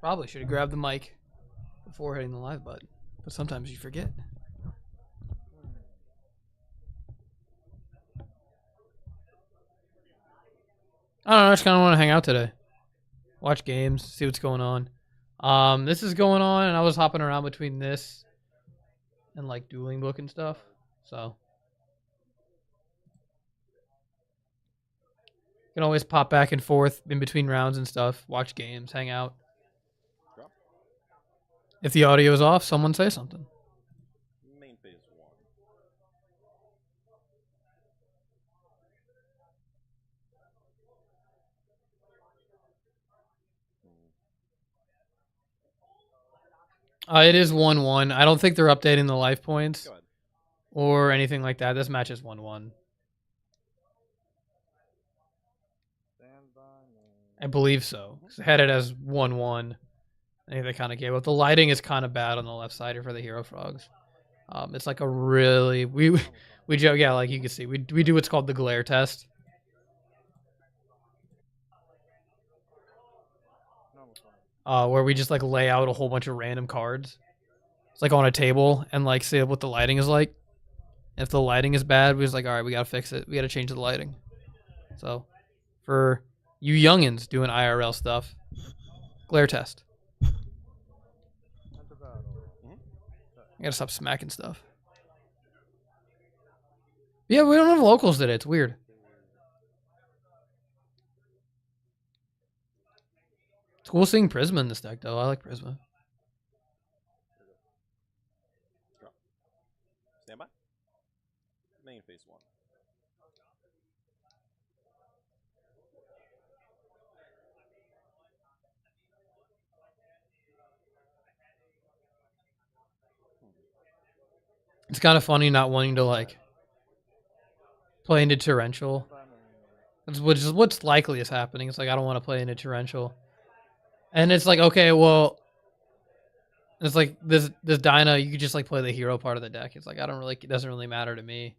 Probably should have grabbed the mic before hitting the live button, but sometimes you forget. I don't know. I just kind of want to hang out today, watch games, see what's going on. This is going on, and I was hopping around between this and like Dueling book and stuff. So you can always pop back and forth in between rounds and stuff, watch games, hang out. If the audio is off, someone say something. Main phase 1. It is 1-1. I don't think they're updating the life points or anything like that. This match is 1-1. I believe so. It's headed as 1-1. I think they kind of gave up. The lighting is kind of bad on the left side for the Hero Frogs. It's like a really we joke, yeah, like you can see we do what's called the glare test. Where we just like lay out a whole bunch of random cards. It's like on a table and like see what the lighting is like. If the lighting is bad, we just like, all right, we gotta fix it. We gotta change the lighting. So for you youngins doing IRL stuff, glare test. I gotta stop smacking stuff. Yeah, we don't have locals today. It's weird. It's cool seeing Prisma in this deck, though. I like Prisma. Stand by. Main phase 1. It's kind of funny not wanting to like play into torrential. Which is what's likely is happening. It's like I don't want to play into torrential, and it's like okay, well, it's like this Dino. You could just like play the hero part of the deck. It's like I don't really. It doesn't really matter to me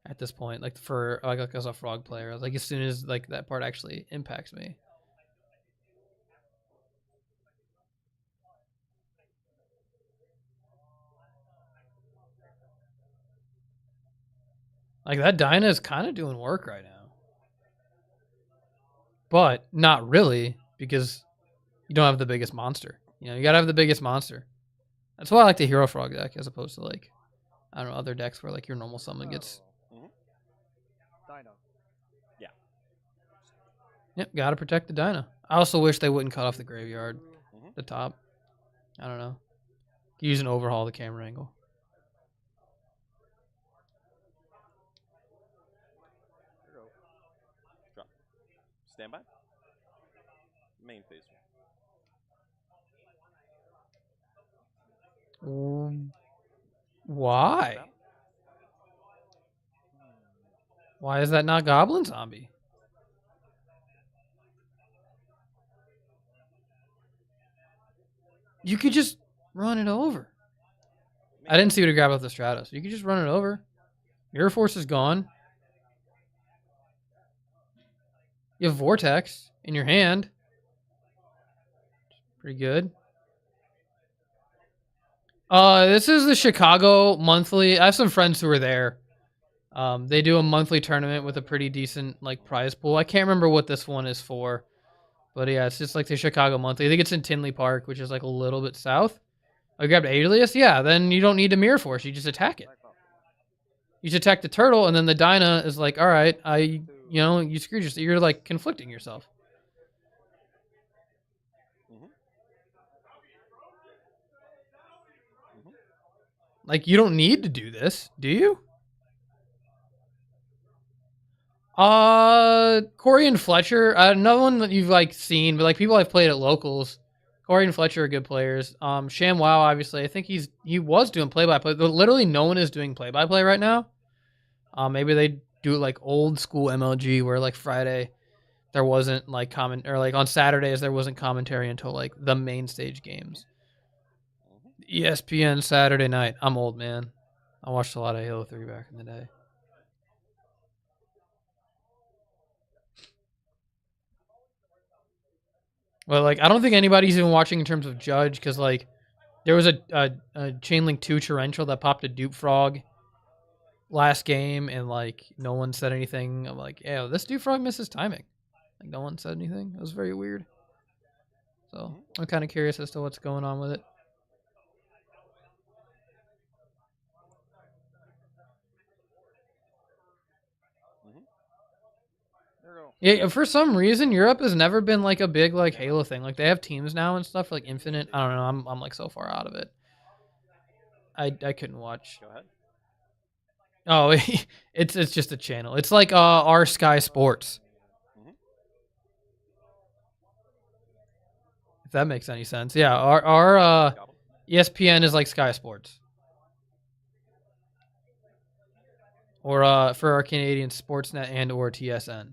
at this point. Like for like as a frog player, like as soon as like that part actually impacts me. Like that Dino is kind of doing work right now. But not really, because you don't have the biggest monster. You know, you gotta have the biggest monster. That's why I like the Hero Frog deck as opposed to like, I don't know, other decks where like your normal summon gets. Dino. Yeah. Yep, gotta protect the Dino. I also wish they wouldn't cut off the graveyard, the top. I don't know. Use an overhaul the camera angle. Drop. Stand by. Main phase 1. Why? Why is that not Goblin Zombie? You could just run it over. I didn't see you to grab up the Stratos. You could just run it over. Mirror Force is gone. You have Vortex in your hand. Pretty good. This is the Chicago monthly. I have some friends who are there. They do a monthly tournament with a pretty decent like prize pool. I can't remember what this one is for, but yeah, it's just like the Chicago monthly. I think it's in Tinley Park, which is like a little bit south. I grabbed Alias. Yeah, then you don't need a Mirror Force. You just attack it. You just attack the turtle, and then the Dyna is like, all right, you screwed yourself. You're like conflicting yourself. Like you don't need to do this, do you? Corey and Fletcher, another one that you've like seen, but like people I've played at locals. Corey and Fletcher are good players. ShamWow, obviously, I think he was doing play-by-play. Literally, no one is doing play-by-play right now. Maybe they do it like old school MLG, where like Friday there wasn't like or like on Saturdays there wasn't commentary until like the main stage games. ESPN Saturday night. I'm old, man. I watched a lot of Halo 3 back in the day. Well, like I don't think anybody's even watching in terms of judge because like there was a Chain Link 2 torrential that popped a dupe frog last game and like no one said anything. I'm like, yeah, this dupe frog misses timing. Like no one said anything. It was very weird. So I'm kind of curious as to what's going on with it. Yeah, for some reason Europe has never been like a big like Halo thing. Like they have teams now and stuff like Infinite. I don't know. I'm like so far out of it. I couldn't watch. Go ahead. Oh, it's just a channel. It's like our Sky Sports. If that makes any sense. Yeah, our ESPN is like Sky Sports. Or for our Canadian Sportsnet and or TSN.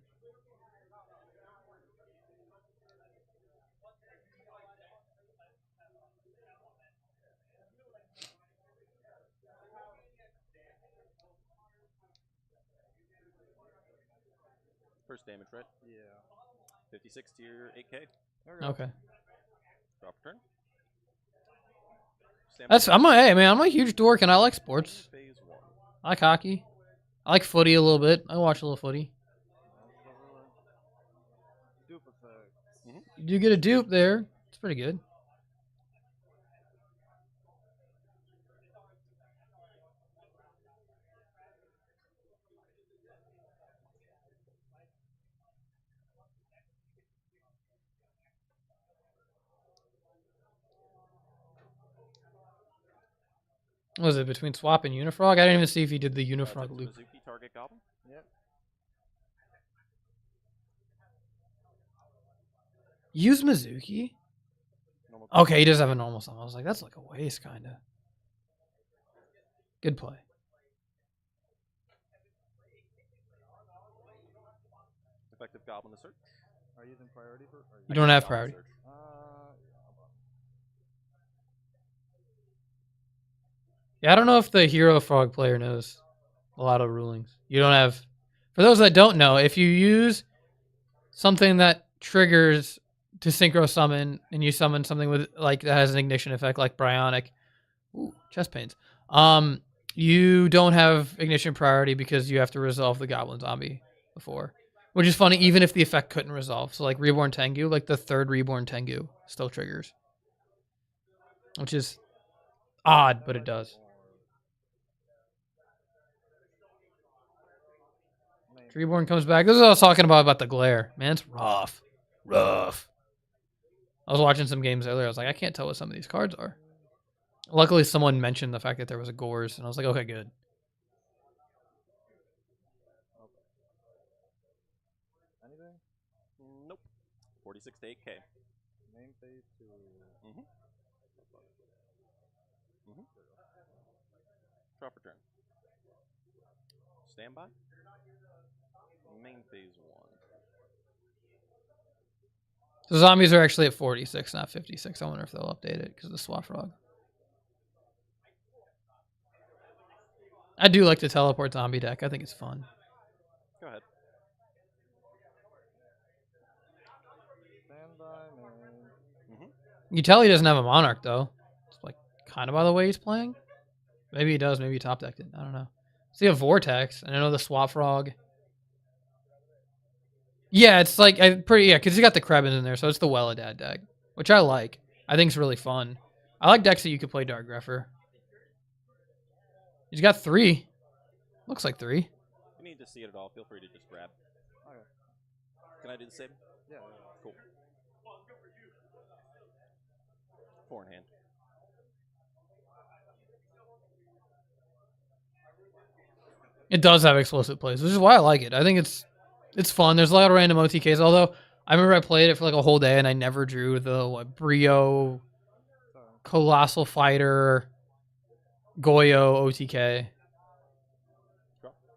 First damage, right? Yeah. 56 to your 8K. Okay. Drop turn. I'm a huge dork and I like sports. I like hockey. I like footy a little bit. I watch a little footy. You do get a dupe there. It's pretty good. What was it between Swap and Unifrog? I didn't even see if he did the Unifrog loop. Mizuki, target goblin. Yep. Use Mizuki? Okay, he does have a normal summon. I was like, that's like a waste, kind of. Good play. Effective goblin to search. Are you using priority for? You don't have priority. Yeah, I don't know if the Hero Frog player knows a lot of rulings. You don't have... For those that don't know, if you use something that triggers to synchro summon and you summon something with like that has an ignition effect like Bryonic, ooh, chest pains. You don't have ignition priority because you have to resolve the Goblin Zombie before. Which is funny even if the effect couldn't resolve. So like Reborn Tengu, like the third Reborn Tengu still triggers. Which is odd, but it does. Reborn comes back. This is what I was talking about the glare. Man, it's rough. Rough. I was watching some games earlier. I was like, I can't tell what some of these cards are. Luckily, someone mentioned the fact that there was a Gores, and I was like, okay, good. Anything? Nope. 46 to 8K. Main phase to... Drop return. Standby. Main phase 1. So zombies are actually at 46, not 56. I wonder if they'll update it because of the Swap Frog. I do like the teleport zombie deck. I think it's fun. Go ahead. You tell he doesn't have a Monarch, though. It's like kind of by the way he's playing. Maybe he does. Maybe he top decked it. I don't know. See a Vortex, and I know the Swap Frog. Yeah, it's like because you got the Krebins in there, so it's the Welladad deck, which I like. I think it's really fun. I like decks that you could play Dark Grepher. He's got 3. Looks like 3. If you need to see it at all, feel free to just grab. Okay. Can I do the same? Yeah. Cool. 4 in hand. It does have explosive plays, which is why I like it. I think it's fun. There's a lot of random OTKs, although I remember I played it for like a whole day and I never drew the Brio, Colossal Fighter, Goyo OTK.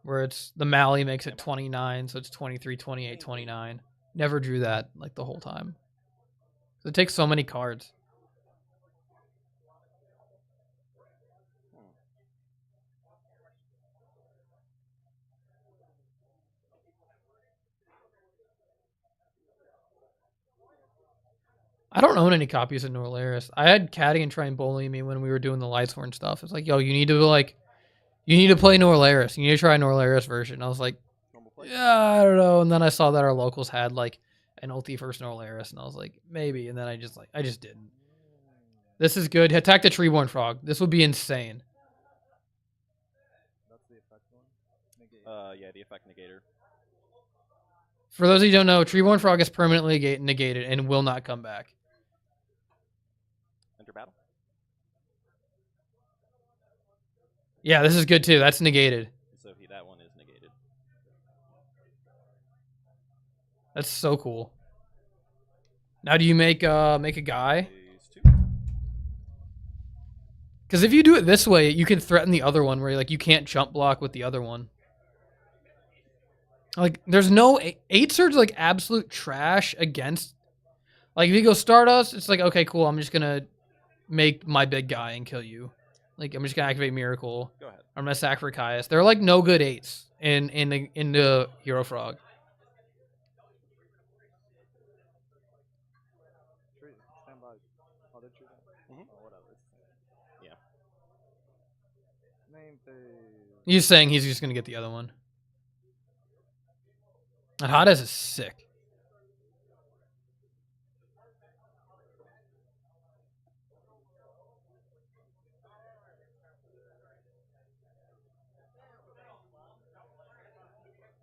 Where it's the Mali makes it 29, so it's 23, 28, 29. Never drew that like the whole time. It takes so many cards. I don't own any copies of Norlaris. I had Cadigan try and bully me when we were doing the Lightsworn stuff. It's like, yo, you need to play Norlaris. You need to try a Norlaris version. I was like, yeah, I don't know. And then I saw that our locals had like an ulti first Norlaris, and I was like, maybe. And then I just didn't. This is good. Attack the Treeborn Frog. This would be insane. That's the effect one? Yeah, the effect negator. For those of you who don't know, Treeborn Frog is permanently negated and will not come back. Enter battle. Yeah, this is good too. That's negated. So that one is negated. That's so cool. Now do you make a guy? Because if you do it this way, you can threaten the other one where like you can't jump block with the other one. Like there's no 8s are like absolute trash against. Like if you go Stardust, it's like okay, cool. I'm just gonna make my big guy and kill you. Like I'm just gonna activate Miracle. Go ahead. I'm gonna sacrifice. They're like no good 8s in the Hero Frog. Stand by. Oh, they're treating. Oh, whatever. Yeah. Name phase. He's saying he's just gonna get the other one. That Hades is sick.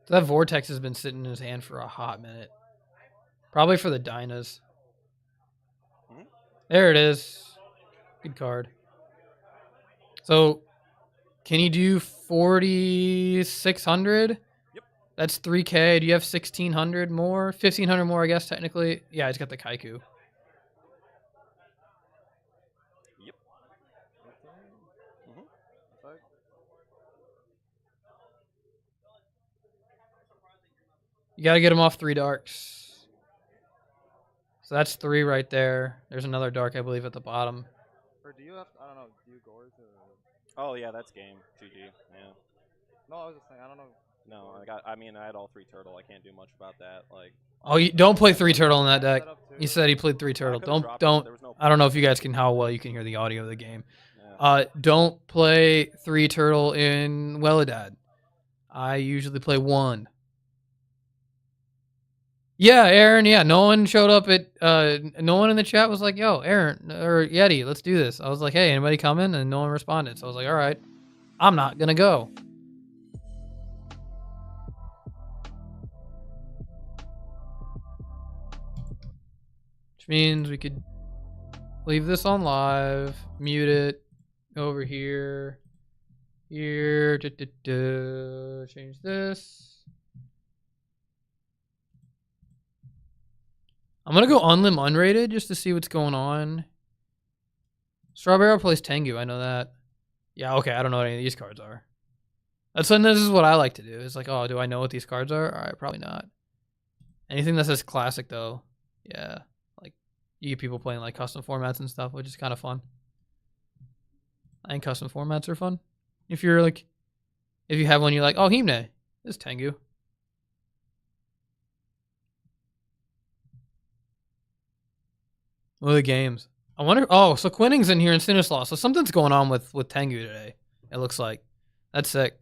That Vortex has been sitting in his hand for a hot minute. Probably for the Dinos. There it is. Good card. So, can you do 4,600? Yep. That's 3K. Do you have 1,600 more? 1,500 more, I guess, technically. Yeah, he's got the Kaiku. Yep. You gotta get him off 3 darks. So that's 3 right there. There's another dark, I believe, at the bottom. Or do you have, I don't know, do you Gores or... Oh, yeah, that's game. GG, yeah. No, I was just saying, I don't know. No, I had all 3 turtle. I can't do much about that. Like, oh, you don't play 3 turtle in that deck. He said he played 3 turtle. Don't. I don't know if you guys how well you can hear the audio of the game. Yeah. Don't play 3 turtle in Welidad. I usually play 1. Yeah, Aaron. Yeah, no one showed up at. No one in the chat was like, "Yo, Aaron or Yeti, let's do this." I was like, "Hey, anybody coming?" And no one responded. So I was like, "All right, I'm not gonna go." Which means we could leave this on live, mute it, go over here, change this. I'm going to go unlim unrated just to see what's going on. Strawberry plays Tengu, I know that. Yeah, okay, I don't know what any of these cards are. This is what I like to do. It's like, oh, do I know what these cards are? All right, probably not. Anything that says classic, though, yeah. Like, you get people playing like custom formats and stuff, which is kind of fun. I think custom formats are fun. If you have one you're like, oh, Himne, this is Tengu. What are the games? I wonder. Oh, so Quinning's in here in Sinislaw. So something's going on with Tengu today. It looks like. That's sick.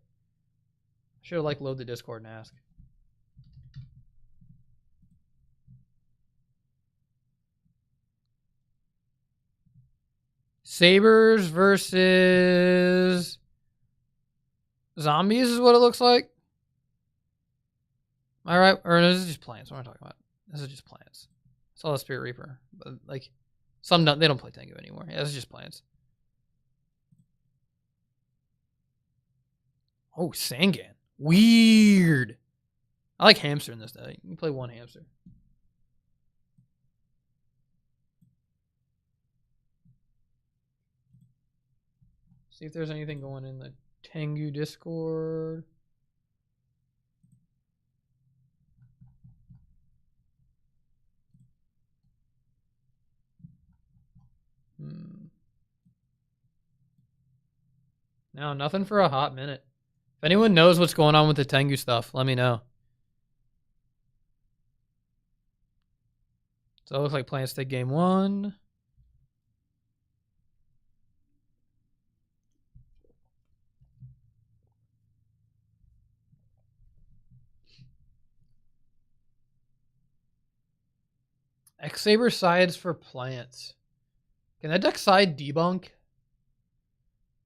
Should have load the Discord and ask. Sabers versus zombies is what it looks like. Am I right? Or no, this is just plants. What am I talking about? This is just plants. It's all the Spirit Reaper. But like some they don't play Tengu anymore. Yeah, this is just plants. Oh, Sangan. Weird. I like hamster in this deck. You can play 1 hamster. See if there's anything going in the Tengu Discord. No, nothing for a hot minute. If anyone knows what's going on with the Tengu stuff, let me know. So it looks like plants take game 1. X-saber sides for plants. Can that deck side debunk?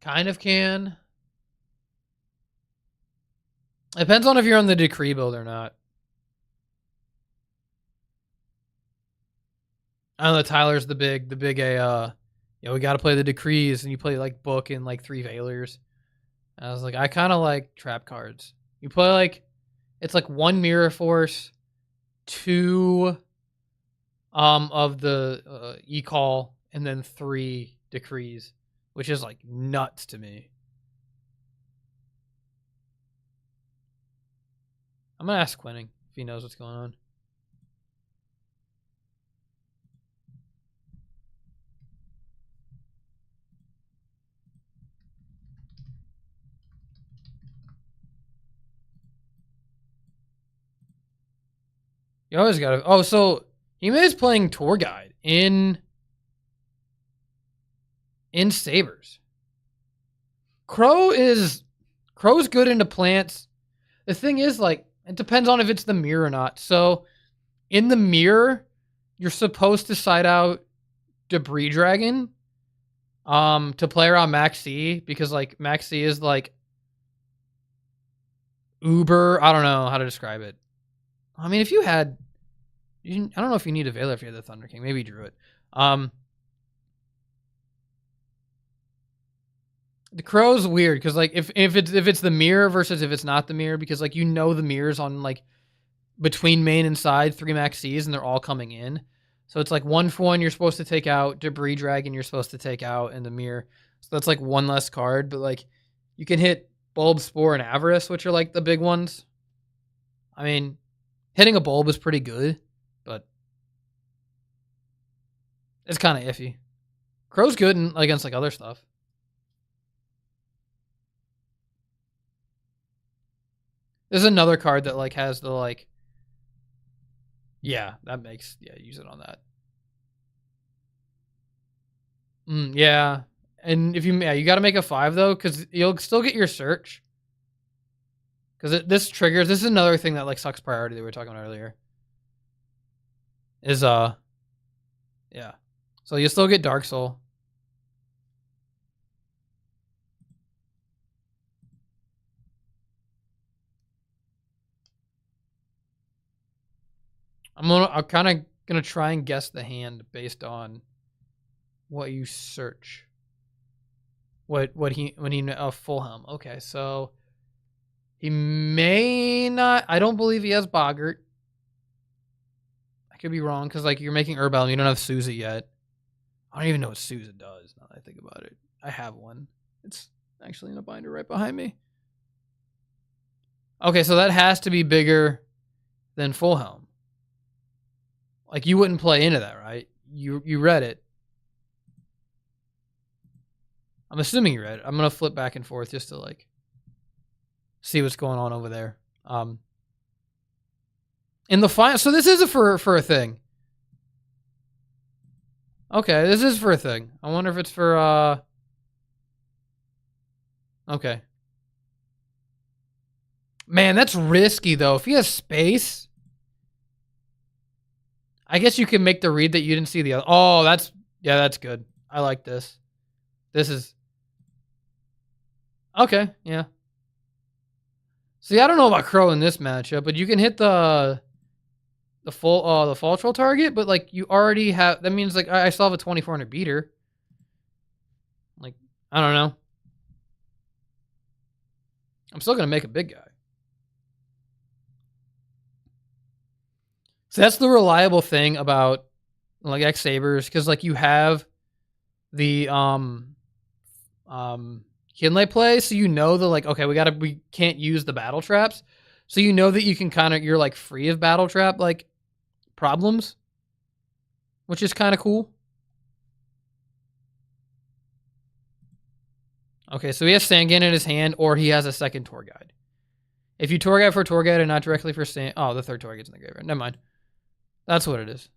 Kind of can. It depends on if you're on the decree build or not. I know Tyler's the big we gotta play the decrees, and you play like book and like 3 Veilers. I was like, I kind of like trap cards. You play like, it's like 1 Mirror Force, 2 of the E-Call, and then 3 decrees, which is like nuts to me. I'm gonna ask Quinning if he knows what's going on. You always gotta. Oh, so Hime is playing tour guide in Sabers. Crow's good into plants. The thing is, like, it depends on if it's the mirror or not. So in the mirror, you're supposed to side out Debris Dragon to play around Max C, because like Max C is like uber. I don't know how to describe it. I mean, if you had, I don't know if you need a Veiler if you had the Thunder King. Maybe you drew it. The Crow's weird because like if it's the mirror versus if it's not the mirror, because like the mirrors on like between main and side 3 Max Cs and they're all coming in. So it's like 1 for 1 you're supposed to take out, Debris Dragon you're supposed to take out in the mirror. So that's like 1 less card, but like you can hit Bulb, Spore, and Avarice, which are like the big ones. I mean, hitting a Bulb is pretty good, but it's kind of iffy. Crow's good against like other stuff. There's another card that like has the like, yeah, that makes, yeah, use it on that. Yeah, and if you got to make a 5 though, because you'll still get your search. Because this triggers. This is another thing that like sucks priority that we were talking about earlier. Is yeah, so you still get Dark Soul. I'm kind of gonna try and guess the hand based on what you search. When he full helm. Okay, so he may not. I don't believe he has Boggart. I could be wrong because like you're making Herbal and you don't have Sousa yet. I don't even know what Sousa does now that I think about it. I have one. It's actually in a binder right behind me. Okay, so that has to be bigger than full helm. Like you wouldn't play into that, right? You read it. I'm assuming you read it. I'm gonna flip back and forth just to like see what's going on over there. In the final, so this is for a thing. Okay, this is for a thing. I wonder if it's for okay. Man, that's risky though. If he has space, I guess you can make the read that you didn't see the other. Oh, that's good. I like this. This is okay. Yeah. See, I don't know about Crow in this matchup, but you can hit the fall troll target, but like you already have. That means like I still have a 2400 beater. Like I don't know. I'm still gonna make a big guy. So that's the reliable thing about like X-sabers, because like you have the Kinlay play, so you know the like, okay, we can't use the battle traps, so you know that you can you're like free of battle trap like problems, which is kind of cool. Okay, so he has Sangan in his hand, or he has a second tour guide. If you tour guide for tour guide and not directly for the third tour guide's in the graveyard. Never mind. That's what it is.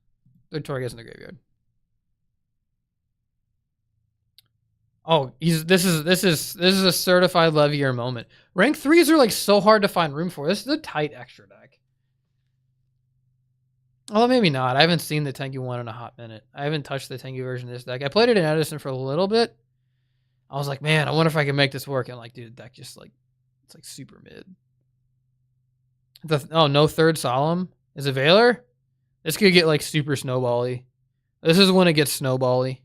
Third Torghast in the graveyard. Oh, this is a certified Levier moment. Rank 3s are like so hard to find room for. This is a tight extra deck. Well, maybe not. I haven't seen the Tengu one in a hot minute. I haven't touched the Tengu version of this deck. I played it in Edison for a little bit. I was like, man, I wonder if I can make this work. And like, dude, the deck just like, it's like super mid. Oh, no third Solemn. Is it Valor? This could get like super snowbally. This is when it gets snowbally.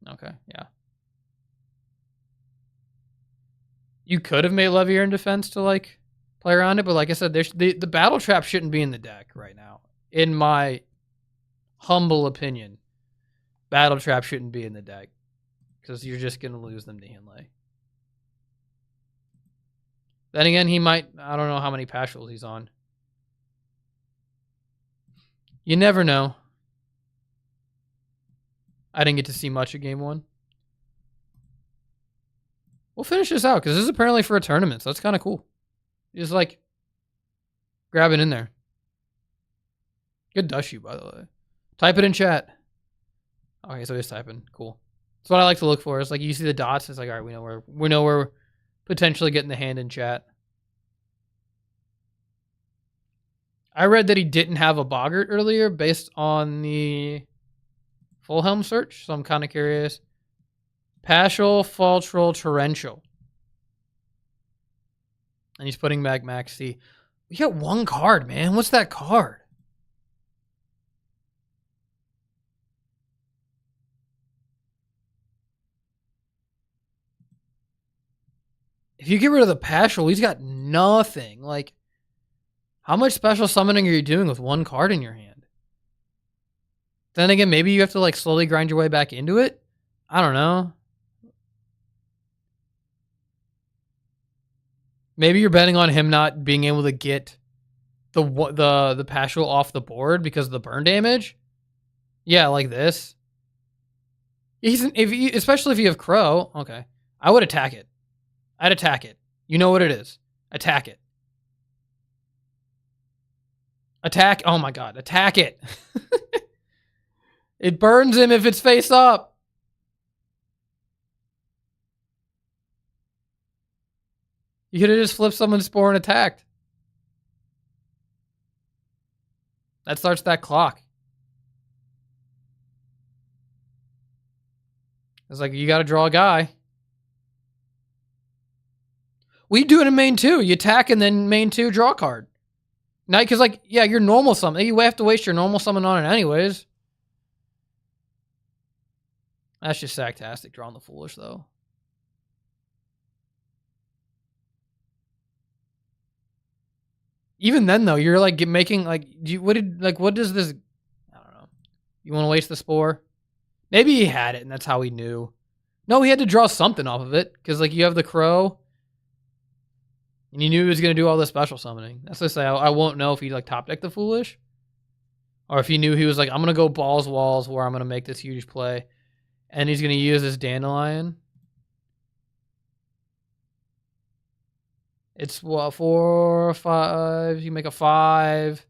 Okay, yeah. You could have made Levier in defense to like play around it, but like I said, the battle trap shouldn't be in the deck right now. In my humble opinion, battle trap shouldn't be in the deck because you're just gonna lose them to Hinley. Then again, he might. I don't know how many Pashuals he's on. You never know. I didn't get to see much of game one. We'll finish this out because this is apparently for a tournament, so that's kind of cool. Just like grab it in there. Good Dushu, by the way. Type it in chat. Okay, so he's typing. Cool. That's what I like to look for. It's like you see the dots. It's like, all right, we know we're potentially getting the hand in chat. I read that he didn't have a Boggart earlier based on the full helm search, so I'm kind of curious. Paschal, Faltrol, Torrential. And he's putting back Max C. We got one card, man. What's that card? If you get rid of the Paschal, he's got nothing. Like, how much special summoning are you doing with one card in your hand? Then again, maybe you have to like slowly grind your way back into it. I don't know. Maybe you're betting on him not being able to get the Paschal off the board because of the burn damage. Yeah, like this. Especially if you have Crow. Okay, I would attack it. I'd attack it. You know what it is. Attack it. Attack. Oh my god. Attack it. It burns him if it's face up. You could have just flipped someone's spore and attacked. That starts that clock. It's like, you got to draw a guy. We do it in main 2. You attack and then main 2, draw a card. Now, because like, yeah, your normal summon. You have to waste your normal summon on it anyways. That's just sarcastic, drawing the Foolish, though. Even then, though, you're like making like, what does this? I don't know. You want to waste the spore? Maybe he had it, and that's how he knew. No, he had to draw something off of it because like you have the Crow, and you knew he was gonna do all this special summoning. That's to say, I won't know if he like top decked the Foolish, or if he knew he was like, I'm gonna go balls walls where I'm gonna make this huge play, and he's gonna use this Dandelion. It's what, 4 or 5. You make a 5.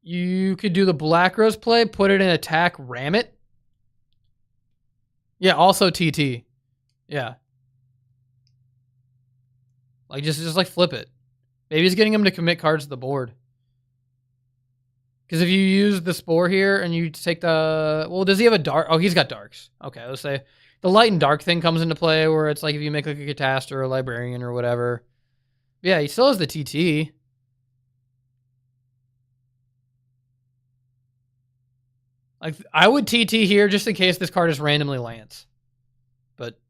You could do the Black Rose play, put it in attack, ram it. Yeah, also TT. Yeah. Like just like flip it. Maybe he's getting him to commit cards to the board. Because if you use the spore here and you take the... Well, does he have a dark? Oh, he's got darks. Okay, let's say the light and dark thing comes into play where it's like if you make like a Catast or a Librarian or whatever. Yeah, he still has the TT. Like, I would TT here just in case this card is randomly Lance. But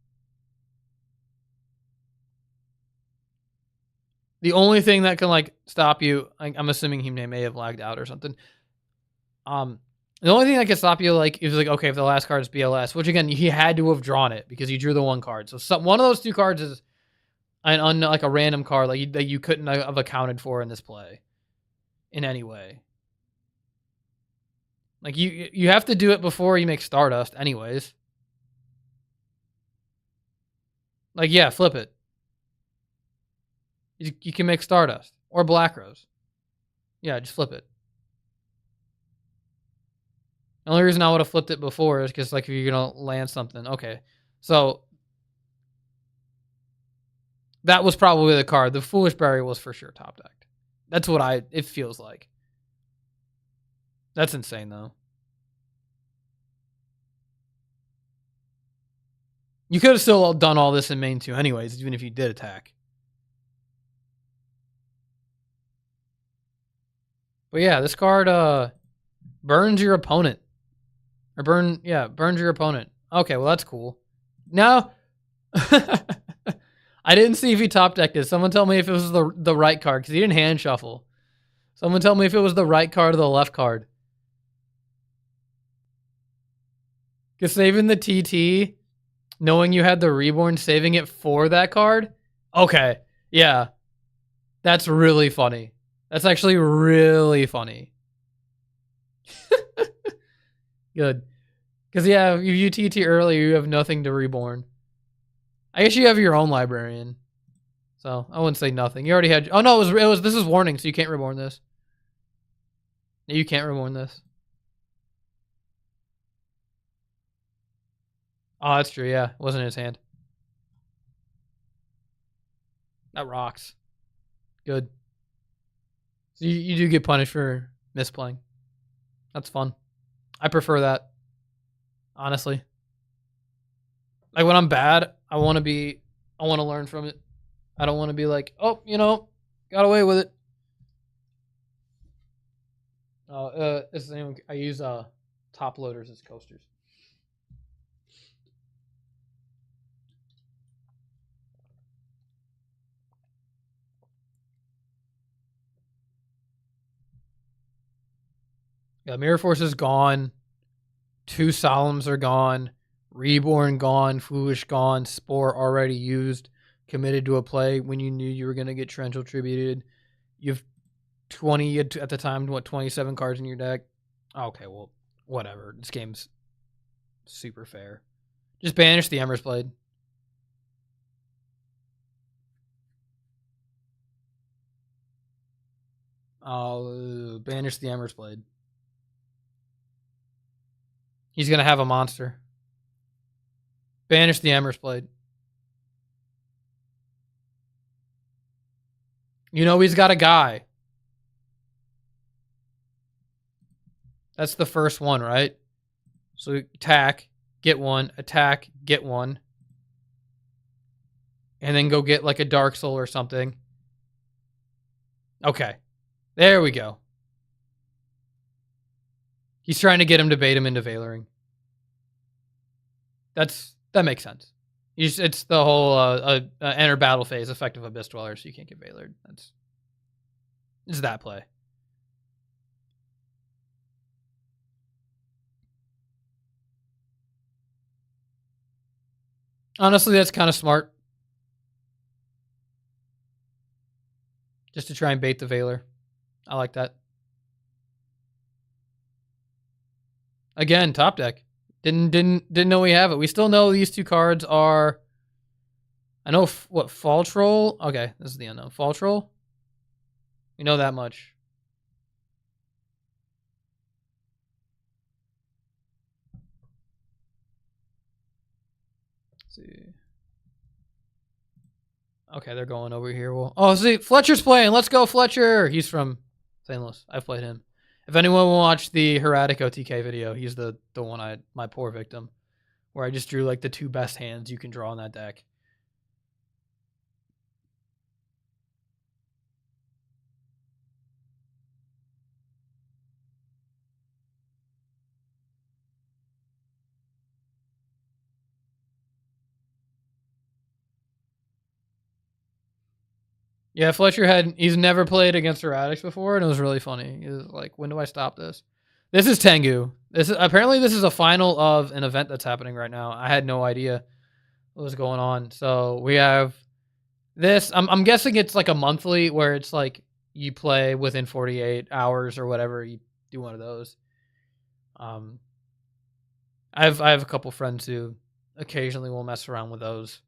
the only thing that can like stop you, I'm assuming he may have lagged out or something. The only thing that can stop you like is like, okay, if the last card is BLS, which again he had to have drawn it because he drew the one card. So one of those two cards is like a random card like that you couldn't have accounted for in this play in any way. Like you have to do it before you make Stardust, anyways. Like, yeah, flip it. You can make Stardust or Black Rose. Yeah, just flip it. The only reason I would have flipped it before is because, like, if you're going to land something. Okay. So, that was probably the card. The Foolish Berry was for sure top decked. That's what it feels like. That's insane, though. You could have still done all this in main 2 anyways, even if you did attack. But yeah, this card burns your opponent. Or burns your opponent. Okay, well that's cool. Now I didn't see if he top decked it. Someone tell me if it was the right card, because he didn't hand shuffle. Someone tell me if it was the right card or the left card. Because saving the TT, knowing you had the Reborn, saving it for that card? Okay, yeah. That's really funny. That's actually really funny. Good. Because, yeah, if you TT early, you have nothing to Reborn. I guess you have your own Librarian. So, I wouldn't say nothing. You already had... Oh, no, this is Warning, so you can't Reborn this. You can't Reborn this. Oh, that's true, yeah. It wasn't in his hand. That rocks. Good. So you do get punished for misplaying. That's fun. I prefer that. Honestly. Like, when I'm bad, I want to learn from it. I don't want to be like, oh, got away with it. This is the name. I use top loaders as coasters. Yeah, Mirror Force is gone. 2 Solemns are gone. Reborn gone. Foolish gone. Spore already used. Committed to a play when you knew you were going to get Torrential Tributed. You've 20 at the time, 27 cards in your deck? Okay, well, whatever. This game's super fair. Just banish the Ember's Blade. I'll banish the Ember's Blade. He's going to have a monster. Banish the Ember's Blade. He's got a guy. That's the first one, right? So attack, get one, attack, get one. And then go get like a Dark Soul or something. Okay. There we go. He's trying to get him to bait him into Veiloring. That makes sense. It's the whole enter battle phase effective Abyss Dweller, so you can't get Veilored. It's that play. Honestly, that's kind of smart. Just to try and bait the Veiler. I like that. Again, top deck. Didn't know we have it. We still know these 2 cards are... I know, Fall Troll? Okay, this is the unknown. Fall Troll? We know that much. Let's see. Okay, they're going over here. Oh, see, Fletcher's playing. Let's go, Fletcher. He's from St. Louis. I've played him. If anyone will watch the Heradic OTK video, he's the one my poor victim, where I just drew like the 2 best hands you can draw on that deck. Yeah, he's never played against Heretics before, and it was really funny. He was like, when do I stop this? This is Tengu. Apparently this is a final of an event that's happening right now. I had no idea what was going on. So we have this. I'm guessing it's like a monthly where it's like you play within 48 hours or whatever. You do one of those. I have a couple friends who occasionally will mess around with those.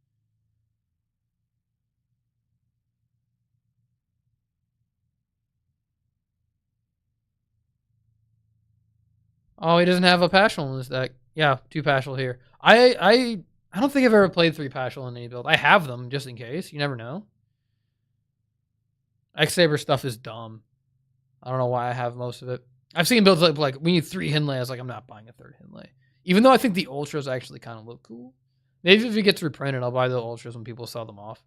Oh, he doesn't have a Paschal in his deck. Yeah, 2 Paschal here. I don't think I've ever played 3 Paschal in any build. I have them just in case. You never know. X-saber stuff is dumb. I don't know why I have most of it. I've seen builds like we need 3 Hinley. I was like, I'm not buying a 3rd Hinley. Even though I think the Ultras actually kind of look cool. Maybe if it gets reprinted, I'll buy the Ultras when people sell them off.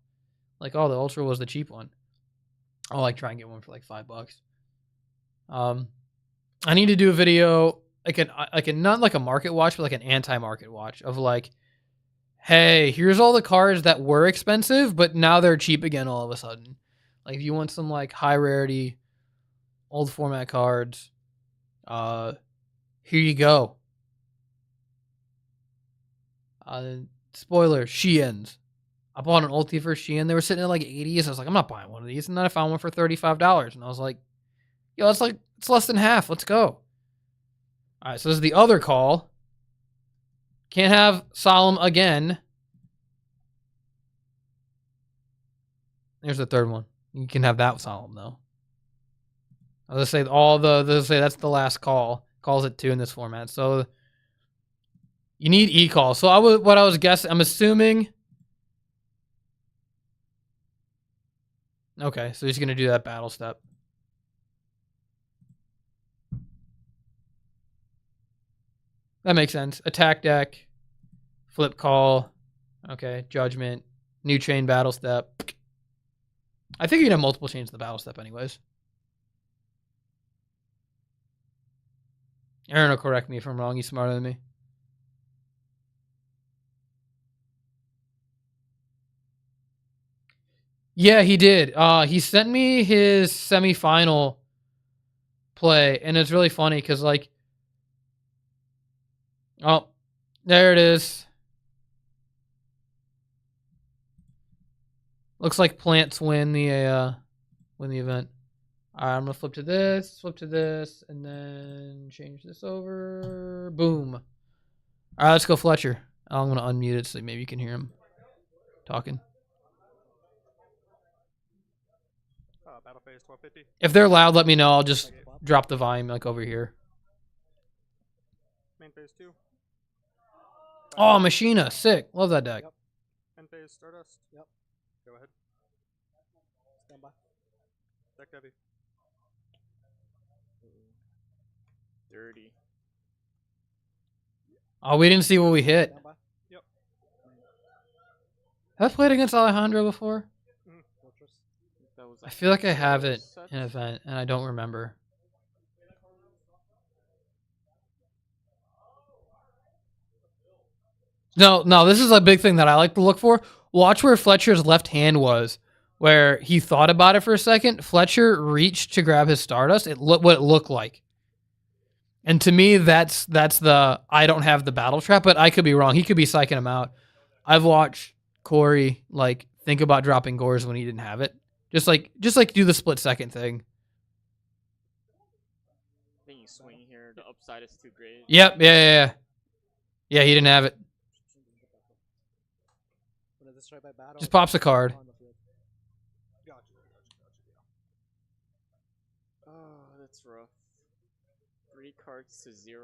Like, oh, the Ultra was the cheap one. I'll like try and get one for like $5. I need to do a video like a not like a market watch, but like an anti-market watch of like, hey, here's all the cards that were expensive, but now they're cheap again all of a sudden. Like if you want some like high rarity, old format cards, here you go. Spoiler, Sheins. I bought an ulti for Shein. They were sitting at like 80s. I was like, I'm not buying one of these. And then I found one for $35. And I was like, yo, it's less than half. Let's go. All right, so this is the other call. Can't have Solemn again. There's the 3rd one. You can have that Solemn though. I'll just say that's the last call. Calls it 2 in this format. So you need e-call. So what I was guessing, I'm assuming. Okay, so he's gonna do that battle step. That makes sense. Attack deck, flip call. Okay, judgment, new chain battle step. I think you can have multiple chains in the battle step anyways. Aaron will correct me if I'm wrong. He's smarter than me. Yeah, he did. He sent me his semifinal play, and it's really funny because like, oh, there it is. Looks like Plants win the event. All right, I'm gonna flip to this, and then change this over. Boom. All right, let's go Fletcher. I'm gonna unmute it so maybe you can hear him talking. Battle phase 1250. If they're loud, let me know. I'll just drop the volume like over here. Main phase 2. Oh, Machina, sick. Love that deck. Yep. End phase Stardust. Yep. Go ahead. Stand by. Deck heavy. 30. Oh, we didn't see what we hit. Yep. Have I played against Alejandro before? That was I feel like I have it in an event, and I don't remember. No, this is a big thing that I like to look for. Watch where Fletcher's left hand was, where he thought about it for a second. Fletcher reached to grab his Stardust. What it looked like. And to me, that's the I don't have the battle trap, but I could be wrong. He could be psyching him out. I've watched Corey like think about dropping Gores when he didn't have it. Just like do the split second thing. I think you swing here. The upside is too great. Yep, yeah. Yeah, he didn't have it. Just pops a card. Oh, that's rough. 3 cards to 0.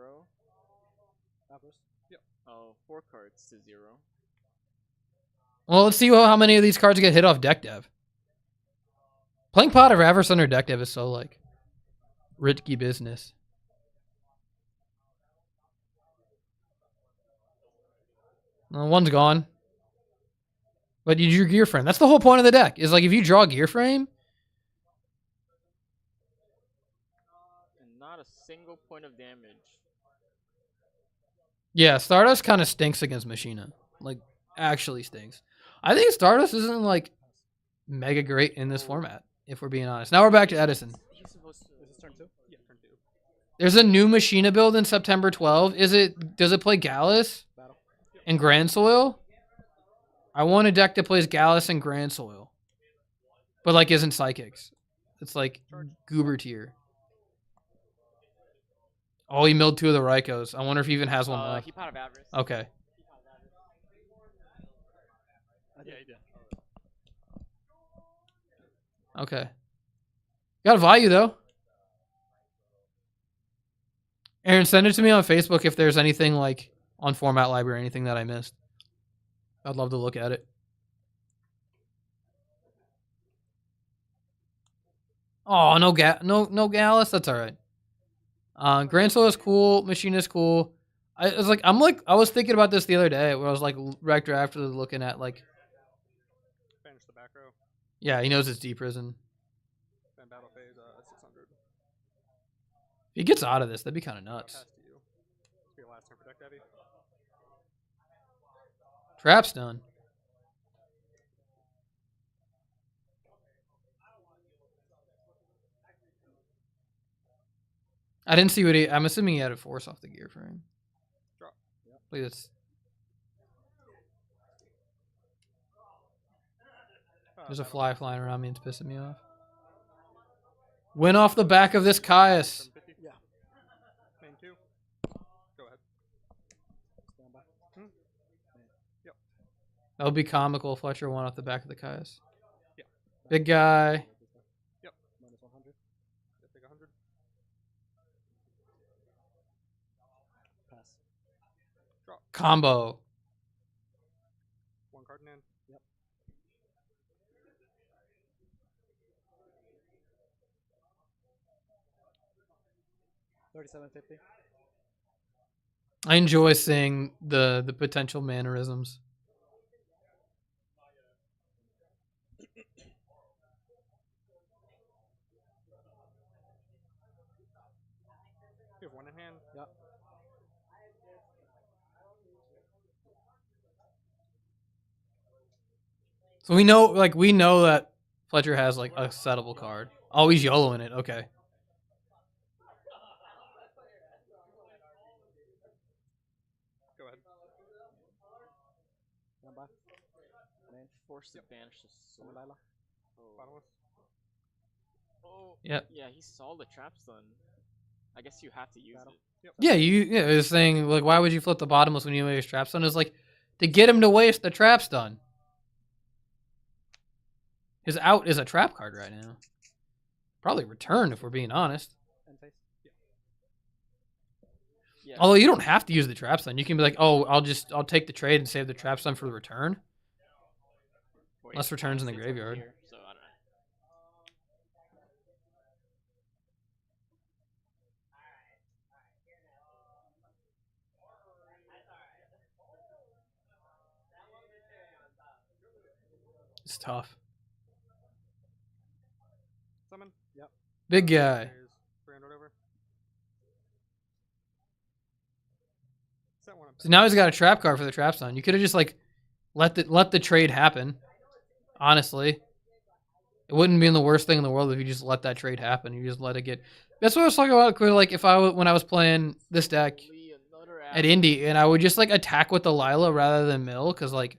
Yep. Oh, 4 cards to 0. Well, let's see how many of these cards get hit off deck dev. Playing Pot of Avarice under deck dev is so like risky business. One's gone. But you drew Gear Frame. That's the whole point of the deck. Is like if you draw Gear Frame. And not a single point of damage. Yeah, Stardust kind of stinks against Machina. Like, actually stinks. I think Stardust isn't like mega great in this format, if we're being honest. Now we're back to Edison. He's supposed to. Is this turn 2? Yeah, turn 2. There's a new Machina build in September 12. Does it play Gallus and Grand Soil? I want a deck that plays Gallus and Grand Soil. But like isn't Psychics. It's like Goober tier. Oh, he milled 2 of the Rykos. I wonder if he even has one left. He Pot of Avarice. Okay. Yeah, he did. Okay. Got a value though. Aaron, send it to me on Facebook if there's anything like on format library, anything that I missed. I'd love to look at it. Oh, no Gallus. That's all right. Grand Soul is cool. Machina is cool. I was thinking about this the other day where I was like Rector after looking at like. Finish the back row. Yeah, he knows it's deep prison. Then battle phase 600. If he gets out of this, that'd be kind of nuts. Pass to you. It's your last turn for deck heavy. Trap's done. I didn't see what he. I'm assuming he had a force off the gear frame. Drop. Yep. Look at this. There's a fly flying around me. It's pissing me off. Win off the back of this Caius. Yeah. Main 2. Go ahead. Stand by. Yep. That would be comical if Fletcher won off the back of the Caius. Yeah. Big guy. Yep. Minus 100. Yep, take 100. Pass. Drop. Combo. 1 card in hand. Yep. $37.50. I enjoy seeing the potential mannerisms. You have 1 in hand. Yep. So we know that Fletcher has like a settable card. Oh, he's YOLOing it. Okay. Go ahead. Stand by. Force to banish the sword. Bottomless. Oh. Yep. Yeah, he saw the trap stun. I guess you have to use it. Yep. Yeah, I was saying like, why would you flip the bottomless when you waste trap stun? Is like to get him to waste the trap stun. His out is a trap card right now. Probably return if we're being honest. Yeah. Although you don't have to use the trap stun. You can be like, oh, I'll take the trade and save the trap stun for the return. Less returns in the graveyard. Here, so I don't know. It's tough. Summon. Yep. Big guy. 300 over. Set 1 up. So now he's got a trap card for the trap stun. You could have just like let the trade happen. Honestly, it wouldn't be the worst thing in the world if you just let that trade happen. You just let it get. That's what I was talking about. Like if when I was playing this deck at Indy, and I would just like attack with the Lila rather than mill, because like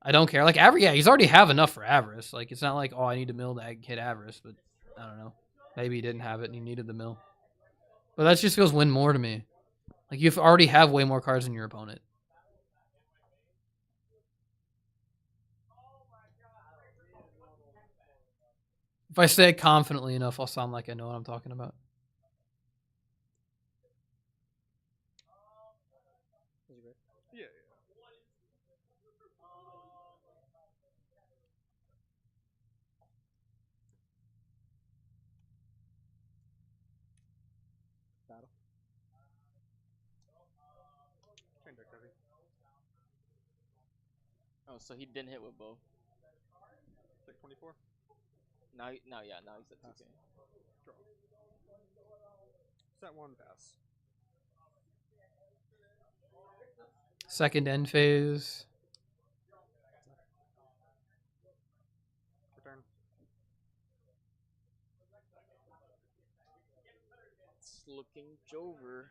I don't care. Like he's already have enough for Avarice. Like it's not like, oh, I need to mill to hit Avarice, but I don't know. Maybe he didn't have it and he needed the mill. But that just feels win more to me. Like you already have way more cards than your opponent. If I say it confidently enough, I'll sound like I know what I'm talking about. Yeah. Battle. Chain deck heavy. Oh, so he didn't hit with bow. Take 24. Now he's at 2K. Draw. Set 1 pass. Second end phase. Return. It's looking Jover.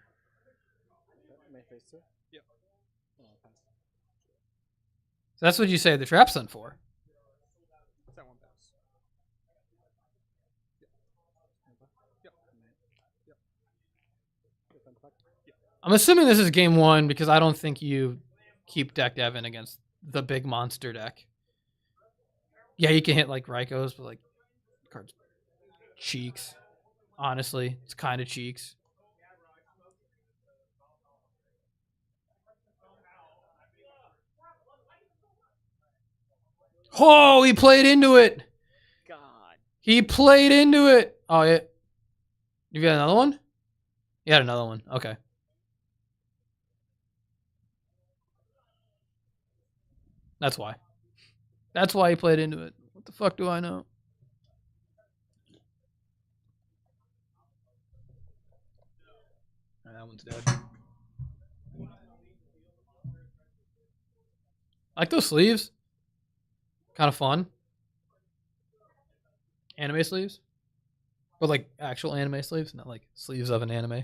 Main phase 2. Yep. Oh, pass. So that's what you say the trap stun for. Set 1 pass. Yep. Yep. Yep. I'm assuming this is game 1 because I don't think you keep deck Devin against the big monster deck. Yeah, you can hit like Rykos, but like cards cheeks. Honestly, it's kind of cheeks. Oh, he played into it. God. He played into it. Oh, yeah. You got another one? You had another one. Okay. That's why. That's why he played into it. What the fuck do I know? That one's dead. I like those sleeves. Kind of fun. Anime sleeves. But like actual anime sleeves, not like sleeves of an anime.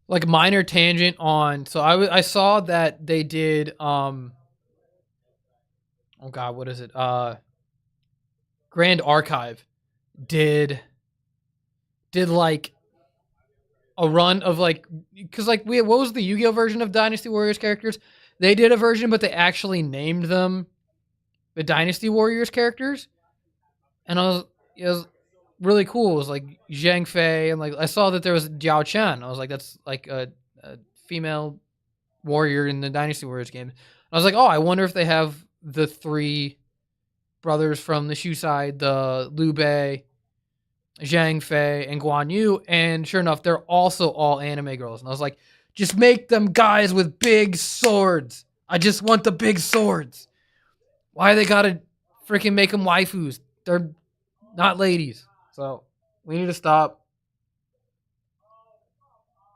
Like minor tangent on. So I saw that they did oh god, what is it? Grand Archive did like a run of like, because like what was the Yu-Gi-Oh version of Dynasty Warriors characters? They did a version, but they actually named them the Dynasty Warriors characters, and it was really cool. It was like Zhang Fei, and like I saw that there was Jiao Chen. I was like, that's like a female warrior in the Dynasty Warriors game. I was like, oh, I wonder if they have the 3 brothers from the Shu side, the Liu Bei, Zhang Fei, and Guan Yu, and sure enough, they're also all anime girls. And I was like, just make them guys with big swords. I just want the big swords. Why they gotta freaking make them waifus? They're not ladies. So we need to stop.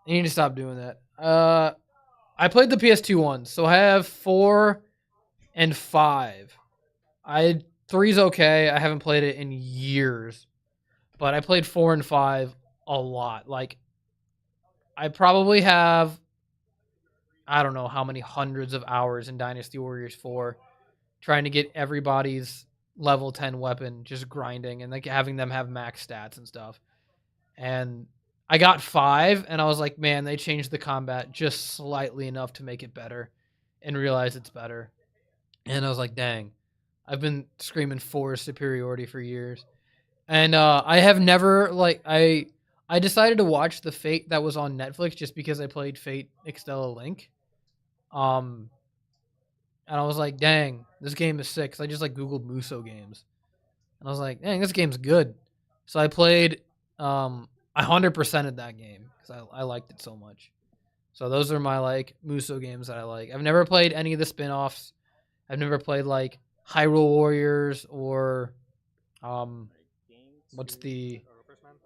You need to stop doing that. I played the PS2 ones, so I have 4 and 5. 3's okay. I haven't played it in years. But I played 4 and 5 a lot. Like, I probably have, I don't know how many hundreds of hours in Dynasty Warriors 4 trying to get everybody's level 10 weapon, just grinding and like having them have max stats and stuff. And I got 5 and I was like, man, they changed the combat just slightly enough to make it better and realize it's better. And I was like, dang, I've been screaming 4 superiority for years. And I have never, like, I decided to watch the Fate that was on Netflix just because I played Fate Extella Link. And I was like, dang, this game is sick. 'Cause I just, like, Googled Muso games. And I was like, dang, this game's good. So I played, I 100%ed that game because I liked it so much. So those are my, like, Muso games that I like. I've never played any of the spin-offs. I've never played, like, Hyrule Warriors or, what's the...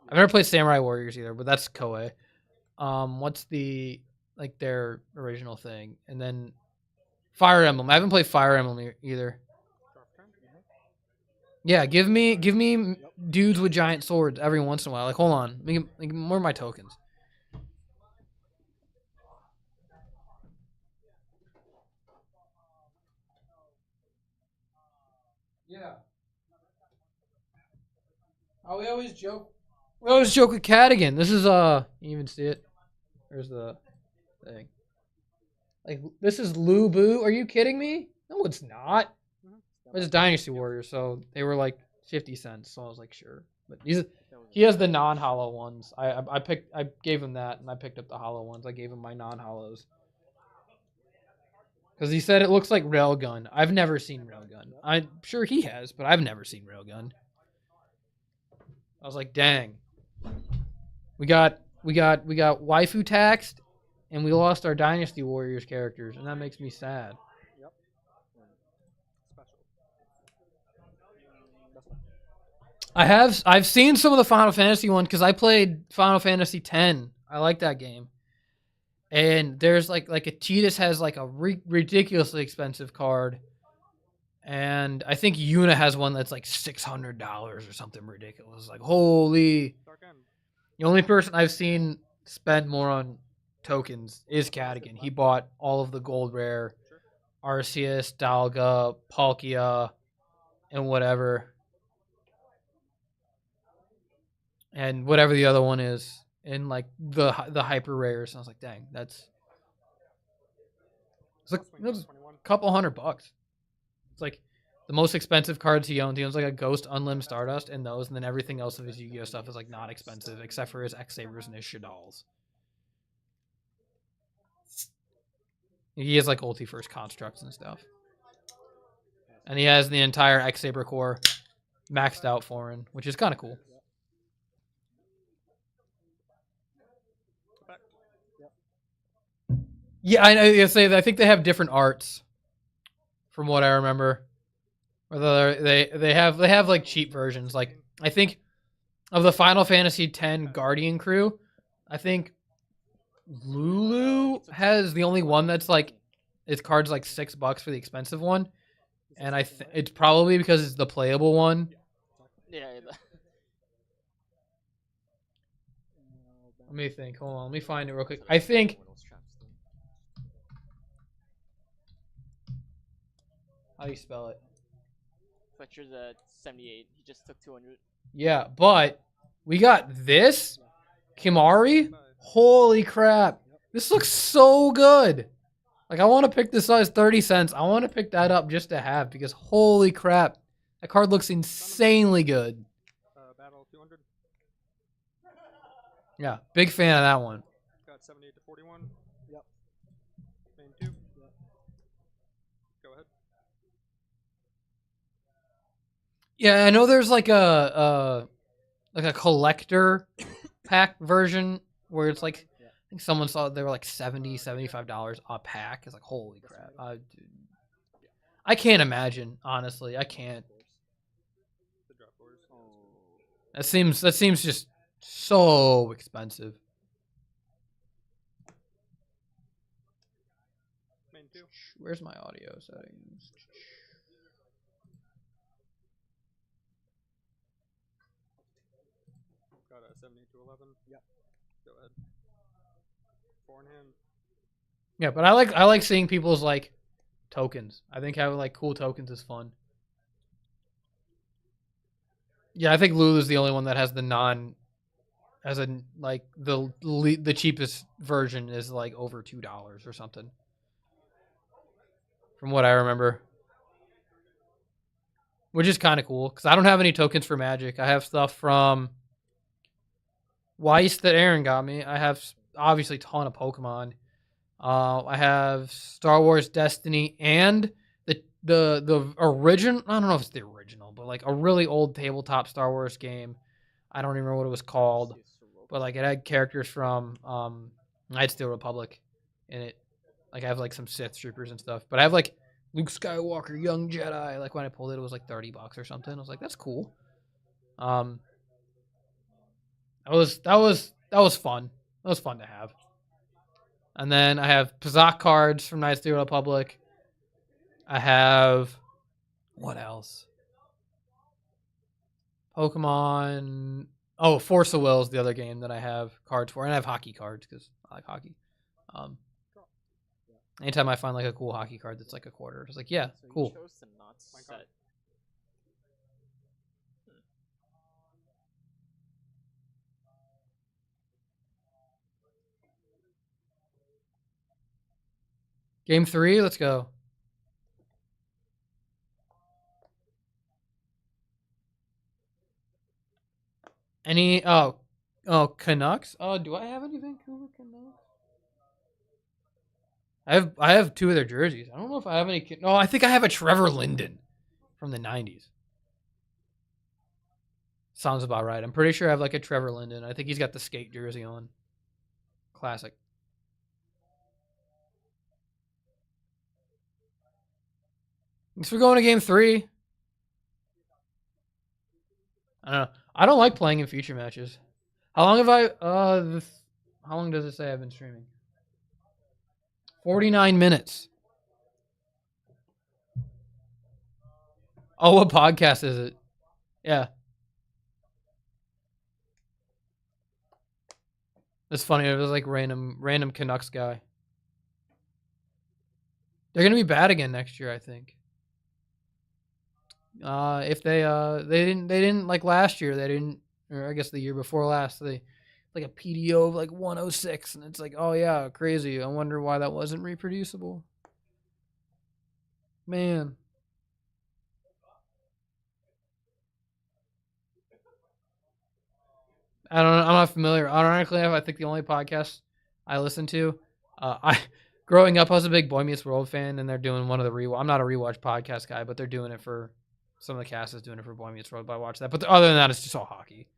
I've never played Samurai Warriors either, but that's Koei. What's the, like, their original thing? And then Fire Emblem. I haven't played Fire Emblem either. Yeah, give me dudes with giant swords every once in a while. Like, hold on. Make more of my tokens. Yeah. Oh, we always joke with Cadigan. This is you even see it? There's the thing. Like, this is Lu Bu. Are you kidding me? No, it's not. It's Dynasty Warriors, so they were like 50 cents. So I was like, sure. But he has the non-hollow ones. I gave him that, and I picked up the hollow ones. I gave him my non-hollows because he said it looks like Railgun. I've never seen Railgun. I'm sure he has, but I've never seen Railgun. I was like, dang. We got waifu taxed, and we lost our Dynasty Warriors characters, and that makes me sad. Yep. Special. I've seen some of the Final Fantasy one because I played Final Fantasy X. I like that game. And there's like a Tidus has like a ridiculously expensive card. And I think Yuna has one that's like $600 or something ridiculous. Like, holy. The only person I've seen spend more on tokens is Cadigan. He bought all of the gold rare, Arceus, Dalga, Palkia, and whatever. And whatever the other one is. And like the hyper rares. And I was like, dang, it's like it was a couple $100. It's like the most expensive cards he owns. He owns like a Ghost, Unlim, Stardust, and those, and then everything else of his Yu-Gi-Oh stuff is like not expensive, except for his X-sabers and his Shadals. He has like ulti first constructs and stuff. And he has the entire X-saber core maxed out foreign, which is kind of cool. Yeah, I think they have different arts, from what I remember. Or they have like cheap versions. Like I think of the Final Fantasy X Guardian crew, I think Lulu has the only one that's like its card's like $6 for the expensive one, and it's probably because it's the playable one. Yeah. Let me think. Hold on. Let me find it real quick. I think. How do you spell it? Fletcher's at 78. He just took 200. Yeah, but we got this Kimari. Holy crap! This looks so good. Like I want to pick this size 30 cents. I want to pick that up just to have because holy crap, that card looks insanely good. Battle 200. Yeah, big fan of that one. Got 78 to 41. Yep. Main 2. Yep. Go ahead. Yeah, I know there's like a collector pack version where it's like I think someone saw they were like $75 a pack. It's like holy crap. I can't imagine, honestly. I can't. That seems just so expensive. Main 2. Where's my audio settings? Got a 78 to 11. Yep. Go ahead. 4 in hand. Yeah, but I like seeing people's like tokens. I think having like cool tokens is fun. Yeah, I think Lulu's the only one that has the like the cheapest version is like over $2 or something. From what I remember. Which is kind of cool cuz I don't have any tokens for Magic. I have stuff from Weiss that Aaron got me. I have obviously a ton of Pokemon. I have Star Wars Destiny and the original. I don't know if it's the original, but like a really old tabletop Star Wars game. I don't even remember what it was called, but like it had characters from Knights of the Republic in it. Like I have like some Sith troopers and stuff, but I have like Luke Skywalker, Young Jedi. Like when I pulled it, it was like $30 or something. I was like, that's cool. That was fun. That was fun to have. And then I have Pazak cards from Knights of the Republic. I have what else? Pokemon. Oh, Force of Will is the other game that I have cards for, and I have hockey cards because I like hockey. Anytime I find like a cool hockey card that's like a quarter, it's like yeah, So cool. You chose to not set. Game 3, let's go. Any Canucks? Oh, do I have any Vancouver Canucks? I have 2 of their jerseys. I don't know if I have any. No, I think I have a Trevor Linden from the 90s. Sounds about right. I'm pretty sure I have like a Trevor Linden. I think he's got the skate jersey on. Classic. Thanks for going to game 3. I don't know. I don't like playing in feature matches. How long have I how long does it say I've been streaming? 49 minutes. Oh, what podcast is it? Yeah. It's funny. It was like random Canucks guy. They're gonna be bad again next year, I think. If they didn't like last year, they didn't, or I guess the year before last, they like a PDO of like 106, and it's like, oh yeah, crazy. I wonder why that wasn't reproducible. Man. I'm not familiar. Ironically, I think the only podcast I listen to, Growing up, I was a big Boy Meets World fan, and they're doing one of the rewatch. I'm not a rewatch podcast guy, but they're doing it for some of the cast is doing it for Boy Meets World. But I watch that. But other than that, it's just all hockey.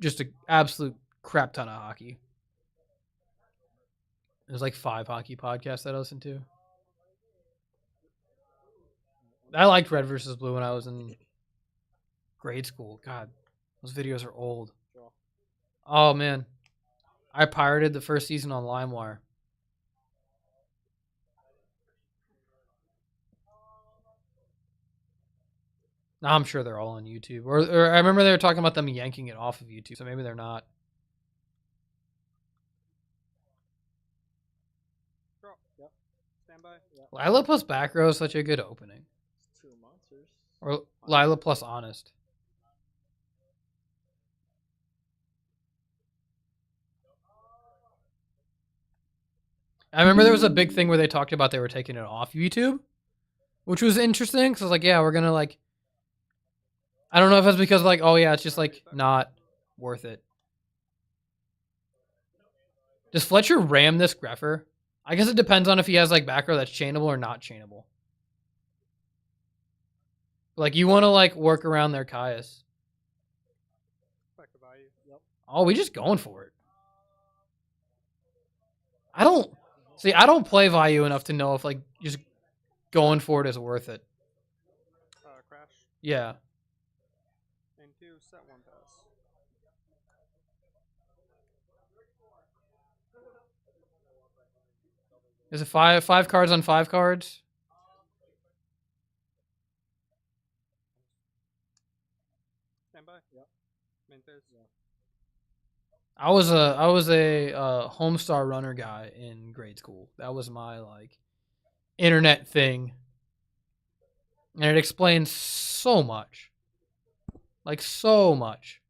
Just an absolute crap ton of hockey. There's like 5 hockey podcasts that I listen to. I liked Red versus Blue when I was in grade school. God, those videos are old. Oh man, I pirated the first season on LimeWire. Now I'm sure they're all on YouTube. Or I remember they were talking about them yanking it off of YouTube, so maybe they're not. Yep. Stand by. Yep. Lila plus back row is such a good opening. 2 monsters. Or Lila plus honest. I remember there was a big thing where they talked about they were taking it off YouTube, which was interesting. Because I was like, yeah, we're going to like... I don't know if it's because like, oh yeah, it's just like not worth it. Does Fletcher ram this Greffer? I guess it depends on if he has like back row that's chainable or not chainable. Like you want to like work around their Caius. Yep. Oh, we just going for it. I don't play Vayu enough to know if like just going for it is worth it. Crash. Yeah. And 2, set 1 pass. Is it 5 cards on 5 cards? Stand by. Yep. Mentes. Yeah. I was a Homestar Runner guy in grade school. That was my like internet thing, and it explains so much, like so much.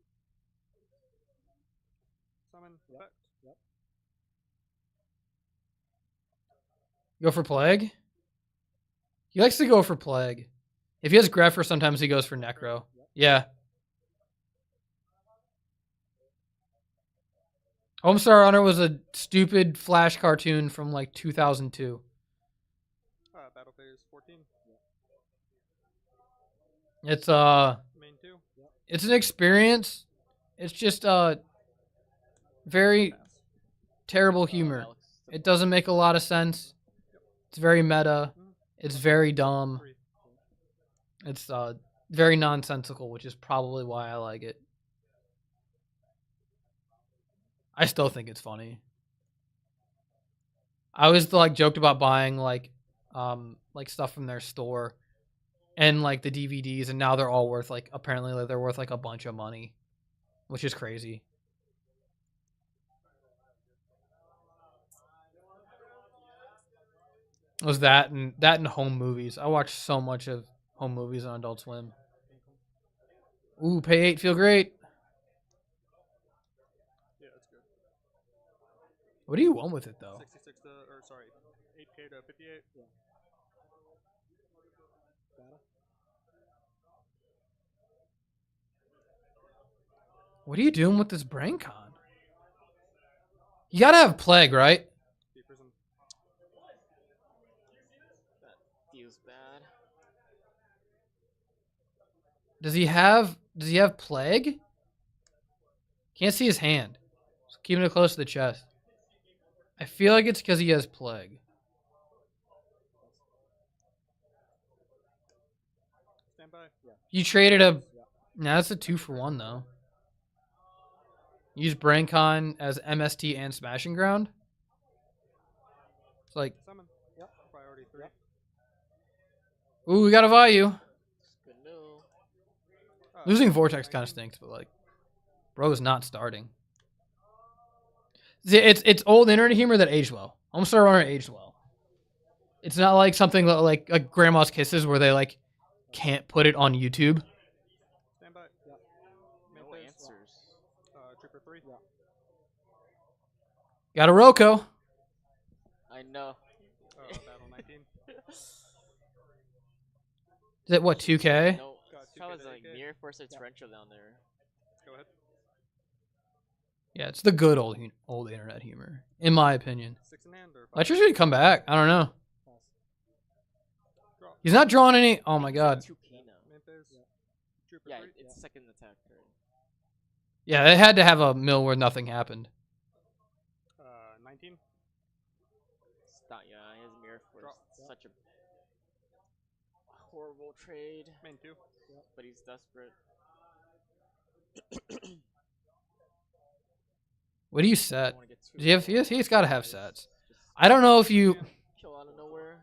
Summon. Yep. Yep. Go for Plague. He likes to go for Plague. If he has Greffer, sometimes he goes for Necro. Yeah. Homestar Runner was a stupid Flash cartoon from like 2002. Battle phase 14. It's Main 2. Yep. it's an experience. It's just very terrible humor. It doesn't make a lot of sense. It's very meta. It's very dumb. It's very nonsensical, which is probably why I like it. I still think it's funny. I always like joked about buying like stuff from their store and like the DVDs, and now they're all worth like apparently they're worth like a bunch of money, which is crazy. It was that and home movies. I watched so much of home movies on Adult Swim. Ooh, pay 8, feel great. Yeah, that's good. What do you want with it though? 66 to, or sorry, 8K to 58. Yeah. What are you doing with this brain con? You gotta have Plague, right? That feels bad. Does he have Plague? Can't see his hand. So keeping it close to the chest. I feel like it's because he has Plague. Stand by. Yeah. You traded a... Nah, that's a 2-for-1 though. Use BrainCon as MST and Smashing Ground. It's like... Summon. Yep. Priority 3. Yep. Ooh, we got a Vayu. Good news. Losing Vortex kind of stinks, but like... Bro is not starting. It's old internet humor that aged well. Homestar Runner aged well. It's not like something like Grandma's Kisses where they like can't put it on YouTube. Stand by. Yep. No answers. Trooper 3. Yeah. Got a Roko. I know. Battle 19. Is it what, 2K? No. That was like near force of torrential down there. Go ahead. Yeah, it's the good old internet humor, in my opinion. 6 in hand or 5? Fletcher's gonna come back. I don't know. Draw. He's not drawing any. Oh my god. 2K now. Mantes. Trooper Yeah, 3. it's second attack turn. Yeah, they had to have a mill where nothing happened. 19. Stop, yeah, he has Mirror Force. Draw. Such a horrible trade, Main 2. but he's desperate. What do you set? I wanna get two Does he have? more He's got to have guys. sets. Just I don't know if you. kill out of nowhere.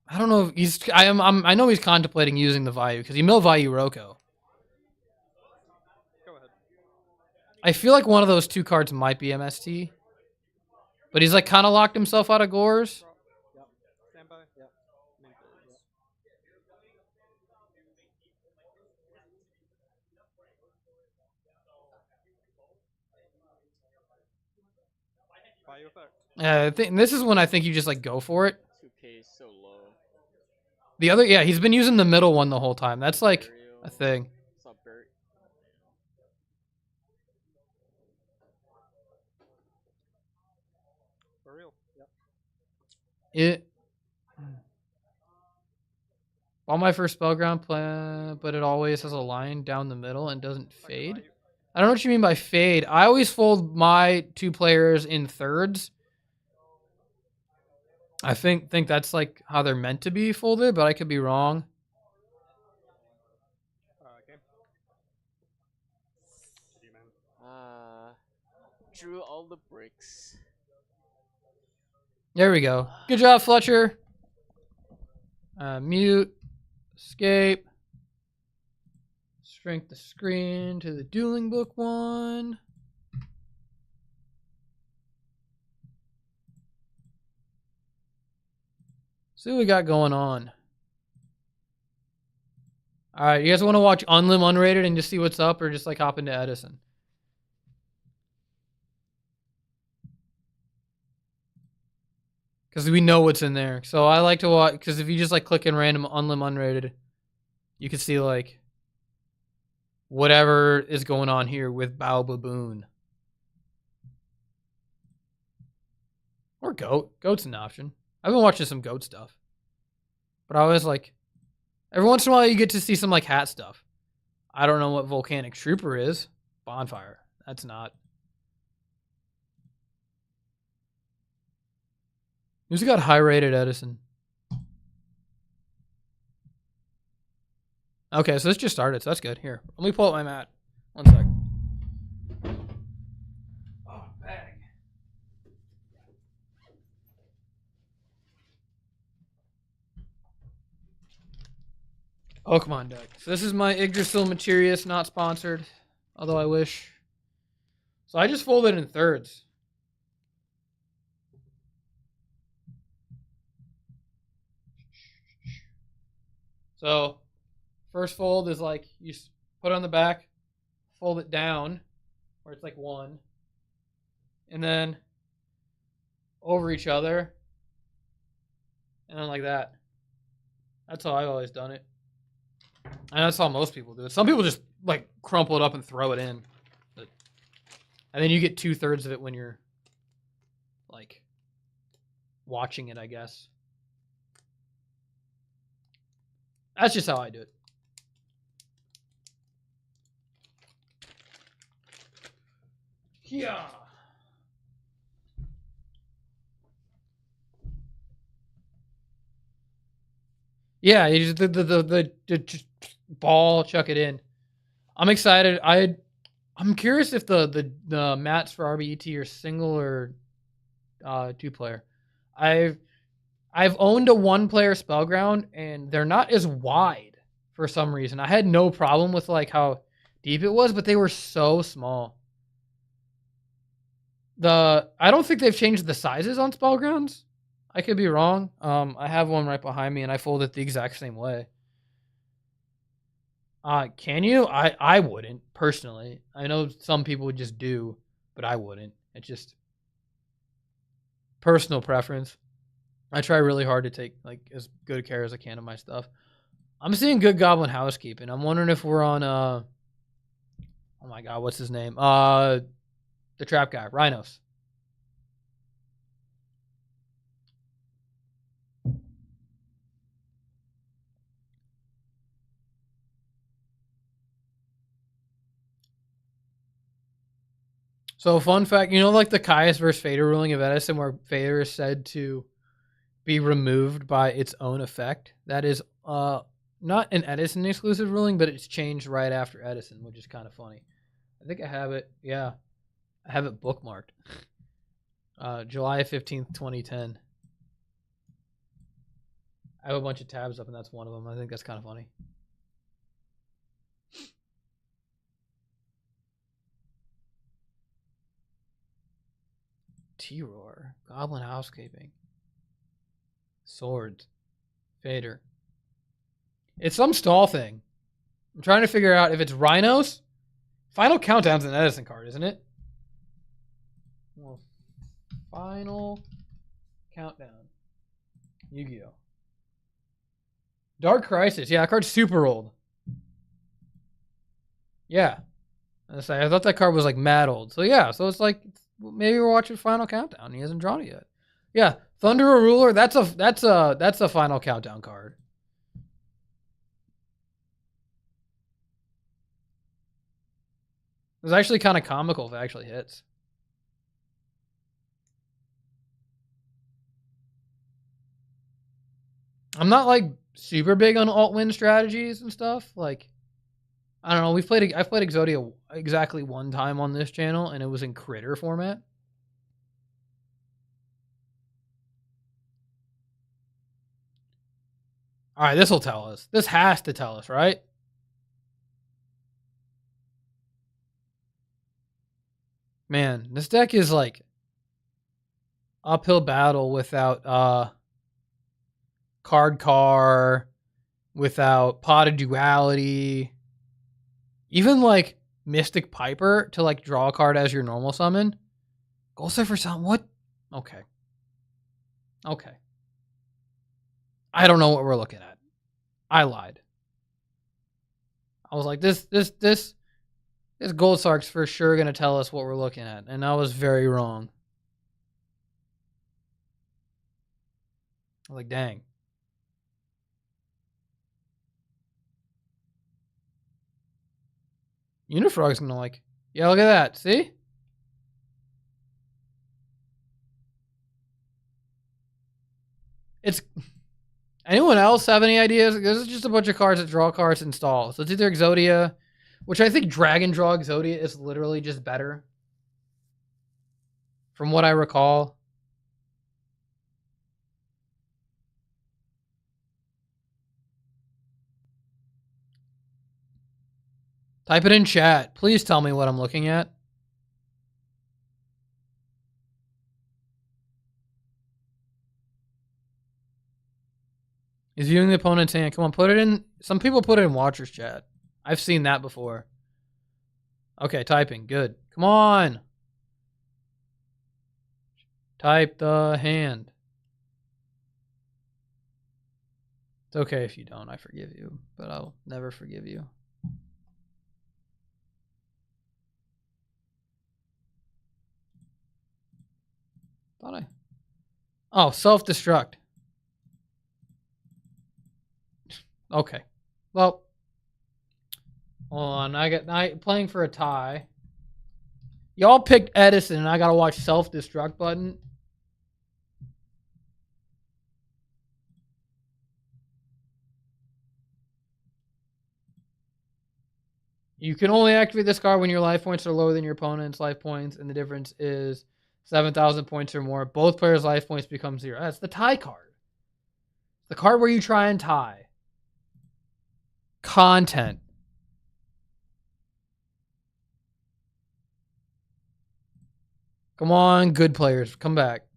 I don't know if he's. I know he's contemplating using the Vayu because he mill Vayu Roko. Go ahead. I feel like one of those 2 cards might be MST, but he's like kind of locked himself out of Gores. Draw. Yep. Standby. Yep. Mantes. Yep. Bayou effect. I think this is when I think you just like go for it. 2K is so low. The other, yeah, he's been using the middle one the whole time. That's like Burial. a thing. Stop Bert. Burial. Yep. It. On my first spellground plan, but it always has a line down the middle and doesn't Second fade. Bayou. I don't know what you mean by fade. I always fold my 2 players in thirds. I think that's like how they're meant to be folded, but I could be wrong. Game. GG, man. Drew all the bricks. There we go. Good job, Fletcher. Mute. Escape. Shrink the screen to the dueling book one. See what we got going on. All right, you guys want to watch Unlim Unrated and just see what's up, or just like hop into Edison? Because we know what's in there. So I like to watch, because if you just like click in random Unlim Unrated, you can see like whatever is going on here with Bao Baboon. Or Goat. Goat's an option. I've been watching some Goat stuff. But I always like, every once in a while you get to see some like hat stuff. I don't know what Volcanic Trooper is. Bonfire. That's not. Who's got high rated Edison? Okay, so this just started, so that's good. Here, let me pull up my mat. 1 sec. Oh, bag. Pokemon deck. So this is my Yggdrasil Materius, not sponsored, although I wish. So I just folded in thirds. So first fold is like you put it on the back, fold it down, where it's like 1, and then over each other, and then like that. That's how I've always done it. And that's how most people do it. Some people just like crumple it up and throw it in. And then you get 2/3 of it when you're like watching it, I guess. That's just how I do it. Yeah. Yeah, you just the ball, chuck it in. I'm excited. I'm curious if the mats for RBET are single or 2-player. I've owned a 1-player Spellground and they're not as wide for some reason. I had no problem with like how deep it was, but they were so small. I don't think they've changed the sizes on Spellgrounds. I could be wrong. I have one right behind me and I fold it the exact same way. Can you? I wouldn't, personally. I know some people would just do, but I wouldn't. It's just personal preference. I try really hard to take like as good care as I can of my stuff. I'm seeing good goblin housekeeping. I'm wondering if we're on oh my god, what's his name? The trap guy, Rhinos. So fun fact, you know, like the Caius versus Fader ruling of Edison, where Fader is said to be removed by its own effect. That is not an Edison exclusive ruling, but it's changed right after Edison, which is kind of funny. I think I have it. Yeah, I have it bookmarked. July 15th, 2010. I have a bunch of tabs up, and that's one of them. I think that's kind of funny. T-Roar, Goblin Housekeeping, Swords, Fader. It's some stall thing. I'm trying to figure out if it's Rhinos. Final Countdown's an Edison card, isn't it? Well, Final Countdown. Yu-Gi-Oh! Dark Crisis. Yeah, that card's super old. Yeah. I thought that card was like mad old. So yeah, so it's like maybe we're watching Final Countdown. He hasn't drawn it yet. Yeah, Thunderer Ruler. That's a Final Countdown card. It's actually kind of comical if it actually hits. I'm not like super big on alt win strategies and stuff. Like, I don't know. I've played Exodia exactly one time on this channel, and it was in Critter format. All right, this will tell us. This has to tell us, right? Man, this deck is like uphill battle without card car, without Pot of Duality, even like Mystic Piper to like draw a card as your normal summon. Gold Cipher Summon, what? Okay. Okay. I don't know what we're looking at. I lied. I was like, this Gold Sark's for sure gonna tell us what we're looking at, and I was very wrong. I was like, dang. Unifrog's gonna like, yeah, look at that. See? It's anyone else have any ideas? This is just a bunch of cards that draw cards and stall. So it's either Exodia, which I think Dragon Draw Exodia is literally just better. From what I recall. Type it in chat. Please tell me what I'm looking at. Is viewing the opponent's hand. Come on, put it in. Some people put it in Watcher's chat. I've seen that before. Okay, typing. Good. Come on. Type the hand. It's okay if you don't. I forgive you. But I'll never forgive you. Thought I... Oh, self-destruct. Okay. Well, hold on. I playing for a tie. Y'all picked Edison, and I gotta watch self-destruct button. You can only activate this card when your life points are lower than your opponent's life points, and the difference is 7,000 points or more. Both players' life points become 0. That's the tie card. The card where you try and tie. Content. Come on, good players. Come back.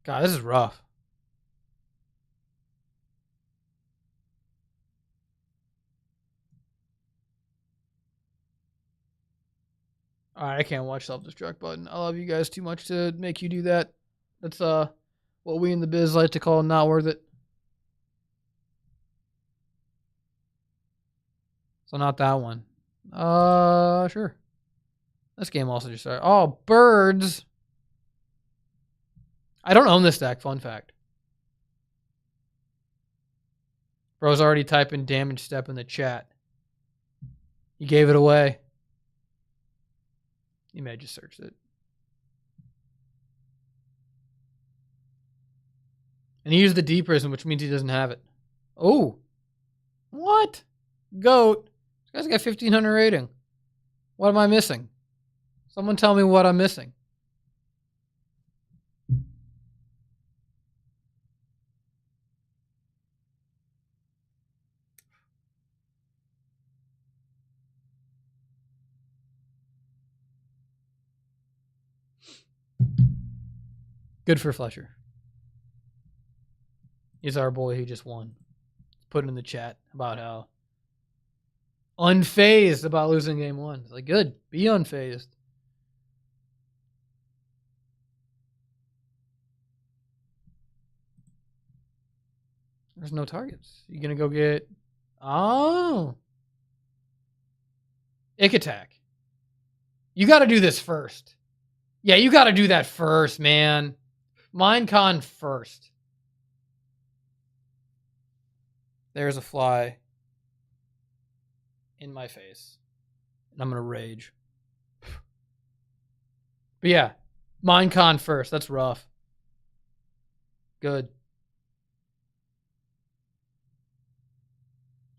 God, this is rough. Alright, I can't watch self-destruct button. I love you guys too much to make you do that. That's what we in the biz like to call not worth it. So not that one. Sure. This game also just started. Oh, birds. I don't own this deck, fun fact. Bro's already typing damage step in the chat. You gave it away. You may have just searched it. And he used the D prism, which means he doesn't have it. Oh. What? Goat. This guy's got 1500 rating. What am I missing? Someone tell me what I'm missing. Good for Fletcher. He's our boy who just won. Put it in the chat about how unfazed about losing game one. It's like, good. Be unfazed. There's no targets. You gonna go get... Oh. Ick attack. You gotta do this first. Yeah, you gotta do that first, man. Minecon first. There's a fly in my face. And I'm gonna rage. But yeah, Minecon first. That's rough. Good.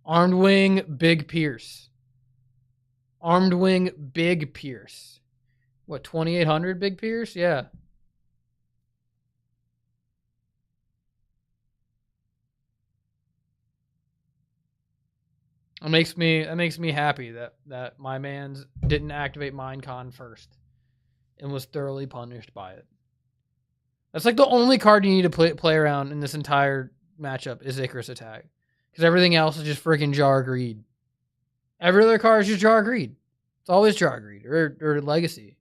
Armed Wing, Big Pierce. Armed Wing, Big Pierce. What, 2800 Big Pierce? Yeah. That makes me happy that my man's didn't activate Minecon first and was thoroughly punished by it. That's like the only card you need to play around in this entire matchup is Icarus Attack. Because everything else is just freaking Jar Greed. Every other card is just Jar Greed. It's always Jar Greed or Legacy.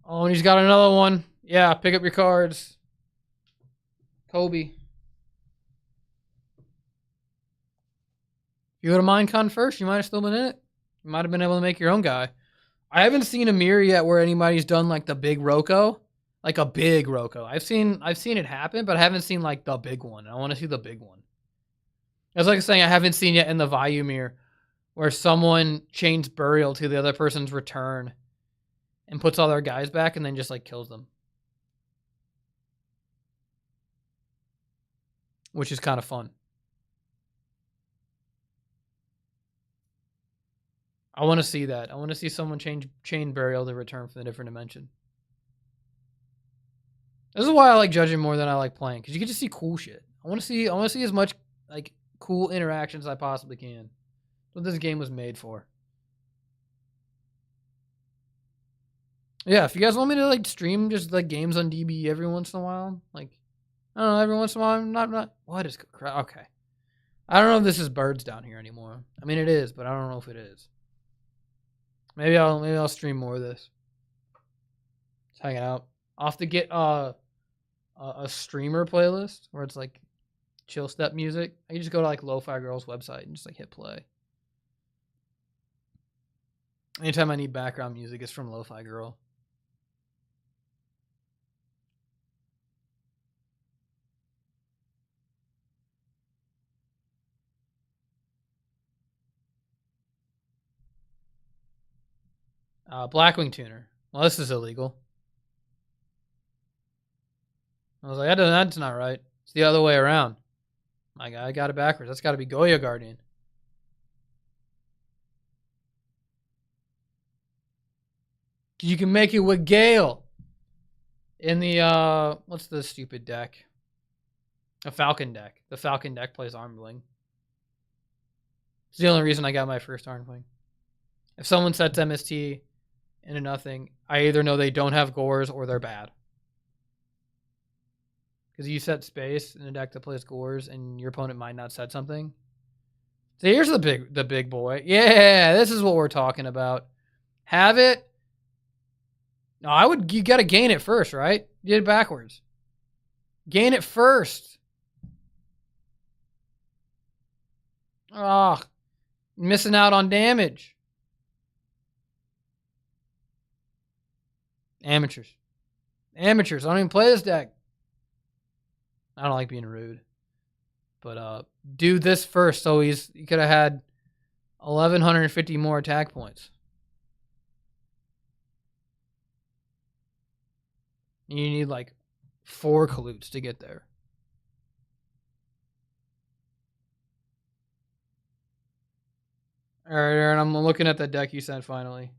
Oh, and he's got another one. Yeah, pick up your cards. Kobe. If you go to Minecon first, you might have still been in it. You might have been able to make your own guy. I haven't seen a mirror yet where anybody's done like the big Roko. Like a big Roko. I've seen it happen, but I haven't seen like the big one. I want to see the big one. That's like saying I haven't seen yet in the Vayu mirror where someone chains Burial to the other person's return and puts all their guys back and then just like kills them. Which is kind of fun. I want to see that. I want to see someone chain Burial to return from a different dimension. This is why I like judging more than I like playing, because you get to see cool shit. I want to see as much like cool interactions as I possibly can. That's what this game was made for. Yeah, if you guys want me to like stream just like games on DB every once in a while, like I don't know, every once in a while, I'm not. What is okay? I don't know if this is birds down here anymore. I mean, it is, but I don't know if it is. Maybe I'll stream more of this. Just hanging out. I'll have to get a streamer playlist where it's like chill step music. I can just go to like Lo-Fi Girl's website and just like hit play. Anytime I need background music, it's from Lo-Fi Girl. Blackwing Tuner. Well, this is illegal. I was like, that's not right. It's the other way around. My guy got it backwards. That's got to be Goya Guardian. You can make it with Gale. In the, what's the stupid deck? A Falcon deck. The Falcon deck plays Armed Wing. It's the only reason I got my first Armed Wing. If someone sets MST into nothing, I either know they don't have Gores or they're bad. because you set space in a deck that plays Gores, and your opponent might not set something. So here's the big boy. Yeah, this is what we're talking about. Have it. No, you got to gain it first, right? You did it backwards. Gain it first. Ah, missing out on damage. Amateurs. Amateurs. I don't even play this deck. I don't like being rude. But do this first, so he could have had 1,150 more attack points. You need like 4 Kalutes to get there. All right, Aaron, I'm looking at the deck you sent finally.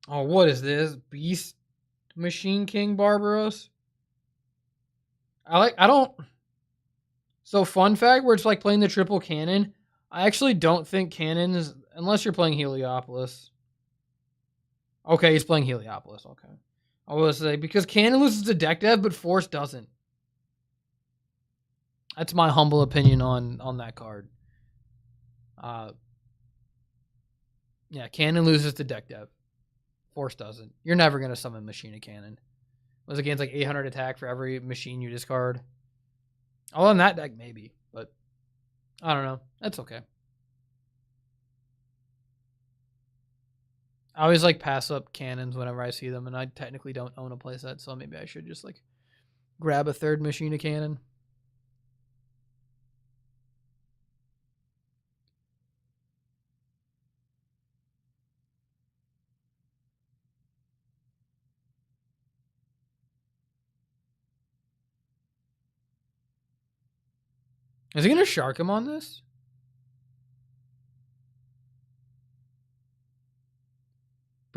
Oh, what is this? Beast Machine King Barbaros? I don't. So fun fact, where it's like playing the triple cannon, I actually don't think cannons, unless you're playing Heliopolis. Okay, he's playing Heliopolis. Okay. I was say, because cannon loses to deck dev, but force doesn't. That's my humble opinion on that card. Yeah, cannon loses to deck dev. Force doesn't. You're never going to summon Machina Cannon. It was against like 800 attack for every machine you discard. Although in that deck, maybe. But I don't know. That's okay. I always like pass up cannons whenever I see them, and I technically don't own a playset, so maybe I should just like grab a third Machina Cannon. Is he going to shark him on this?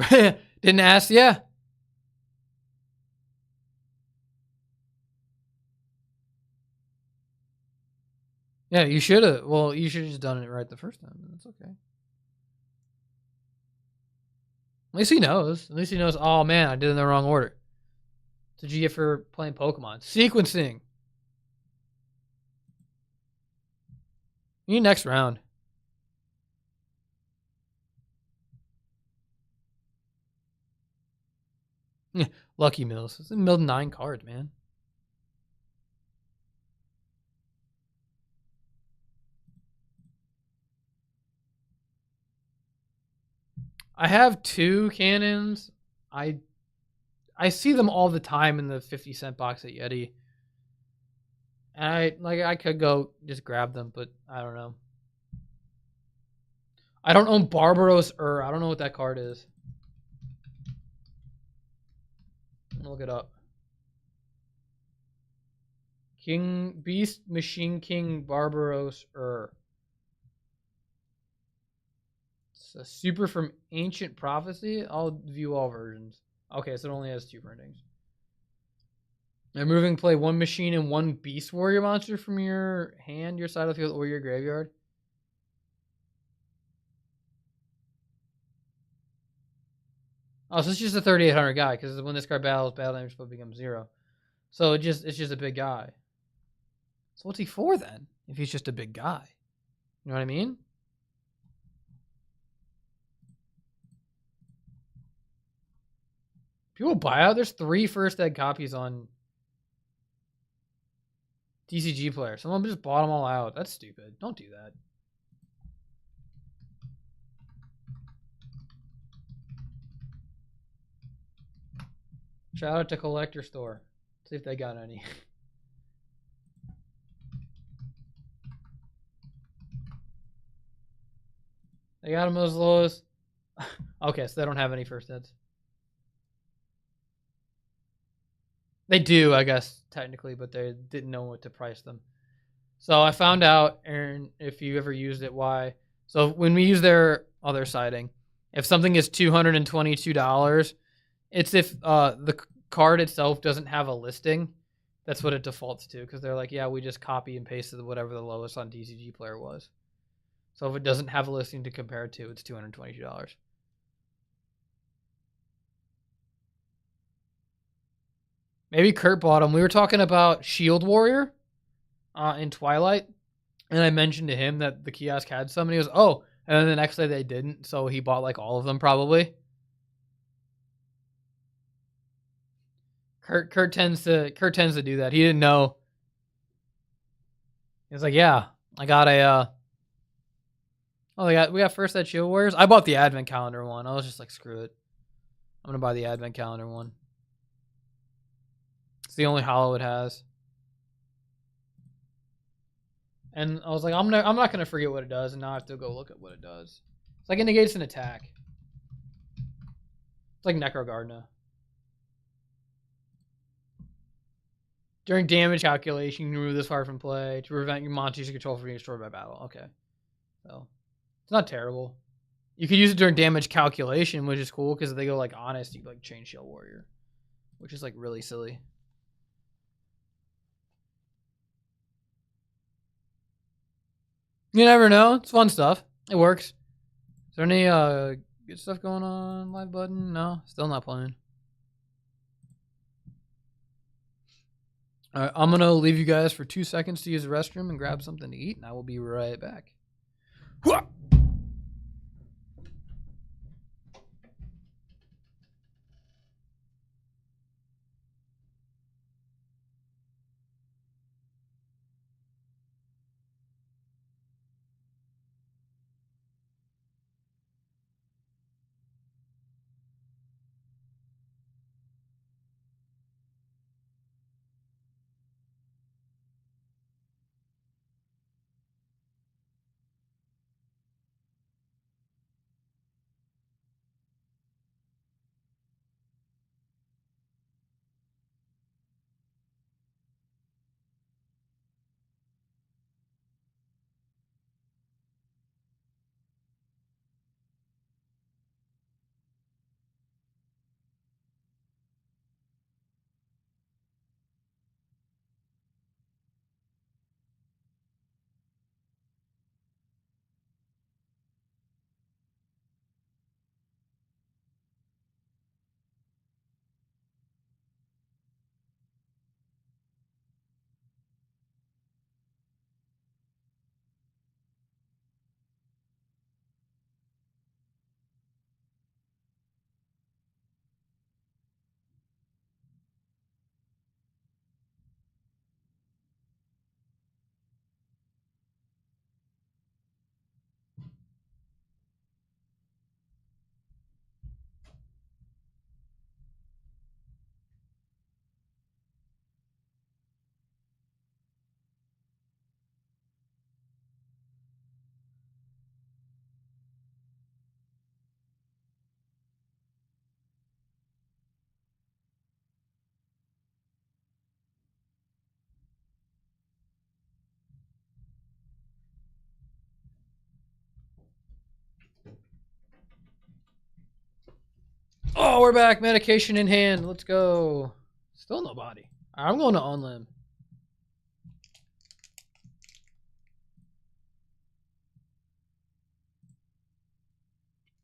Didn't ask, yeah. Yeah, you should have. Well, you should have just done it right the first time. That's okay. At least he knows. At least he knows, oh man, I did it in the wrong order. That's what you get for playing Pokemon. Sequencing. You need next round. Lucky Mills. It's milled 9 cards, man. I have 2 cannons. I see them all the time in the 50-cent box at Yeti. And I could go just grab them, but I don't know. I don't own Barbaros I don't know what that card is. I'm gonna look it up. King Beast Machine King Barbaros It's a super from Ancient Prophecy. I'll view all versions. Okay, so it only has 2 printings. Removing play 1 machine and 1 Beast Warrior monster from your hand, your side of the field, or your graveyard. Oh, so it's just a 3,800 guy, because when this card battles, battle damage will become 0. So it's just a big guy. So what's he for then? If he's just a big guy, you know what I mean? People buy out. There's 3 first egg copies on TCG Player. Someone just bought them all out. That's stupid. Don't do that. Shout out to Collector Store. See if they got any. They got them as low as... Okay, so they don't have any first eds. They do, I guess, technically, but they didn't know what to price them. So I found out, Aaron, if you ever used it, why. So when we use their other siding, if something is $222, it's if the card itself doesn't have a listing. That's what it defaults to, because they're like, yeah, we just copy and pasted whatever the lowest on TCG Player was. So if it doesn't have a listing to compare it to, it's $222. Maybe Kurt bought them. We were talking about Shield Warrior in Twilight, and I mentioned to him that the kiosk had some, and he goes, "Oh," and then the next day they didn't, so he bought like all of them probably. Kurt tends to do that. He didn't know. He was like, "Yeah, I got a." Oh, we got first at Shield Warriors. I bought the Advent Calendar one. I was just like, screw it. I'm gonna buy the Advent Calendar one. It's the only holo it has. And I was like, I'm not gonna forget what it does, and now I have to go look at what it does. It's like it negates an attack. It's like Necrogardna. During damage calculation, you can remove this card from play to prevent your monsters you control from being destroyed by battle. Okay. So it's not terrible. You could use it during damage calculation, which is cool because if they go like honest, you like change Shield Warrior, which is like really silly. You never know. It's fun stuff. It works. Is there any good stuff going on? Live button? No, still not playing. All right, I'm gonna leave you guys for 2 seconds to use the restroom and grab something to eat, and I will be right back. Hooah! Oh, we're back. Medication in hand. Let's go. Still nobody. I'm going to Unlim.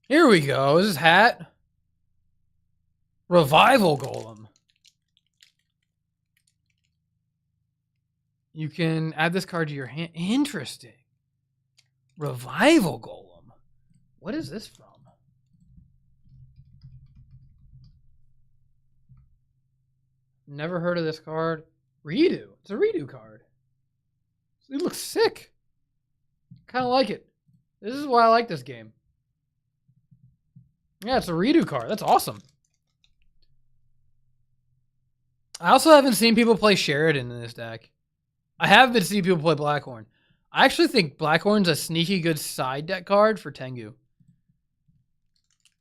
Here we go. Is this hat? Revival Golem. You can add this card to your hand. Interesting. Revival Golem. What is this from? Never heard of this card. Redo. It's a redo card. It looks sick. Kind of like it. This is why I like this game. Yeah, it's a redo card. That's awesome. I also haven't seen people play Sheridan in this deck. I have been seeing people play Blackhorn. I actually think Blackhorn's a sneaky good side deck card for Tengu.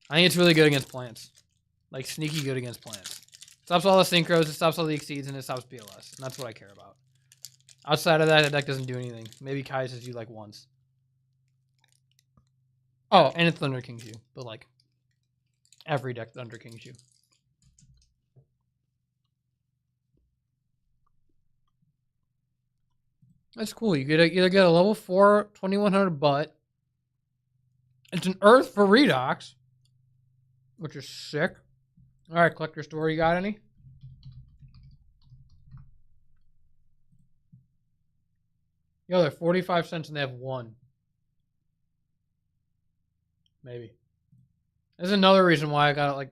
I think it's really good against plants. Like, sneaky good against plants. Stops all the synchros, it stops all the exceeds, and it stops BLS. And that's what I care about. Outside of that, the deck doesn't do anything. Maybe Kai's you like once. Oh, and it's Thunder King's you. But like, every deck Thunder King's you. That's cool. You either get a level 4 2100 butt. It's an Earth for Redox, which is sick. All right, collector store, you got any? Yo, they're 45 cents and they have one. Maybe. There's another reason why I got like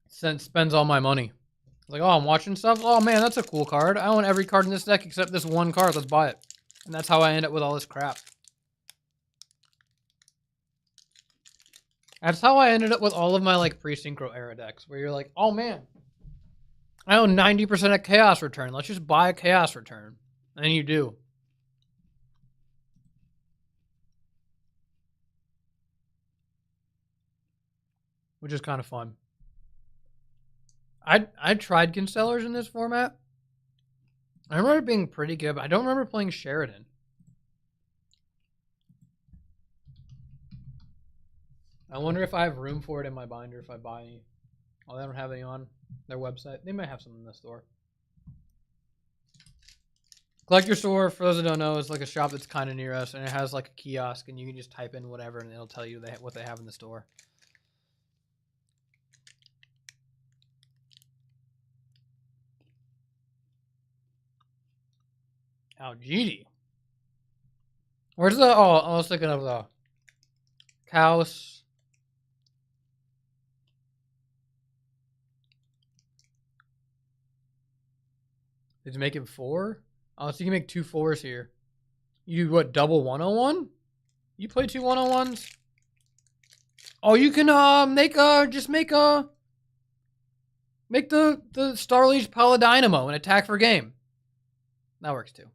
spends all my money. Like, oh, I'm watching stuff. Oh man, that's a cool card. I own every card in this deck except this one card. Let's buy it. And that's how I end up with all this crap. That's how I ended up with all of my like pre-synchro era decks, where you're like, oh man, I own 90% of Chaos Return. Let's just buy a Chaos Return. And you do. Which is kind of fun. I tried Constellars in this format. I remember it being pretty good, but I don't remember playing Sheridan. I wonder if I have room for it in my binder if I buy any. Oh, they don't have any on their website. They might have some in the store. Collector Store, for those that don't know, is like a shop that's kind of near us, and it has like a kiosk, and you can just type in whatever, and it'll tell you what they have in the store. Oh, GD. Where's the... Oh, I was thinking of the... Cows. Did you make it 4? Oh, so you can make 2 4s here. You do what, double 101? You play 2 101s? Oh, you can make the Starliege Paladynamo and attack for game. That works too.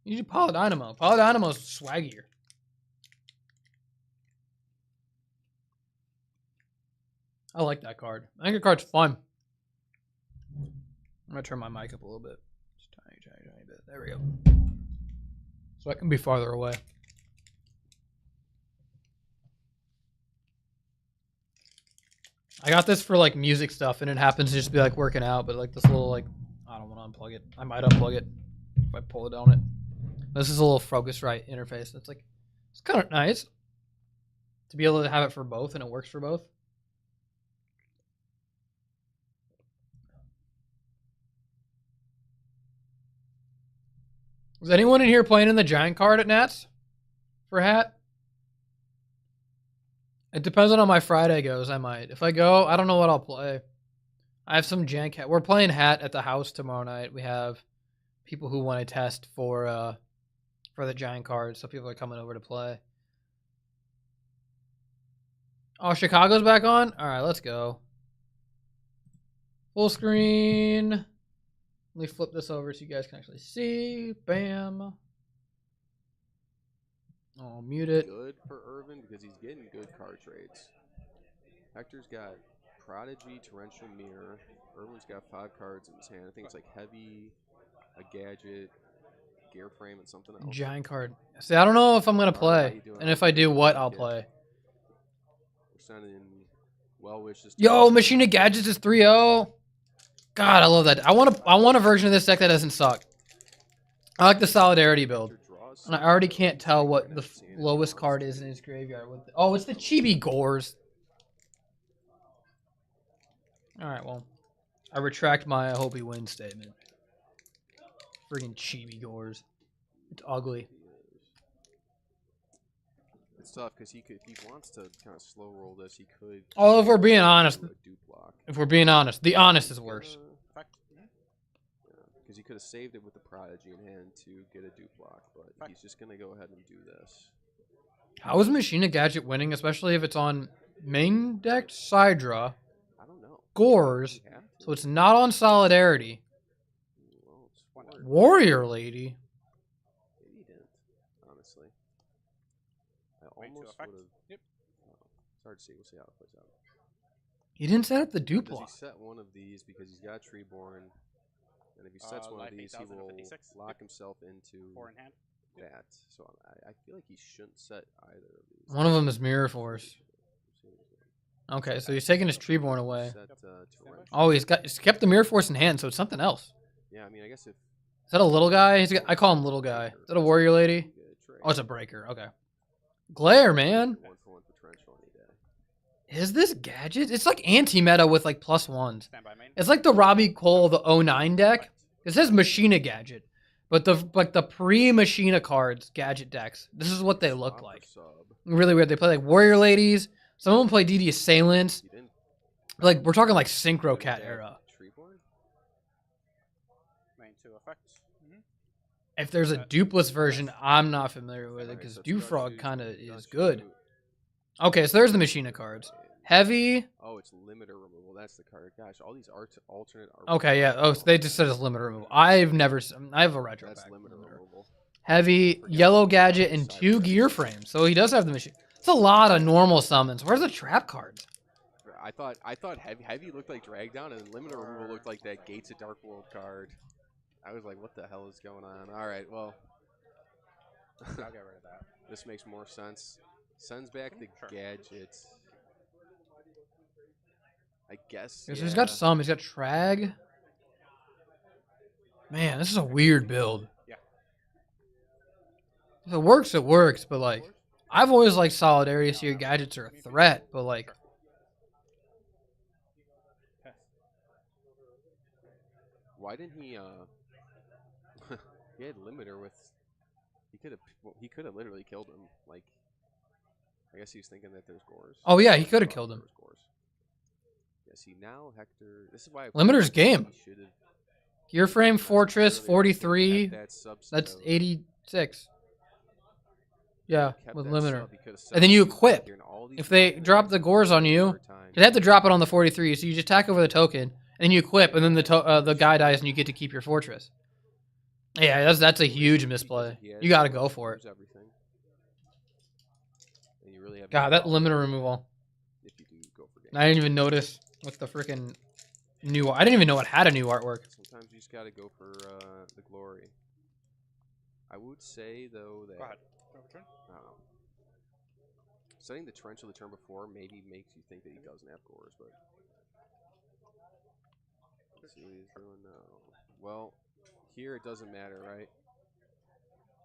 You do Paladynamo. Paladinamo's swaggier. I like that card. I think the card's fun. I'm gonna turn my mic up a little bit. Just tiny bit. There we go. So I can be farther away. I got this for like music stuff, and it happens to just be like working out, but like this little like, I don't want to unplug it. I might unplug it if I pull it on it. This is a little Focusrite interface. It's like, it's kind of nice to be able to have it for both, and it works for both. Was anyone in here playing in the giant card at Nats for hat? It depends on how my Friday goes. I might. If I go, I don't know what I'll play. I have some jank hat. We're playing hat at the house tomorrow night. We have people who want to test for the giant card, so people are coming over to play. Oh, Chicago's back on? All right, let's go. Full screen. Let me flip this over so you guys can actually see. Bam. I'll mute it. Good for Irvin because he's getting good card trades. Hector's got Prodigy, Torrential Mirror. Irvin's got 5 cards in his hand. I think it's like Heavy, a Gadget, Gear Frame, and something else. Giant card. See, I don't know if I'm going to play. And if I do, what I'll play. We're sending well wishes. Yo, Machina Gadgets is 3-0. God, I love that. I want a version of this deck that doesn't suck. I like the Solidarity build. And I already can't tell what the lowest card is in his graveyard. Oh, it's the Chibi Gores. Alright, well. I retract my I hope he wins statement. Friggin' Chibi Gores. It's ugly. It's tough because if he wants to kind of slow roll this, he could. Oh, if we're being honest. If we're being honest. The honest is worse. Because he could have saved it with the Prodigy in hand to get a dupe block, but he's just going to go ahead and do this. How is Machina Gadget winning, especially if it's on main deck side draw? I don't know. Gores, so it's not on Solidarity. Well, Warrior Lady? Maybe he didn't, honestly. I almost would have. Yep. It's hard to see. We'll see how it plays out. He didn't set up the dupe Does block. he set one of these because he's got Treeborn? And if he sets one of these, he will lock himself into 4 in hand. that. So I feel like he shouldn't set either of these. One of them is Mirror Force. Okay, so he's taking his Treeborn away. Set, Oh, he's kept the Mirror Force in hand, so it's something else. yeah, I mean, I guess if... Is that a little guy? I call him little guy. Is that a Warrior Lady? Oh, it's a Breaker. Okay. Glare, man. 1-for-1 potential any day. Is this Gadget? It's like anti-meta with like +1s. Stand by main. It's like the Robbie Cole, the 09 deck. It says Machina gadget, but the pre-Machina cards gadget decks. This is what they look Swap or like. Sub. Really weird. They play like Warrior Ladies. Some of them play DD Assailants. You didn't Like we're talking like Synchro do Cat that era. Treeborn? Main 2 effects. If there's a dupless version, I'm not familiar with it Okay, because so it's Dufrog Dust kind of Shoot, is Dust good. Shoot, Okay, so there's the Machina cards. Heavy. Oh, it's limiter removal. That's the card. Gosh, all these alternate art. Okay, yeah. Oh, so they just said it's limiter removal. I've never. I have a retro That's pack. limiter Limiter. removal. Heavy, Forgot yellow about gadget, the and cyber 2 gadget. gear frames. So he does have the machine. It's a lot of normal summons. Where's the trap cards? I thought heavy looked like drag down, and limiter removal looked like that Gates of Dark World card. I was like, what the hell is going on? All right, well, I'll get rid of that. this makes more sense. Sends back the gadget. I guess. He's Yeah. got some. He's got Trag. Man, this is a weird build. Yeah. If it works, it works. But like, I've always liked Solidarity, so your gadgets are a threat. But like, Why didn't he? He had limiter with. He could have literally killed him. Like, I guess he's thinking that there's Gores. oh yeah, he could have killed him. There's Gores. Yeah, see now Hector. This is why Limiter's game. he should've Gear frame, Fortress, earlier, 43. kept that sub That's so 86. Yeah, kept with that limiter. sub, he could've And then you subbed equip. here, and all these If they people drop had the Gores on you, hard time. they have to drop it on the 43. So you just attack over the token, and then you equip, and then the guy dies, and you get to keep your Fortress. Yeah, that's a huge misplay. You got to go for it. Everything. And you really have God, no that problem limiter removal. if you do go for I didn't even notice what the freaking new. I didn't even know it had a new artwork. Sometimes you just gotta go for the glory. I would say though that Go ahead. I don't know. Setting the torrential the turn before maybe makes you think that he doesn't have Gores, but let's see what he's doing now. Well, here it doesn't matter, right?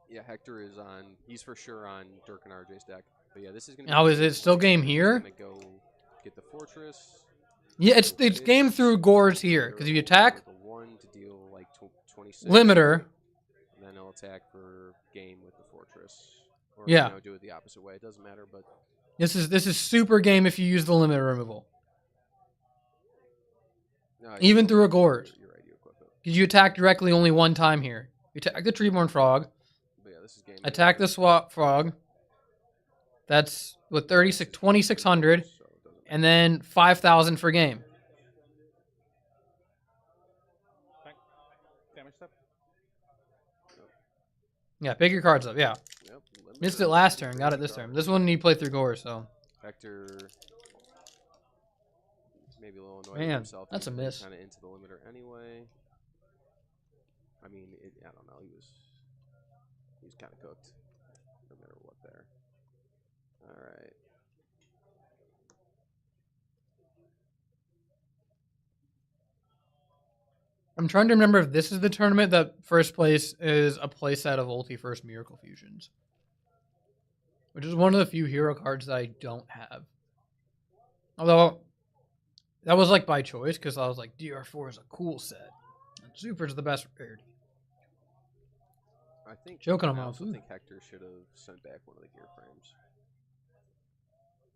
Yeah, Hector is on. He's for sure on Dirk and RJ's deck. But yeah, this is gonna. Now, is it still game here? Gonna go get the Fortress. Yeah, it's game through Gores here because you attack The one to deal like 26. limiter. And then he'll attack for game with the Fortress. Or, Yeah. You know, do it the opposite way. It doesn't matter, but This is super game if you use the limiter removal, no, even through a Gores. You're right. You equip it. Because you attack directly only one time here. You attack the Treeborn Frog, But yeah, this is game. attack the Swap Frog. That's with 2600, So it doesn't and then 5,000 for game. Damage step. Yeah, pick your cards up. Yeah, Yep, missed limiter. it last turn, got it this turn. This one you play through Gores, so Hector maybe a little annoyed with Man, himself. that's a miss. Kind of into the limiter anyway. I mean, I don't know. He was kind of cooked, no matter what there. All right. I'm trying to remember if this is the tournament that first place is a playset of Ulti First Miracle Fusions, which is one of the few hero cards that I don't have. Although that was like by choice because I was like, DR4 is a cool set. And Super's the best rarity. I think Joking on I my also food. think Hector should have sent back one of the gear frames.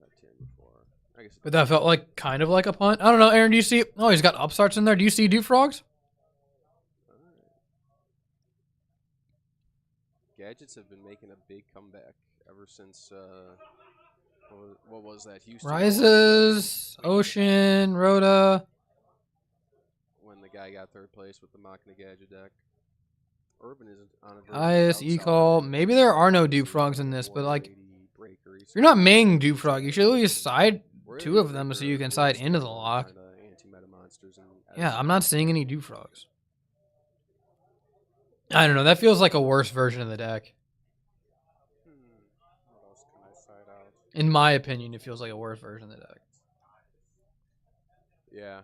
That turn before. I guess. But that felt like kind of like a punt. I don't know, Aaron. Do you see? Oh, he's got upstarts in there. Do you see Dufrogs? Alright. Gadgets have been making a big comeback ever since. What was that? Houston. Rises, Ocean, Rhoda. When the guy got third place with the Machina gadget deck. Urban is on a Ice, E-Call. Maybe there are no Dufrogs in this, but like, if you're not main maining Dufrog, you should at least side two of them so you can side into the lock. Yeah, I'm not seeing any Dufrogs. I don't know. That feels like a worse version of the deck. What else can I side out? In my opinion, it feels like a worse version of the deck. Yeah.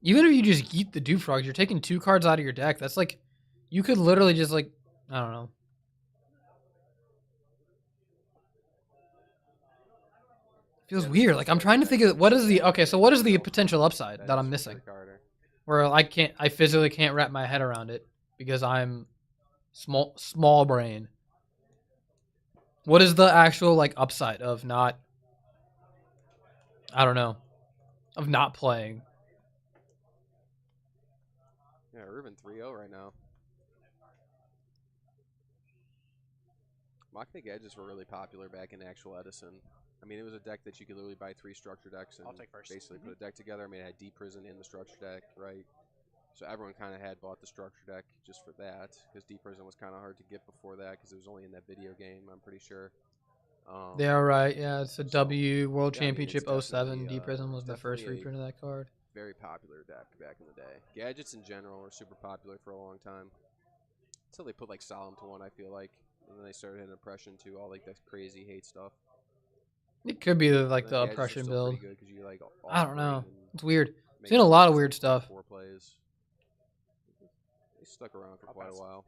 Even if you just yeet the Dufrogs, you're taking 2 cards out of your deck. That's like, you could literally just like, I don't know. Feels weird. Like I'm trying to think of what is the okay. So what is the potential upside that I'm missing? Where I physically can't wrap my head around it because I'm small brain. What is the actual like upside of not? I don't know, of not playing. Yeah, Irvin 3-0 right now. Machina Gadgets were really popular back in actual Edison. I mean, it was a deck that you could literally buy 3 structure decks and basically put a deck together. I mean, it had Deep Prison in the structure deck, right? So everyone kind of had bought the structure deck just for that, because Deep Prison was kind of hard to get before that, because it was only in that video game, I'm pretty sure. They are right. Yeah, it's a so, W World yeah, I mean, Championship it's 07. Deep Prison definitely, was the first reprint of that card. Very popular deck back in the day. Gadgets in general were super popular for a long time. Until they put like Solemn to 1, I feel like. And then they started hitting oppression to all like that crazy hate stuff. It could be like the oppression build. Good you, like, I don't know. It's weird. Seen a lot of weird stuff. 4 plays. They stuck around for quite a while.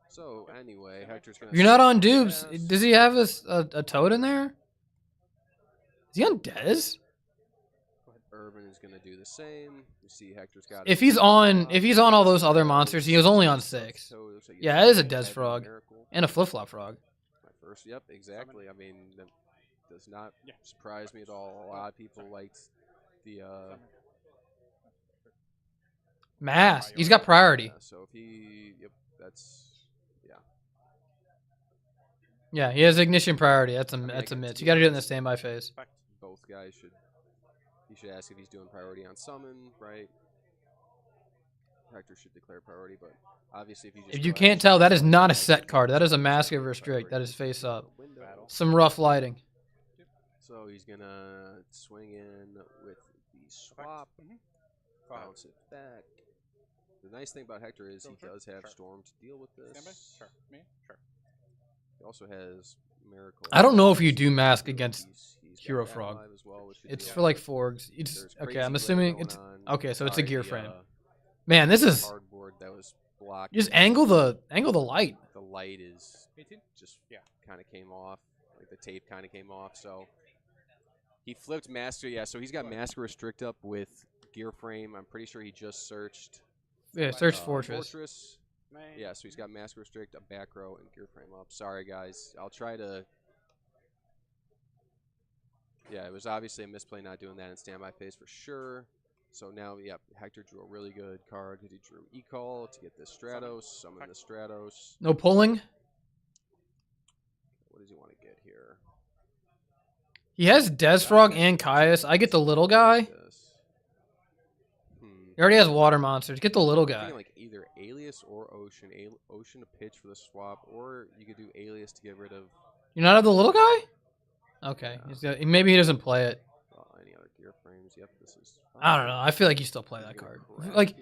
So anyway, Hector's gonna. You're not on dupes. Does he have a toad in there? Is he on Dez? Urban is gonna do the same. You see, Hector's got. If he's on all those other monsters, he was only on 6. Yeah, it is a Dez frog and a flip flop frog. My first, yep, exactly. I mean, that does not surprise me at all. A lot of people liked the Mass. He's got priority. Yeah, so if he, yep, that's. Yeah, he has ignition priority. That's a miss. You got to do it in the standby phase. Both guys should. You should ask if he's doing priority on summon, right? Hector should declare priority, but obviously if you can't tell, that is not a set card. That is a mask of restrict. That is face up. Some rough lighting. So he's gonna swing in with the swap, bounce it back. The nice thing about Hector is he does have Storm to deal with this. He also has Miracle. I don't know if you do mask against Hero Frog. It's for like Forgs. It's okay. I'm assuming it's okay. So it's a gear frame. Man, this is cardboard that was blocked. Just angle the light. The light is just kind of came off. Like the tape kind of came off. So he flipped Master. Yeah. So he's got Master Restrict up with gear frame. I'm pretty sure he just searched. Yeah, search Fortress. Yeah, so he's got Mask Restrict, a back row, and gear frame up. Sorry, guys. I'll try to... Yeah, it was obviously a misplay not doing that in standby phase for sure. So now, yeah, Hector drew a really good card because he drew E-Call to get this Stratos, summon the Stratos. No pulling? What does he want to get here? He has Desfrog and Caius. I get the little guy. He already has water monsters. Get the little guy. Like either Alias or Ocean. Ocean to pitch for the swap, or you could do Alias to get rid of. You not have the little guy? Okay. Maybe he doesn't play it. Any other gear frames? Yep, this is. I don't know. I feel like you still play that card. Like,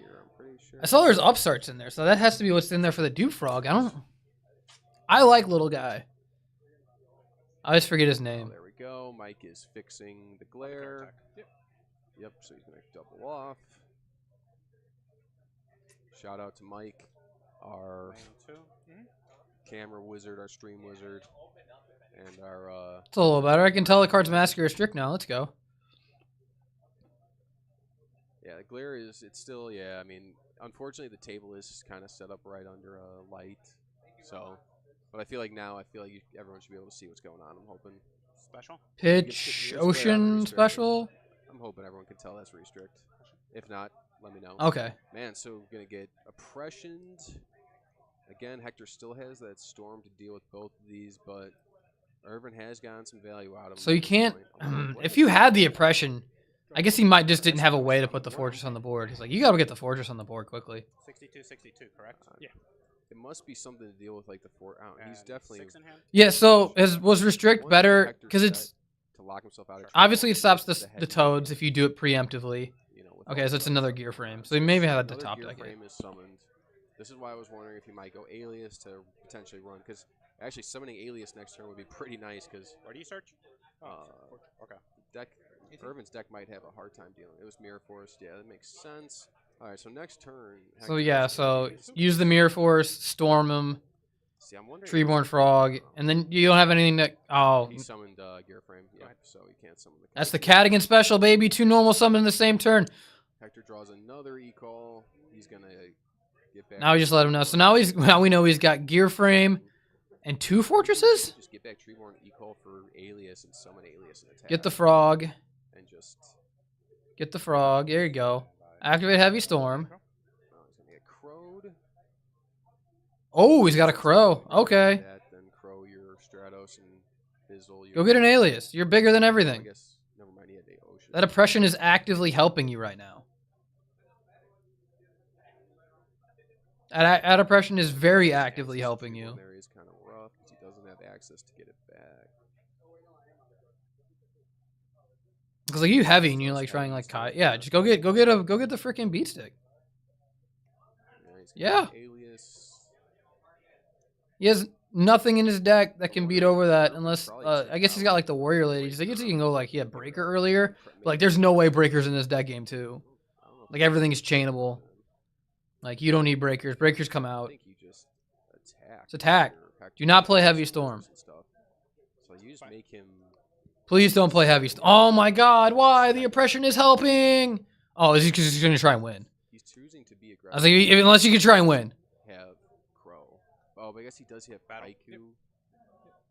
I saw there's upstarts in there, so that has to be what's in there for the Dupe Frog. I like little guy. I always forget his name. There we go. Mike is fixing the glare. Yep. So he's gonna double off. Shout out to Mike, our camera wizard, our stream wizard, and our. It's a little better. I can tell the card's Master Restrict now. Let's go. Yeah, the glare is. It's still. Yeah, I mean, unfortunately, the table is kind of set up right under a light. So, but I feel like now, everyone should be able to see what's going on. I'm hoping. Special. Pitch Ocean special. I'm hoping everyone can tell that's restrict. If not, let me know. Okay. Man, so we're going to get oppressioned. Again, Hector still has that Storm to deal with both of these, but Irvin has gotten some value out of him. So you can't... if you had the oppression, I guess he might just didn't have a way to put the Fortress on the board. He's like, you got to get the Fortress on the board quickly. 62, correct? Yeah. It must be something to deal with, like, the he's definitely... Yeah, so was Restrict better? Because it's... To lock himself out. Obviously, it stops the Toads if you do it preemptively. Okay, so it's another gear frame. So he maybe had the top deck. Frame is summoned. This is why I was wondering if he might go Alias to potentially run, because actually summoning Alias next turn would be pretty nice. Because where do you search? Okay. Irvin's deck might have a hard time dealing. It was Mirror Force. Yeah, that makes sense. All right, so next turn. So yeah, so use the Mirror Force, storm him. See, I'm wondering. Treeborn Frog, and then you don't have anything that. Oh, He summoned Gear Frame. Yeah, so he can't summon the. that's the Cadigan special, baby. 2 normal summon in the same turn. Hector draws another e-call. He's gonna get back. Now we just let him know. So now we know he's got Gear Frame and 2 fortresses. Just get back Treeborn e-call for Alias and summon Alias and attack. Get the frog. And just get the frog. There you go. Activate Heavy Storm. Oh, he's gonna get crowed. Oh, he's got a crow. Okay. Then crow your Stratos and Bizzle. Go get an Alias. You're bigger than I everything. guess never mind. He had the Ocean. That oppression is actively helping you right now. That oppression is very actively helping you. There is kind of rough because he doesn't have access to get it back. Because like you heavy and you're like trying like yeah, just go get the freaking beat stick. Yeah. Alias. He has nothing in his deck that can beat over that unless I guess he's got like the warrior ladies. I guess he can go like he had breaker earlier, but like there's no way breakers in this deck game too. Like everything is chainable. Like you don't need breakers. Breakers come out. I think you just attack. It's attack. Do not play Heavy Storm. So you just make him. Please don't play Heavy Storm. Oh my God! Why the oppression is helping? Oh, is he because he's gonna try and win? He's choosing to be aggressive. I was like, unless you can try and win. Have Crow. Oh, but I guess he does have Kaiku.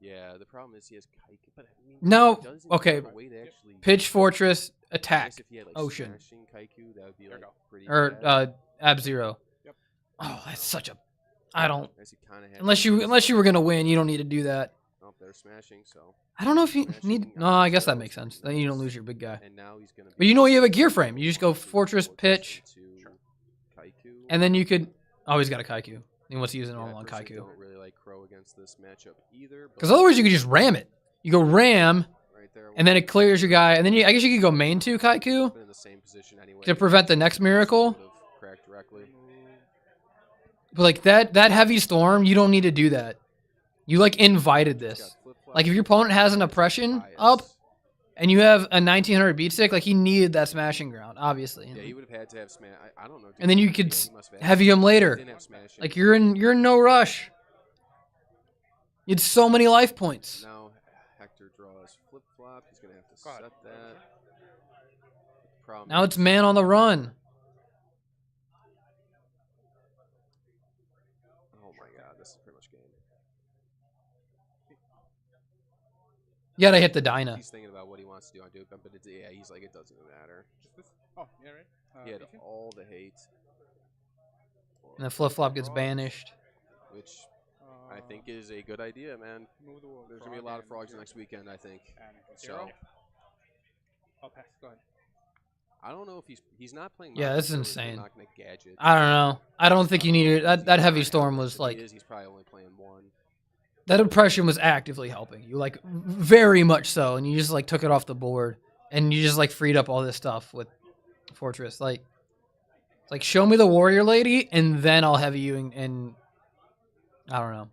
Yeah, the problem is he has Kaiku. But I mean, No. he doesn't Okay. have a way to actually- Pitch Fortress I guess attack if he had, like, Ocean smashing Kaiku, that would be like pretty or bad. Ab Zero. Yep. Oh, that's such a. I don't. I guess he kinda had Unless you were gonna win, you don't need to do that. Oh, they're smashing, so. I don't know if you need. No, I guess that makes sense. Then you don't lose your big guy. And now he's gonna. But you know you have a gear frame. You just go Fortress pitch, into Kaiku. and then you could. Oh, he's got a Kaiku. He wants to use it all Yeah, on personally Kaiku. don't really like Crow against this matchup either. Because otherwise you could just ram it. You go ram, right there, and then it clears your guy, and then I guess you could go main 2 Kaiku been in the same position anyway. to prevent the next miracle. Would've cracked directly. But like that Heavy Storm, you don't need to do that. You like invited He's this. got flip-flop. Like if your opponent has an oppression Bias. up, and you have a 1900 beat stick, like he needed that smashing ground, obviously. Yeah, he would have had to have smash. I don't know. And then you could he must have had heavy him He later. didn't have smashing. Like you're in no rush. You had so many life points. Now Hector draws flip flop. He's gonna have to set that. Problem Now it's is- man on the run. Oh my god, this is pretty much game. You gotta hit the Dino. He's thinking about what he wants to do on Duke, but yeah, he's like, it doesn't even matter. Just this? Oh, yeah, right? He had 18? all the hate. And the flip flop gets banished. Which I think is a good idea, man. Move the There's gonna be a lot of frogs next weekend, I think. And So 0. I'll pass. Go ahead. I don't know if he's not playing. Yeah, this is Monster, so he's insane. not gonna gadget. I don't know. I don't think you needed that Heavy Storm was If like he is, he's probably only playing one. that oppression was actively helping you, like very much so, and you just like took it off the board, and you just like freed up all this stuff with Fortress. Like, it's like show me the warrior lady, and then I'll heavy you, and I don't know.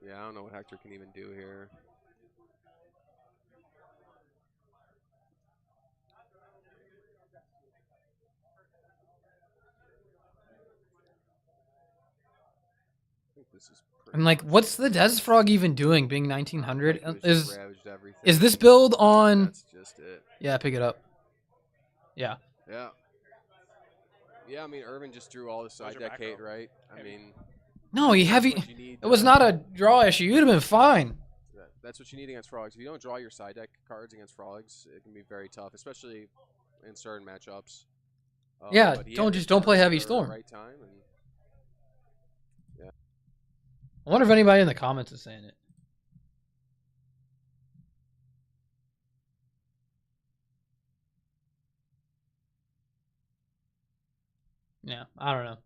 Yeah, I don't know what Hector can even do here. I think this is pretty And like, much what's the Des Frog even doing? Being 1900 Hector's just is ravaged everything. this build on? That's just it. Yeah, pick it up. Yeah. Yeah. Yeah, I mean, Irvin just drew all the side your deck back hate, row. right? I mean, No, he that's heavy. what you need, It was not a draw issue. You'd have been fine. That's what you need against frogs. If you don't draw your side deck cards against frogs, it can be very tough, especially in certain matchups. Yeah, but he don't had just the don't play cards Heavy at the Storm. Right time, and I wonder if anybody in the comments is saying it. Yeah, I don't know.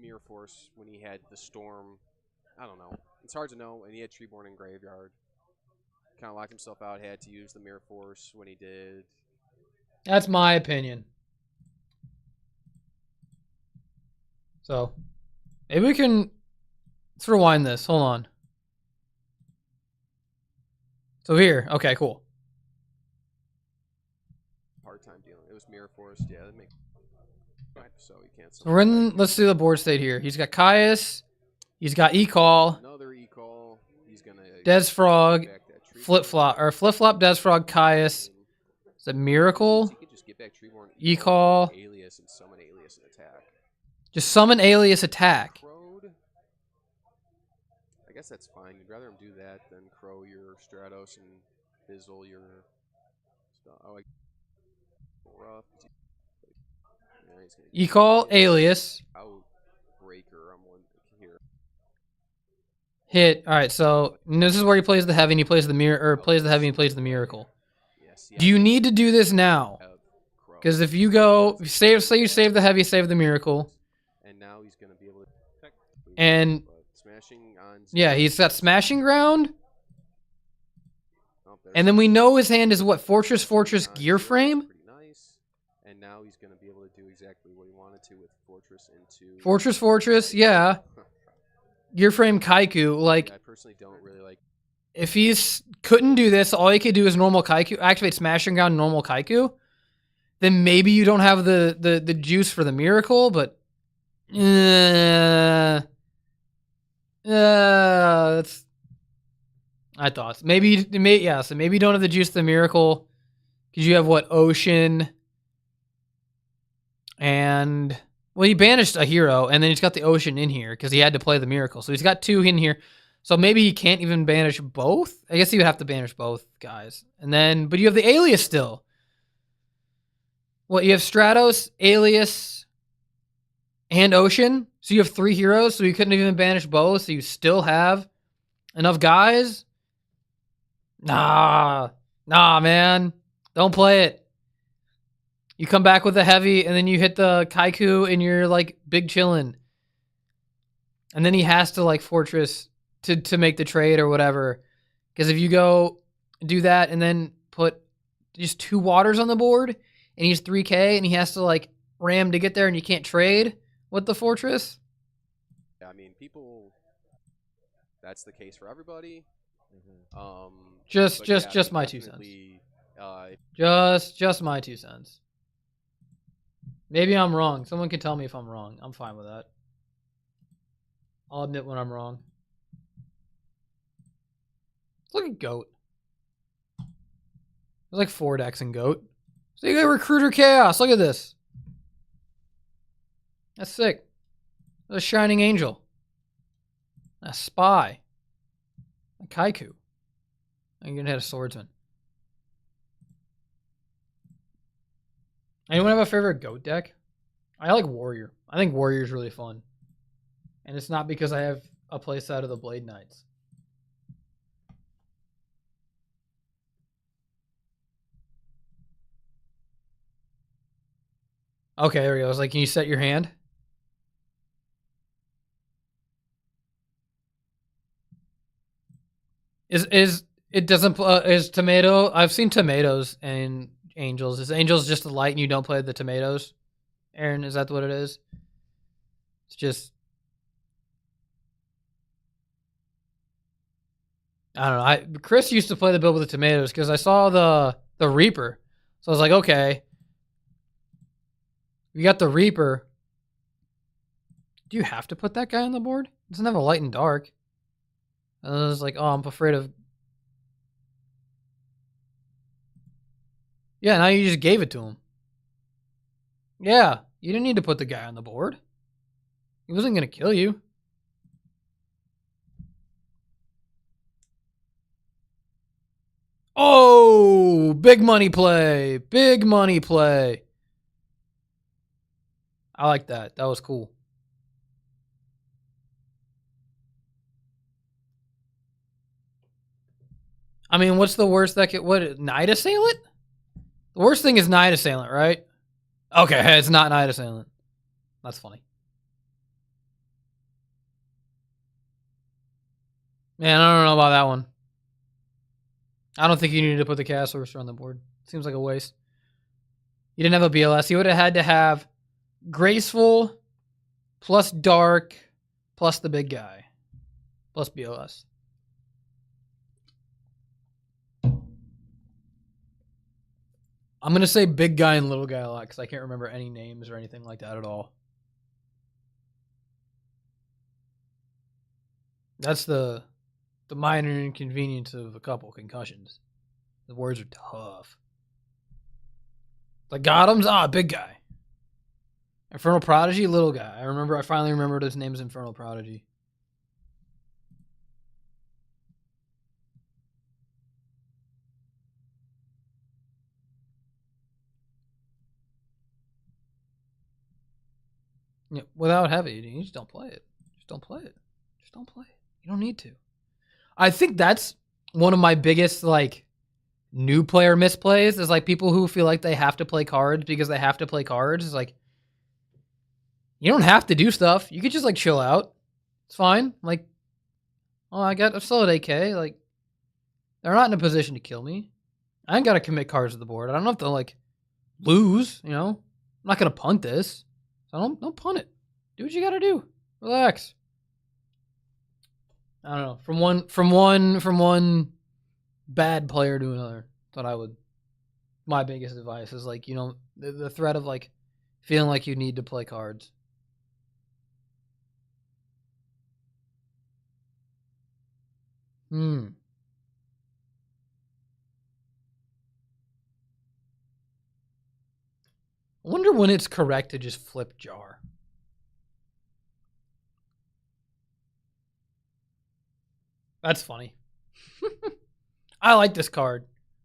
Mirror Force when he had the storm. I don't know. It's hard to know. And he had Treeborn in Graveyard. Kind of locked himself out. Had to use the Mirror Force when he did. That's my opinion. So, maybe we can let's rewind this. Hold on. So here, okay, cool. Hard time dealing. It was Mirror Force. Yeah, that makes. So he can't. So we're in. Let's do the board state here. He's got Caius. He's got E-Call. Another E-Call. He's gonna Des Frog. back that tree Flip flop or flip flop. Des Frog. Caius. Is it Miracle? He could just get back Treeborn, E-Call. Alias, and summon Alias and attack. Just summon Alias attack. Crowed. I guess that's fine. You'd rather him do that than crow your Stratos and fizzle your stuff. Oh, rough. Yeah, he's gonna E-Call Alias. Outbreaker. I'm one here. Hit. All right. So this is where he plays the heavy and he plays the mirror, or plays the heavy and plays the miracle. Yes, Do you need to do this now? Because if you go say you save the heavy, save the miracle, and now he's gonna be able to. and Smashing on. yeah, he's got smashing ground, Oh, and then we know his hand is what Fortress, Gear Frame. Pretty nice. And now he's gonna be able to do exactly what he wanted to with Fortress into. Fortress, yeah. Gear Frame Kaiku, like. I personally don't really like. If he's couldn't do this, all he could do is normal Kaiku, activate Smashing Ground, normal Kaiku. Then maybe you don't have the juice for the miracle, but that's I thought maybe yeah. So maybe you don't have the juice for the miracle because you have what Ocean and well, he banished a hero and then he's got the Ocean in here because he had to play the miracle, so he's got 2 in here. So maybe he can't even banish both. I guess he would have to banish both guys. And then, but you have the Alias still. What, you have Stratos, Alias, and Ocean. So you have 3 heroes. So you couldn't even banish both. So you still have enough guys. Nah, man. Don't play it. You come back with the heavy and then you hit the Kaiku and you're like big chillin'. And then he has to like Fortress to make the trade or whatever. Because if you go do that and then put just 2 waters on the board and he's 3k and he has to like ram to get there and you can't trade with the Fortress. I mean, people. That's the case for everybody. Just my 2 cents. Just my 2 cents. Maybe I'm wrong. Someone can tell me if I'm wrong. I'm fine with that. I'll admit when I'm wrong. Look at Goat. There's like 4 decks in Goat. So you got Recruiter Chaos. Look at this. That's sick. There's a Shining Angel. A Spy. A Kaiku. And you're gonna hit a Swordsman. Anyone have a favorite Goat deck? I like Warrior. I think Warrior is really fun. And it's not because I have a playset of the Blade Knights. Okay, there we go. I was like, can you set your hand? Is it doesn't is tomato? I've seen tomatoes and angels. Is angels just a light and you don't play the tomatoes? Aaron, is that what it is? It's just I don't know. Chris used to play the build with the tomatoes because I saw the Reaper, so I was like, okay. You got the Reaper. Do you have to put that guy on the board? It doesn't have a light and dark. And I was like, oh, I'm afraid of... Yeah, now you just gave it to him. Yeah, you didn't need to put the guy on the board. He wasn't going to kill you. Oh, big money play. Big money play. I like that. That was cool. I mean, what's the worst that could... What? Night Assailant? The worst thing is Night Assailant, right? Okay, it's not Night Assailant. That's funny. Man, I don't know about that one. I don't think you needed to put the Chaos Sorcerer on the board. Seems like a waste. You didn't have a BLS. You would have had to have Graceful plus Dark plus the big guy plus BLS. I'm gonna say big guy and little guy a lot because I can't remember any names or anything like that at all. That's the minor inconvenience of a couple concussions. The words are tough. Like Gotham's, big guy. Infernal Prodigy, little guy. I finally remembered his name is Infernal Prodigy. Yeah, without heavy, you just don't play it. Just don't play it. Just don't play it. You don't need to. I think that's one of my biggest like new player misplays is like people who feel like they have to play cards because they have to play cards. It's like you don't have to do stuff. You could just like chill out. It's fine. Like, oh, I'm still at AK. Like, they're not in a position to kill me. I ain't got to commit cards to the board. I don't have to like lose. You know, I'm not gonna punt this. So don't punt it. Do what you gotta do. Relax. I don't know. From one bad player to another. Thought I would. My biggest advice is like, you know, the threat of like feeling like you need to play cards. I wonder when it's correct to just flip jar. That's funny. I like this card.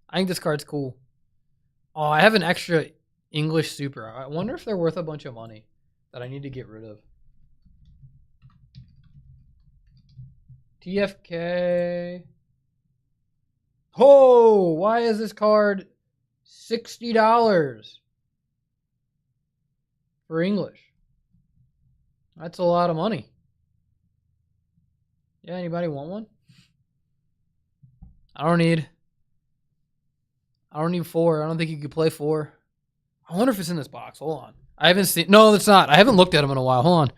I think this card's cool. Oh, I have an extra English super. I wonder if they're worth a bunch of money that I need to get rid of. TFK. Oh, why is this card $60 for English? That's a lot of money. Yeah, anybody want one? I don't need 4. I don't think you could play 4. I wonder if it's in this box. Hold on. I haven't seen. No, it's not. I haven't looked at them in a while. Hold on.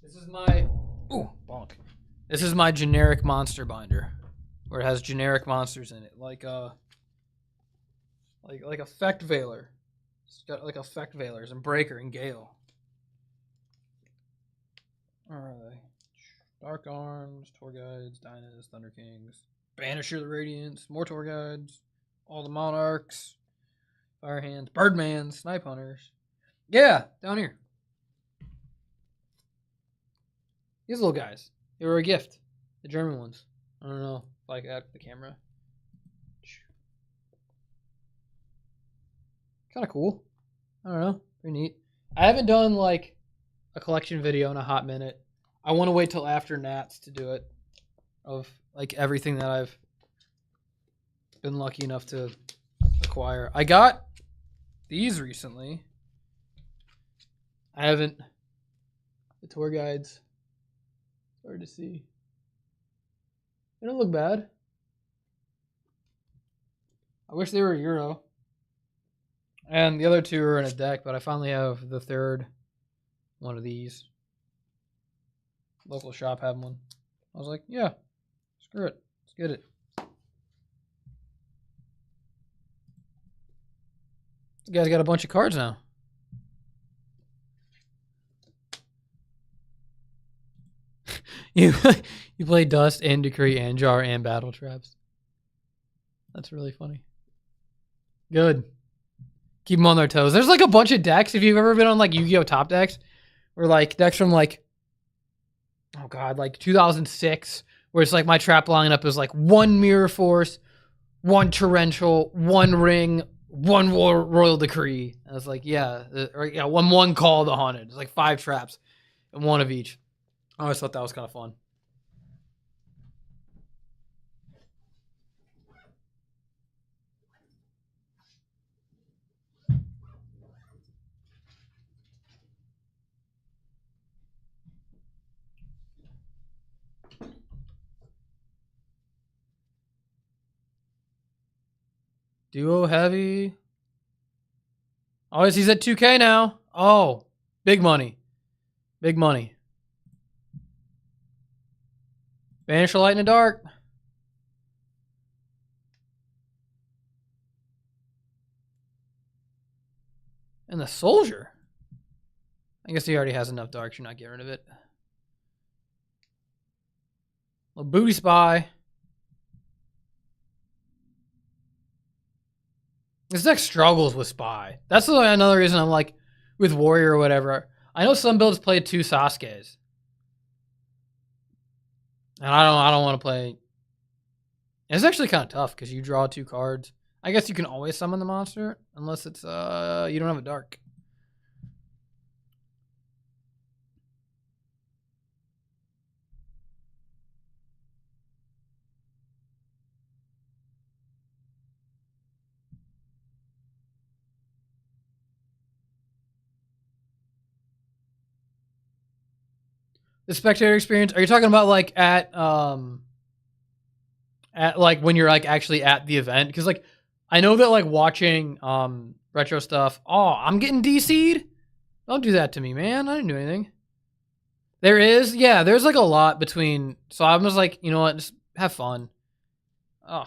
This is my. Ooh, bonk. This is my generic monster binder, where it has generic monsters in it, like Effect Veiler. It's got like Effect Veilers and Breaker and Gale. Where are they? Dark Arms, Tour Guides, Dinos, Thunder Kings, Banisher the Radiance, more Tour Guides, all the Monarchs, Fire Hands, Birdman, Snipe Hunters. Yeah, down here. These little guys. They were a gift. The German ones. I don't know if I got the camera. Kind of cool. I don't know. Pretty neat. I haven't done like a collection video in a hot minute. I want to wait till after Nats to do it. Of like everything that I've been lucky enough to acquire. I got these recently. I haven't. The tour guides. It's hard to see. They don't look bad. I wish they were Euro. And the other 2 are in a deck, but I finally have the 3rd one of these. Local shop had one. I was like, yeah, screw it. Let's get it. You guys got a bunch of cards now. you play Dust and Decree and Jar and Battle Traps. That's really funny. Good. Keep them on their toes. There's like a bunch of decks. If you've ever been on like Yu-Gi-Oh! Top decks, or like decks from like, oh god, like 2006, where it's like my trap lineup is like 1 Mirror Force, 1 Torrential, 1 Ring, 1 Royal Decree. And I was like, yeah, 1 Call the Haunted. It's like 5 traps and 1 of each. I always thought that was kind of fun. Duo heavy. Oh, he's at 2K now. Oh, big money. Big money. Banish the light in the dark. And the soldier. I guess he already has enough darks. You're not getting rid of it. Little booty spy. This deck struggles with spy. That's another reason I'm like with warrior or whatever. I know some builds play 2 Sasuke's. And I don't want to play. It's actually kind of tough because you draw 2 cards. I guess you can always summon the monster unless it's you don't have a dark. The spectator experience. Are you talking about like at like when you're like actually at the event? Because like I know that like watching retro stuff. Oh, I'm getting DC'd. Don't do that to me, man. I didn't do anything. There is, yeah. There's like a lot between. So I was like, you know what? Just have fun. Oh,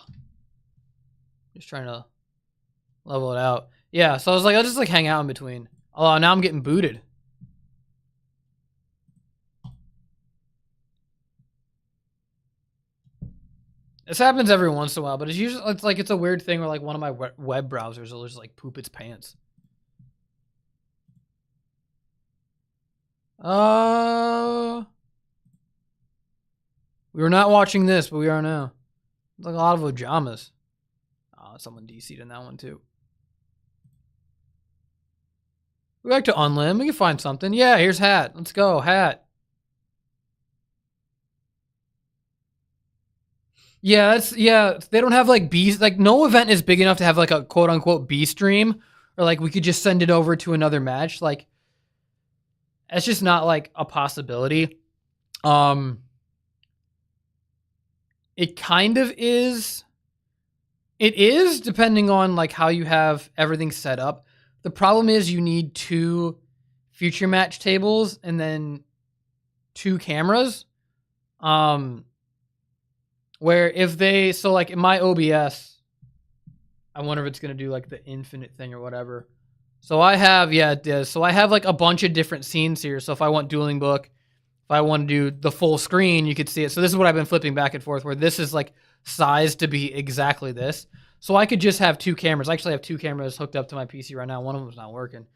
just trying to level it out. Yeah. So I was like, I'll just like hang out in between. Oh, now I'm getting booted. This happens every once in a while, but it's like it's a weird thing where like one of my web browsers will just like poop its pants. We were not watching this, but we are now. It's like a lot of Ojamas. Oh, someone DC'd in that one too. We like to unlim. We can find something. Yeah, here's hat. Let's go, hat. Yeah, they don't have like B, like no event is big enough to have like a quote unquote B stream, or like we could just send it over to another match. Like it's just not like a possibility. It kind of is. It is depending on like how you have everything set up. The problem is you need 2 future match tables and then 2 cameras. Where if they, so like in my OBS, I wonder if it's going to do like the infinite thing or whatever. So I have, yeah, it does. So I have like a bunch of different scenes here. So if I want Dueling Book, if I want to do the full screen, you could see it. So this is what I've been flipping back and forth, where this is like sized to be exactly this. So I could just have 2 cameras. I actually have 2 cameras hooked up to my PC right now. One of them's not working.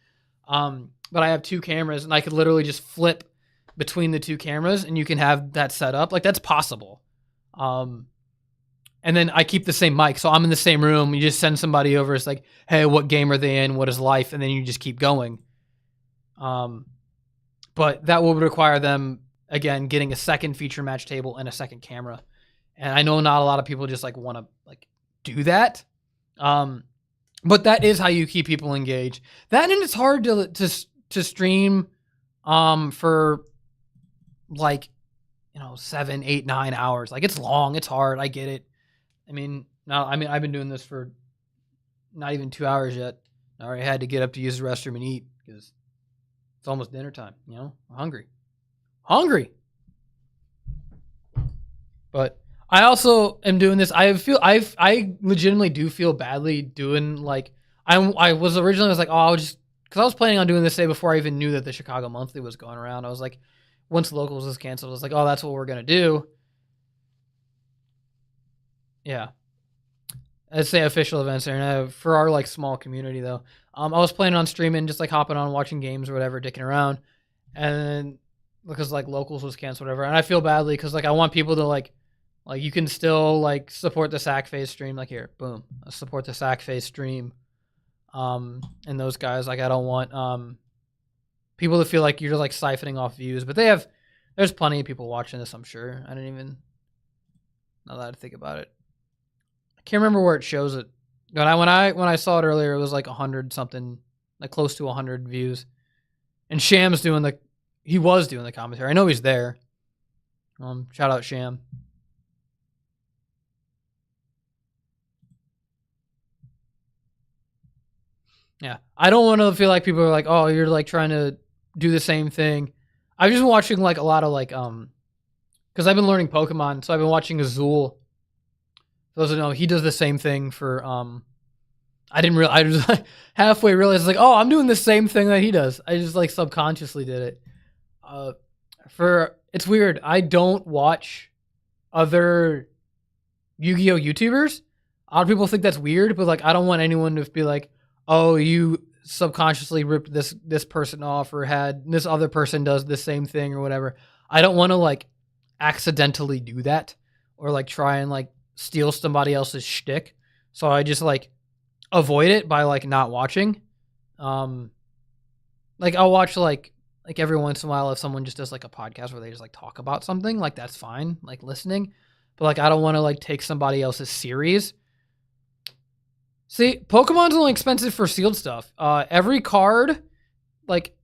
But I have 2 cameras and I could literally just flip between the 2 cameras and you can have that set up. Like that's possible. And then I keep the same mic. So I'm in the same room. You just send somebody over. It's like, hey, what game are they in? What is life? And then you just keep going. But that will require them, again, getting a second feature match table and a second camera. And I know not a lot of people just like want to like do that. But that is how you keep people engaged. That, and it's hard to stream for like, 7, 8, 9 hours. Like it's long, it's hard. I get it. I mean, I've been doing this for not even 2 hours yet. I already had to get up to use the restroom and eat because it's almost dinner time. I'm hungry. But I also am doing this. I legitimately do feel badly doing like I was originally like, oh, I'll just, because I was planning on doing this day before I even knew that the Chicago Monthly was going around. I was like, once locals was canceled, I was like, oh, that's what we're gonna do. Yeah. I'd say official events there. For our like small community though, I was planning on streaming, just like hopping on, watching games or whatever, dicking around, and then because like locals was canceled, whatever. And I feel badly because like I want people to like you can still like support the Sack Phase stream. Like here, boom, support the Sack Phase stream. And those guys, like I don't want people to feel like you're just like siphoning off views, but there's plenty of people watching this. I'm sure. I didn't even now that I think about it. I can't remember where it shows it. But when I saw it earlier, it was like 100 something, like close to 100 views. And Sham's he was doing the commentary. I know he's there. Shout out Sham. Yeah, I don't want to feel like people are like, oh, you're like trying to do the same thing. I'm just watching like a lot of like because I've been learning Pokemon, so I've been watching Azul. For those who know, he does the same thing for I didn't realize. I just like, halfway realized like, oh, I'm doing the same thing that he does. I just like subconsciously did it. It's weird. I don't watch other Yu-Gi-Oh YouTubers. A lot of people think that's weird, but like I don't want anyone to be like, oh, you subconsciously ripped this person off or had this other person does the same thing or whatever. I don't want to like accidentally do that or like try and like steal somebody else's shtick. So I just like avoid it by like not watching. Like I'll watch like every once in a while if someone just does like a podcast where they just like talk about something, like that's fine, like listening. But like I don't want to like take somebody else's series. See, Pokemon's only expensive for sealed stuff. Every card, like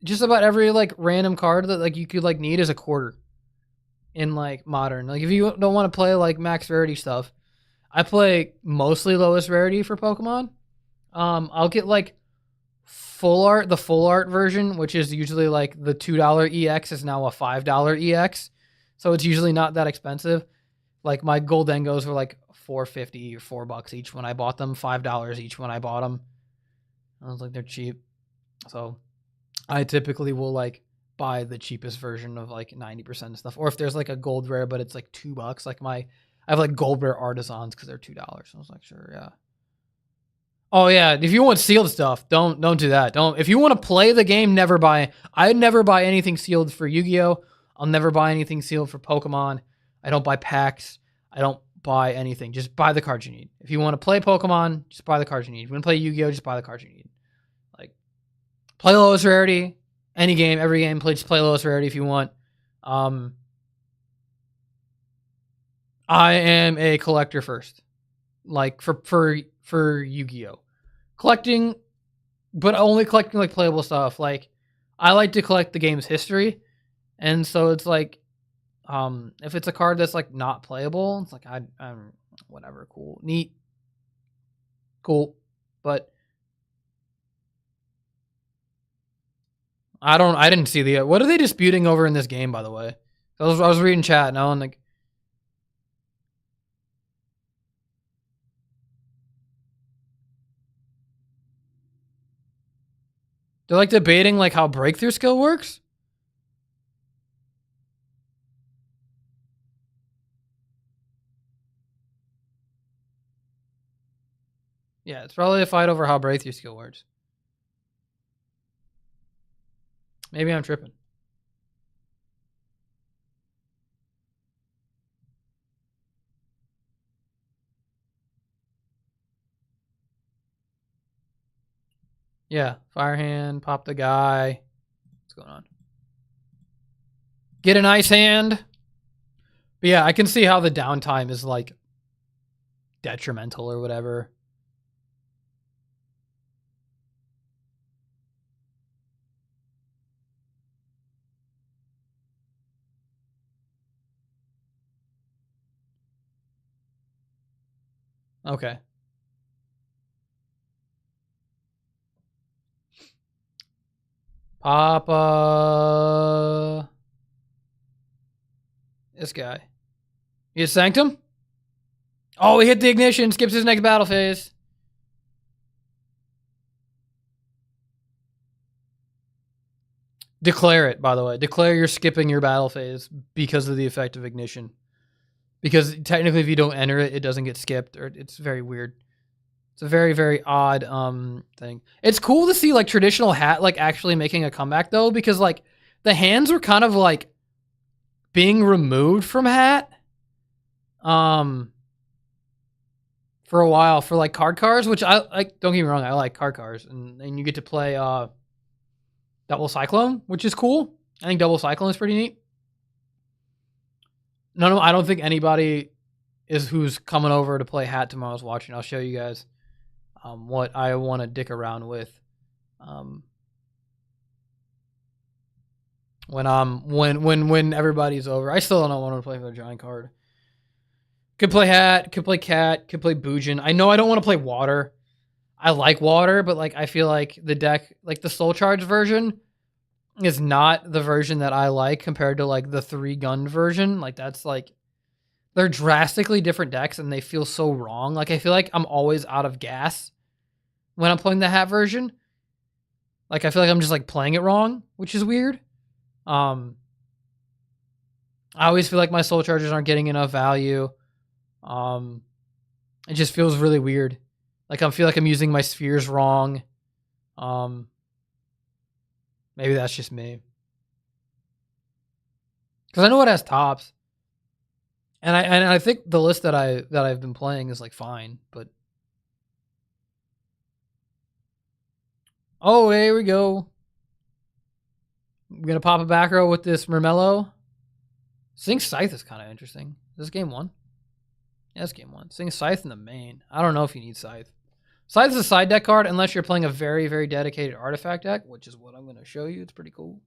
just about every like random card that like you could like need is a quarter in like modern. Like if you don't want to play like max rarity stuff, I play mostly lowest rarity for Pokemon. I'll get like full art, the full art version, which is usually like the $2 EX is now a $5 EX. So it's usually not that expensive. Like my Goldengos were like $4.50 or $4 each when I bought them, $5 each when I bought them. I was like, they're cheap. So I typically will like buy the cheapest version of like 90% of stuff. Or if there's like a gold rare, but it's like $2, like I have like gold rare artisans because they're $2. I was like, sure, yeah. Oh yeah, if you want sealed stuff, don't do that. Don't. If you want to play the game, never buy. I'd never buy anything sealed for Yu-Gi-Oh. I'll never buy anything sealed for Pokemon. I don't buy packs. I don't buy anything. Just buy the cards you need. If you want to play Pokemon, just buy the cards you need. If you want to play Yu-Gi-Oh, just buy the cards you need. Like, play lowest rarity. Any game, every game, just play lowest rarity if you want. I am a collector first. Like, for Yu-Gi-Oh. Collecting, but only collecting like playable stuff. Like, I like to collect the game's history. And so it's like, if it's a card that's like not playable, it's like I'm whatever, cool, neat, cool, but I didn't see what are they disputing over in this game, by the way? I was reading chat and I'm like, they're like debating like how breakthrough skill works. Yeah, it's probably a fight over how breakthrough skill works. Maybe I'm tripping. Yeah, fire hand, pop the guy. What's going on? Get an ice hand. But yeah, I can see how the downtime is like detrimental or whatever. Okay. Papa. This guy. He has Sanctum? Oh, he hit the ignition. Skips his next battle phase. Declare it, by the way. Declare you're skipping your battle phase because of the effect of ignition. Because technically if you don't enter it, it doesn't get skipped. Or it's very weird. It's a very, very odd thing. It's cool to see like traditional hat like actually making a comeback though, because like the hands were kind of like being removed from hat for a while for like cars, which I like. Don't get me wrong, I like cars, and you get to play Double Cyclone, which is cool. I think Double Cyclone is pretty neat. No, I don't think anybody who's coming over to play hat tomorrow is watching. I'll show you guys what I want to dick around with when everybody's over. I still don't want to play for the giant card. Could play hat, could play cat, could play Boojin. I know I don't want to play water. I like water, but like I feel like the deck, like the Soul Charge version, is not the version that I like compared to like the 3-gun version. Like that's like they're drastically different decks and they feel so wrong. Like I feel like I'm always out of gas when I'm playing the hat version. Like I feel like I'm just like playing it wrong, which is weird. I always feel like my soul chargers aren't getting enough value. It just feels really weird. Like I feel like I'm using my spheres wrong. Maybe that's just me. Because I know it has tops. And I think the list that I've been playing is like fine, but oh, here we go. I'm gonna pop a back row with this Mermello. Sing Scythe is kind of interesting. Is this game 1? Yeah, it's game 1. Sing Scythe in the main. I don't know if you need Scythe. Scythe is a side deck card unless you're playing a very, very dedicated artifact deck, which is what I'm going to show you. It's pretty cool.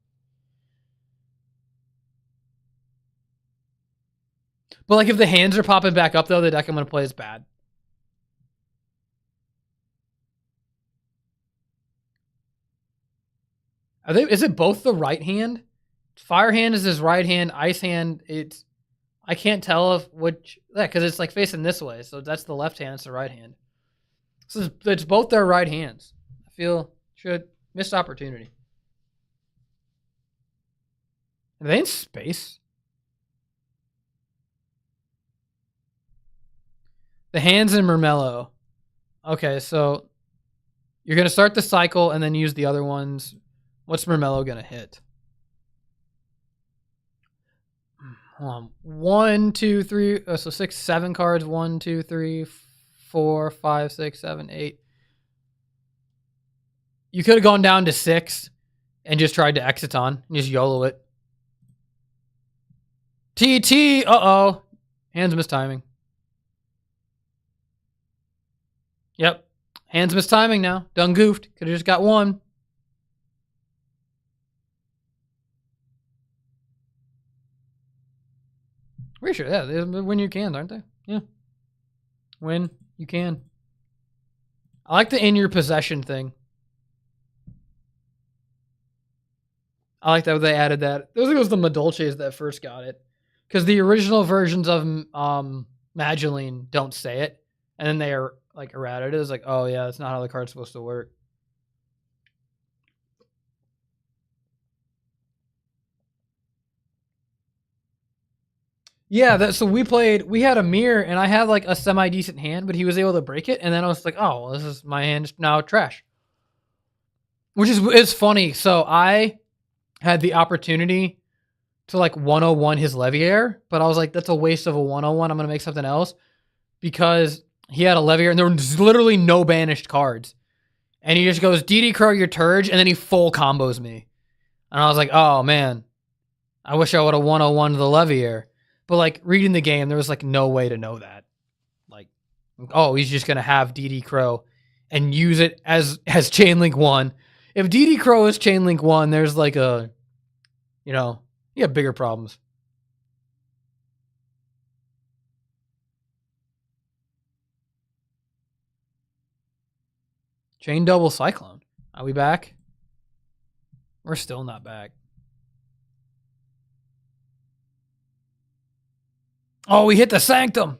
But like if the hands are popping back up, though, the deck I'm going to play is bad. Is it both the right hand? Fire hand is his right hand. Ice hand, I can't tell if which, yeah, because it's like facing this way. So that's the left hand, it's the right hand. So it's both their right hands. I feel missed opportunity. Are they in space? The hands in Mermello. Okay, so you're going to start the cycle and then use the other ones. What's Mermello going to hit? Hold on. 1, 2, 3. So 6, 7 cards. 1, 2, 3, 4, 5, 6, 7, 8. You could have gone down to 6 and just tried to Exiton and just YOLO it. TT. Uh-oh. Hands mistiming. Yep. Hands mistiming now. Done goofed. Could have just got 1. Pretty sure, yeah. They win you can, aren't they? Yeah. Win you can. I like the in your possession thing. I like that they added that. I think it was the Madolches that first got it. Because the original versions of Mageline don't say it. And then they are like errated. It's like, oh yeah, that's not how the card's supposed to work. Yeah, so we had a mirror and I had like a semi-decent hand, but he was able to break it. And then I was like, oh, well, this is my hand now trash. Which is funny. So I had the opportunity to like 101 his Leviair, but I was like, that's a waste of a 101. I'm going to make something else because he had a Leviair and there was literally no banished cards. And he just goes, DD Crow your Turge, and then he full combos me. And I was like, oh man, I wish I would have 101 the Leviair. But like reading the game, there was like no way to know that. Like, oh, he's just going to have DD Crow and use it as Chainlink 1. If DD Crow is Chainlink 1, there's like you have bigger problems. Chain double Cyclone. Are we back? We're still not back. Oh, we hit the Sanctum.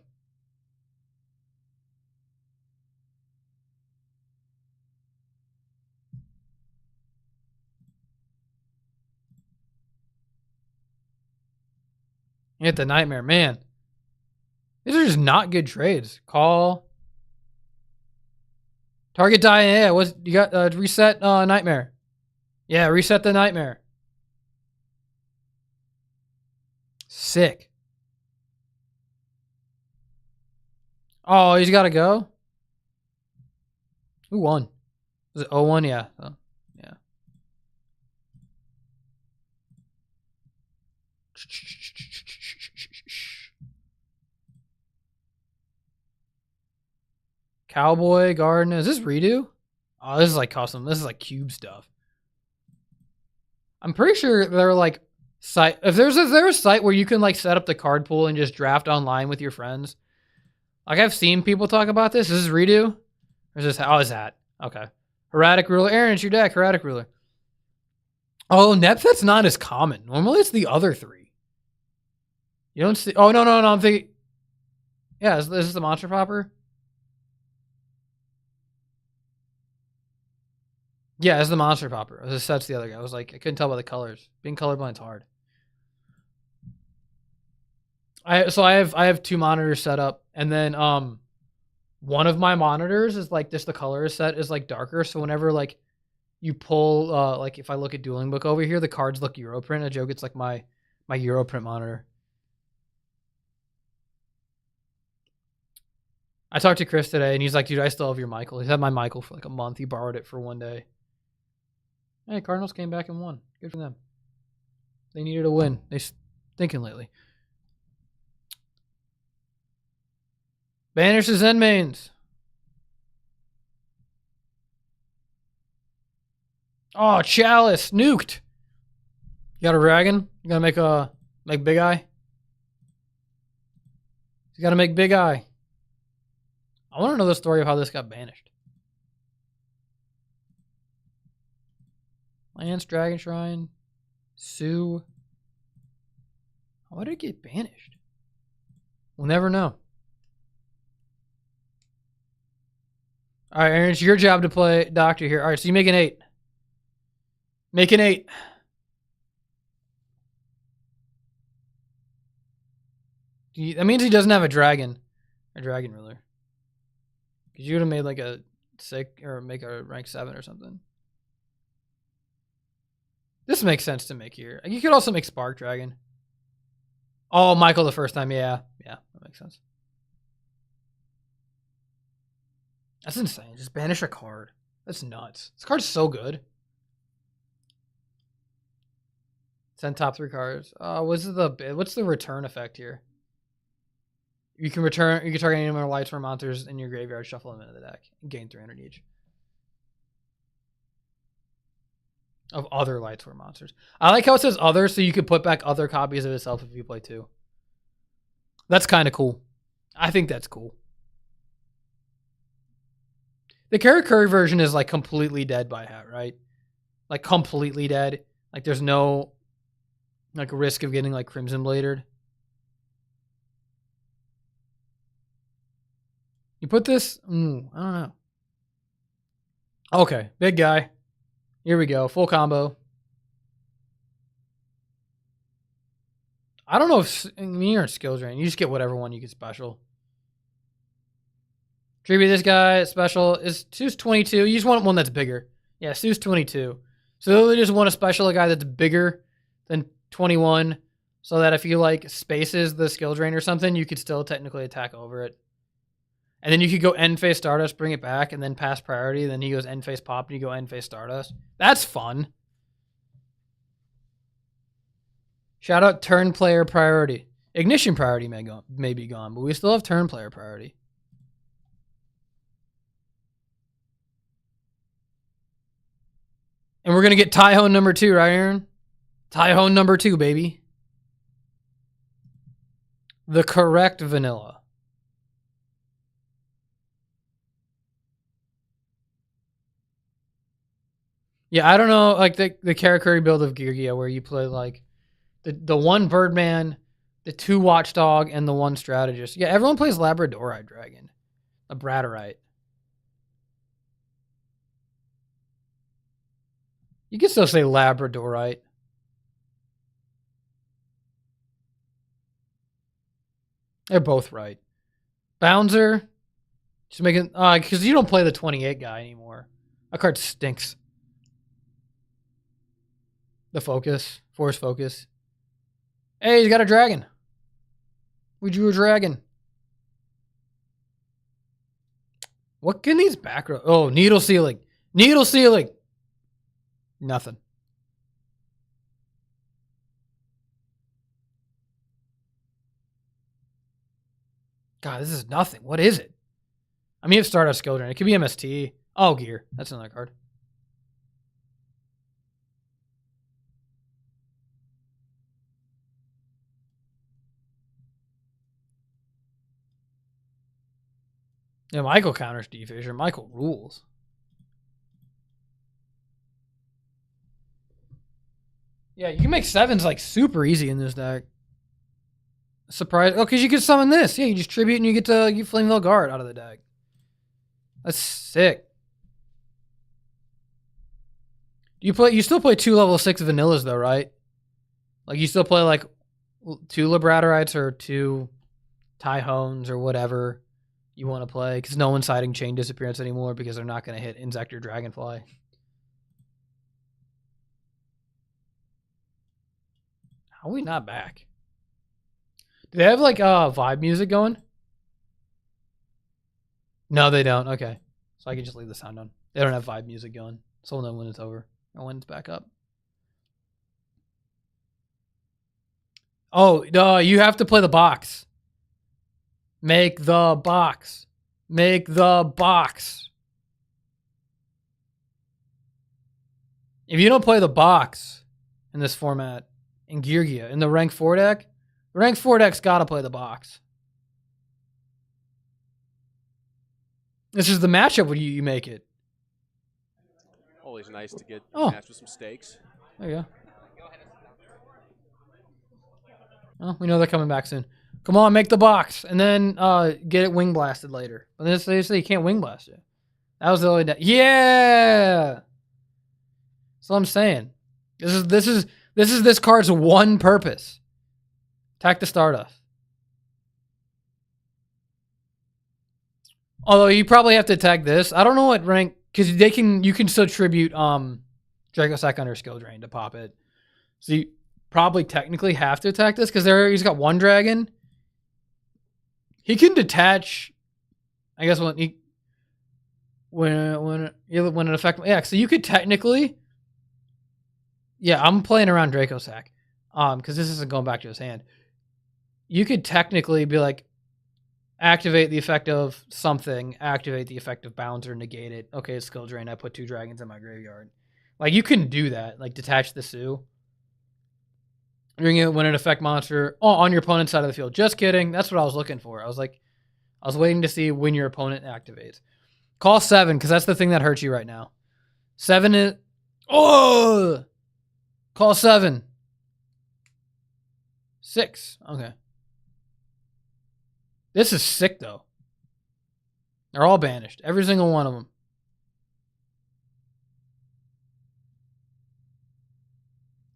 Hit the Nightmare. Man, these are just not good trades. Call. Target die. Yeah, you got reset Nightmare. Yeah, reset the Nightmare. Sick. Oh, he's got to go? Who won? Was it 0-1? Yeah. Oh, yeah. Cowboy Garden. Is this redo? Oh, this is like custom. This is like cube stuff. I'm pretty sure they're like site. If there's a site where you can like set up the card pool and just draft online with your friends. Like I've seen people talk about this. Is this redo? Or is this it's that? Okay. Erratic Ruler. Aaron, it's your deck. Erratic Ruler. Oh, Nephet's not as common. Normally it's the other 3. You don't see... Oh, no, I'm thinking... Yeah, is this the Monster Popper? Yeah, it's the Monster Popper. That's the other guy. I was like, I couldn't tell by the colors. Being colorblind's hard. I have 2 monitors set up, and then one of my monitors is like just the color set is like darker, so whenever like you pull like if I look at Dueling Book over here, the cards look Europrint. A joke, it's like my Europrint monitor. I talked to Chris today, and he's like, dude, I still have your Michael. He's had my Michael for like a month. He borrowed it for one day. Hey, Cardinals came back and won. Good for them. They needed a win. They stinking lately. Banishes end mains. Oh, Chalice nuked. You got a dragon? You gotta make Big Eye? You gotta make Big Eye. I want to know the story of how this got banished. Lance, Dragon Shrine, Sue. Why did it get banished? We'll never know. All right, Aaron, it's your job to play Doctor here. All right, so you make an 8. Make an 8. That means he doesn't have a dragon ruler. Because you would have made like a 6 or make a rank 7 or something. This makes sense to make here. You could also make Spark Dragon. Oh, Michael the first time. Yeah, that makes sense. That's insane. Just banish a card. That's nuts. This card's so good. Send top 3 cards. What's the return effect here? You can target any number of lights or monsters in your graveyard, shuffle them into the deck, and gain 300 each. Of other lights or monsters. I like how it says other, so you could put back other copies of itself if you play 2. That's kind of cool. I think that's cool. The Karakuri version is like completely dead by hat, right? Like completely dead. Like there's no like risk of getting like Crimson Bladed. You put this, I don't know. Okay, big guy. Here we go, full combo. I don't know if you're in skills drain. You just get whatever one you get special. Tribute this guy special is Sue's 22. You just want one that's bigger. Yeah, Sue's 22. So they just want a special a guy that's bigger than 21, so that if you like spaces the skill drain or something, you could still technically attack over it. And then you could go end phase Stardust, bring it back, and then pass priority. Then he goes end phase Pop, and you go end phase Stardust. That's fun. Shout out turn player priority. Ignition priority may be gone, but we still have turn player priority. And we're going to get Tyhone number 2, right, Aaron? Tyhone number 2, baby. The correct vanilla. Yeah, I don't know, like the Karakuri build of Geargia where you play like the 1 Birdman, the 2 Watchdog, and the 1 Strategist. Yeah, everyone plays Labradorite Dragon. A Bradorite. You can still say Labradorite. They're both right. Bouncer. Just making because you don't play the 28 guy anymore. That card stinks. The focus. Force focus. Hey, he's got a dragon. We drew a dragon. What can these back row? Oh, needle sealing. Needle sealing. Nothing. God, this is nothing. What is it? I mean, it's Stardust Skill Drain. It could be MST. Oh, Gear. That's another card. Yeah, Michael counters D-Fissure. Michael rules. Yeah, you can make 7s like super easy in this deck. Surprise! Oh, because you can summon this. Yeah, you just tribute and you get to get Flameville Guard out of the deck. That's sick. You still play 2 level 6 vanillas though, right? Like you still play like 2 Labradorites or 2 Tyhones or whatever you want to play, because no one's siding Chain Disappearance anymore because they're not going to hit Insect or Dragonfly. How are we not back? Do they have like vibe music going? No, they don't. Okay. So I can just leave the sound on. They don't have vibe music going. So we'll know when it's over or when it's back up. Oh, no, you have to play the box. Make the box. Make the box. If you don't play the box in this format, in Geargia, in the rank 4 deck, the rank 4 deck's got to play the box. This is the matchup when you make it. Always nice to get Oh. matched with some stakes. There you go. Well, we know they're coming back soon. Come on, make the box, and then get it wing blasted later. But then they say you can't wing blast it. That was the only deck. Yeah! That's what I'm saying. This is this card's one purpose. Attack the Stardust. Although you probably have to attack this. I don't know what rank, because you can still tribute Dracosack under skill drain to pop it. So you probably technically have to attack this because he's got 1 dragon. He can detach, I guess when an effect, yeah. So you could technically, yeah. I'm playing around Dracosack, because this isn't going back to his hand. You could technically be like, activate the effect of something, activate the effect of bouncer, negate it. Okay, it's skill drain. I put 2 dragons in my graveyard. Like you can do that. Like detach the Sue. Bring it when an effect monster on your opponent's side of the field. Just kidding. That's what I was looking for. I was waiting to see when your opponent activates. Call 7, because that's the thing that hurts you right now. 7 is... Oh! Call 7. 6. Okay. This is sick, though. They're all banished. Every single one of them.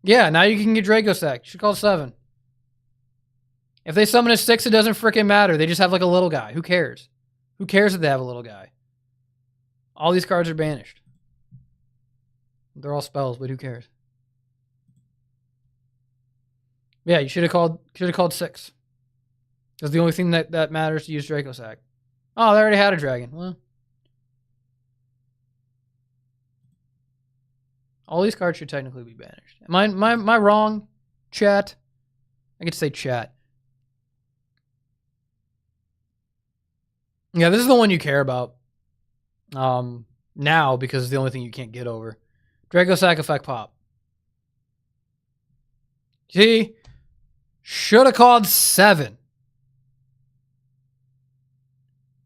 Yeah, now you can get Dracosack. You should call 7. If they summon a 6, it doesn't freaking matter. They just have like a little guy. Who cares? Who cares if they have a little guy? All these cards are banished. They're all spells, but who cares? Yeah, you should have called 6. Because the only thing that matters to use Dracosack. Oh, they already had a dragon. Well, all these cards should technically be banished. Am I wrong, chat? I get to say chat. Yeah, this is the one you care about. Now, because it's the only thing you can't get over. Dracosack effect pop. See? Should have called 7.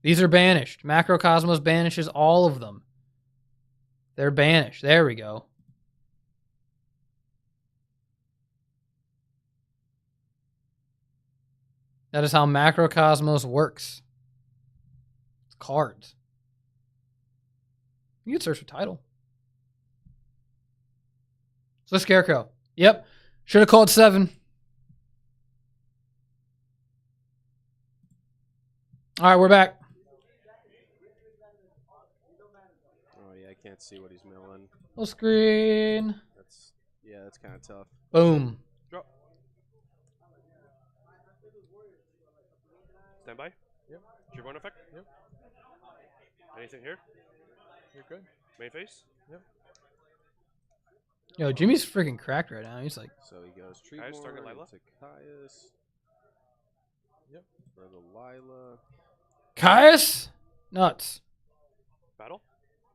These are banished. Macrocosmos banishes all of them. They're banished. There we go. That is how Macrocosmos works. It's cards. You can search for title. So Scarecrow. Yep. Should have called 7. All right, we're back. Oh yeah, I can't see what he's milling. Full screen. That's kind of tough. Boom. Drop. Stand by. Yep. Tribune effect. Yep. Anything here? You're good. Main face. Yep. Yo, Jimmy's freaking cracked right now. He's like, So he goes Caius, target Treeborn Lila. to Caius. Yep. For the Lila. Caius? Nuts. Battle.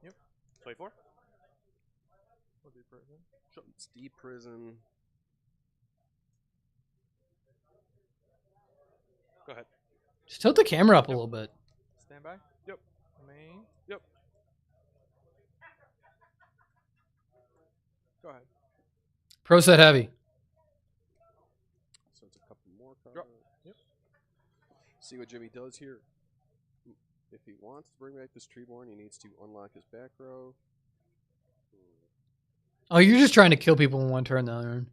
Yep. 24. It's Deep Prison. Go ahead. Just tilt the camera up a little bit. Stand by. Yep. Main. Yep. Go ahead. Pro set heavy. So it's a couple more cards. Yep. See what Jimmy does here. If he wants to bring back this Treeborn, he needs to unlock his back row. Oh, you're just trying to kill people in one turn, the other turn.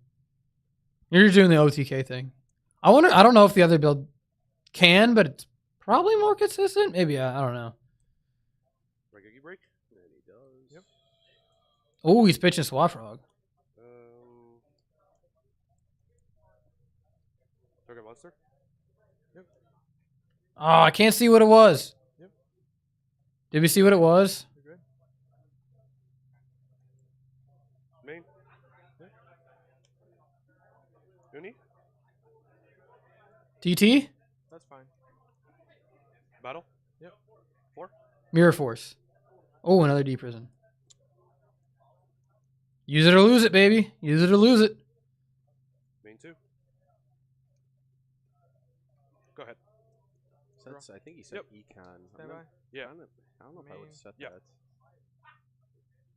You're just doing the OTK thing. I don't know if the other build can, but it's probably more consistent. Maybe, I don't know. Reggie break. And he does. Yep. Oh, he's pitching Swat Frog. Target monster. Yep. Oh, I can't see what it was. Yep. Did we see what it was? You're good. Main. Yep. Uni. TT? That's fine. Battle. Yep. 4. Mirror Force. Oh, another D prison. Use it or lose it, baby. Use it or lose it. Main 2. Go ahead. Sets, I think he said Yep. econ. Stand by. Yeah. I don't know if I would set Yep. that.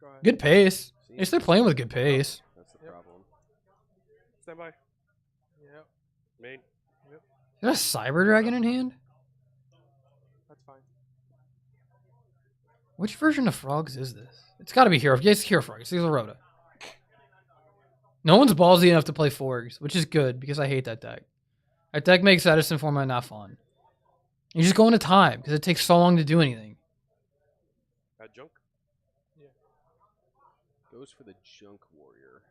Go ahead. Good pace. See? At least they're playing with good pace. That's the Yep. problem. Stand by. Yep. Main. Is that a Cyber Dragon in hand? That's fine. Which version of Frogs is this? It's got to be Hero. Yes, Hero Frog. It's the Rhoda. No one's ballsy enough to play Forgs, which is good because I hate that deck. That deck makes Edison format not fun. You just go into time because it takes so long to do anything. Junk. Goes for the Junk Warrior.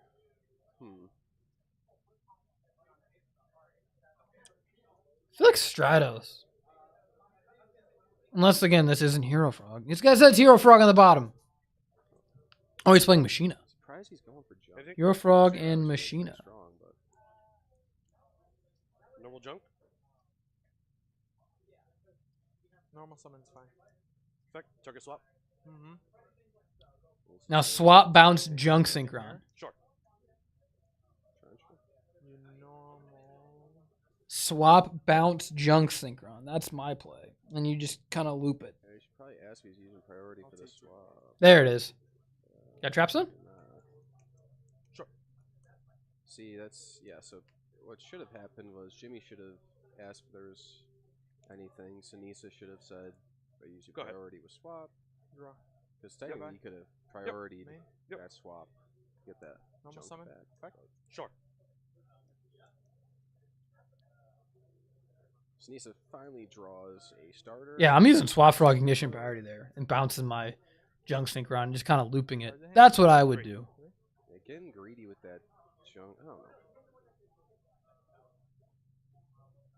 I feel like Stratos. Unless, again, this isn't Hero Frog. This guy says Hero Frog on the bottom. Oh, he's playing Machina. Surprised he's going for Junk. Anything? Hero Frog Stratos and is Machina. Strong, but Normal junk. Normal summon's fine. Effect. Target swap. Mm-hmm. we'll Now see. swap, bounce, Junk Synchron. Sure. You normal. Swap, bounce, Junk Synchron. That's my play. And you just kind of loop it. Yeah, you should probably ask if he's using priority for the swap. There it is. Got traps on? Sure. See, that's so. What should have happened was Jimmy should have asked if there's anything. Sinisa should have said, "I use your Go ahead. priority with swap," Draw. because technically bye. you could have prioritied Main. Yep. that swap, get that Normal junk summon. back. Back. but Sure. Sinisa finally draws a starter. Yeah, I'm using swap for ignition priority there and bouncing my Junk Synchron and just kind of looping it. That's what I would do. Yeah, getting greedy with that junk. I don't know.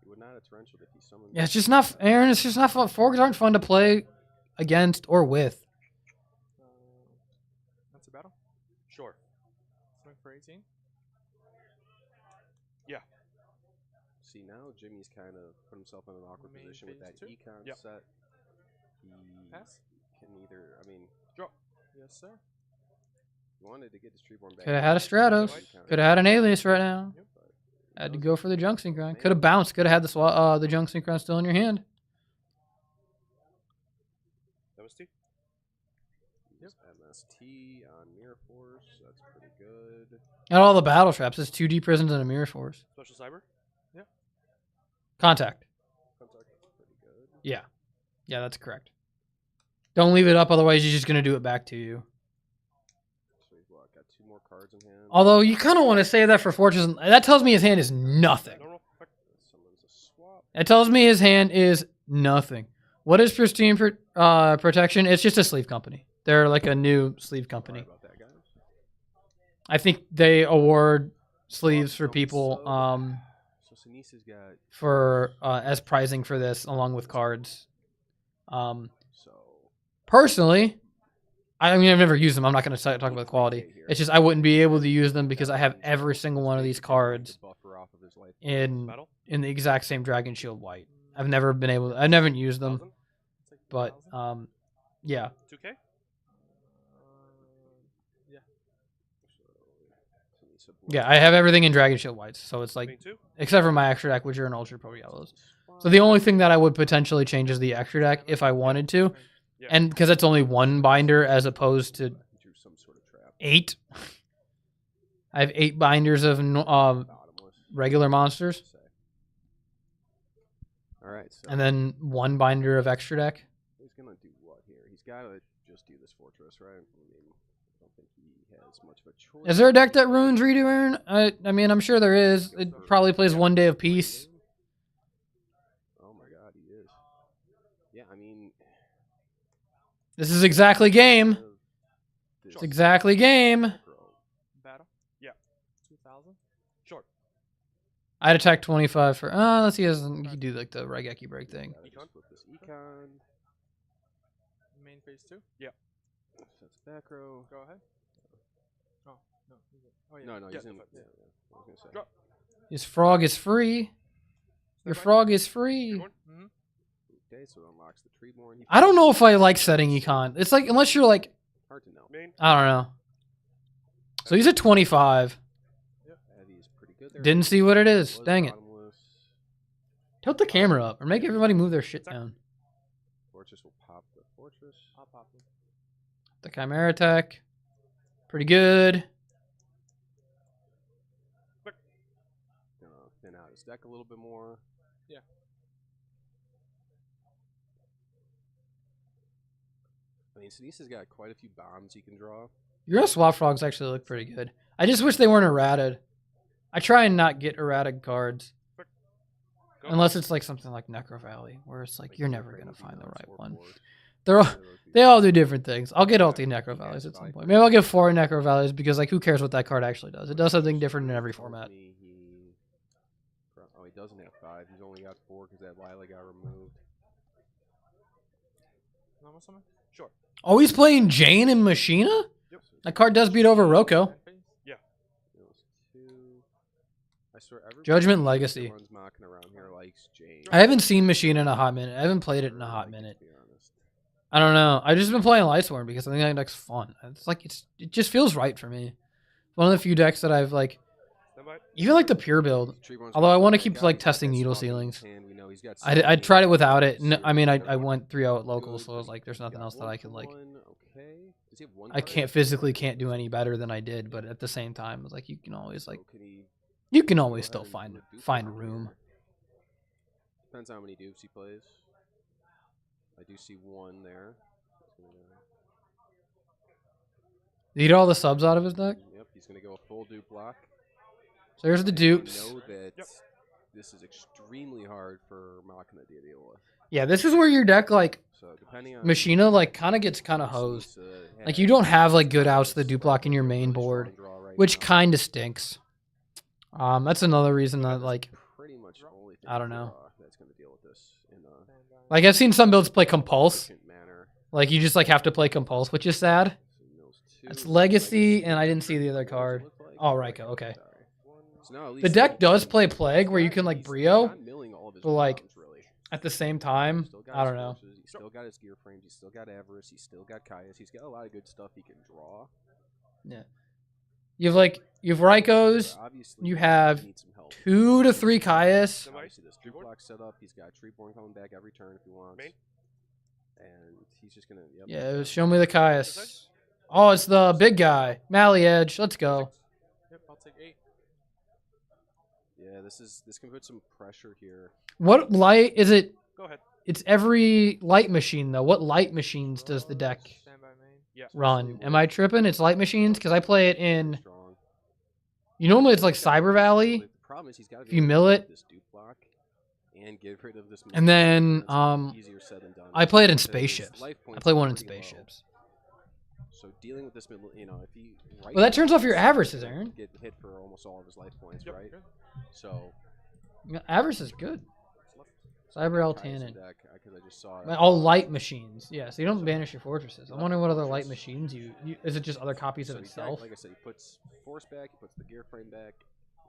He would not have torrential if he summoned. Yeah, it's just not, Aaron, it's just not fun. Forks aren't fun to play against or with. That's a battle. Sure. Swing for 18. Yeah. See, now Jimmy's kind of put himself in an awkward Main position with that phase 2? econ Yep. set. He Pass. can either, Draw. Yes, sir. he wanted to get his Treeborn back. Could have had a Stratos. Could have had an Alias right now. But Had to go for the Junk Synchron. Could have bounced. Could have had the Junk Synchron still in your hand. MST. Yep. MST on Mirror Force. That's pretty good. Got all the battle traps. It's 2D prisons and a Mirror Force. Special cyber. Contact. Contact. Pretty good. Yeah. Yeah, that's correct. Don't leave it up, otherwise he's just going to do it back to you. So he's what? Got 2 more cards in hand. Although you kind of want to save that for Fortress. That tells me his hand is nothing. Normal. Effect. Summons a swap. That tells me his hand is nothing. What is Pristine Protection? It's just a sleeve company. They're like a new sleeve Sorry company. about that, guys. I think they award sleeves for people So Sinisa's got for as prizing for this, along with cards. so Personally, I mean, I've never used them. I'm not going to talk about the quality. It's just I wouldn't be able to use them because I have every single one of these cards buffer off of his life. Battle. in the exact same Dragon Shield white. I've never been able to, I've never used them, 1000. It's like but 1000. yeah. 2K. Yeah. Yeah, I have everything in Dragon Shield whites, so it's like, Main 2. except for my extra deck, which are in Ultra Pro Yellows. So the only thing that I would potentially change is the extra deck if I wanted to, Yeah. and because it's only one binder as opposed to Drew some sort of trap. 8. I have 8 binders of Bottomless. regular monsters, All right. So and then 1 binder of extra deck. he's gonna do what here? He's gotta just do this fortress, right? I mean, I don't think he has much of a choice. Is there a deck that ruins redo Aaron? I mean, I'm sure there is. It probably plays 1 Day of Peace. Oh my God, he is. Yeah, I mean, This is exactly game. this It's exactly game. Battle? Yeah. 2000? Short. I'd attack 25 for. Let's see. He can do like the Raigeki break thing. Econ. Flip this econ. Main phase 2? Yeah. That's back row. Go ahead. Oh, no. Oh, yeah. No, Yeah, he's in. defense. Yeah, I was gonna say. Drop. His frog is free. Your Stand by. frog is free. Treeborn. Mm-hmm. Okay, so it unlocks the Treeborn. I don't know if I like setting econ. It's like unless you're like Hard to know. Main. I don't know. So he's at 25. Heavy is pretty good there. Didn't see what it is. Was Dang it. bottomless. Tilt the camera up or make everybody move their shit down. Fortress will pop the fortress. I'll pop him. The Chimera attack. Pretty good. Gonna thin out his deck a little bit more. Yeah. I mean, Sinisa's got quite a few bombs he can draw. Your swap frogs actually look pretty good. I just wish they weren't errated. I try and not get errated cards. Go. Unless it's like something like Necro Valley, where it's like you're never gonna Crazy find the Dino, right Sword one. Board. They're all, Either of those they be- all do different things. I'll get ulti Necro Valleys at some point. Maybe I'll get 4 Necro Valleys because like who cares what that card actually does? It does something different in every format. Oh, he doesn't have 5. He's only got 4 because that Lila got removed. Normal summon? Sure. Oh, he's playing Jane and Machina? Yep. That card does beat over Roko. Main phase? Those 2. I swear, everybody Judgment that Legacy. runs Machina around here likes Jane. I haven't seen Machina in a hot minute. I haven't played it in a hot Like it, minute. to be honest. I don't know. I've just been playing Lightsworn because I think that deck's fun. It's like it just feels right for me. One of the few decks that I've like, Stand by. even like the pure build. Treeborn's Although I got wanna that keep, guy, like, he's got testing that needle strong in his ceilings. hand. We know he's got I 17 tried it without it. serious I mean, I damage. went 3-0 at local, Good, so I was but like, there's he's nothing got else that I can like. 1-for-1, Okay. Does he have one I card? can't physically can't do any better than I did, but at the same time, it's like you can always like So can he you can go always ahead still and find do a dupe find on here? room. Depends how many dupes he plays. I do see 1 there. He's gonna Did he get all the subs out of his deck? Yep, he's gonna go a full dupe block. So there's the And you dupes. know that Yep. this is extremely hard for Machina to deal with. Yeah, this is where your deck like So depending on Machina like kind of gets kind of hosed. Like you don't have like good outs to the dupe block in your main board, which kind of stinks. That's another reason that like pretty much only thing I don't know. that's gonna deal with this in a like I've seen some builds play Compulse. efficient manner. Like you just like have to play Compulse, which is sad. So those 2, That's Legacy, and I didn't see the other card. Look like- Oh, Raiko, okay. Sorry. So now at The least deck he does can- play Plague, where you can like he's Brio. not milling all of his but, like, bombs, really. At the same time, Still got I his don't know. forces, he's still got his gear frames. He's still got Avarice. He's still got Caius. He's got a lot of good stuff he can draw. You have Raikos, But obviously, you he have needs some help. 2 to 3 Caius. Stand by. Obviously, this Treeborn. block set up. He's got Treeborn coming back every turn if he wants. Main. And he's just gonna. Yep, Yeah, show me the Caius. Oh, it's the big guy, Mally Edge. Let's go. Yep, I'll take 8. Yeah, this can put some pressure here. What light is it? Go ahead. It's every light machine though. What light machines does the deck Stand by main. Yeah. run? Am I tripping? It's light machines because I play it in. Strong. You normally it's like Cyber Valley. The problem is he's got to If you mill it, this dupe block and get rid of this. and then That's easier said than done. I play it in Because his spaceships. life I points play are one in pretty low. spaceships. So dealing with this, you know, if he Well, that turns off your avarices, Aaron. get hit for almost all of his life points, Yep. right? So Avarice is good. Cyber Caius Altanin. deck, 'cause I just saw it. All light machines. Yeah, so you don't banish your fortresses. I'm wondering what other light machines you is it just other copies of So he itself? like I said, he puts force back, he puts the gear frame back.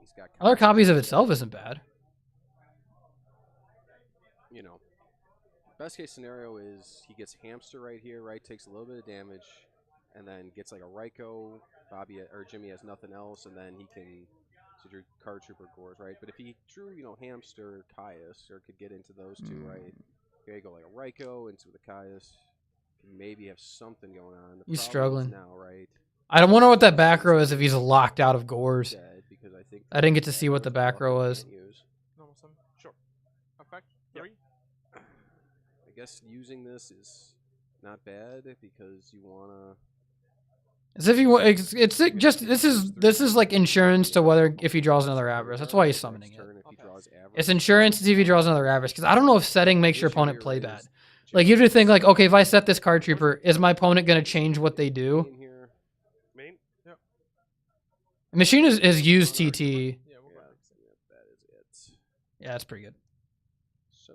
He's got Other Caius copies of back. itself isn't bad. You know, best case scenario is he gets hamster right here, right? Takes a little bit of damage, and then gets like a Raiko. Bobby or Jimmy has nothing else, and then he can drew card trooper gores, right? But if he drew, you know, hamster Caius, or could get into those two, right? Okay, go like a Raiko into the Caius. Can maybe have something going on. The He's problem is struggling. now, right? I don't wonder what that back row is if he's locked out of Gores. Dead because I think I didn't get to see what the back row was. Normal summon. Sure. Effect. 3. I guess using this is not bad because you wanna. As if you, it's just this is like insurance to whether if he draws another Avarice. That's why he's summoning it. It's insurance to see if he draws another Avarice, because I don't know if setting makes your opponent play bad. Like you have to think like, okay, if I set this card trooper, is my opponent gonna change what they do? Main? Yep. Machine is used TT. Yeah, That is it. Yeah, that's pretty good. So.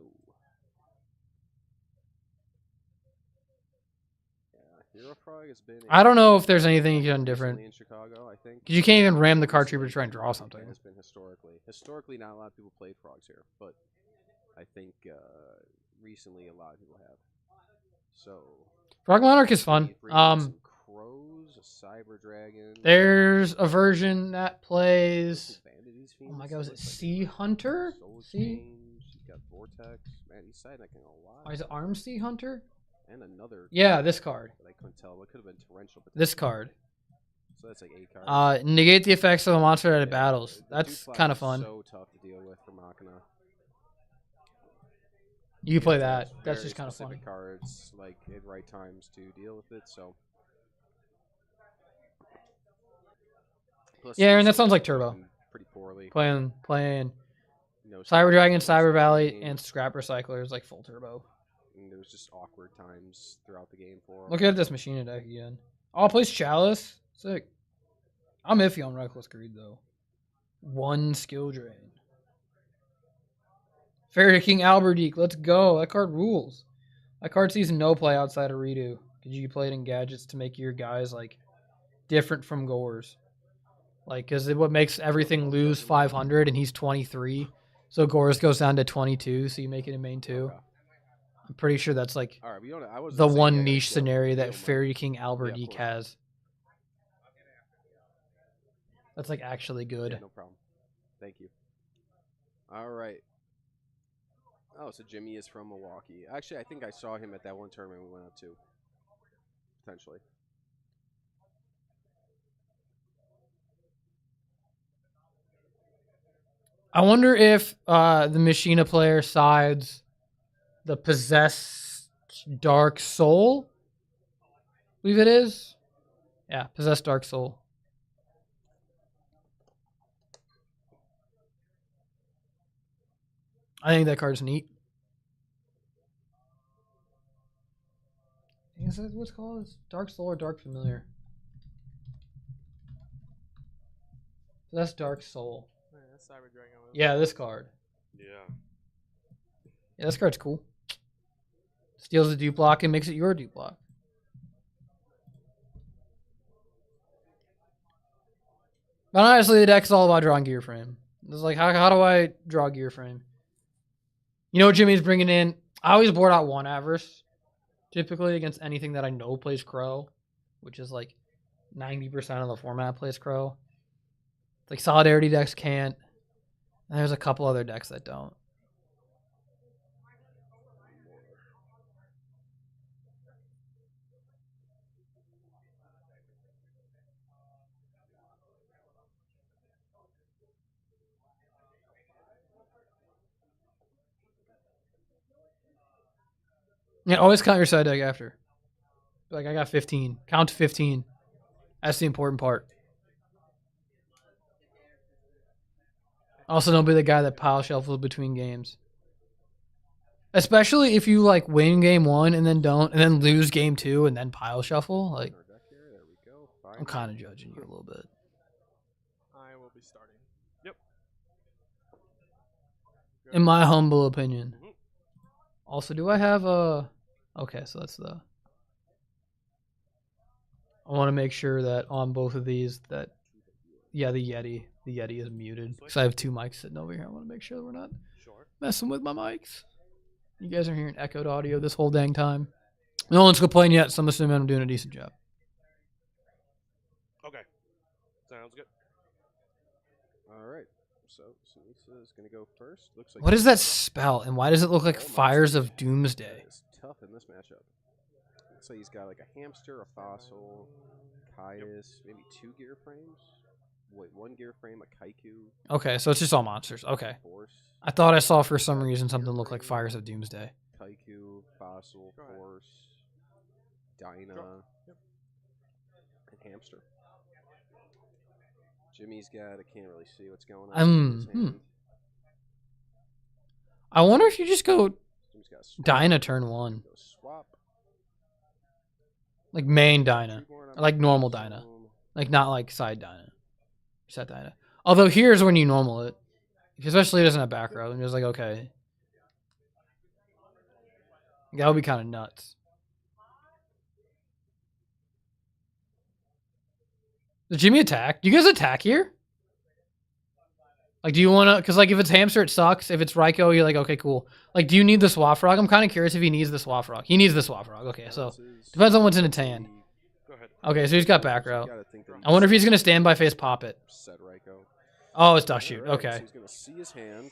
Hero Frog has been. I don't know if there's anything you done different. In Chicago, I think. Because you can't even ram the card trooper to try and draw something. Has been historically not a lot of people played frogs here, but I think recently a lot of people have. So. Frog Monarch is fun. Some crows, a cyber dragon. There's a version that plays. Oh my god, was it Sea Hunter? Sea? He's got Vortex. Man, he's side decking a lot. Oh, is it Arm Sea Hunter? And another. Yeah, this card. But I couldn't tell. It could have been torrential. This card. So that's like 8 cards. Negate the effects of a monster at battles. That's kind of fun. So tough to deal with for Machina. You play that. That's Very just kind of fun. specific cards, like at right times to deal with it. So. Plus Yeah, and that he's sounds like Turbo. Pretty poorly. Playing No Cyber Dragon, Cyber Valley, game. and Scrap Recycler is like full turbo. And there was just awkward times throughout the game for him. Look at this Machina deck again. Oh, plays Chalice. Sick. I'm iffy on Reckless Greed though. 1 skill drain. Fairy King Alberdeek, let's go. That card rules. That card sees no play outside of Redo. Because you play it in gadgets to make your guys like different from Gores. Like, because what makes everything lose 500 and he's 23. So Gores goes down to 22, so you make it a main 2. Okay. I'm pretty sure that's like All right, I was the saying, one yeah, niche so scenario that Deal Fairy King of Alberdeek course. has. That's like actually good. Yeah, no problem. Thank you. All right. Oh, so Jimmy is from Milwaukee. Actually, I think I saw him at that one tournament we went up to. Potentially. I wonder if the Machina player sides the Possessed Dark Soul. I believe it is. Yeah, Possessed Dark Soul. I think that card's neat. Is that what's called? It's Dark Soul or Dark Familiar? Possessed Dark Soul. Yeah, that's Cyber Dragon. Yeah, this card. Yeah. Yeah, this card's cool. Steals the dupe block and makes it your dupe block. But honestly, the deck's all about drawing gear frame. It's like, how do I draw gear frame? You know what Jimmy's bringing in? I always board out 1 Avarice, typically against anything that I know plays Crow, which is like 90% of the format plays Crow. It's like Solidarity decks can't. And there's a couple other decks that don't. Yeah, always count your side deck after. Like, I got 15. Count to 15. That's the important part. Also, don't be the guy that pile shuffles between games. Especially if you, like, win game 1 and then don't, and then lose game 2 and then pile shuffle. Like, I'm kind of judging you a little bit. I will be starting. Yep. In my humble opinion. Also, do I have a... Okay, so that's the... I want to make sure that on both of these that... Yeah, the Yeti. The Yeti is muted. Because I have 2 mics sitting over here. I want to make sure that we're not messing with my mics. You guys are hearing echoed audio this whole dang time. No one's complaining yet, so I'm assuming I'm doing a decent job. Okay. Sounds good. All right. So Sunisa is going to go first. Looks like What is that spell, and why does it look like Fires of Doomsday? It's tough in this matchup. So he's got like a hamster, a fossil, Caius, maybe 2 gear frames. Wait, 1 gear frame, a Kaiku, Okay, so it's just all monsters. Okay. Force. I thought I saw for some reason something looked like Fires of Doomsday. Kaiku, Fossil, Force, Dyna, and Hamster. Jimmy's got, I can't really see what's going on in his hand. I wonder if you just go Jimmy's got a swap. Dyna turn 1. Go swap. Like main Dyna. Reborn on Like normal Zoom. Dyna. Like not like side Dyna. Set Dyna. Although here's when you normal it. Especially it doesn't have back row. And you're just like, okay. That would be kind of nuts. Does Jimmy attack? Do you guys attack here? Like, do you want to... Because, like, if it's Hamster, it sucks. If it's Raikou, you're like, okay, cool. Like, do you need the Swap Frog? I'm kind of curious if he needs the Swap Frog. He needs the Swap Frog. Okay, so... Depends on what's in a tan. Go ahead. Okay, so he's got back row. Gotta think that I wonder if he's going to stand by face pop it. Set Raikou. Oh, it's Dust Shoot. Alright, Okay. So he's gonna see his hand.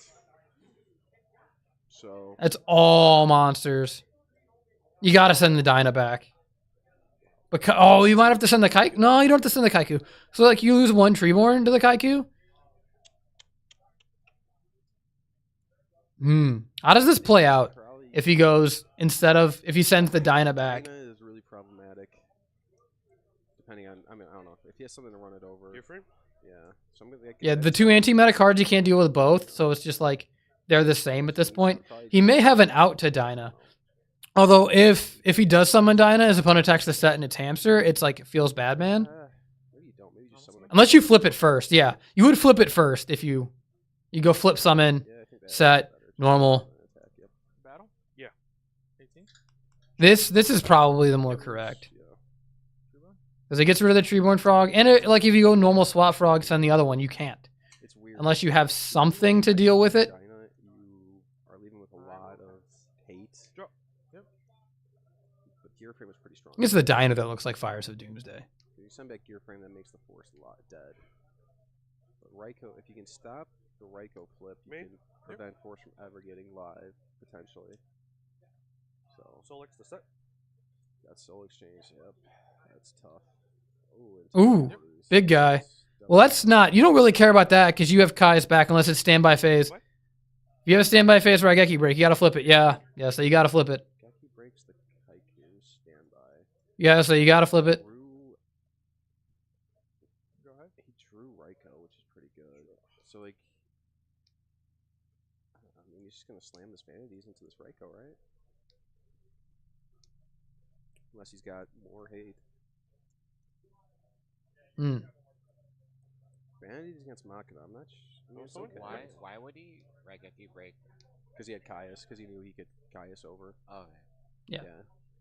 So That's all monsters. You got to send the Dyna back. But oh, you might have to send the Kaiku. No, you don't have to send the Kaiku. So, like, you lose 1 Treeborn to the Kaiku? How does this play out probably if he goes, if he sends the Dyna back? Dyna is really problematic. Depending on, I don't know. If he has something to run it over. Gear frame? Yeah. So I'm gonna, Yeah, the 2 anti-meta cards you can't deal with both, so it's just like they're the same at this point. He may have an out to Dyna. Although if he does summon Dyna, his opponent attacks the set and it's Hamster, it's like it feels bad, man. Maybe you don't. Maybe just summon a Unless you flip it first, yeah. You would flip it first if you go flip summon, Yeah, I think that set, better. normal. Attack, yep. Battle? Yeah. 18? This is probably the more correct. Yeah. Because it gets rid of the Treeborn Frog. And it, like if you go normal Swap Frog, send the other one, you can't. It's weird. Unless you have something to deal with it. Dyna, you are leaving with a lot of hate. Drop. But gear frame is pretty strong. It's the Dyna that looks like Fires of Doomsday. If you send back gear frame, that makes the Force a lot dead. But Raikou, if you can stop the Raikou flip, you Me? can prevent Force from ever getting live, potentially. So, Solix the set. got Soul Exchange, yep. That's tough. Ooh, big guy. Well, that's not... You don't really care about that because you have Kai's back unless it's standby phase. What? If you have a standby phase Raigeki break, you got to flip it. Yeah. Yeah, so you got to flip it. Geki breaks the Kaiku standby. Yeah, so you got to flip it. Go ahead. He drew Raikou, which is pretty good. So, like... I mean, he's just going to slam this Vanities into this Raikou, right? Unless he's got more hate. Vanities against Machina. I'm not sure. Why would he Raigeki break? Because he had Caius. Because he knew he could Caius over. Okay. Yeah.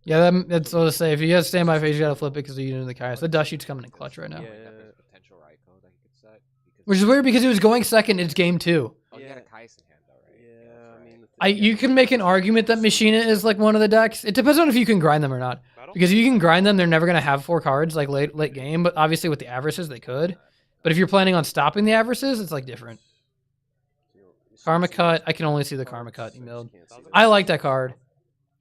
Yeah, that's what I say. If you have standby phase, you got to flip it because you know the Kai's. The Dust Shoot's coming in clutch right now. Yeah. There's potential Raikou that he could set. Which is weird because he was going second in game 2. Oh, he had a Yeah. Kais in hand though, right? Yeah, I mean... You can make an argument that Machina is like one of the decks. It depends on if you can grind them or not. Battle? Because if you can grind them, they're never going to have 4 cards like late game. But obviously with the Avarices, they could. But if you're planning on stopping the Avarices, it's like different. Karma Cut. I can only see the Karma Cut emailed. I like that card.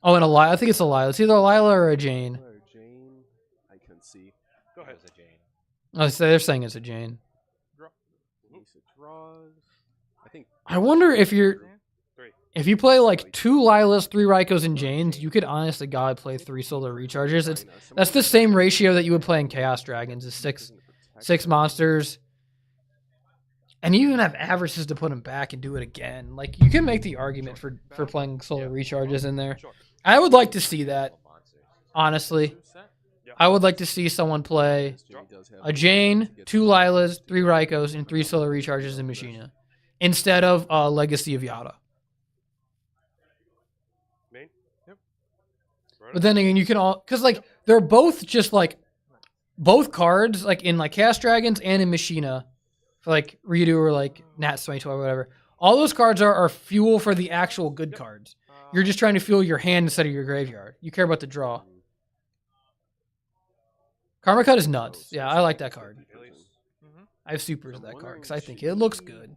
Oh, and a Lila. I think it's a Lila. It's either a Lila or a Jane. Jane, I couldn't see. Go ahead. It was a Jane. Oh, so they're saying it's a Jane. Lisa draws. I think. I wonder if you're... 3. If you play like 2 Lilas, 3 Raikous, and Janes, you could honest to God play 3 Solar Recharges. That's the same ratio that you would play in Chaos Dragons, is 6 monsters. And you even have Avarices to put them back and do it again. Like, you can make the argument for playing Solar Recharges in there. Sure. I would like to see that, Monsters. honestly. Yep. I would like to see someone play a Jane, 2 Lilas, 3 Raikous, and 3 Solar Recharges in Machina. Instead of Legacy of Yada. Main? Yep. But then again, you can all... Because, like, they're both just, like... Both cards, like, in, like, Chaos Dragons and in Machina... For like Redo or like Nats 2012 or whatever. All those cards are fuel for the actual good cards. You're just trying to fuel your hand instead of your graveyard. You care about the draw. Karma Cut is nuts. Yeah, I like that card. I have supers of that card because I think it looks good.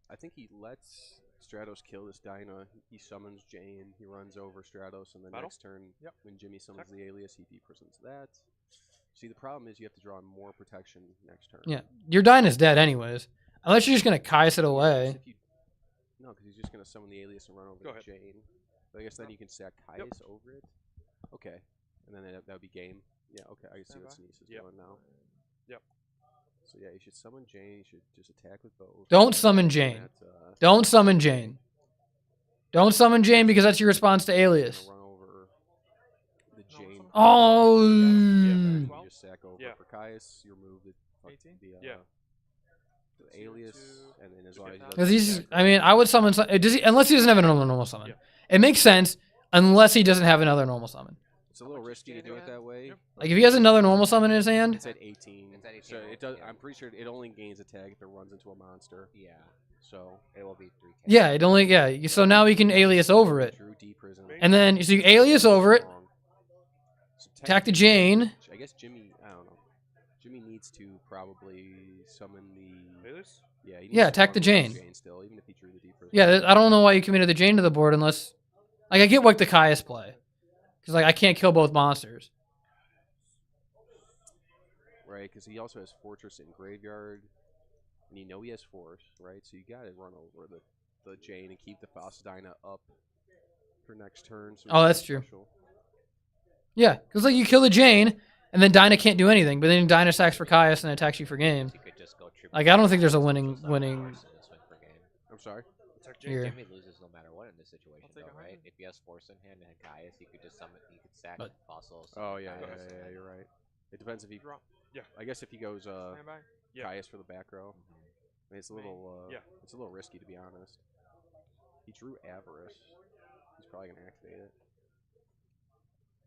I think he lets Stratos kill this Dyna. He summons Jane. He runs over Stratos, and then Battle? next turn, when Jimmy summons the alias, he depresents that. See, the problem is you have to draw more protection next turn. Yeah, your Dyna's dead anyways. Unless you're just gonna Kai's it away. No, because he's just going to summon the Alias and run over the Jane. But I guess then you can sack Kai's over it. Okay. And then that would be game. Yeah, okay. I can see what Sinise is doing now. Yep. So yeah, you should summon Jane. You should just attack with both. Don't summon Jane. Don't summon Jane. Don't summon Jane because that's your response to Alias. Run over the Jane. Oh. You just sack over for Kai's. You remove the Alias, and then as long as he's, I mean, I would summon. Does he? Unless he doesn't have another normal summon. It makes sense unless he doesn't have another normal summon. It's a little risky to do it that way. Like if he has another normal summon in his hand. It's at 18. So it does. I'm pretty sure it only gains attack if it runs into a monster. Yeah. So it will be 3K. Yeah, it only. Yeah. So now we can Alias over it. And then so you Alias over it. Attack the Jane. I guess Jimmy. I don't know. Jimmy needs to probably summon the. Alias? Yeah. Yeah. Attack the Jane. Still, even if he drew the deep prison. Yeah. I don't know why you committed the Jane to the board unless. Like I get what the Caius play. Because like I can't kill both monsters. Right, because he also has Fortress and Graveyard, and you know he has Force, right? So you gotta run over the Jane and keep the Faust Dyna up for next turn. So oh, that's true. Yeah, because like you kill the Jane, and then Dyna can't do anything, but then Dyna sacks for Caius and attacks you for game. Like I don't think there's a winning. I'm sorry. Here. Jimmy loses no matter what in this situation, though, right? If he has Force in hand and Caius, he could just summon. He could sack Fossil. Oh yeah, you're right. It depends if he. Yeah. I guess if he goes Caius for the back row, I mean, it's a little it's a little risky to be honest. He drew Avarice. He's probably gonna activate it.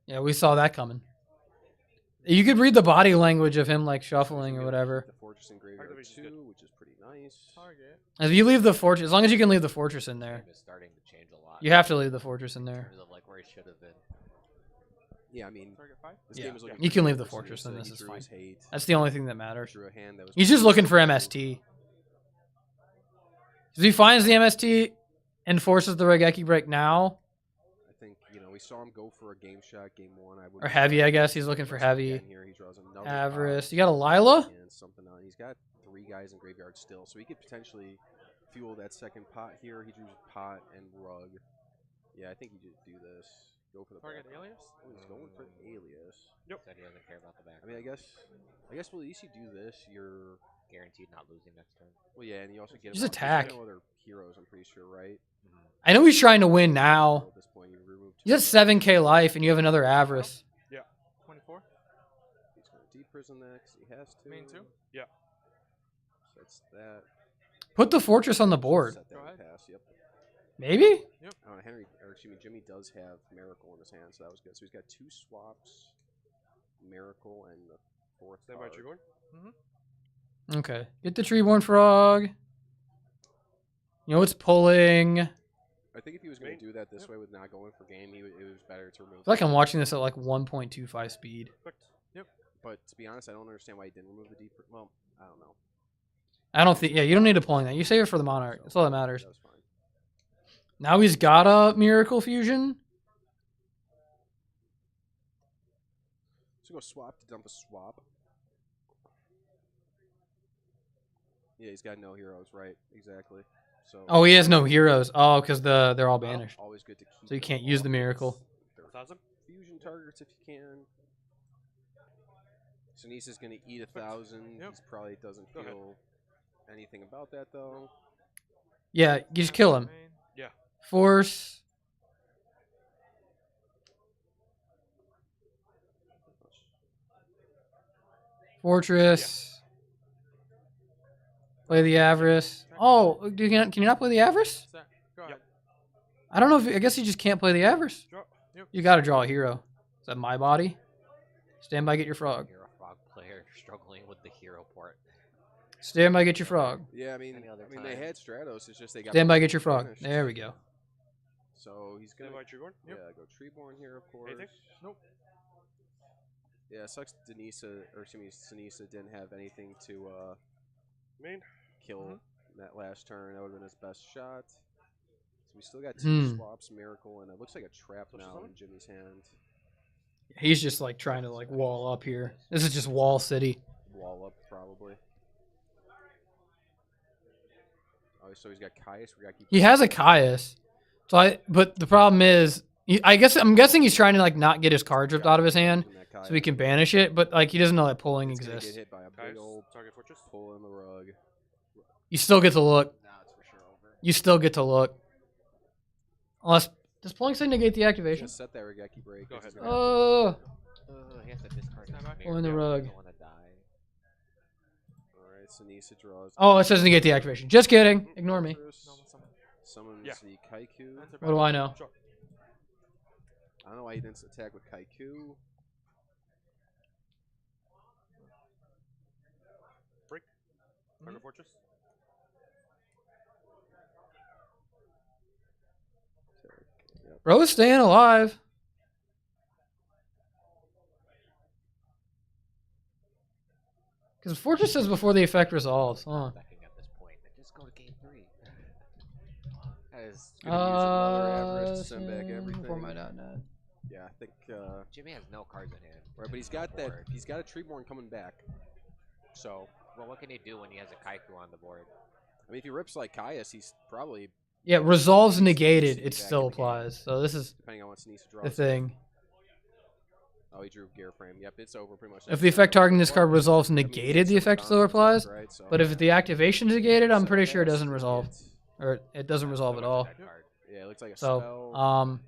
Yeah, we saw that coming. You could read the body language of him like shuffling or whatever. The Fortress and Graveyard 2, which is pretty nice. If you leave the fortress, as long as you can leave the fortress in there. Starting to change a lot. You have to leave the fortress in there. In terms of like where he should have been. Yeah, I mean, this game is looking you can leave the fortress, and this is fine. That's the only thing that matters. He's just looking for MST. If he finds the MST and forces the Regeki break now. I think we saw him go for a game shot, game 1. Or heavy, I guess. He's looking for heavy. Here, he draws another Avarice. You got a Lila? And something on. He's got 3 guys in graveyard still, so he could potentially fuel that second pot here. He drew pot and rug. Yeah, I think he just do this. Go for the target back. Alias. Oh, he's going for Alias. Yep. Said he doesn't care about the back. I mean, I guess well, at least you do this. You're guaranteed not losing next turn. Well, yeah, and you also get just attack. No other heroes, I'm pretty sure, right? I know he's trying to win now. At this point, you've removed He has 7k life, and you have another Avarice. Yeah. 24. He's going to deep prison next. He has to. Main 2. Yeah. So that's that. Put the fortress on the board. Set that Go ahead. pass. Yep. Maybe? Yep. Jimmy does have Miracle in his hand, so that was good. So he's got 2 swaps, Miracle, and the 4th Stand by card. Treeborn. Okay. Get the Treeborn Frog. You know it's pulling. I think if he was going to do that this way with not going for game, it was better to remove. I feel like I'm watching this at like 1.25 speed. Yep. But to be honest, I don't understand why he didn't remove the deep. Well, I don't know. I don't think. Yeah, you don't need to pulling that. You save it for the Monarch. That's all that matters. That was fine. Now he's got a Miracle Fusion. So go swap to dump a swap. Yeah, he's got no heroes, right? Exactly. So. Oh, he has no heroes. Oh, because they're all banished. Always good to keep. So you can't use the Miracle. 1,000. Fusion targets if you can. Sinise is going to eat 1,000. Yep. He probably doesn't feel anything about that though. Yeah, you just kill him. Yeah. Force. Fortress. Play the Avarice. Oh, can you not play the Avarice? Go ahead. I don't know if I guess you just can't play the Avarice. Draw. Yep. You got to draw a hero. Is that my body? Stand by, get your frog. You're a frog player struggling with the hero part. Stand by, get your frog. Yeah, I mean they time. had Stratos. It's just they got. Stand by, get your frog. banished. There we go. So he's Stand gonna. by Treeborn. Yeah, go Treeborn here, of course. Anything? Nope. Yeah, it sucks. Sinisa didn't have anything to Main. kill that last turn. That would have been his best shot. So we still got 2 swaps, Miracle, and it looks like a trap now in Jimmy's hand. He's just like trying to like wall up here. This is just wall city. Wall up, probably. Oh, so he's got Caius. We got to keep. He has a Caius. But the problem is, I'm guessing he's trying to like not get his card ripped out of his hand, so he can banish it. But like he doesn't know that pulling exists. Get hit by a big old target fortress. pull in the rug. You still get to look. Now it's for sure over. You still get to look. Unless does pulling say negate the activation? Just set that Regeki break. Go ahead. Oh, He has to discard his mirror. pull in the rug. Don't wanna die. Alright, Sinisa draws. Oh, it says negate the activation. Just kidding. Ignore me. Summons Yeah. the Kaiku. What do I know? Sure. I don't know why he didn't attack with Kaiku. Break. Target fortress. Yep. Bro is staying alive. Because Fortress says before the effect resolves. Huh. Backing at this point. Just go to game 3. That is. Gonna use another average to send back everything. Before my .net. Yeah, I think. Jimmy has no cards in hand. Right, but he's got that. He's got a Treeborn coming back. So, Well, what can he do when he has a Kaiku on the board? I mean, if he rips like Caius, he's probably Yeah, resolves negated. It still applies. So this is depending on what Sinisa draws. the thing. Oh, he drew Gear Frame. Yep, it's over pretty much. If the effect targeting this card resolves negated, the effect still applies. Right, so But if the activation is negated, I'm pretty sure it doesn't resolve. Or it doesn't resolve at all. Yeah, it looks like a So, spell.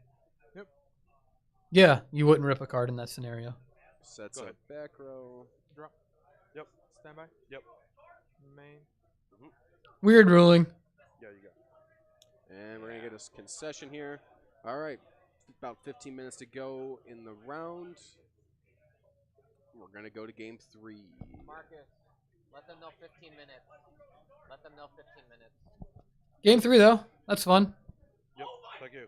yeah, you wouldn't rip a card in that scenario. Sets Go up back row. Drop. Yep. Standby. Yep. Main. Weird ruling. Yeah, you got. And we're going to get a concession here. All right. About 15 minutes to go in the round. We're going to go to game 3. Marcus, let them know 15 minutes. Let them know 15 minutes. Game 3 though. That's fun. Yep. Thank you.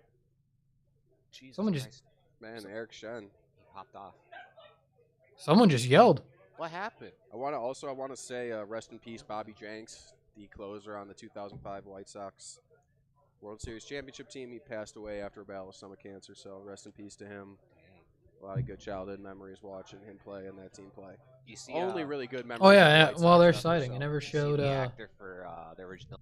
Jesus Someone just- Christ. Man, Eric Shen. He popped off. Someone just yelled. What happened? I want to say rest in peace Bobby Jenks, the closer on the 2005 White Sox World Series championship team. He passed away after a battle with stomach cancer, so rest in peace to him. A lot of good childhood memories watching him play and that team play. You see, Only really good memories. Oh of the yeah, White yeah. While Sox they're ever, citing, so. it never you see showed. the actor for the original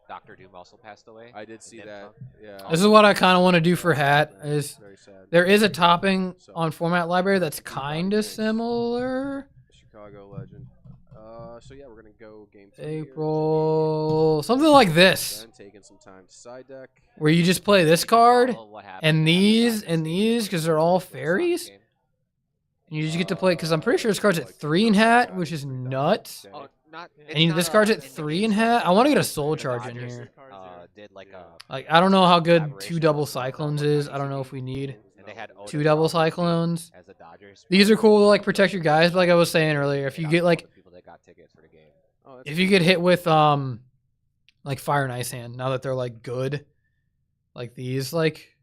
Doctor Doom also passed away. I did see that. Yeah. This is what I kind of want to do for Hat. Is Very sad. there is a topping on Format Library that's kind of similar. Chicago legend. So yeah, we're gonna go game 3 here. April, something like this, Then taking some time to side deck. where you just play this card Follow what happened and after these that and these because they're all Sox fairies. game. And you just get to play because I'm pretty sure this card's at 3 in Hat, which is nuts. Oh, not. And this card's at 3 in Hat. I want to get a Soul The Charge in Dodgers, here. Did like a. Like I don't know how good collaboration 2 double with, Cyclones what is. I Dodgers don't know did. if we need And they had 2 double Odin Cyclones. as a Dodgers. These are cool to like protect your guys, but like I was saying earlier, if you get like people that got tickets for the game. Oh, that's if you get hit with like Fire and Ice Hand, now that they're like good, like these, like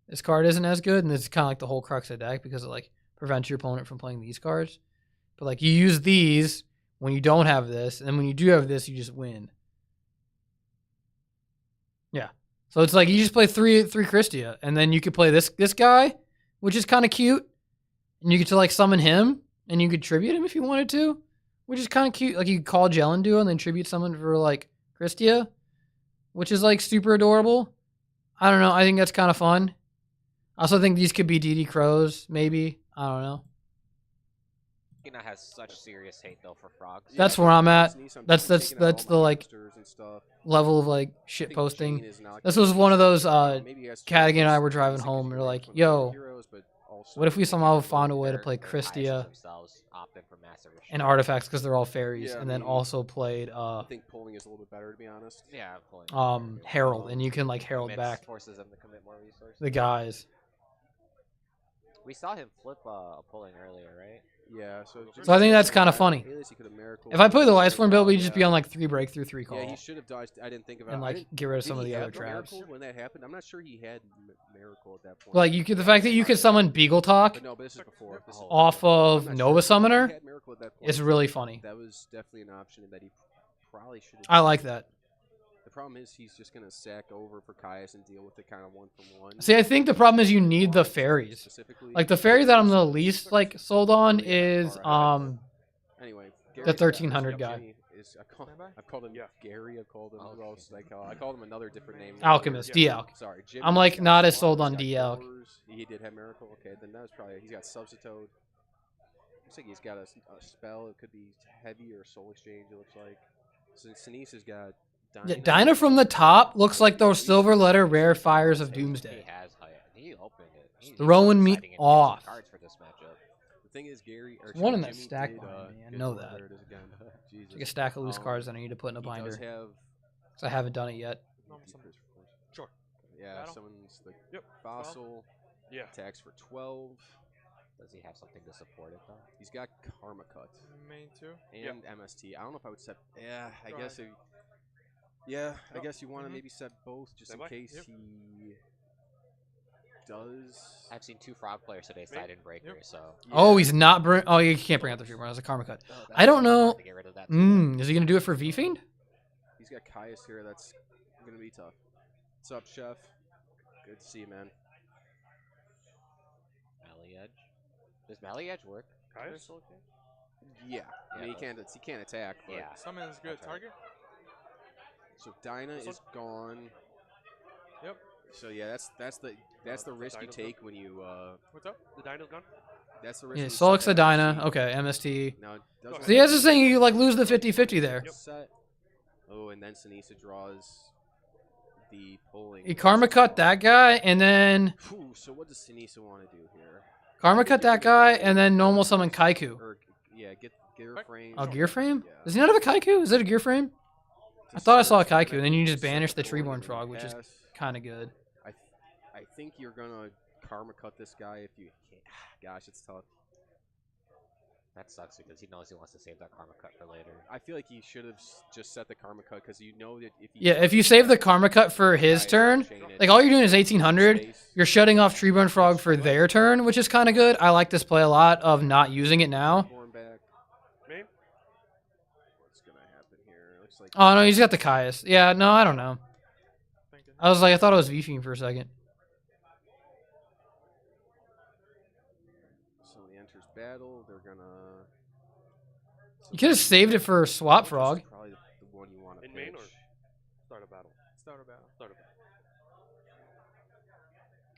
this card isn't as good, and it's kind of like the whole crux of the deck because it like prevents your opponent from playing these cards. But like you use these when you don't have this, and then when you do have this, you just win. Yeah. So it's like you just play three Christia, and then you could play this guy, which is kind of cute, and you get to like summon him, and you could tribute him if you wanted to, which is kind of cute. Like you could call Jelenduo and then tribute someone for like Christia, which is like super adorable. I don't know. I think that's kind of fun. I also think these could be DD Crows, maybe. I don't know. Machina has such serious hate though for frogs. That's where I'm at. Sneeze, I'm That's taking out that's all the my like hamsters and stuff. level of like I shit think posting. Jane is not This gonna was be one of those maybe he has to Cadigan and I use were driving basic home. We were hero like, from the yo, heroes, but also what if we somehow found a way to Their- play their biases Christia themselves opted for massive and restriction. artifacts because they're all fairies, Yeah, I and then mean, also played I think pulling is a little bit better, to be honest. Yeah, pulling. Herald, and you can like Herald Commits- back forces them to commit more resources. the guys. We saw him flip a pulling earlier, right? Yeah, So I think that's kind of funny. Alias, he could've miracled If I play the it. Life Form build, we'd just be Yeah. on like 3 breakthrough, 3 call, Yeah, he should have dodged. I didn't think about and I like didn't- get rid of did some of he the other have traps. Miracle when that happened? I'm not sure he had Miracle at that point. Like you could, the fact that you could summon Beagle Talk But no, but this is before. This is off I'm of not Nova sure. Summoner He had Miracle at that point. is really funny. That was definitely an option that he probably should have. I like that. problem is he's just gonna sack over for Caius and deal with it kind of 1-for-1. See, I think the problem is you need the fairies. Specifically, Like the fairy that I'm the least like sold on is Anyway, the Gary- 1300 guy. Jimmy is, I've called him Gary. I've called him who else did I called him another different name. Alchemist, D-Alch. Sorry, Jimmy. I'm like He's got not as Swamp, sold he's on got D-Alch. Doors. He did have Miracle. Okay, then that was probably he's got Substitute. Looks like he's got a spell. It could be Heavy or Soul Exchange. It looks like. So Sinise has got. Yeah, Dino from the top looks like those silver letter rare fires of Doomsday. He has he opened it. He's Throwing me exciting and off. cards for this matchup. The thing is, Gary. Or There's one in Jimmy that stack did, behind me, I good know work. that. There it is again. Jesus. Like a stack of loose cards that I need to put in a He does binder. have. Because I haven't done it yet. Sure. Yeah, Battle? summons the Yep. fossil. Yeah. Attacks for 12. Does he have something to support it though? He's got Karma Cut Main 2. and MST. I don't know if I would set. Yeah, I Go guess. ahead. I guess you want to maybe set both just in Standby? case Yep. he does. I've seen 2 frog players today side in breaker, so. Oh, he's not bring. Oh, you can't bring out the Trooper. It's a Karma Cut. Oh, I don't know. To get rid of that too. Is he gonna do it for V Fiend? He's got Caius here. That's gonna be tough. What's up, Chef? Good to see you, man. Mally Edge. Does Mally Edge work? Caius? Yeah. I mean, Yeah, he can't attack. But Yeah. Summon is good. Okay. Target. So Dinah is gone. Yep. So yeah, that's the risk you Dino's take when you What's up? The Dino's gone? that's the risk. Yeah, when you Solix set the that Dyna. MST. Okay, MST. Now it does So So he has this thing you like lose the 50-50 there. set. Oh, and then Sinisa draws the pulling. He Karma Cut that guy, and then Whew, so what does Sinisa want to do here? Karma Cut that guy, and then normal summon Kaiku. Or yeah, get gear frame. A gear frame? Yeah. Does he not have a Kaiku? Is it a gear frame? I thought I saw a Kaiku, and then you just banish the Treeborn Frog, which is kind of good. I think you're gonna Karma Cut this guy if you. Gosh, it's tough. That sucks because he knows he wants to save that Karma Cut for later. I feel like he should have just set the Karma Cut because you know that if Yeah, if you save the Karma Cut for his turn, like all you're doing is 1800, you're shutting off Treeborn Frog for their turn, which is kind of good. I like this play a lot of not using it now. Back. Me? What's gonna happen here? Looks like. Oh, no, he's got the Caius. Yeah, no, I don't know. Thinking. I was like, I thought it was V-Fiend for a second. So he enters battle. They're gonna. You could have saved it for Swap Frog. Probably the one you want to In main pitch. or start a battle? Start a battle. Start a battle.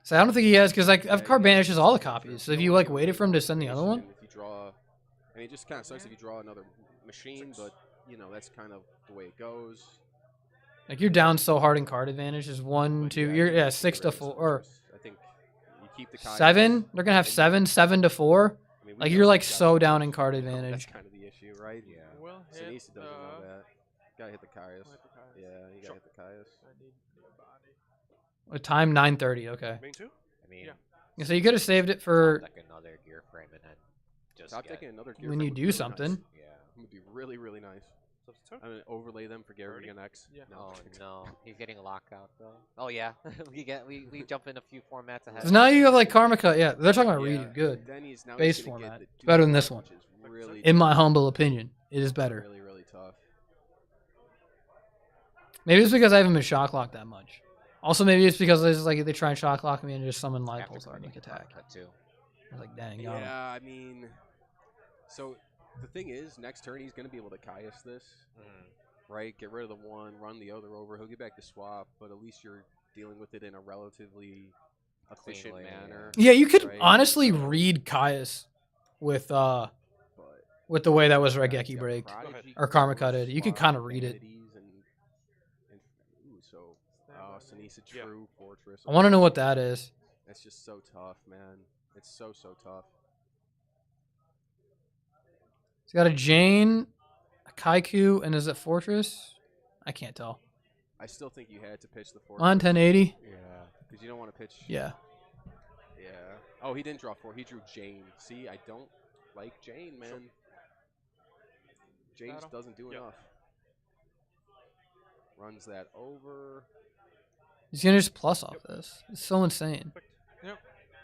So I don't think he has, because like I've card banishes all the copies. So if you like waited for him to send the other one, If you draw, I mean, it just kind of sucks if you draw another machine, but you know that's kind of the way it goes. like you're down so hard in card advantage. Is 1, But 2, I you're think yeah you 6 get to rid of 4 some or juice. I think you keep the Caius. 7. They're gonna have 7, 7 to 4. I mean, we Like know you're like he's got so the down juice, in card you know, advantage. That's kind of the issue, right? Yeah. Will hit Sinisa doesn't know that. Gotta hit the Caius. Hit the Caius. Yeah, you gotta hit the Caius. I need a body. What time? 9:30. Okay. Main 2? I mean, Yeah. So you could have saved it for like another gear frame and then just Top get, decking another gear when frame you would be do really something. Nice. yeah. It would be really, really nice. Substitute? I'm gonna overlay them for Gary 30? and X. Yeah. No. Oh no, he's getting a lockout though. Oh yeah, we jump in a few formats ahead. So now you have like Karma Cut. Yeah, they're talking about Yeah, reading. Good. Then he's now Base he's gonna format. Get It's the better than Dueling, this one. which is really In my tough. humble opinion, it is better. Really, really tough. Maybe it's because I haven't been shock locked that much. Also, maybe it's because it's like they try and shock lock me and just summon light After pulse cleaning like the Karma attack. Cut too. I was like, dang, got him. Yeah, I mean, so the thing is, next turn he's gonna be able to Caius this, right? Get rid of the one, run the other over. He'll get back to swap, but at least you're dealing with it in a relatively efficient Cleanly, manner. Yeah, you could right? honestly read Caius with But the way that was yeah, he's Regeki got break. Prodigy, Or Karma Curse, Cutted. You could Swap, kinda read it. Vanities, and ooh, so Sinisa Yeah. True Fortress. I want to know what that is. That's just so tough, man. It's so tough. It's got a Jane, a Kaiku, and is it Fortress? I can't tell. I still think you had to pitch the Fortress. On 1080. Yeah, because you don't want to pitch. Yeah. Yeah. Oh, he didn't draw 4. He drew Jane. See, I don't like Jane, man. Jane just doesn't do enough. Runs that over. He's gonna just plus off this. It's so insane. Yep.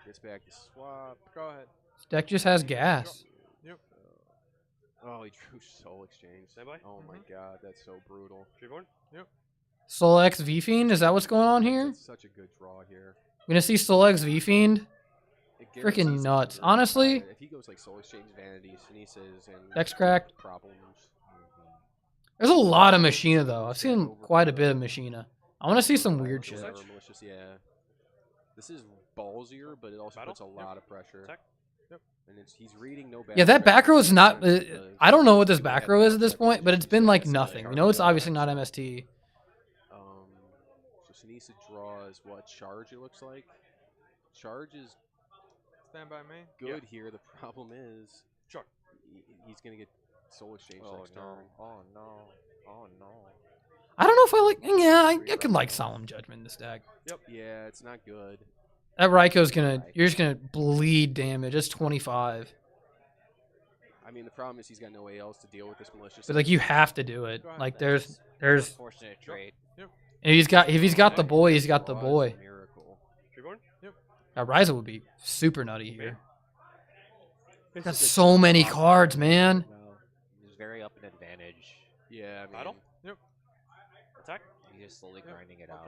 Gets back to swap. Go ahead. This deck just has gas. Yep. Oh, he drew Soul Exchange. Standby? Oh my god, that's so brutal. Treeborn? Yep. Soul X V Fiend. Is that what's going on here? That's such a good draw here. We're gonna see Soul X V Fiend. It Freaking guarantees nuts. something really Honestly, bad. If he goes like Soul Exchange, Vanity, Sneezes, and Dex cracked. problems. There's a lot of Machina though. I've seen quite a bit of Machina. I want to see some weird shit. Malicious, yeah. This is ballsier, but it also puts a lot of pressure. Attack. And he's reading no back. Yeah, that back row is not. I don't know what this back row is at this point, but it's been like nothing. We know it's obviously not MST. So Sinisa draws what? Charge, it looks like. Charge is Stand by me. good here. The problem is he's going to get Soul Exchange next turn. Oh no. Oh no. I don't know if I like. Yeah, I could like Solemn Judgment in this deck. Yep. Yeah, it's not good. That Raiko's gonna. You're just gonna bleed damage. It's 25. I mean, the problem is he's got no way else to deal with this malicious. But like you have to do it. Like there's. Unfortunate trade. And if he's got the boy, he's got the boy. Miracle. Reborn? Yep. Now Ryza would be super nutty here. Got so many cards, man. He's very up in advantage. Yeah, I mean. Battle? Yep. Attack? He's just slowly grinding it out.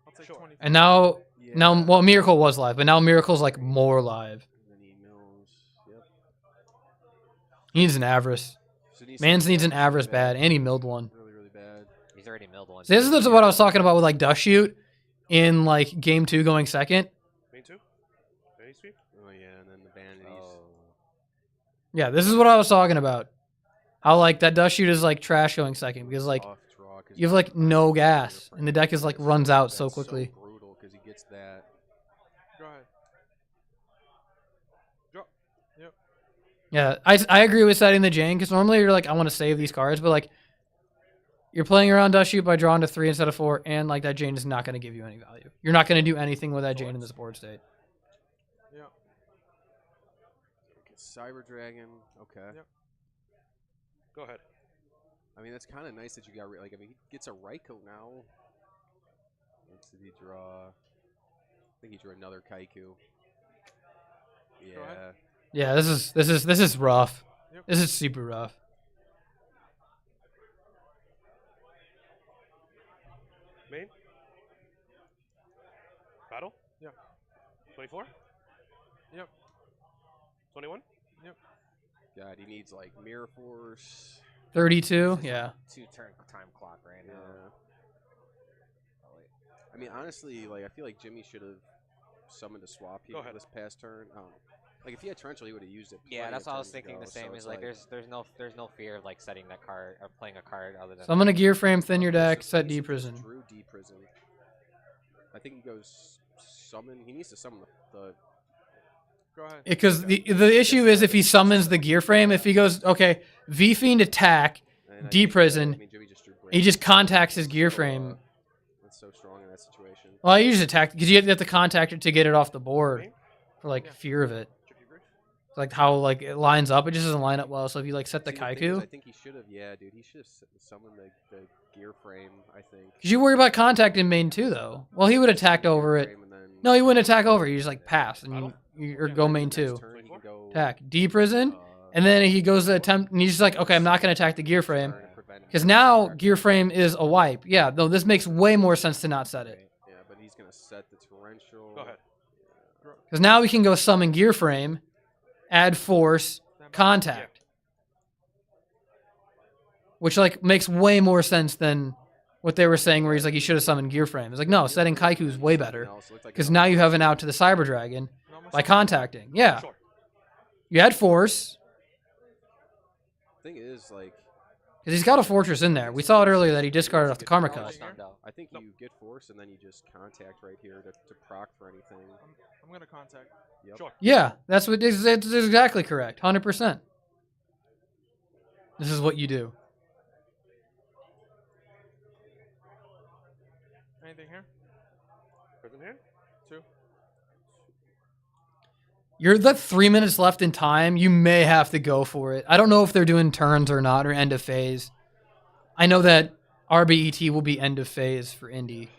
I'll take Sure. 20. And now, well, Miracle was live, but now Miracle's like more live. Then he mills. Yep. He needs an Avarice. Mans needs an Avarice bad, and he milled one. Really, really bad. He's already milled one. So this is what I was talking about with like Dust Shoot in like game 2 going second. Main 2? Vanity sweep? Oh, yeah, and then the vanities. Yeah, this is what I was talking about. How like that Dust Shoot is like trash going second because like Off draw, 'cause you have like no gas and the deck is like runs out so that's quickly. So brutal because he gets that. Go ahead. Drop. Yep. Yeah, I agree with setting the Jane because normally you're like I want to save these cards, but like you're playing around Dust Shoot by drawing to 3 instead of 4, and like that Jane is not going to give you any value. You're not going to do anything with that Jane in this board state. Yep. Okay, Cyber Dragon. Okay. Yep. Go ahead. I mean, that's kind of nice that you got. Like, I mean, he gets a Raikou now. What did he draw? I think he drew another Kaiku. Yeah. Yeah, this is rough. Yep. This is super rough. Main? Battle? Yeah. 24? Yep. 21? God, he needs like Mirror Force. 32, yeah. 2-turn time clock right Yeah. now. I mean, honestly, like I feel like Jimmy should have summoned a swap here this past turn. Like if he had Torrential, he would have used it. Yeah, plenty that's of what I was turns thinking. ago, The same so is it's like there's no fear of like setting that card or playing a card other than. So I'm gonna Gear Frame, thin your deck, set He D Prison. Drew D Prison. I think he goes summon. He needs to summon the Go ahead. Because the issue is if he summons the Gear Frame, if he goes okay, V Fiend attack, and I D think, Prison, I mean, Jimmy just drew he Break. just contacts his Gear Frame. That's so strong in that situation. Well, you just attack because you have to contact it to get it off the board for like fear of it. It's like how like it lines up, it just doesn't line up well. So if you like set the See, thing is, Kaiku, I think he should have. Yeah, dude, he should have summoned the Gear Frame. I think. because you worry about contacting main too, though. Well, he would attack over it. Frame and then- No, he wouldn't attack over. You just like pass and you or go main next 2. turn he can go, Attack D Prison, uh, and then he goes to attempt, and he's just like, okay, I'm not gonna attack the Gear Frame turn and prevent him because from now attacking. Gear Frame is a wipe. Yeah, though this makes way more sense to not set it Yeah, but he's gonna set the Torrential. Go ahead. because now we can go summon Gear Frame, add Force, Contact, which like makes way more sense than what they were saying where he's like he should have summoned Gear Frame. It's like no, setting Kaiku is way better because now you have an out to the Cyber Dragon by contacting. Yeah, Sure. you add Force Thing is, like, because he's got a Fortress in there. We saw it earlier that he discarded off the Karma Cut. I think you get Force and then you just contact right here to proc for anything. I'm gonna contact. Yep. Sure. Yeah, that's what it's exactly correct. 100%. This is what you do. Anything here? Present hand? 2. You're that 3 minutes left in time. You may have to go for it. I don't know if they're doing turns or not or end of phase. I know that RBET will be end of phase for Indy.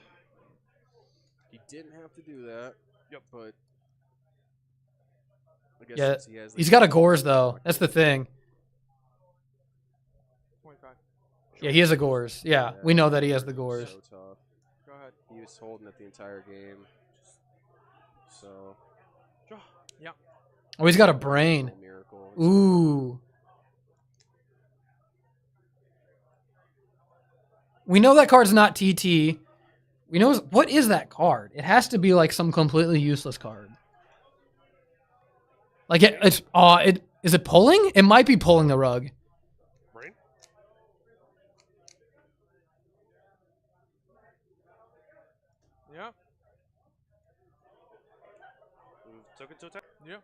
He didn't have to do that. Yep. But I guess Yeah, since he has he's got a Gores though. That's the thing. 25. Yeah, he has the gores. Yeah, we know that he has the gores. So tough. Go ahead. He was holding it the entire game. So. Yeah. Oh, he's got a brain. Miracle. Ooh. We know that card's not TT. We know what is that card? It has to be like some completely useless card. Like is it pulling? It might be pulling the rug. Brain? Yep. Token to attack? Yep.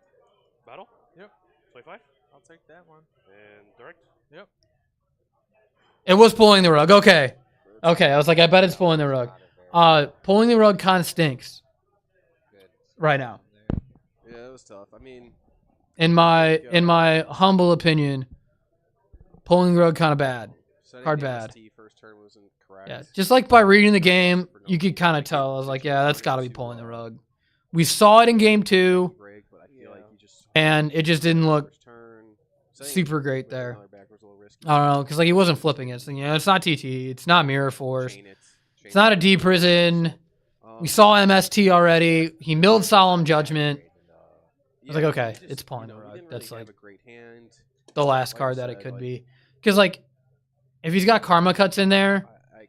Battle? Yep. 25? I'll take that one. And direct? Yep. It was pulling the rug. Okay. Okay, I was like, I bet it's pulling the rug. Pulling the rug kind of stinks right now. Yeah, it was tough. I mean, in my humble opinion, pulling the rug kind of bad. Card bad. First turn wasn't correct. Yeah, just like by reading the game, you could kind of tell. I was like, yeah, that's got to be pulling the rug. We saw it in game 2, and it just didn't look super great there. I don't know, because like he wasn't flipping it. So, you know, it's not TT. It's not Mirror Force. It's not a D Prison. We saw MST already. He milled Solemn Judgment. I was like, okay, it's pulling the rug. That's like the last card that it could be. Because like, if he's got Karma Cuts in there,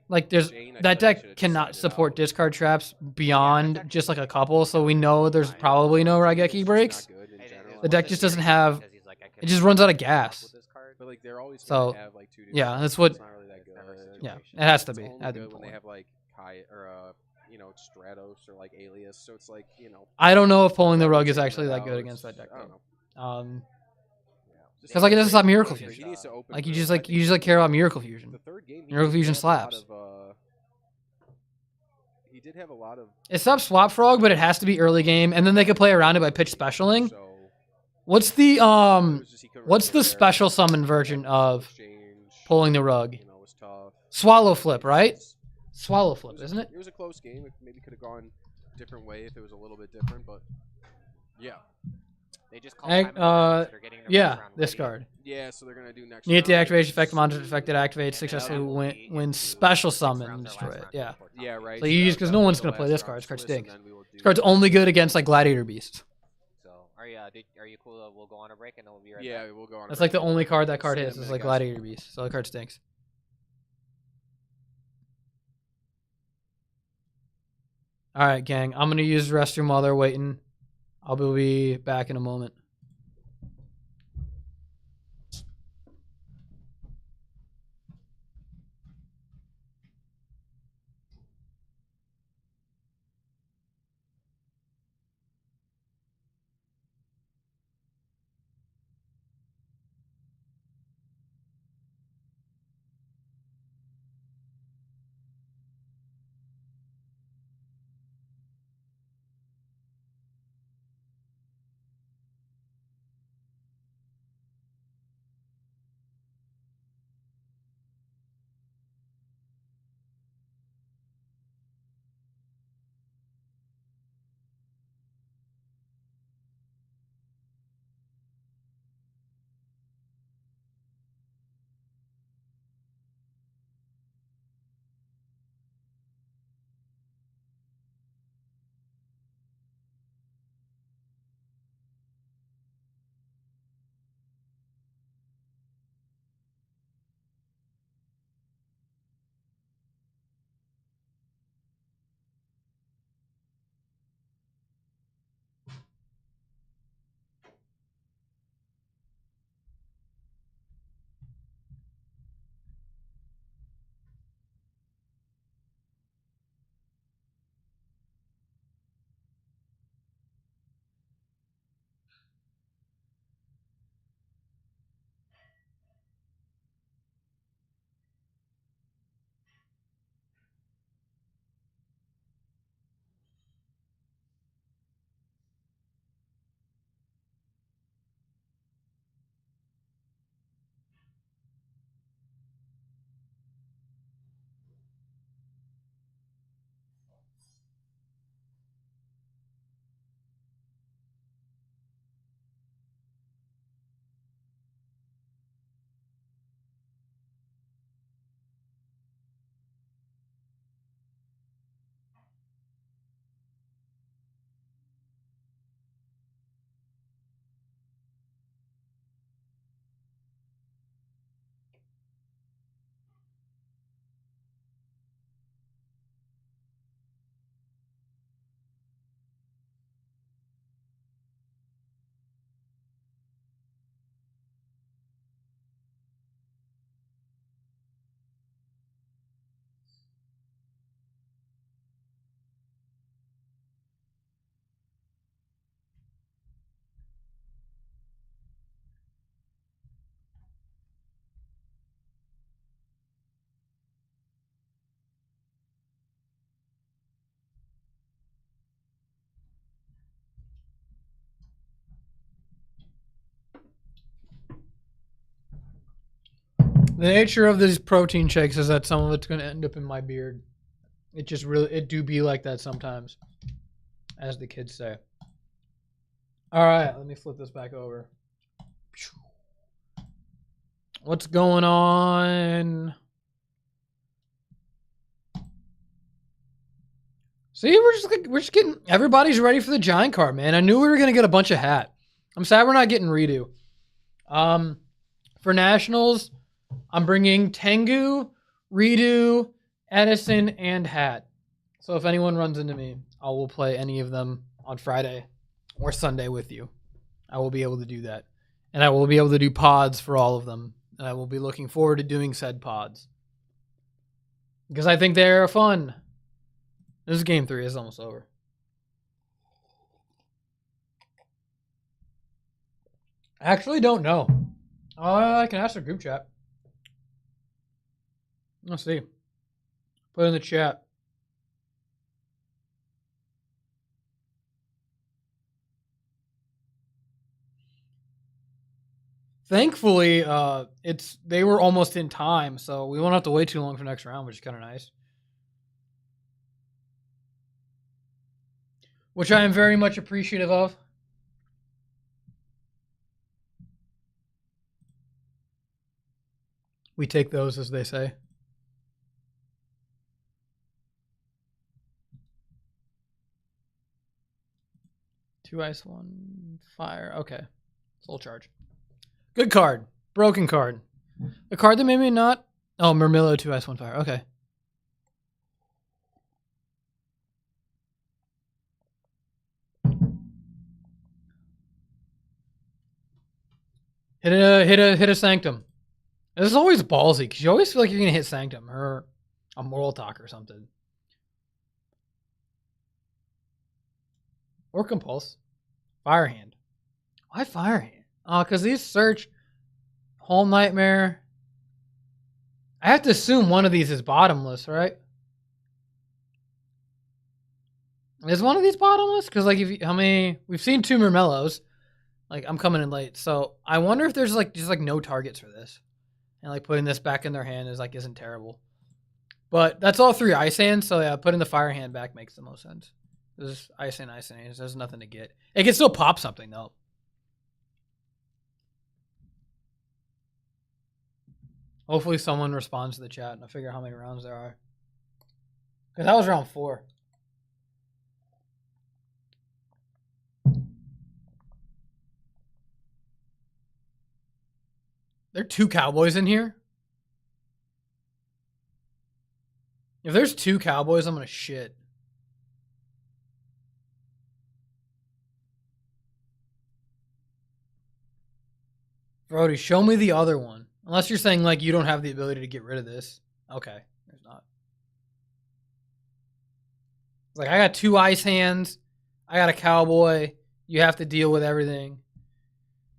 like that deck cannot support discard traps beyond just like a couple. So we know there's probably no Raigeki breaks. The deck just doesn't have. It just runs out of gas. So yeah, that's what. Yeah, it has to be. It had to be when they have like Kai or Stratos or like Alias, so it's like I don't know if pulling the rug is actually that good against that deck. Because like it doesn't stop Miracle Fusion. Like you just care about Miracle Fusion. Miracle Fusion slaps. He did have a lot of. It stops Swap Frog, but it has to be early game, and then they could play around it by pitch specialing. What's the special summon version of pulling the rug? Swallow Flip, right? Swallow Flip, isn't it? It was a close game. It maybe could have gone a different way if it was a little bit different, but yeah. They just call this card. Yeah, so they're gonna do next. Need the activation effect, monster effect, it activates successfully when special summon and destroy it. Yeah. Yeah, right. So you use because no one's gonna play this card. This card stinks. This card's only good against like Gladiator Beasts. So are you cool? We'll go on a break and then we'll be right back. Yeah, we'll go on. That's like the only card that card hits is like Gladiator Beast. So the card stinks. All right, gang. I'm gonna use the restroom while they're waiting. I'll be back in a moment. The nature of these protein shakes is that some of it's going to end up in my beard. It just really, it do be like that sometimes, as the kids say. All right, let me flip this back over. What's going on? See, we're just getting, everybody's ready for the giant card, man. I knew we were gonna get a bunch of hat. I'm sad we're not getting redo. For nationals, I'm bringing Tengu, redo, Edison, and hat. So if anyone runs into me, I will play any of them on Friday or Sunday with you. I will be able to do that, and I will be able to do pods for all of them. And I will be looking forward to doing said pods because I think they're fun. This is game 3. It's almost over. I actually don't know. I can ask the group chat. Let's see. Put it in the chat. Thankfully, they were almost in time, so we won't have to wait too long for next round, which is kind of nice. Which I am very much appreciative of. We take those, as they say. Two ice, 1 fire. Okay. Soul charge. Good card. Broken card. The card that made me not... Oh, Murmillo, 2 ice, 1 fire. Okay. Hit a Sanctum. This is always ballsy, because you always feel like you're going to hit Sanctum or a Moral Talk or something. Or Compulse. Firehand. Why Firehand? Oh, because these search Whole Nightmare. I have to assume one of these is bottomless, right? Is one of these bottomless? Because like, how many? We've seen 2 Murmellos. Like, I'm coming in late, so I wonder if there's like just like no targets for this, and like putting this back in their hand is like isn't terrible. But that's all 3 ice hands, so yeah, putting the fire hand back makes the most sense. There's ice hand. There's nothing to get. It can still pop something though. Hopefully someone responds to the chat and I'll figure out how many rounds there are. Because that was round 4. There are 2 cowboys in here? If there's 2 cowboys, I'm going to shit. Brody, show me the other one. Unless you're saying, like, you don't have the ability to get rid of this. Okay, there's not. Like, I got 2 ice hands. I got a cowboy. You have to deal with everything.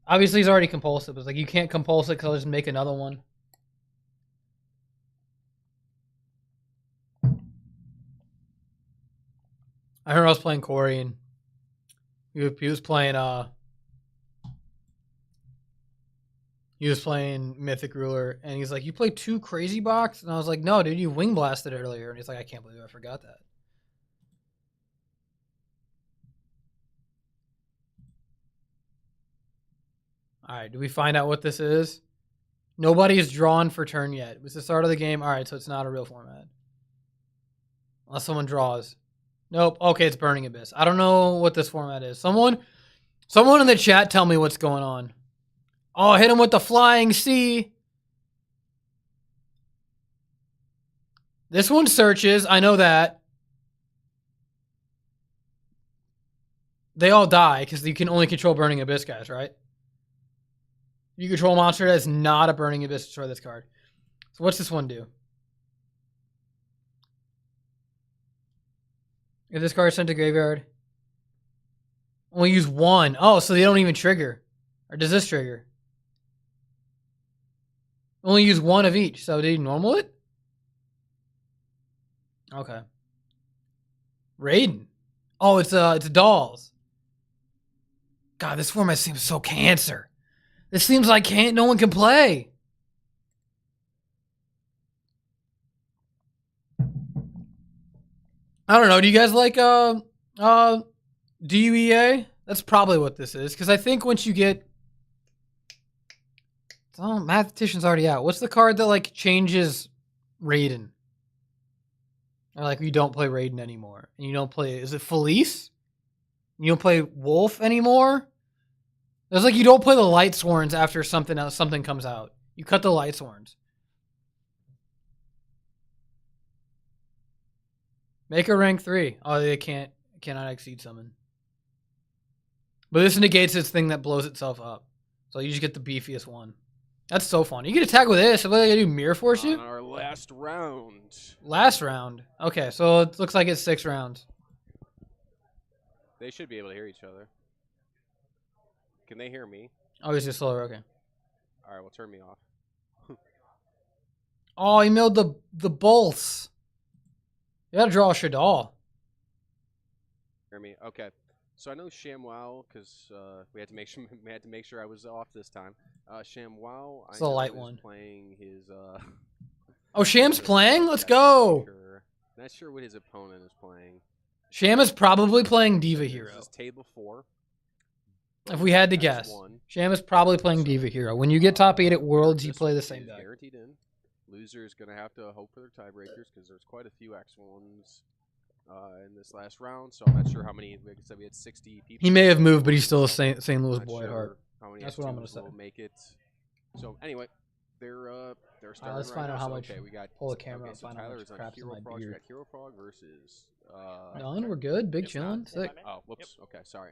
Obviously, he's already compulsive. It's like, you can't compulse it because I'll just make another one. I heard I was playing Corey, and he was playing, he was playing Mythic Ruler, and he's like, you played 2 Crazy Box? And I was like, no, dude, you wing blasted earlier. And he's like, I can't believe I forgot that. All right, do we find out what this is? Nobody's drawn for turn yet. It was the start of the game. All right, so it's not a real format. Unless someone draws. Nope. Okay, it's Burning Abyss. I don't know what this format is. Someone in the chat tell me what's going on. Oh, hit him with the Flying C. This one searches. I know that. They all die because you can only control Burning Abyss guys, right? You control a monster that is not a Burning Abyss, destroy this card. So what's this one do? If this card is sent to graveyard, only use 1. Oh, so they don't even trigger. Or does this trigger? Only use 1 of each. So did he normal it? Okay. Raiden. Oh, it's dolls. God, this format seems so cancer. This seems like no one can play. I don't know. Do you guys like DUEA? That's probably what this is. Because I think once you get... Oh, Mathematician's already out. What's the card that like changes Raiden? Or like you don't play Raiden anymore. And you don't play... Is it Felice? You don't play Wolf anymore? It's like you don't play the Light Sworns after something comes out. You cut the Light Sworns. Make a rank 3. Oh, they cannot exceed summon. But this negates its thing that blows itself up. So you just get the beefiest one. That's so fun. You can attack with this. What are they gonna do? Mirror Force you? On our last round. Last round. Okay, so it looks like it's 6 rounds. They should be able to hear each other. Can they hear me? Oh, he's just slower. Okay. All right, well, turn me off. Oh, he milled the bolts. You gotta draw a Shadal. Hear me? Okay. So I know ShamWow because we had to make sure I was off this time. ShamWow, It's the light is one. playing his. Oh, Sham's playing? Let's go. Not sure what his opponent is playing. Sham is probably playing Diva This Hero. is table 4. If we had to guess. Sham is probably playing Diva Hero. When you get top 8 at Worlds, you play the same deck. Guaranteed in. Loser is going to have to hope for their tiebreakers because there's quite a few X1s in this last round. So I'm not sure how many. Like I said, we had 60 people. He may have moved, but he's still a St. Louis Not boy at sure heart. how many That's what I'm X2s gonna say. will make it. So anyway, they're starting let's right find now. out how So, much- okay, we got pull the camera okay, up, so find out how Tyler much is on crap's in Hero my Frog. We beard. got Hero Frog versus. Done. We're good. Big If chillin'. not, Sick. Oh, whoops. Okay, sorry.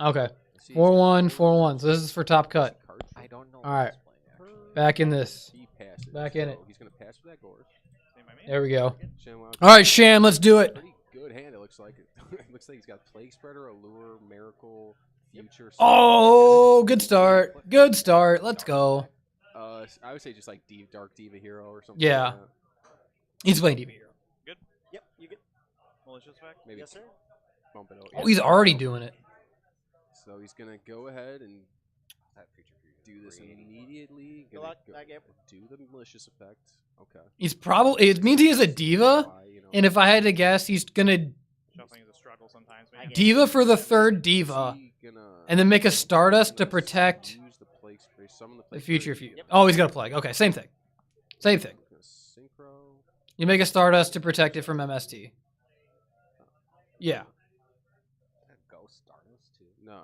Okay. Let's see, 4-1, he's got 4-1. So this is for top cut. card trick. I don't know. All right. What he's playing, actually. Back in this. He passes. Back in it. so He's gonna pass with that Gorse. There we go. ShamWow. All right, Sham, let's do it. Pretty good hand. It looks like. It looks like he's got Plague Spreader, Allure, Miracle, Future. Oh, good start. Good start. Let's go. I would say just like Dark Diva Hero or something. Yeah. Like that. He's playing Diva Hero. Yep, you get malicious effect. Maybe Yes, sir. bump it over. Oh, he's already doing it. So he's gonna go ahead and That feature for you. do this 380. immediately. Good Gonna luck. go- Back up. do the malicious effect. Okay. He's probably. It means he is a Diva. Why, you know, And if I had to guess, he's gonna Shuffling is a struggle sometimes. I get Diva for the third is Diva, he gonna and then make a Stardust to protect use the Plague Spray, summon the the Plague future. Spray. Oh, he's got a Plague. Okay, same thing. Same thing. Gonna synchro. You make a Stardust to protect it from MST. Yeah. Ghost Stardust too. No.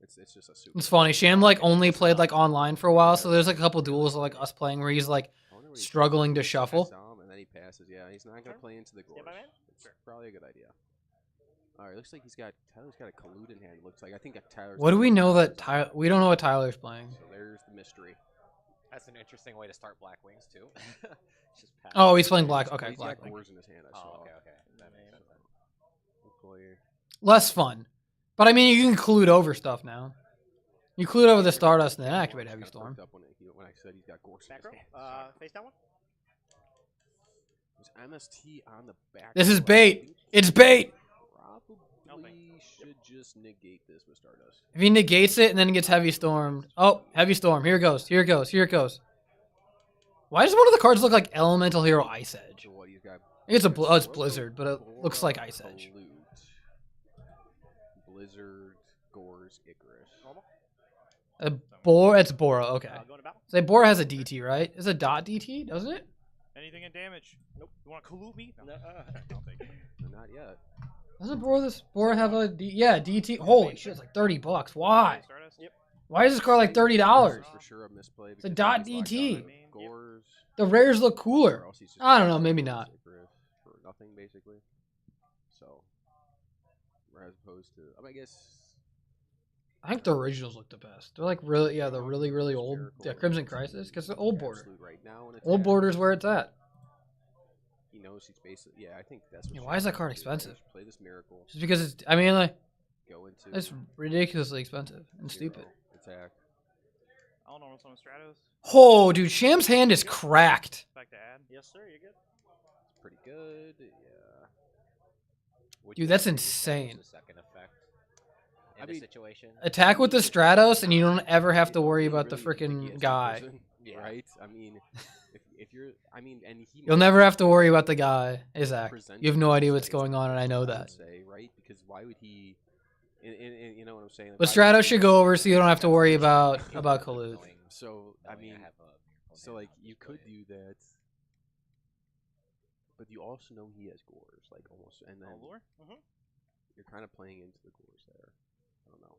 It's just a super. It's funny. Sham like only played like online for a while, so there's like a couple duels like us playing where he's like struggling to shuffle. And then he passes. Yeah, he's not gonna play into the Gorge. by man? It's probably a good idea. All right, looks like Tyler's got a Collude in hand. Looks like I think Tyler's. What do we know that Tyler? We don't know what Tyler's playing. So there's the mystery. That's an interesting way to start Black Wings too. Just pass. Oh, he's playing black. Okay, He's black. got Gorge in his hand. I saw. Oh, okay. That makes sense. Then. Hopefully. Less fun, but I mean you can collude over stuff now. You collude over the Stardust and then activate Heavy Kinda Storm. perked up when I said he's got Gorge in Back his row. hand. Face down one. There's MST on the back. This is row. I bait. think It's bait. Probably should just negate this with Stardust. If he negates it and then gets Heavy Storm. Oh, Heavy Storm. Here it goes. Here it goes. Here it goes. Why does one of the cards look like Elemental Hero Ice Edge? So what he's got? It's it's Blizzard, but it looks like Ice Edge. Pollute, Blizzard, Gorge, Icarus. It's Bora. Okay. Going to battle. Say Bora has a DT, right? Is it dot DT? Doesn't it? Anything in damage? Nope. You want to collude me? No. No, I'll take it. Not yet. Doesn't Bora have a yeah DT? Holy shit! It's like $30. Why? Stardust? Yep. Why is this card like $30? This is for sure a misplay. a because dot he's locked DT. on Gorge, The rares look or cooler. else he's just I don't gonna know, maybe use not. Icarus for nothing basically. So, as opposed to, I guess. I think the originals look the best. They're like really, yeah, the really old Crimson Crisis because the old border. Absolute right now in Old attack. border's where it's at. He knows he's basically. Yeah, I think that's what. Yeah, you why is that should card do. expensive? Play this miracle. Just because it's. I mean, like Go into. it's ridiculously expensive and zero, stupid. Attack. I don't know what's on Stratos. Oh, dude, Sham's hand is cracked. Back to add. Yes, sir. You're good. It's pretty good. Yeah. Would Dude, you that's say- insane. The second effect. in this situation. Attack with the Stratos, and you don't ever have to worry about the Really think he freaking has guy. that person, Yeah. Right? I mean, if you're, I mean, and he. You'll never have to worry about the guy, Isaac. presented You have no idea as what's like going on, and I know I would that. say, right? Because why would he? You know what I'm saying? Like, But why would Stratos he- should go over so you don't have to worry about Kalut. So I mean, so like you could do that, but you also know he has gores, like almost, and then Lure? Mm-hmm. you're kind of playing into the gores there. I don't know.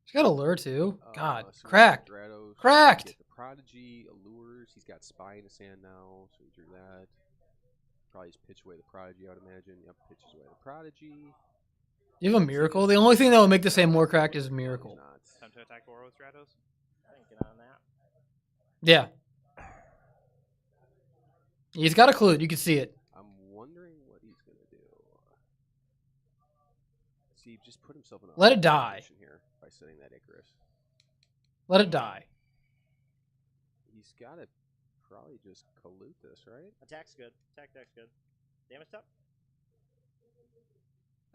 He's got a lure too. God, So we got cracked. Stratos, Cracked! Get the Prodigy, allures. He's got Spy in his hand now, so he drew that. Probably just pitch away the Prodigy, I would imagine. Yep, pitches away the Prodigy. You have a Miracle? The only thing that would make this hand more cracked is Miracle. Time to attack Goro with Stratos. Thinking on that. Yeah. He's got a clue. You can see it. I'm wondering what he's gonna do. See, just put himself in a Let it hard die. position here by setting that Icarus. Let it die. He's gotta probably just collude this, right? Attack's good. Attack deck's good. Damage top?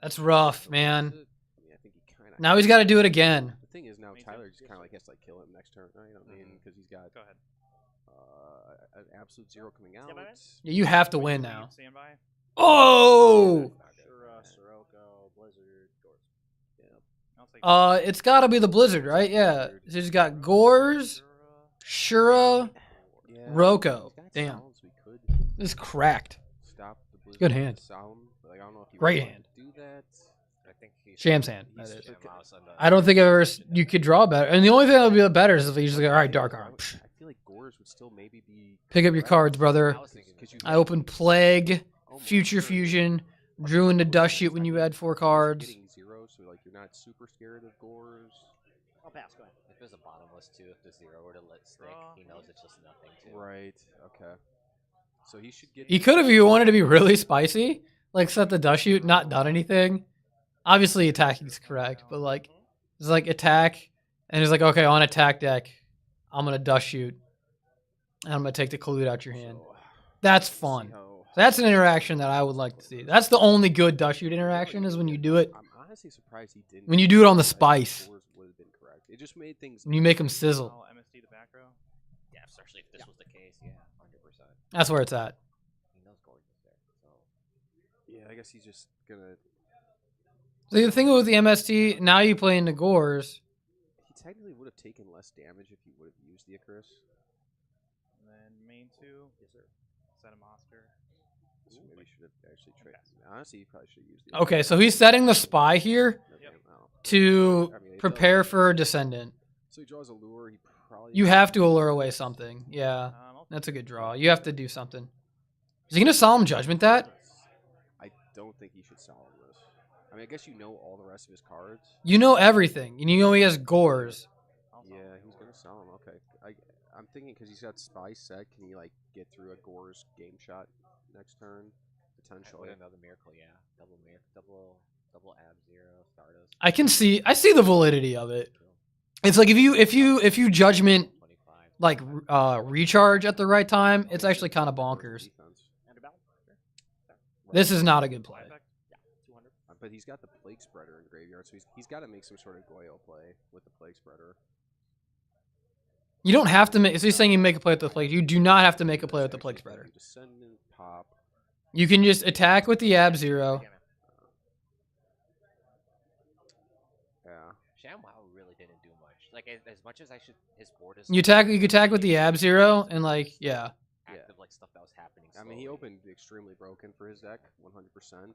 That's rough, man. I mean, I think he kind of. Now he's got to do it again. The thing is now Me too. Tyler just kind of like has to like kill him next turn, right? You know what I mean? Because he's got Go ahead. an absolute zero coming out. Stand by, man. Yeah, you have to Wait, win leave, now. Stand by. Oh! Shura, Sirocco, Blizzard, Gors. I'll take It's got to be the Blizzard, right? Yeah. So he's got Gores, Shura, Yeah, Roko. he's got Damn. sounds we could This is cracked. stop the Blizzard. Good hand. Solemn, but like, I don't know if you Great really hand. do that. I think he's Sham's hand, that He's is. okay. I don't think I've ever you could draw better. And the only thing that would be better is if you just like, all right, Dark Arm. I feel like Gores would still maybe be. Pick up your cards, brother. I was thinking I opened Plague, Almost Future certainly. Fusion, drew into Dust Shoot when you add 4 cards. Getting zero, so like you're not super scared of Gores. I'll pass. Go ahead. If there's a bottomless too, if the zero were to let stick, he knows it's just nothing too. Right. Okay. So he should get. He could have, if you wanted to be really spicy, like set the Dust Shoot, not done anything. Obviously, attacking is correct, but like, it's like attack, and he's like, okay, on attack deck, I'm gonna Dust Shoot, and I'm gonna take the Collude out your hand. That's fun. That's an interaction that I would like to see. That's the only good Dust Shoot interaction is when you do it. I'm honestly surprised he didn't. When you do it on the spice. Gores would have been correct. It just made things. When you make them sizzle. I'll MSD the back row. Yeah, especially if this was the case. Yeah, 100%. That's where it's at. He knows Gordon's there. So Yeah, I guess he's just gonna. So the thing with the MST, now you play into Gores. He technically would have taken less damage if he would have used the Icarus. And then main 2. Yes, sir. Set a monster. So maybe he should have actually traded. Honestly, he probably should have used the. Okay, so he's setting the spy here to I mean, it prepare does- for Descendant. So he draws a lure. He probably. You have to allure away something. Yeah, that's a good draw. You have to do something. Is he going to Solemn Judgment that? I don't think he should solemn this. I mean, I guess you know all the rest of his cards. You know everything. And you know he has Gores. Yeah, he's gonna solemn. Okay, I'm thinking because he's got spy set. Can he like get through a Gore's game shot next turn? Potentially. with another miracle, yeah. Double ab zero Stardust. I see the validity of it. It's like if you Judgment 25. like recharge at the right time, it's actually kind of bonkers. Defense. This is not a good play. But he's got the Plague Spreader in graveyard, so he's got to make some sort of Goyo play with the Plague Spreader. You don't have to make. So he's saying you make a play with the Plague. You do not have to make a play with the Plague Spreader. Descendant, pop. You can just attack with the Ab Zero. Yeah. ShamWow really didn't do much. Like as much as I should, his board is. You could attack with the Ab Zero and like yeah. Active like stuff that was happening. I mean, he slowly. opened extremely broken for his deck, 100%.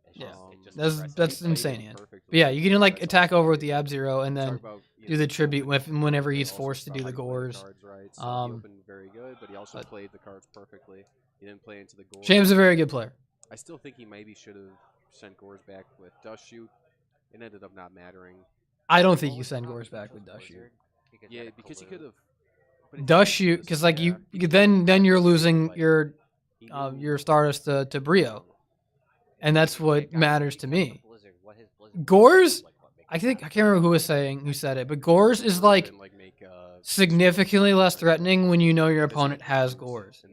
It's Yeah. just- it just That's impressive. that's He played insane it hand. perfectly. But yeah, you can like That's attack all. over with the Ab Zero and Talk then about, you do know, the tribute whenever he he's also forced to do the how he played Gores. Cards, right? So Um, he opened very good, but he also but- played the cards perfectly. He didn't play into the Gores. Shame's a very good player. I still think he maybe should have sent Gores back with Dust Shoot. It ended up not mattering. I don't think you send Gores back with Dust Shoot. Yeah, because he could have. Dust Shoot, because like you then you're losing your Stardust to Brio, and that's what matters to me. Gores, I can't remember who said it, but Gores is like significantly less threatening when you know your opponent has Gores.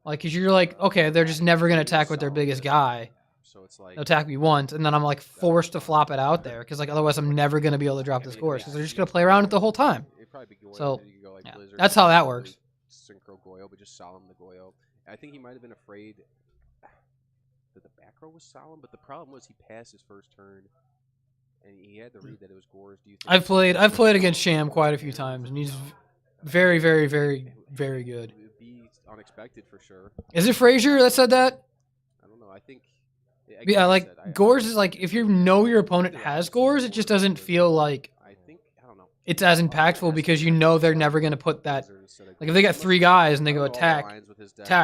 Like, cause you're like, okay, they're just never gonna attack with their biggest guy, So it's like They'll attack me once, and then I'm like forced to flop it out there because like otherwise I'm never gonna be able to drop the scores because they're just gonna play around it the whole time. It'd probably be Goyle. So, You could go like yeah, Blizzard, that's how that probably works. Synchro Goyle, but just solemn the Goyle. I think he might have been afraid that the back row was solemn, but the problem was he passed his first turn, and he had to read that it was Gores. Do you think I've played against Sham quite a few times, and he's very, very, very, very good. It would be unexpected for sure. Is it Frazier that said that? I don't know. I think. Yeah, like Gores is like if you know your opponent has Gores, it just doesn't feel like I don't know. it's as impactful because you know they're never gonna put that. Like if they got 3 guys and they go attack,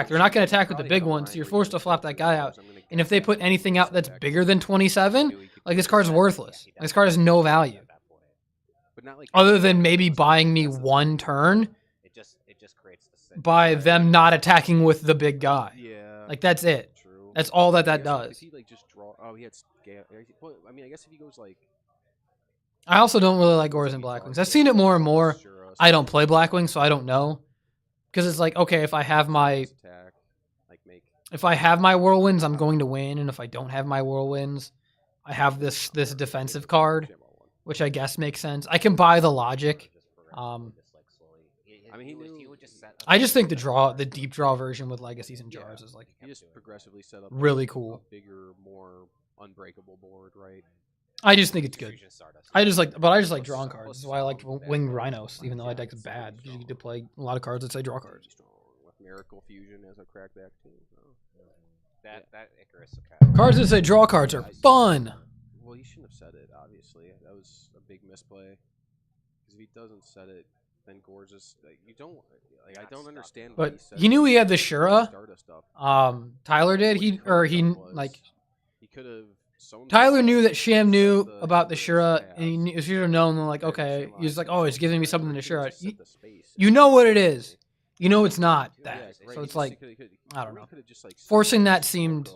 they're not gonna attack with the big ones. So you're forced to flop that guy out. And if they put anything out that's bigger than 27, like this card's worthless. Like, this card has no value. Other than maybe buying me 1 turn It just creates the by them not attacking with the big guy. Yeah. Like that's it. True. That's all that I that guess If does. he like just draw, oh, he had scale. Well, I mean, I guess if he goes like, I also don't really like Gores and Blackwings. I've seen it more and more. I don't play Blackwing, so I don't know. Because it's like, okay, if I have my whirlwinds, I'm going to win, and if I don't have my whirlwinds, I have this defensive card, which I guess makes sense. I can buy the logic. I mean, I just think the deep draw version with legacies and jars is like he just progressively set up really a cool. bigger, more unbreakable board, right? I just think it's good. I just like drawing cards. That's why I like Winged Rhinos, even though that deck's bad because you get to play a lot of cards that say draw cards. With Miracle Fusion as a crackback team. So. That Icarus. Cards that say draw cards are fun. Well, he shouldn't have said it. Obviously, that was a big misplay. Because if he doesn't set it, then Gores is like you don't like. I don't understand. But why he knew he had the Shura. Stardust stuff. Tyler did. He could have. Tyler knew that Sham knew about the Shura, and he should have known. Like, okay, he's like, oh, he's giving me something to Shura. You know what it is. You know it's not that. So it's like, I don't know. Forcing that seemed,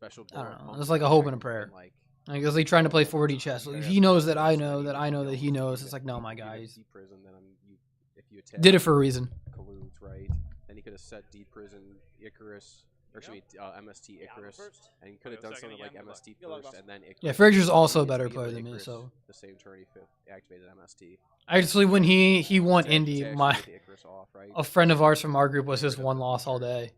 I don't know. It's like a hope and a prayer. Like, is he trying to play 4D chess? Like, he knows that I know that he knows. It's like, no, my guys. Did it for a reason. Right? Then he could have set Deep Prison Icarus. Or should be MST Icarus, and he could have done something like MST first, and then Icarus. Yeah, Frazier's also a better player than me, so. The same turn he activated MST. Actually, when he won Indy, a friend of ours from our group was his 1 loss all day.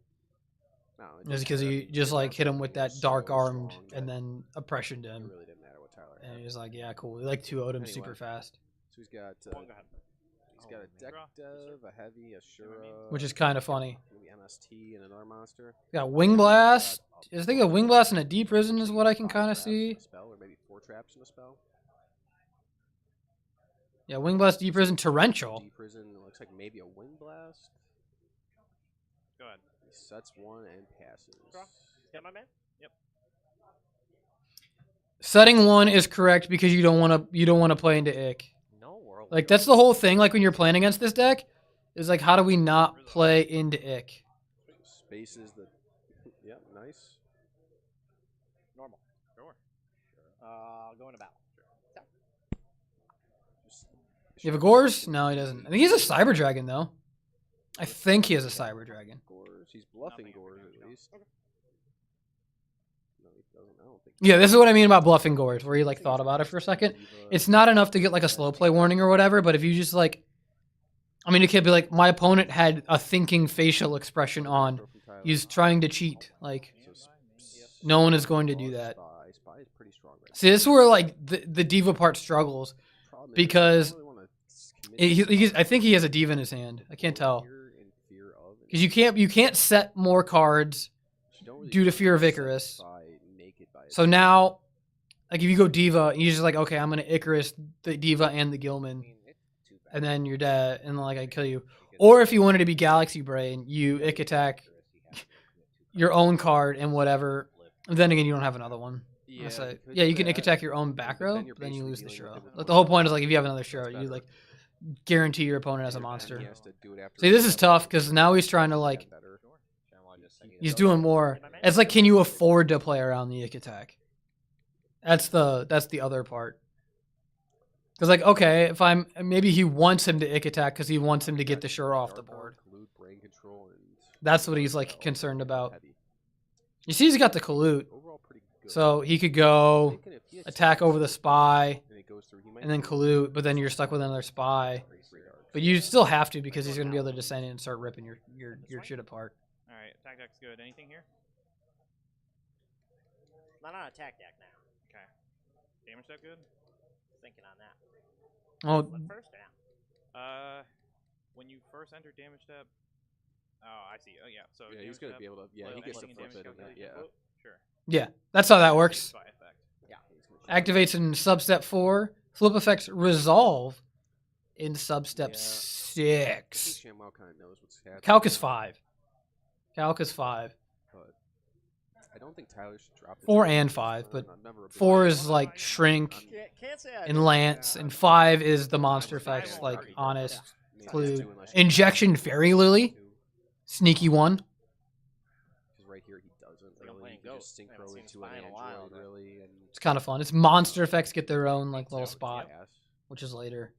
Just because he just like hit him with that dark armed and then oppressioned him. It really didn't matter what Tyler had. And he was like, yeah, cool. He like 2-0'd him super fast. So he's got a deck dev, a heavy, a Shura, which is kind of funny. Maybe MST and another monster. Got Wing Blast. I think a Wing Blast and a Deep Prison is what I can kind of see. A spell, or maybe 4 traps in a spell. Yeah, Wing Blast, Deep Prison, Torrential. Deep Prison looks like maybe a Wing Blast. Go ahead. He sets 1 and passes. Yeah, my man. Yep. Setting 1 is correct because you don't want to play into Ick. Like, that's the whole thing, like, when you're playing against this deck, is, like, how do we not play into Ick? Spaces the... Yeah, nice. Normal. Sure. Going to battle. Sure. You have a Gores? No, he doesn't. I think he's a Cyber Dragon, though. I think he has a Cyber Dragon. Gores. He's bluffing Gores, at least. Okay. No, he doesn't. I don't think. Yeah, this is what I mean about bluffing Gores, where he, like, thought about it for a second. It's not enough to get, like, a slow play warning or whatever, but if you just, like... I mean, it could be like, my opponent had a thinking facial expression on. He's trying to cheat. Like, no one is going to do that. See, this is where, like, the diva part struggles. Because I think he has a diva in his hand. I can't tell. Because you can't set more cards due to fear of Icarus. So now, like, if you go diva, you're just like, okay, I'm going to Icarus the diva and the Gilman. And then you're dead, and like I kill you. Or if you wanted to be Galaxy Brain, you Ick attack your own card and whatever. And then again, you don't have another one. Yeah, you can Ick attack your own back row, but then you lose the Shura. Like, the whole point is, like, if you have another Shura, you, like, guarantee your opponent has a monster. See, this is tough, because now he's trying to, like, he's doing more. It's like, can you afford to play around the Ick attack? That's the other part. Because, like, okay, maybe he wants him to Ick attack because he wants him to get the Shura off the board. That's what he's, like, concerned about. You see he's got the Colute. good. So he could I'm go thinking if he attack over the attacks spy and it goes through, he might and then be collude, but then you're stuck with another spy. three darks. But you still have to because he's gonna be able to descend in and start ripping your shit apart. All right, attack deck's good. Anything here? Not on attack deck now. Okay. Damage deck good? Thinking on that. Oh, But first or now? When you first enter damage step. Oh, I see. Oh yeah. So Yeah, he's damage gonna step, be able to. Yeah, he play gets to lightning flip damage it. And that, calculation. yeah. Oh, sure. yeah, that's how that works. Spy effect. Yeah. Activates in substep 4. Flip effects resolve in substep Yeah. I think 6. ShamWow kind of knows what's happening. Calc is 5. Calc is 5. But I don't think Tyler should drop the 4 dark and this 5, turn. but I'm never a big 4 fan. is like shrink Can't say I and did. lance, and 5 is the monster effects like honest, Maybe clue, two unless you injection, fairy lily, two. sneaky one. Because right here he doesn't like I'm really. playing He can just Ghost. I haven't synchro seen into Spy an in a while, android but- really, and It's kind of fun. It's monster effects get their own like little spot, Yes. which is later.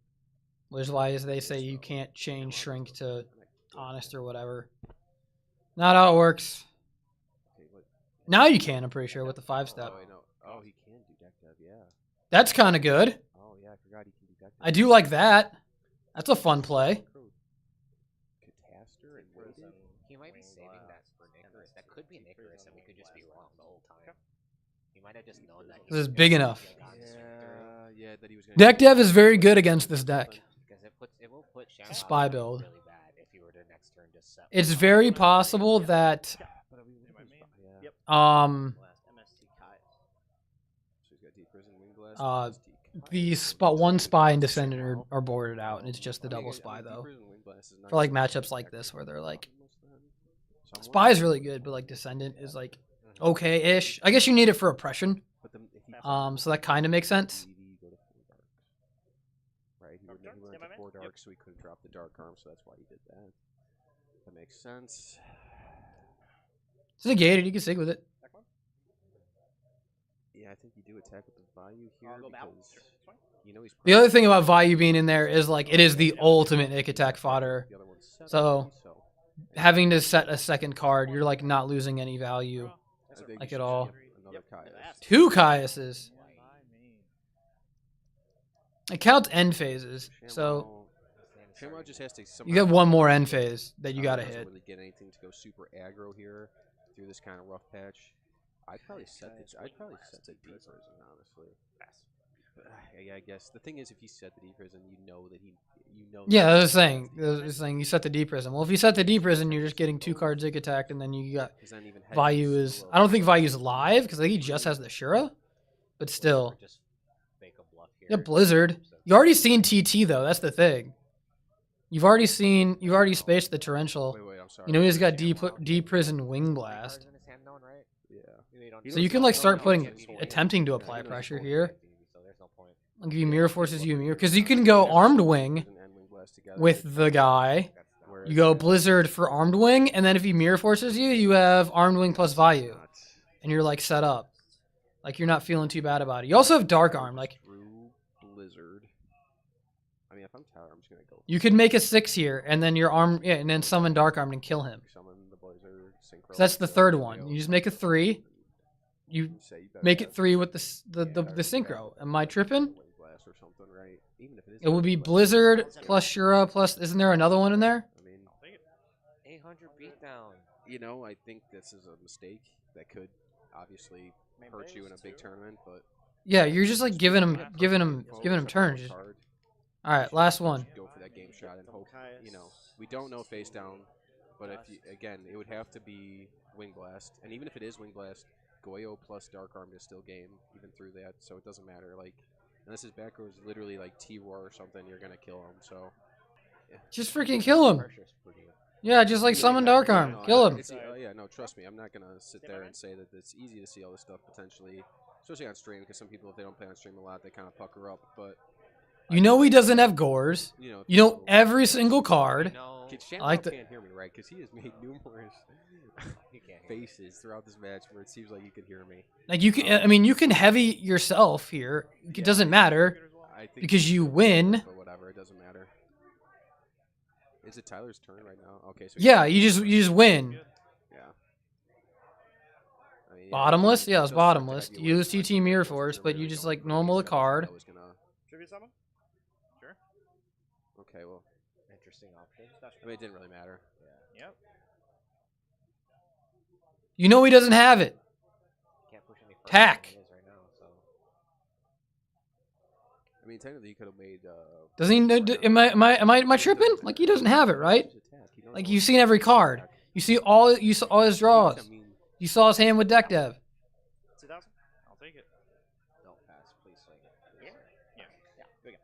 Which is why they say you can't change shrink to honest or whatever. Not how it works. Okay, what? Now you can, I'm pretty sure, with the 5-step. Oh, wait, no. Oh, he can do deck dev. Yeah. That's kind of good. Oh yeah, I forgot he can do deck dev. I do like that. That's a fun play. Cataster and weighted. He might be saving that for Nicholas. That could be Nicholas, and we could just be wrong the whole time. He might have just known that. This is big enough. Yeah, that he was gonna Deck do dev is very good against this deck. Because it will put Shamrock Spy build. really bad if you were to next turn just set. It's very possible that Yeah. um Last MST Kai. So he's got deep prison, wing blast. Uh, Mystique. the spot one spy and descendant are boarded out, and it's just the double spy though. For like matchups like this where they're like spy is really good, but like descendant is like okay-ish. I guess you need it for oppression. So that kind of makes sense. Right, he went to 4 darks, so he couldn't drop the dark arm, so that's why he did that. That makes sense. It's negated. You can sig with it. Yeah, I think you do attack with the value here I'll go bow. because you know he's. The other thing about Vayu being in there is like it is the ultimate Ick attack fodder. The other one's set So already, so having to set a second card, you're like not losing any value. I think you Like should at all. get Another Caius. 2 Caiuses. It counts end phases. So ShamWow just has to. you get one more end phase that you gotta doesn't hit. really get anything to go super aggro here through this kind of rough patch. I'd probably set the deep prison, honestly. But, yeah, I guess the thing is, if you set the deep prison, you know that Yeah, I was saying. You set the deep prison. Well, if you set the deep prison, you're just getting 2 cards Zig attacked, and then you got Vayu is. I don't think Vayu's live because I think he just has the Shura, but still. Just fake a bluff here. Yeah, Blizzard. You already seen TT though. That's the thing. You've already spaced the torrential. Wait, I'm sorry. You know he's got deep prison wing blast. In his hand known, right? Yeah. So you can like start attempting to apply pressure here. So there's no point. I'll give you mirror forces, you mirror because you can go armed wing with the guy. You go Blizzard for armed wing, and then if he mirror forces you, you have armed wing plus Vayu, and you're like set up. Like you're not feeling too bad about it. You also have dark arm. Like True Blizzard. I mean, if I'm Tyler, I'm just gonna go. you could make a 6 here, and then your arm, yeah, and then summon dark armed and kill him. Summon the Blizzard. Synchro. So that's the third one. You just make a 3. You Say you better make it have 3 with the synchro. Am I tripping? Wing blast or something, right? Even if it is. It would be Wing blast. Blizzard plus Shura plus. Isn't there another one in there? I mean, 800 beatdown. you know, I think this is a mistake that could obviously hurt you in a big tournament, but Yeah, you're just like giving him turns. Card, All right, last one. go for that game shot and hope. You know, we don't know face down, but if you, again, it would have to be Wing Blast, and even if it is Wing Blast, Goyo plus Dark Arm is still game even through that, so it doesn't matter. Like, unless his back row is literally like T-Roar or something, you're gonna kill him. So Just freaking kill him. Pressure's pretty good. Yeah, just like summon Dark Arm. No, Kill him. It's, yeah, no, trust me, I'm not gonna sit there and say that it's easy to see all this stuff potentially, especially on stream, because some people, if they don't play on stream a lot, they kind of pucker up. But You know he doesn't have gores. you know, You know people- every single card. No, Kid I like the- can't hear me, right? Because he has made numerous you can't hear me. faces throughout this match where it seems like you could hear me. Like you can, I mean, you can heavy yourself here. It doesn't matter I think because you win. But whatever, it doesn't matter. Is it Tyler's turn right now? Okay, so Yeah, you just win. yeah. I mean, Yeah, Bottomless? Yeah, it's does start to bottomless. have you Use waiting, TT like, Mirror most Force, people but you really just don't like really normal the think card. that was gonna- Tribute summon? Sure. Okay, well, Interesting option. I mean, it didn't really matter. Yep. You know he doesn't have it. Can't push any further Tack. than it is right now, so. I mean, technically, you could have made. Does he? Am I tripping? Like he doesn't have it, right? Like you've seen every card. You see all his draws. I mean, You saw his hand with deck dev. 2000? I'll take it. No, pass. Please swing it. Yeah. Yeah. Yeah. Good game.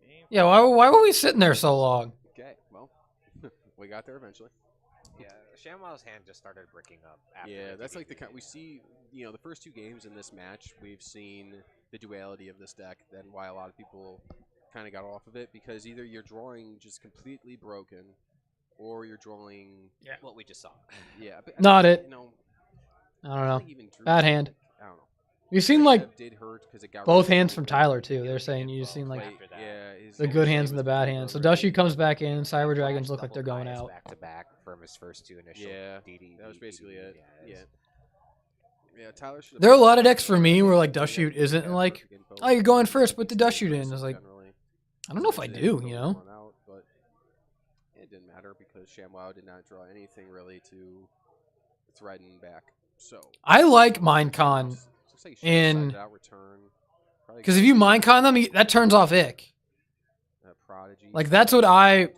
Game. Yeah, why were we sitting there so long? okay, well, we got there eventually. Yeah, ShamWow's hand just started breaking up. After Yeah, the that's like the DB. kind we see. You know, the first two games in this match, we've seen the duality of this deck. Then why a lot of people kind of got off of it because either you're drawing just completely broken, or you're drawing. Yeah. What we just saw. Yeah, but, Not it. You know, I don't know. think even Drew Bad did, hand. I don't know. You've seen like Did hurt 'cause it got both really hands slow. from Tyler too. They're saying you've seen like After that. Yeah, the good hands and the bad hands. So Dushy comes back in. Cyber Dragons look like they're going out. Back to back from his first two initial. Yeah, DD, that was basically it. Yeah. Yeah, Tyler should. There are a lot of decks for me where like Dust Shoot isn't like, oh, you're going first, put the Dust Shoot in. It's like, I don't know if I do, you know? But it didn't matter because ShamWow did not draw anything really to threaten back. So I like Minecon in because if you Minecon them, that turns off Ick. Prodigy, Like that's what I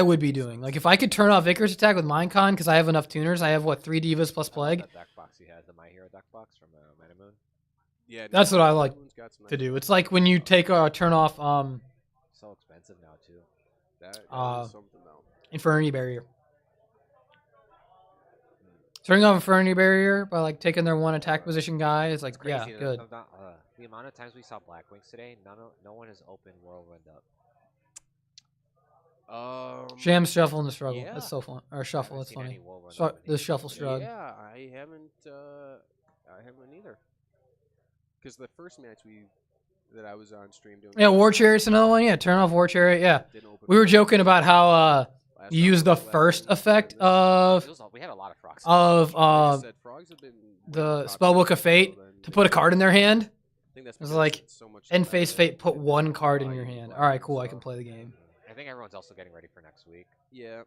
would be doing. Like if I could turn off Icarus attack with Minecon because I have enough tuners. I have what 3 Divas plus Plague. That deck box he has, the My Hero deck box from Metamoon. Yeah, That's what I like to do. It's like when you take a turn off So expensive now too. That is something though. Infernity Barrier. Turning off Infernity Barrier by like taking their one attack position guy is like, yeah, Crazy, good. The amount of times we saw Blackwings today, no one has opened Whirlwind up. Sham Shuffle and the Struggle. Yeah. That's so fun. Or Shuffle, haven't that's seen any funny. Whirlwind So, openings. the Shuffle Strug. Yeah, I haven't either. Because the first match that I was on stream doing. Yeah, War Chariot's another one. Yeah, turn off War Chariot. Yeah. Didn't open We were up. joking about how Last you time use was the last first time, effect this- of We had a lot of frogs. of Like I said, frogs have been way the more Spellbook popular of Fate than to put a card in their hand. I think that's It's because like it's so much End Phase better Fate, put than one card in Flying your and hand. Black All right, and cool. I stuff. can play the game. I think everyone's also getting ready for next week. Yeah.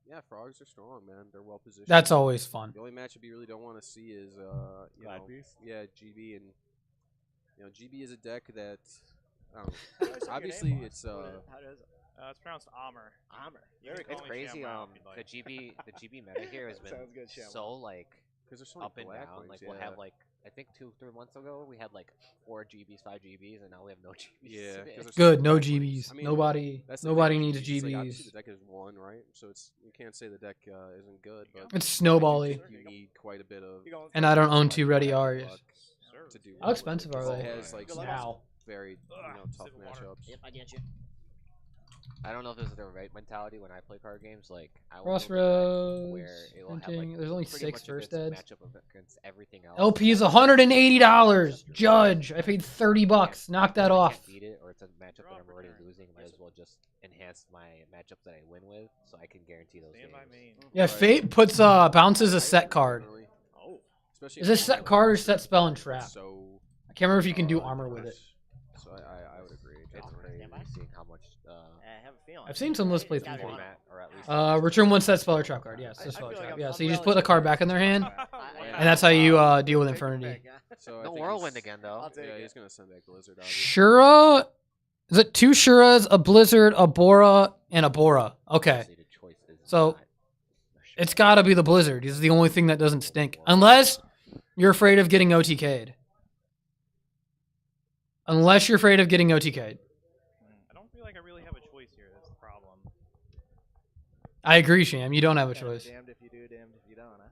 Yeah, frogs are strong, man. They're well positioned. That's always fun. The only matchup you really don't want to see is you know, yeah, GB and GB is a deck that obviously it's How does it? It's pronounced Armor. Armor. You can It's call me crazy. Shamrock if you'd like. The GB meta here has been Sounds good, Shamrock. so like because there's so many up and black down. ones, Like yeah. we'll have like I think 2-3 months ago we had like 4 GBs, 5 GBs, and now we have no GBs. Yeah, 'cause there's so Good. many No black ones. GBs. I mean, Nobody. that's the Nobody thing, needs it's like, obviously GBs. the deck is one, right? So it's you can't say the deck isn't good, but It's I do snowbally. think you need quite a bit of. And I don't own like, 2 Ready luck Arias. to do. How expensive are It they? has like some Now. very tough sip of water. matchups. Yep, I get you. I don't know if this is the right mentality when I play card games. Like I will Crossroads. where it will have Hinting. like There's only pretty 6 much a first good eds. matchup against everything else. LP is $180. Judge, I paid $30. Knock that I off. can't beat it, or it's a matchup that I'm already losing. Might as well just enhance my matchups that I win with, so I can guarantee those Stand by games. main. Yeah, Fate puts bounces a set card. Oh. Especially Is it set card or set spell and trap? So I can't remember if you can do armor with it. So I would agree. It's definitely. crazy Stand by. seeing how much. I have a feeling. I've seen some lists play It's gotta through be Fate. one. Or at least Return 1 set spell or trap card. Yes, I set spell or feel like trap. I'm- Yeah, I'm so you just put a relatively card back in their hand, and that's how you deal with Infernity. So I no think Whirlwind he's- again though. I'll take Yeah, it. he's gonna send back Blizzard. Obviously. Shura, is it 2 Shuras, a Blizzard, a Bora, and a Bora? Okay, Obviously, the choice is So, not a it's Shura. got to be the Blizzard. It's the only thing that doesn't stink, unless you're afraid of getting OTK'd. Unless you're afraid of getting OTK'd. I don't feel like I really have a choice here. That's the problem. I agree, Sham. You don't have a choice. Damned if you do, damned if you don't, huh?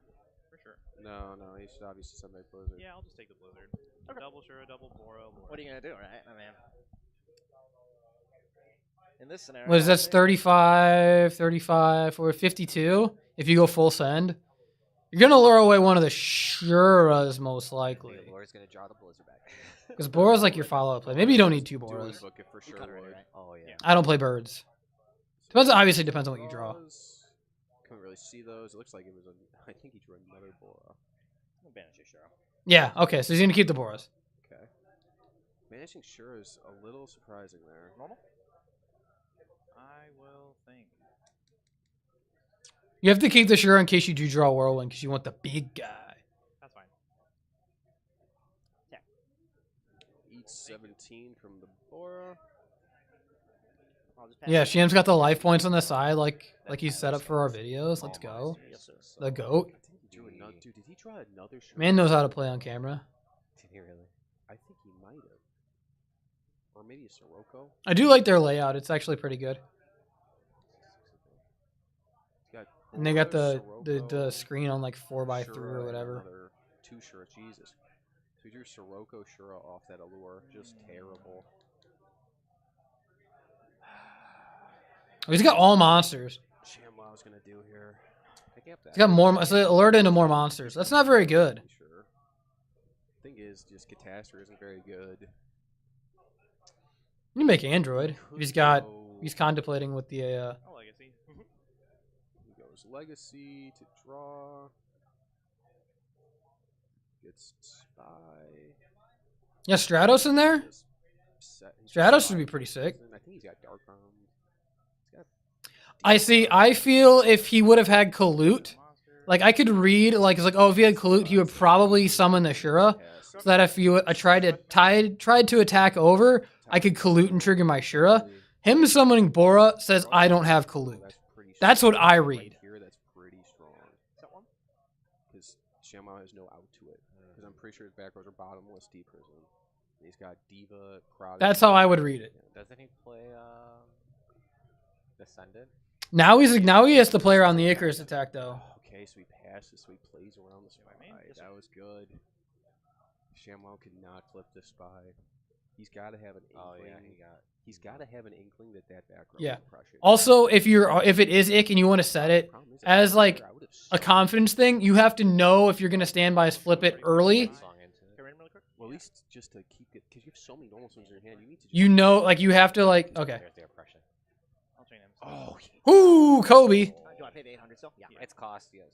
For sure. No, he should obviously send back Blizzard. Yeah, I'll just take the Blizzard. Double Shura, double Bora. What are you gonna do, right, my man? In this scenario, What is I that? think- 35, or 52? If you go full send, you're gonna lure away one of the Shuras most likely. Laura's gonna draw the Blizzard back. Because Bora's like your follow-up play. Maybe you don't need 2 Dueling Boras. book it for You sure. cut already, would. right? Oh yeah. I don't play birds. Obviously depends on what you draw. Couldn't really see those. It looks like it was. I think he drew another Bora. Banish your Shiro. Yeah, okay, so he's gonna keep the Boros. Okay. Banishing Shura is a little surprising there. Normal? I will think. You have to keep the Shura in case you do draw a Whirlwind, because you want the big guy. That's fine. Each 17 from the Bora. Yeah, Sham's got the life points on the side, like he's set up for our videos. Let's go. Yes, sir. The GOAT. Dude, did he draw another Shura? Man knows how to play on camera. Did he really? I think he might have. Or maybe a Sirocco. I do like their layout. It's actually pretty good. Got And they got Bora, the Sirocco, screen on like 4x3 Shura, or and whatever. another 2 Shura. Jesus. So he drew Sirocco Shura off that Allure. Just terrible. He's got all monsters. Sham, what I was going to do here. Picking up that. He's got more. So alert into more monsters. That's not very good. Pretty sure. Thing is, just Catastrophe isn't very good. You can make Android. He's contemplating with the. Oh, Legacy. He goes Legacy to draw. Gets Spy. Yeah, Stratos in there. Stratos should be pretty sick. I think he's got Dark Arm. I see. I feel if he would have had Kalut, like I could read, like it's like, oh, if he had Kalut, he would probably summon the Shura, so that if I tried to attack over, I could Kalut and trigger my Shura. Him summoning Bora says I don't have Kalut. That's what I read. Here, that's pretty strong. Because Shamwow has no out to it. Because I'm pretty sure his back rows are bottomless deep prison. He's got Diva, Prodigy. That's how I would read it. Doesn't he play Descendant? Now he has to play around the Icarus attack though. Okay, so he passes, so he plays around the Spy. That was good. Shamwow could not flip the Spy. He's got to have an inkling. Oh yeah, He's got to have an inkling that back row Yeah. will crush it. Also, if it is Ick and you want to set it as like a confidence thing, you have to know if you're gonna stand by his flip it early. Well, at least just to keep it, because you have so many normal swings in your hand, you need to. Just You know, like you have to like okay. There's the oppression. I'll train him. Oh, Ooh, Kobe. Do I pay the 800 still? Yeah, it's cost, yes.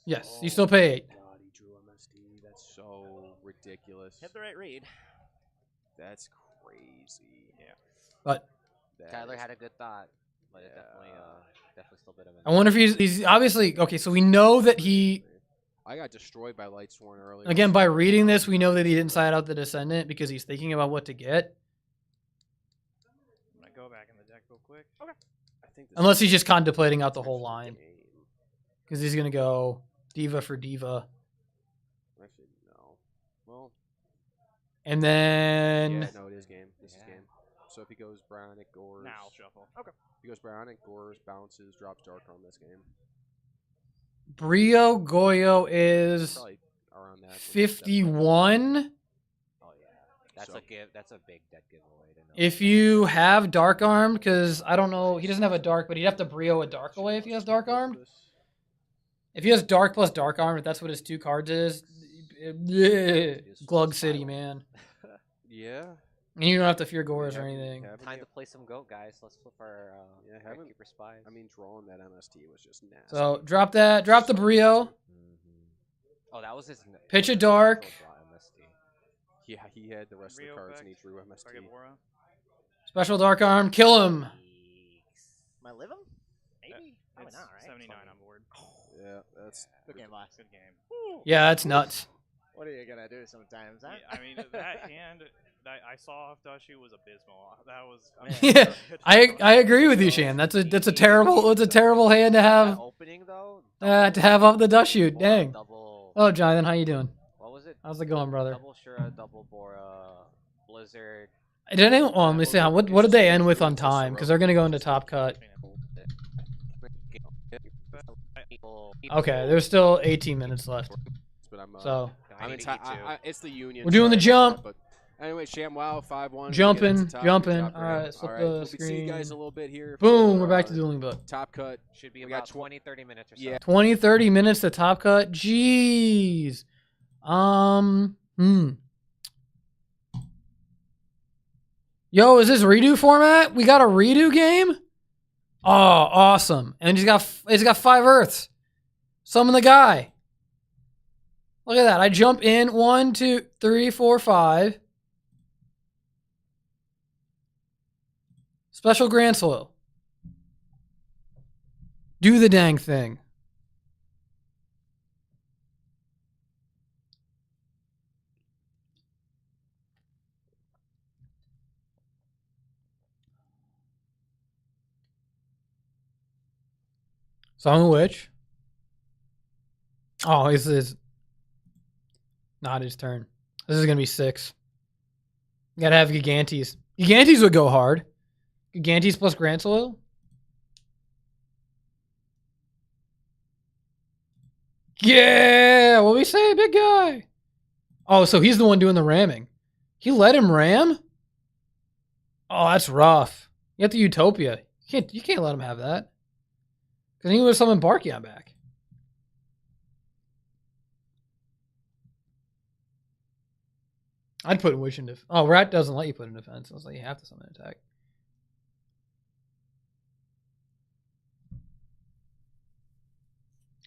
Yes, you still pay 8. God, he drew MSD. That's so ridiculous. Hit the right read. That's crazy. Yeah. But Tyler had a good thought, but it definitely still bit him. I wonder if he's obviously okay. So we know that I got destroyed by Lightsworn earlier. again by reading this, we know that he didn't side out the Descendant because he's thinking about what to get. I'm gonna go back in the deck real quick. I think this Unless is he's just contemplating out the whole actually line game. because he's gonna go Diva for Diva, Actually, no. Well, and then yeah, no, it is game. This is game. So if he goes Bionic Gores, Now I'll shuffle. Okay. if he goes Bionic Gores, bounces, drops Dark Arm this game. Brio Goyo is Probably around that. 51. Oh yeah, that's So- a give. That's a big dead giveaway. To know. If you have Dark Armed, because I don't know, he doesn't have a Dark, but he'd have to Brio a Dark away if he has Dark Armed. If he has Dark plus Dark Armed, if that's what his 2 cards is, Glug City, man. Yeah. And you don't have to fear Gores or anything. Time to play some goat, guys. Let's flip our having- keeper spies. I mean, drawing that MST was just nasty. So drop the Brio, Oh, that was his. pitch a Dark, Yeah, he had the rest of the Rio cards and he effect. drew MST. Target Bora. special Dark Arm, kill him. Am I living? Maybe. Probably It's not, right? 79 on board. Yeah, that's Good game, boss. Good game. Yeah, that's nuts. What are you gonna do sometimes, huh? Yeah, I mean, that hand that I saw off Dushu was abysmal. That was. Yeah, I agree with you, Shan. That's a terrible hand to have. Opening though. To have up the dust shoot. Dang. Double. Oh, Jonathan, how you doing? What was it? How's it going, brother? Double Shura, double Bora, Blizzard. Let me see. What did they end with on time? Because they're gonna go into top cut. Okay, there's still 18 minutes left. But I'm, So I'm in it's the Union. We're doing the jump. But anyway, ShamWow 5-1. Jumping. All right, All flip right, the we'll see screen. you guys a little bit here. Boom, for, we're back to Dueling Book. Top cut. Should be We got about 20, 30 minutes or so. Yeah. 20, 30 minutes to top cut. Jeez. Yo, is this redo format? We got a redo game? Oh, awesome. And he's got 5 Earths. Summon the guy. Look at that. I jump in 1, 2, 3, 4, 5. Special Grand Soil. Do the dang thing. Song of which? Oh, this is not his turn. This is going to be 6. You got to have Gigantes. Gigantes would go hard. Gigantes plus Grand Soil? Yeah! What we say, big guy? Oh, so he's the one doing the ramming. He let him ram? Oh, that's rough. You have the Utopia. You can't let him have that. Because he would have summoned Barkion back. I'd put in Wish in defense. Oh, Rat doesn't let you put in defense. I was like, you have to summon attack.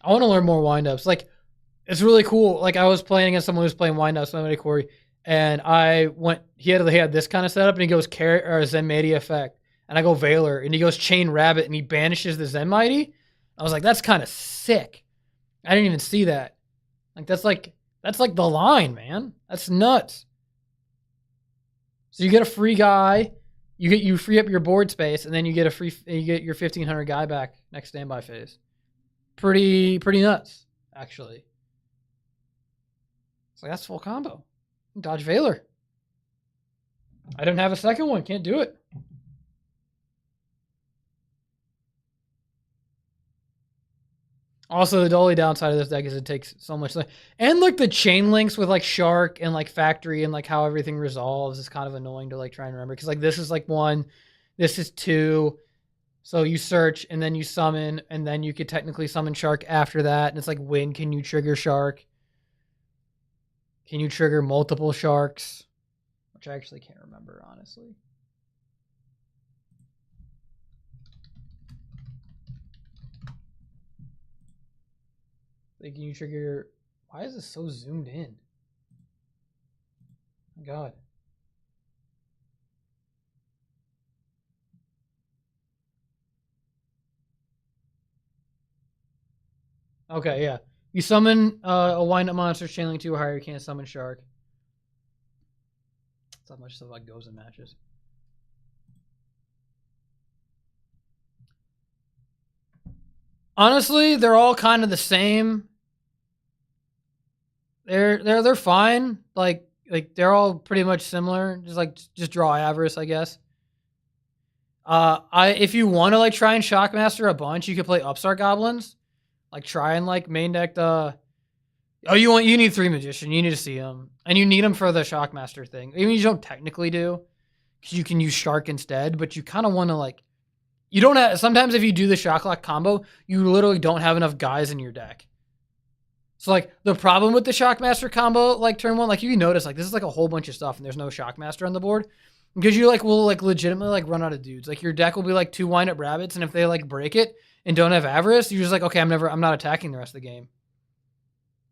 I want to learn more windups. Like, it's really cool. Like, I was playing against someone who was playing windups, somebody Corey, and I went. He had this kind of setup, and he goes Carrot or Zen Mighty effect, and I go Valor, and he goes Chain Rabbit, and he banishes the Zen Mighty. I was like, that's kind of sick. I didn't even see that. That's like the line, man. That's nuts. So you get a free guy, you free up your board space, and then you get your 1500 guy back next standby phase. Pretty nuts, actually. It's like that's full combo. Dodge Valor. I don't have a second one, can't do it. Also, the only downside of this deck is it takes so much. And like the chain links with like Shark and like Factory and like how everything resolves is kind of annoying to like try and remember. Because like this is like 1, this is 2. So you search and then you summon and then you could technically summon Shark after that. And it's like when can you trigger Shark? Can you trigger multiple Sharks? Which I actually can't remember, honestly. Like, can you trigger... Why is this so zoomed in? Oh my God. Okay, yeah. You summon a wind-up monster, chain link 2 or higher, you can't summon Shark. That's how much stuff like goes in matches. Honestly, they're all kind of the same. They're fine. Like they're all pretty much similar. Just draw Avarice, I guess. If you want to like try and Shockmaster a bunch, you could play Upstart Goblins. Like try and like main deck the. Oh, you need 3 Magician. You need to see them, and you need them for the Shockmaster thing. Even you don't technically do, because you can use Shark instead. But you kind of want to like. You don't have. Sometimes if you do the Shocklock combo, you literally don't have enough guys in your deck. So like the problem with the Shockmaster combo, like turn 1, like you notice like this is like a whole bunch of stuff, and there's no Shockmaster on the board. Because you like will like legitimately like run out of dudes. Like your deck will be like 2 wind-up rabbits, and if they like break it and don't have Avarice, you're just like, okay, I'm not attacking the rest of the game.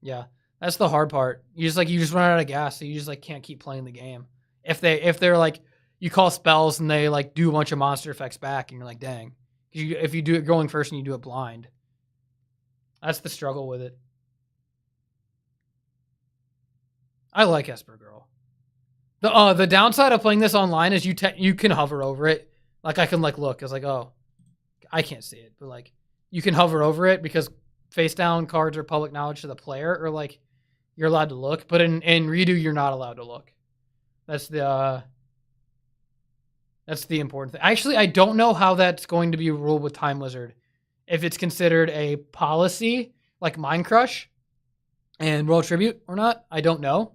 Yeah, that's the hard part. You just run out of gas, so you just like can't keep playing the game. If they're like you call spells and they like do a bunch of monster effects back, and you're like, dang. If you do it going first and you do it blind, that's the struggle with it. I like Esper Girl. The downside of playing this online is you can hover over it. Like I can like look. It's like, oh, I can't see it, but like you can hover over it because face down cards are public knowledge to the player, or like you're allowed to look. But in Redo, you're not allowed to look. That's the important thing. Actually, I don't know how that's going to be ruled with Time Wizard. If it's considered a policy like Mind Crush and Royal Tribute or not, I don't know.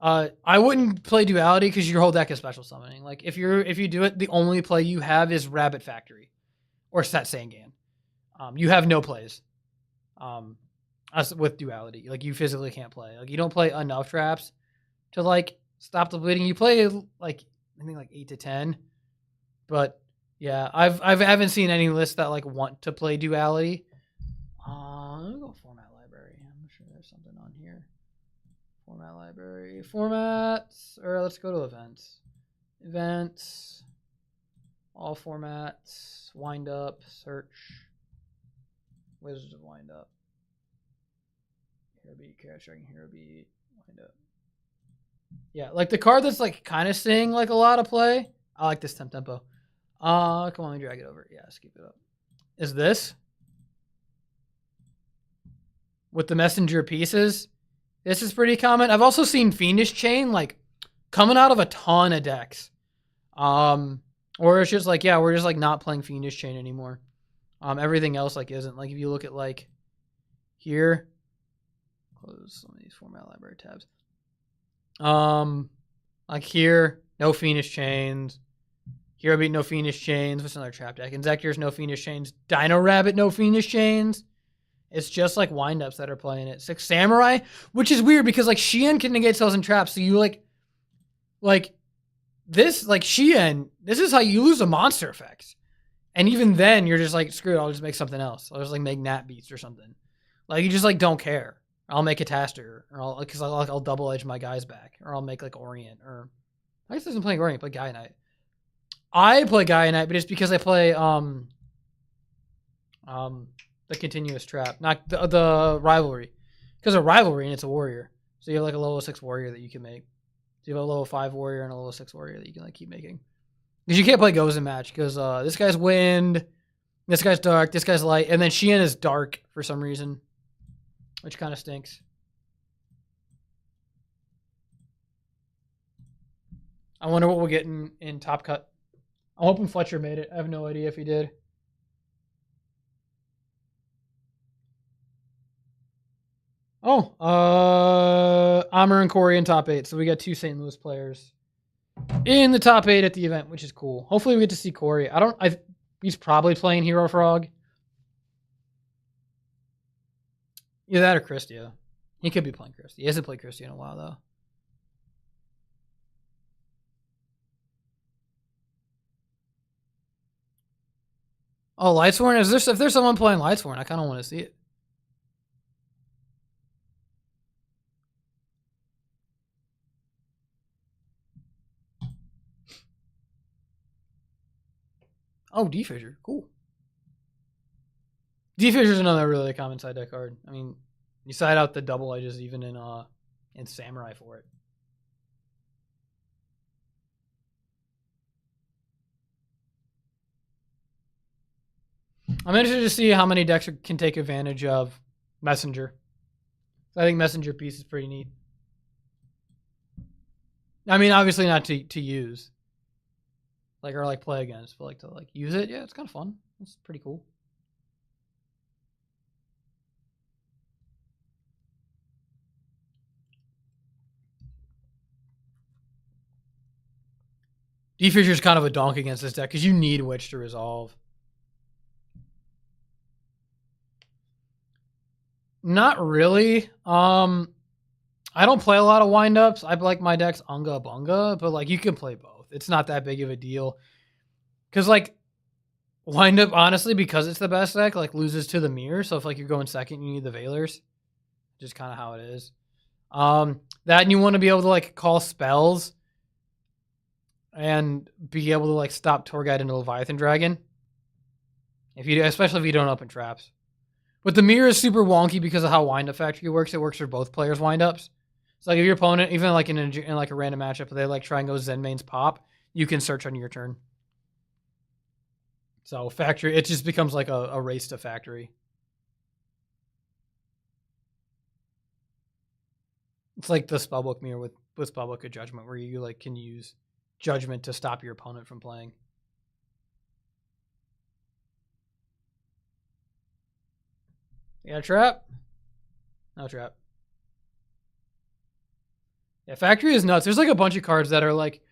I wouldn't play Duality because your whole deck is special summoning. Like if you do it, the only play you have is Rabbit Factory or Set Sangan. You have no plays. As with Duality, like you physically can't play. Like you don't play enough traps to like stop the bleeding. You play like I think like 8 to 10, but yeah, I haven't seen any lists that like want to play Duality. Let me go format library. there's something on here. Format library. Formats. Or let's go to events. Events. All formats. Wind up. Search. Wizards of Wind Up. Hero Beat. Cash Dragon. Hero Beat. Wind Up. Yeah, like the card that's like kind of seeing like a lot of play. I like this tempo. Come on, let me drag it over. Yeah, let's keep it up. Is this with the messenger pieces? This is pretty common. I've also seen Fiendish Chain like coming out of a ton of decks. Or it's just like, yeah, we're just like not playing Fiendish Chain anymore. Everything else like isn't. Like if you look at like here, close some of these format library tabs. Like here, no Fiendish Chains. Hero Beat, no Fiendish Chains. What's another trap deck? Inzektor's no Fiendish Chains. Dino Rabbit, no Fiendish Chains. It's just like windups that are playing it. Six Samurai, which is weird because like Shien can negate spells and traps. So you like this, like Shien, this is how you lose a monster effect. And even then, you're just like, screw it, I'll just make something else. I'll just like make Nat Beats or something. Like you just like don't care. I'll make a Taster, or I'll double edge my guys back, or I'll make like Orient, or I guess I wasn't playing Orient, play Gaia Knight. I play Gaia Knight, but it's because I play the continuous trap, not the rivalry. Because of rivalry and it's a warrior. So you have like a level 6 warrior that you can make. So you have a level 5 warrior and a level 6 warrior that you can like keep making. Because you can't play Goes in match because this guy's wind, this guy's dark, this guy's light, and then Shien is dark for some reason. Which kind of stinks. I wonder what we'll get in Top Cut. I'm hoping Fletcher made it. I have no idea if he did. Oh, Amr and Corey in top 8. So we got 2 St. Louis players in the top 8 at the event, which is cool. Hopefully we get to see Corey. He's probably playing Hero Frog. Either that or Christia. He could be playing Christia. He hasn't played Christia in a while, though. Oh, Lightsworn? If there's someone playing Lightsworn, I kind of want to see it. Oh, D-Fissure. Cool. D-Fissure is another really common side deck card. I mean, you side out the double edges even in Samurai for it. I'm interested to see how many decks can take advantage of Messenger. I think Messenger piece is pretty neat. I mean, obviously not to use, like, or like play against, but like to like use it. Yeah, it's kind of fun. It's pretty cool. D-Fissure's kind of a donk against this deck because you need Witch to resolve. Not really. I don't play a lot of windups. I like my decks Unga Bunga, but like you can play both. It's not that big of a deal. Cause like windup, honestly, because it's the best deck, like loses to the mirror. So if like you're going second, you need the Veilers. Just kind of how it is. That and you want to be able to like call spells and be able to like stop Tour Guide into Leviathan Dragon. Especially if you don't open traps. But the mirror is super wonky because of how Wind-Up Factory works. It works for both players' wind-ups. So like if your opponent, even like in like a random matchup, they like try and go Zen mains pop, you can search on your turn. So factory, it just becomes like a race to factory. It's like the spellbook mirror with spellbook of Judgment, where you like can use Judgment to stop your opponent from playing. You got a trap? No trap. Yeah, Factory is nuts. There's like a bunch of cards that are like,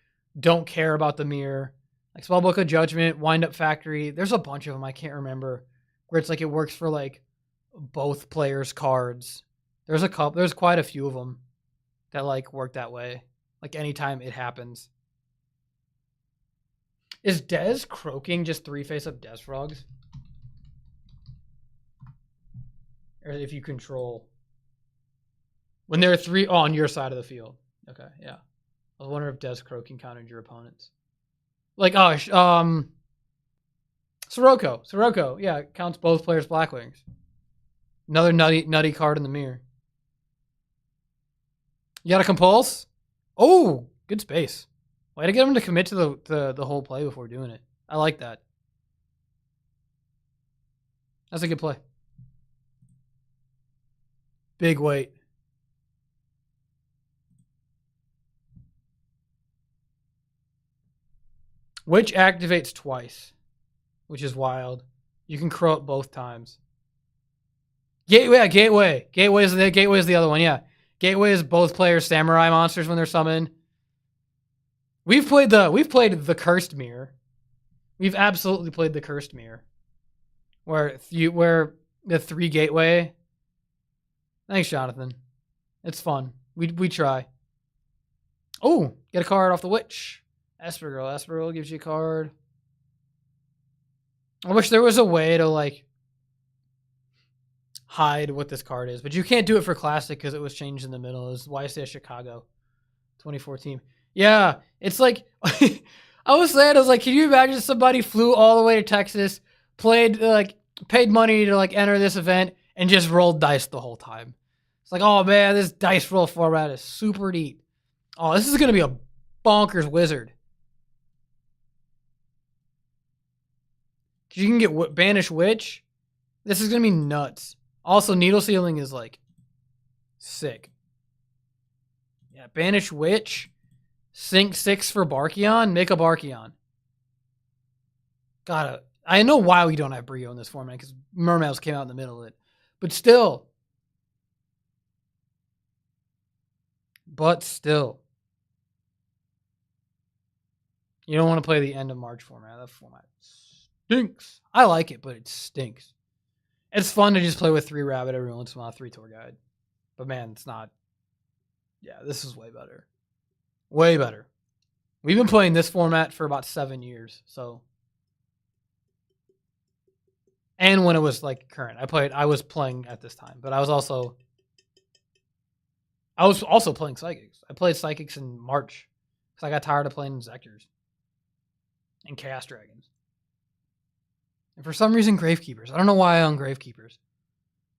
don't care about the mirror. Like Spellbook of Judgment, Wind Up Factory. There's a bunch of them. I can't remember. Where it's like it works for like both players' cards. There's quite a few of them that like work that way. Like anytime it happens. Is Dez croaking just 3 face-up Dez Frogs? Or if you control. When there are 3 on your side of the field. Okay, yeah. I was wondering if Death Crow can counter your opponents. Like, Sirocco, yeah, counts both players' Blackwings. Another nutty card in the mirror. You got a compulse? Oh, good space. Way to get him to commit to the whole play before doing it. I like that. That's a good play. Big weight. Which activates twice, which is wild. You can crow it both times. Gateway, yeah, Gateway. Gateway is the other one, yeah. Gateway is both players samurai monsters when they're summoned. We've played the Cursed Mirror. We've absolutely played the Cursed Mirror. Where the 3 Gateway. Thanks, Jonathan. It's fun. We try. Oh, get a card off the Witch. Esper Girl gives you a card. I wish there was a way to like hide what this card is, but you can't do it for Classic because it was changed in the middle. Is why I say Chicago 2014. Yeah, it's like I was like, can you imagine somebody flew all the way to Texas, paid money to like enter this event, and just rolled dice the whole time? It's like, oh man, this dice roll format is super neat. Oh, this is gonna be a bonkers wizard. You can get Banish Witch. This is gonna be nuts. Also, Needle Sealing is like sick. Yeah, Banish Witch. Sink 6 for Barkion. Make a Barkion. I know why we don't have Brio in this format because Mermails came out in the middle of it. But still. You don't want to play the end of March format. That format stinks. I like it, but it stinks. It's fun to just play with 3 Rabbit every once in a while, 3 Tour Guide. But man, it's not. Yeah, this is way better. Way better. We've been playing this format for about 7 years, so. And when it was like current, I was playing at this time, but I was also playing Psychics. I played Psychics in March because I got tired of playing Zectors and Chaos Dragons. And for some reason, Gravekeepers. I don't know why I own Gravekeepers,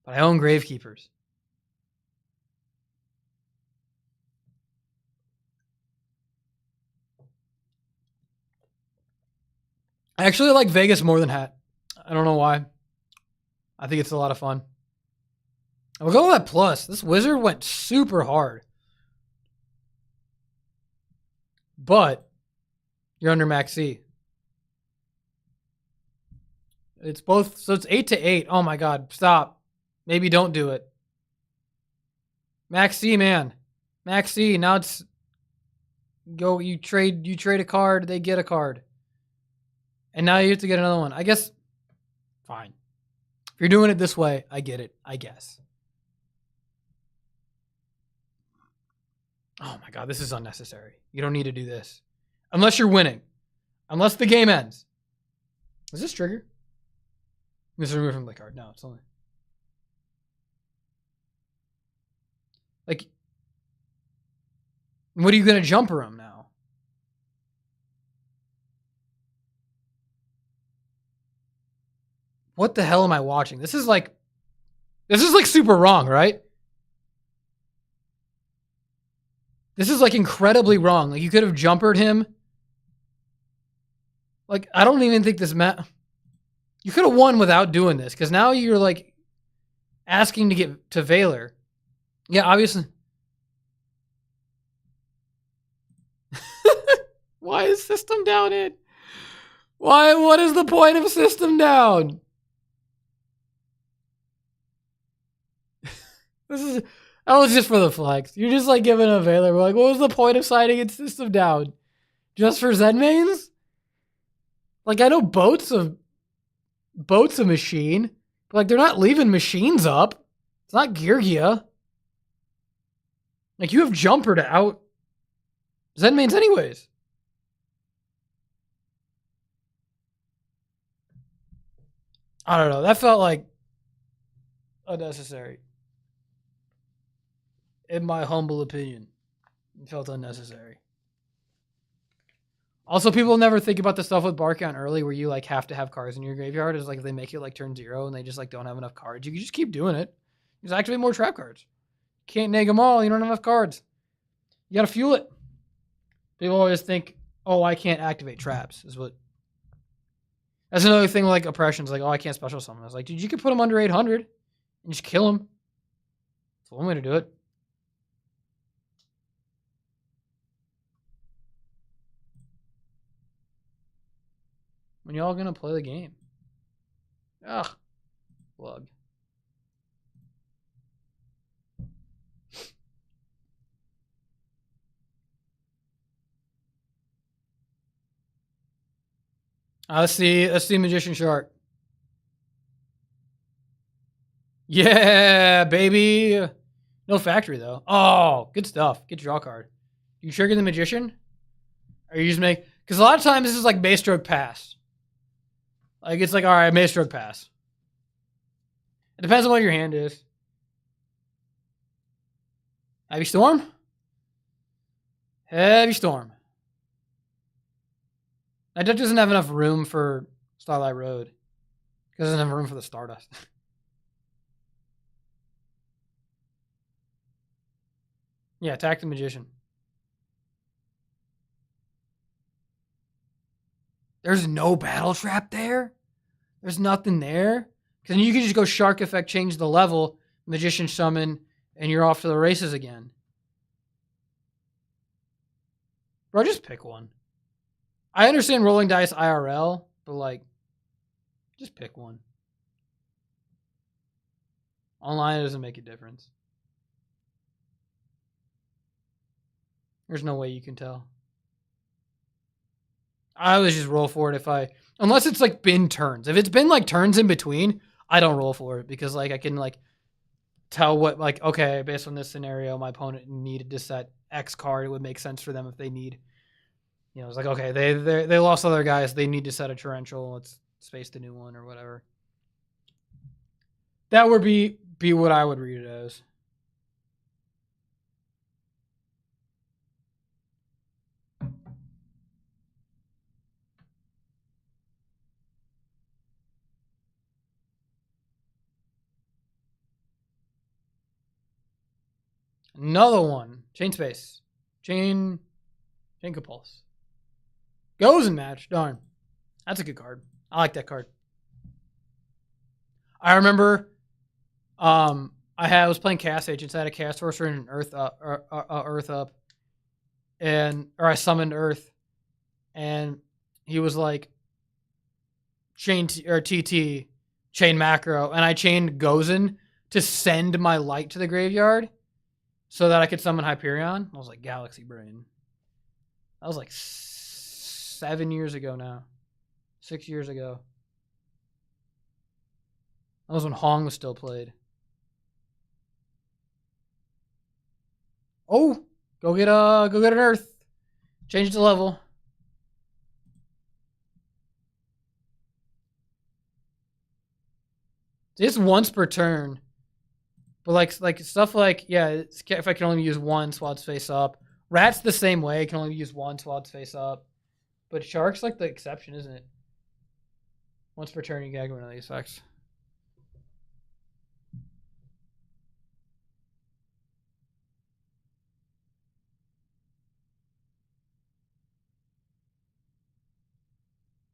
but I own Gravekeepers. I actually like Vegas more than Hat. I don't know why. I think it's a lot of fun. We'll go with that plus. This wizard went super hard. But you're under max C. It's both, so it's 8-8. Oh my god, stop. Maybe don't do it. Max C, man. Max C, now it's go you trade a card, they get a card. And now you have to get another one. I guess fine. If you're doing it this way, I get it, I guess. Oh my god, this is unnecessary. You don't need to do this. Unless you're winning. Unless the game ends. Is this trigger? This is removed from the card. No, it's only. Like, what are you gonna jumper him now? What the hell am I watching? This is like super wrong, right? This is like incredibly wrong. Like you could have jumpered him. Like I don't even think this you could have won without doing this because now you're like asking to get to Valor. Yeah, obviously. Why is System Down in? Why? What is the point of System Down? That was just for the flex. You're just like giving a Valor. We're like, what was the point of siding in System Down? Just for Zen mains? Like I know Boat's a machine, but like they're not leaving machines up. It's not Geargia. Like you have jumper to out Zen mains anyways. I don't know. That felt like unnecessary. In my humble opinion, it felt unnecessary. Also, people never think about the stuff with bar count early where you like have to have cards in your graveyard. Is like if they make it like turn 0 and they just like don't have enough cards, you can just keep doing it. Just activate more trap cards. Can't neg them all. You don't have enough cards. You gotta fuel it. People always think, oh, I can't activate traps. That's another thing with like oppressions. Like, oh, I can't special summon. I was like, dude, you could put them under 800 and just kill them. That's one way to do it. When y'all gonna play the game? Ugh. Plug. Let's see Magician Shark. Yeah, baby. No factory though. Oh, good stuff. Good draw card. You trigger the Magician? Or you just make, because a lot of times this is like base stroke pass. Like it's like, all right, base stroke pass. It depends on what your hand is. Heavy Storm? Heavy Storm. That deck doesn't have enough room for Starlight Road. Because it doesn't have room for the Stardust. Yeah, attack the Magician. There's no battle trap there? There's nothing there? Because you can just go Shark Effect, change the level, Magician summon, and you're off to the races again. Bro, just pick one. I understand rolling dice IRL, but like, just pick one. Online it doesn't make a difference. There's no way you can tell. I always just roll for it unless it's like been turns. If it's been like turns in between, I don't roll for it because like I can like tell what like, okay, based on this scenario, my opponent needed to set X card. It would make sense for them if they need, you know, it's like, okay, they lost other guys. They need to set a torrential. Let's space the new one or whatever. That would be what I would read it as. Another one. Chain Space. Chain Compulse. Goes in match. Darn. That's a good card. I like that card. I remember I was playing Cast Agents. I had a Cast Sorcerer and an Earth up. Or I summoned Earth. And he was like Chain TT, Chain Macro. And I chained Gozen to send my light to the graveyard so that I could summon Hyperion. I was like, Galaxy Brain. That was like 7 years ago now. 6 years ago. That was when Hong was still played. Oh, go get an Earth. Change the level. It's once per turn. But like stuff like, yeah, if I can only use one, Swad's face up. Rat's the same way. I can only use one, Swad's face up. But Shark's like the exception, isn't it? Once per turn, you gotta go into these effects.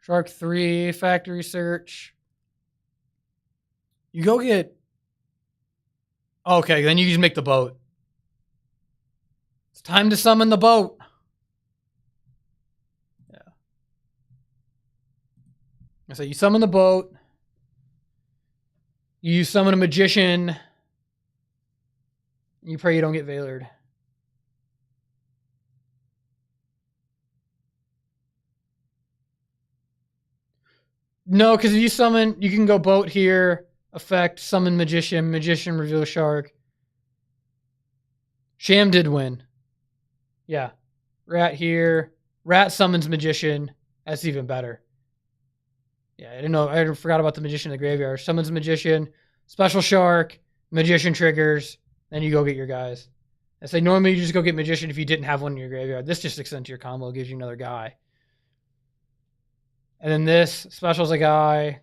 Shark 3, Factory Search. You go get... Okay, then you just make the boat. It's time to summon the boat. Yeah. So you summon the boat. You summon a Magician. You pray you don't get Veilered. No, because if you summon, you can go boat here, effect, summon Magician, Magician, reveal Shark. Sham did win. Yeah. Rat here. Rat summons Magician. That's even better. Yeah, I didn't know. I forgot about the Magician in the graveyard. Summons Magician, special Shark, Magician triggers, then you go get your guys. I say normally you just go get Magician if you didn't have one in your graveyard. This just extends your combo, gives you another guy. And then this specials a guy.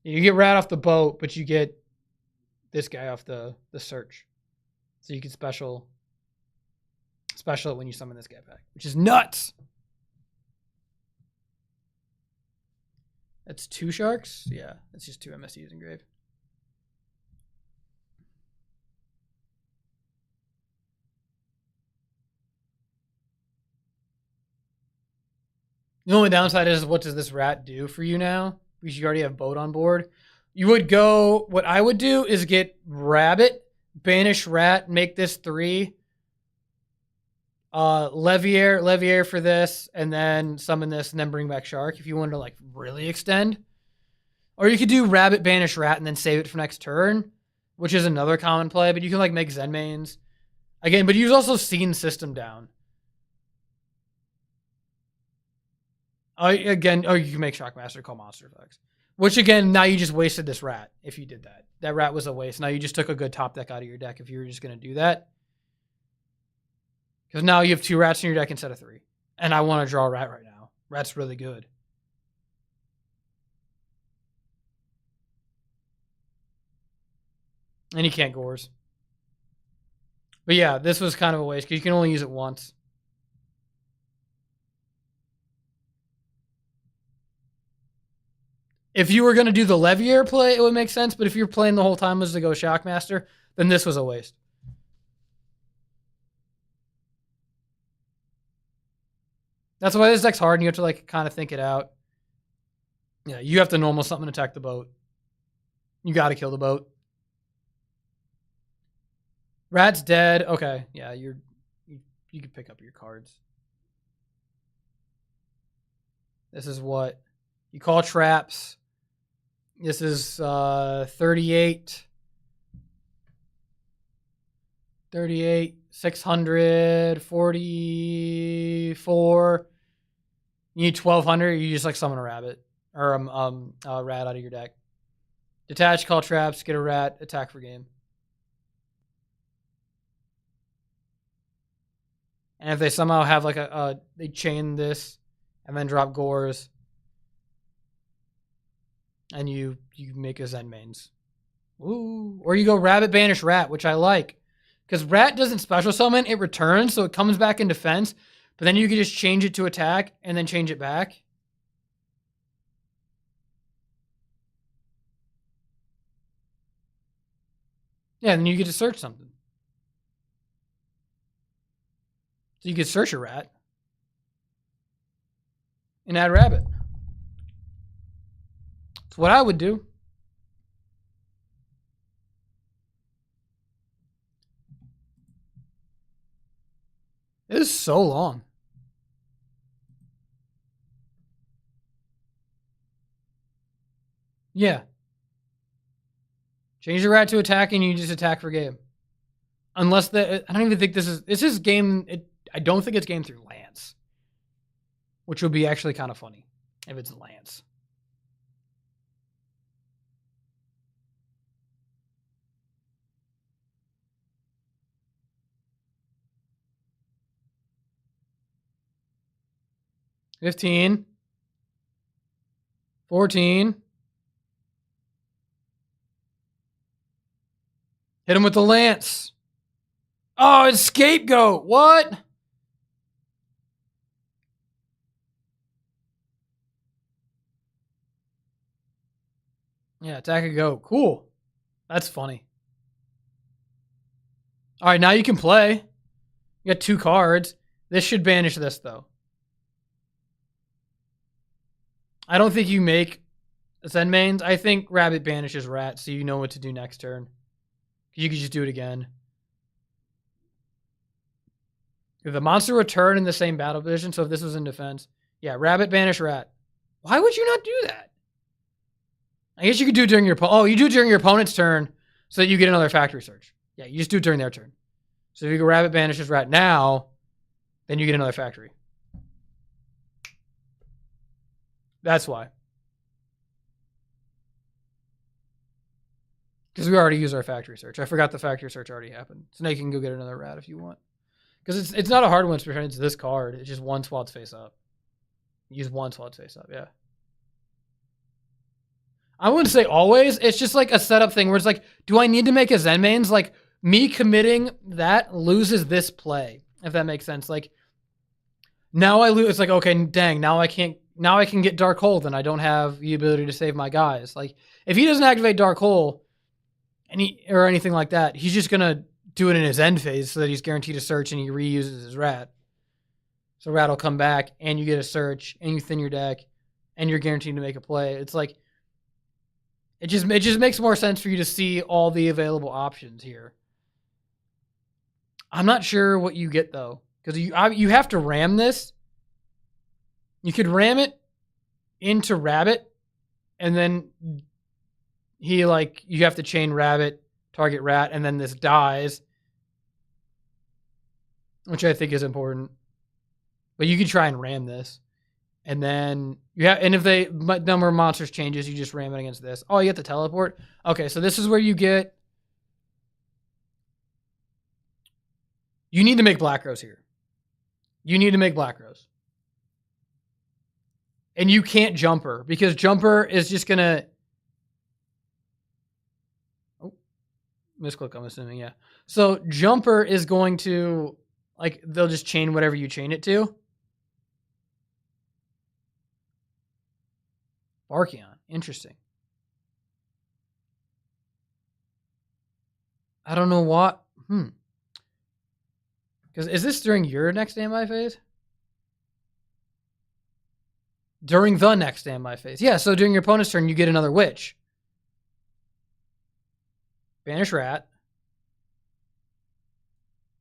You get Rat off the boat, but you get this guy off the search. So you can special it when you summon this guy back, which is nuts. That's 2 sharks? Yeah, that's just 2 MSUs engraved. The only downside is what does this rat do for you now? Because you already have boat on board. You would go, what I would do is get rabbit, banish rat, make this 3. Levier for this, and then summon this, and then bring back shark if you wanted to like really extend. Or you could do rabbit, banish rat, and then save it for next turn, which is another common play, but you can like make Zen mains. Again, but you've also seen system down. You can make Shockmaster call monster effects. Which again, now you just wasted this rat if you did that. That rat was a waste. Now you just took a good top deck out of your deck if you were just going to do that. Because now you have 2 rats in your deck instead of 3. And I want to draw a rat right now. Rat's really good. And you can't Gores. But yeah, this was kind of a waste because you can only use it once. If you were going to do the Levier play, it would make sense. But if you're playing the whole time was to go Shockmaster, then this was a waste. That's why this deck's hard and you have to like kind of think it out. Yeah, you have to normal something and attack the boat. You got to kill the boat. Rat's dead. Okay, yeah, you can pick up your cards. This is what you call traps. This is 38, 644. You need 1200. You just like summon a rabbit or a rat out of your deck. Detach, call traps, get a rat, attack for game. And if they somehow have like they chain this and then drop Gores, and you make a Zen mains. Ooh. Or you go rabbit, banish rat, which I like. Because rat doesn't special summon, it returns, so it comes back in defense. But then you can just change it to attack and then change it back. Yeah, and then you get to search something. So you could search a rat and add rabbit. That's what I would do. This is so long. Yeah. Change the rat to attack and you just attack for game. Unless I don't even think this is game. I don't think it's game through Lance. Which would be actually kind of funny if it's Lance. $15, $14. Hit him with the lance. Oh, it's scapegoat. What? Yeah, attack a goat. Cool. That's funny. All right, now you can play. You got 2 cards. This should banish this, though. I don't think you make Zen mains. I think rabbit banishes rat, so you know what to do next turn. You can just do it again. If the monster return in the same battle position, so if this was in defense, yeah, rabbit banish rat. Why would you not do that? I guess you could do it during your you do it during your opponent's turn so that you get another factory search. Yeah, you just do it during their turn. So if you go rabbit banishes rat now, then you get another factory. That's why. Because we already used our factory search. I forgot the factory search already happened. So now you can go get another rat if you want. Because it's not a hard one to pretend it's this card. It's just one SWAT's face up. Use one SWAT's face up, yeah. I wouldn't say always. It's just like a setup thing where it's like, do I need to make a Zen mains? Like, me committing that loses this play, if that makes sense. Like, now I lose. It's like, okay, dang, now I can get Dark Hole, then I don't have the ability to save my guys. Like, if he doesn't activate Dark Hole or anything like that, he's just going to do it in his end phase so that he's guaranteed a search and he reuses his rat. So rat will come back and you get a search and you thin your deck and you're guaranteed to make a play. It's like, it just makes more sense for you to see all the available options here. I'm not sure what you get though, because you have to ram this. You could ram it into Rabbit, and then you have to chain Rabbit, target Rat, and then this dies, which I think is important. But you could try and ram this, and then and if the number of monsters changes, you just ram it against this. Oh, you get the teleport. Okay, so this is where you get. You need to make Black Rose here. You need to make Black Rose. And you can't Jumper, because Jumper is just going to... Oh, misclick, I'm assuming, yeah. So Jumper is going to... Like, they'll just chain whatever you chain it to. Archeon, interesting. I don't know what... Because is this during your next standby phase? During the next standby phase. Yeah, so during your opponent's turn, you get another Witch. Banish Rat.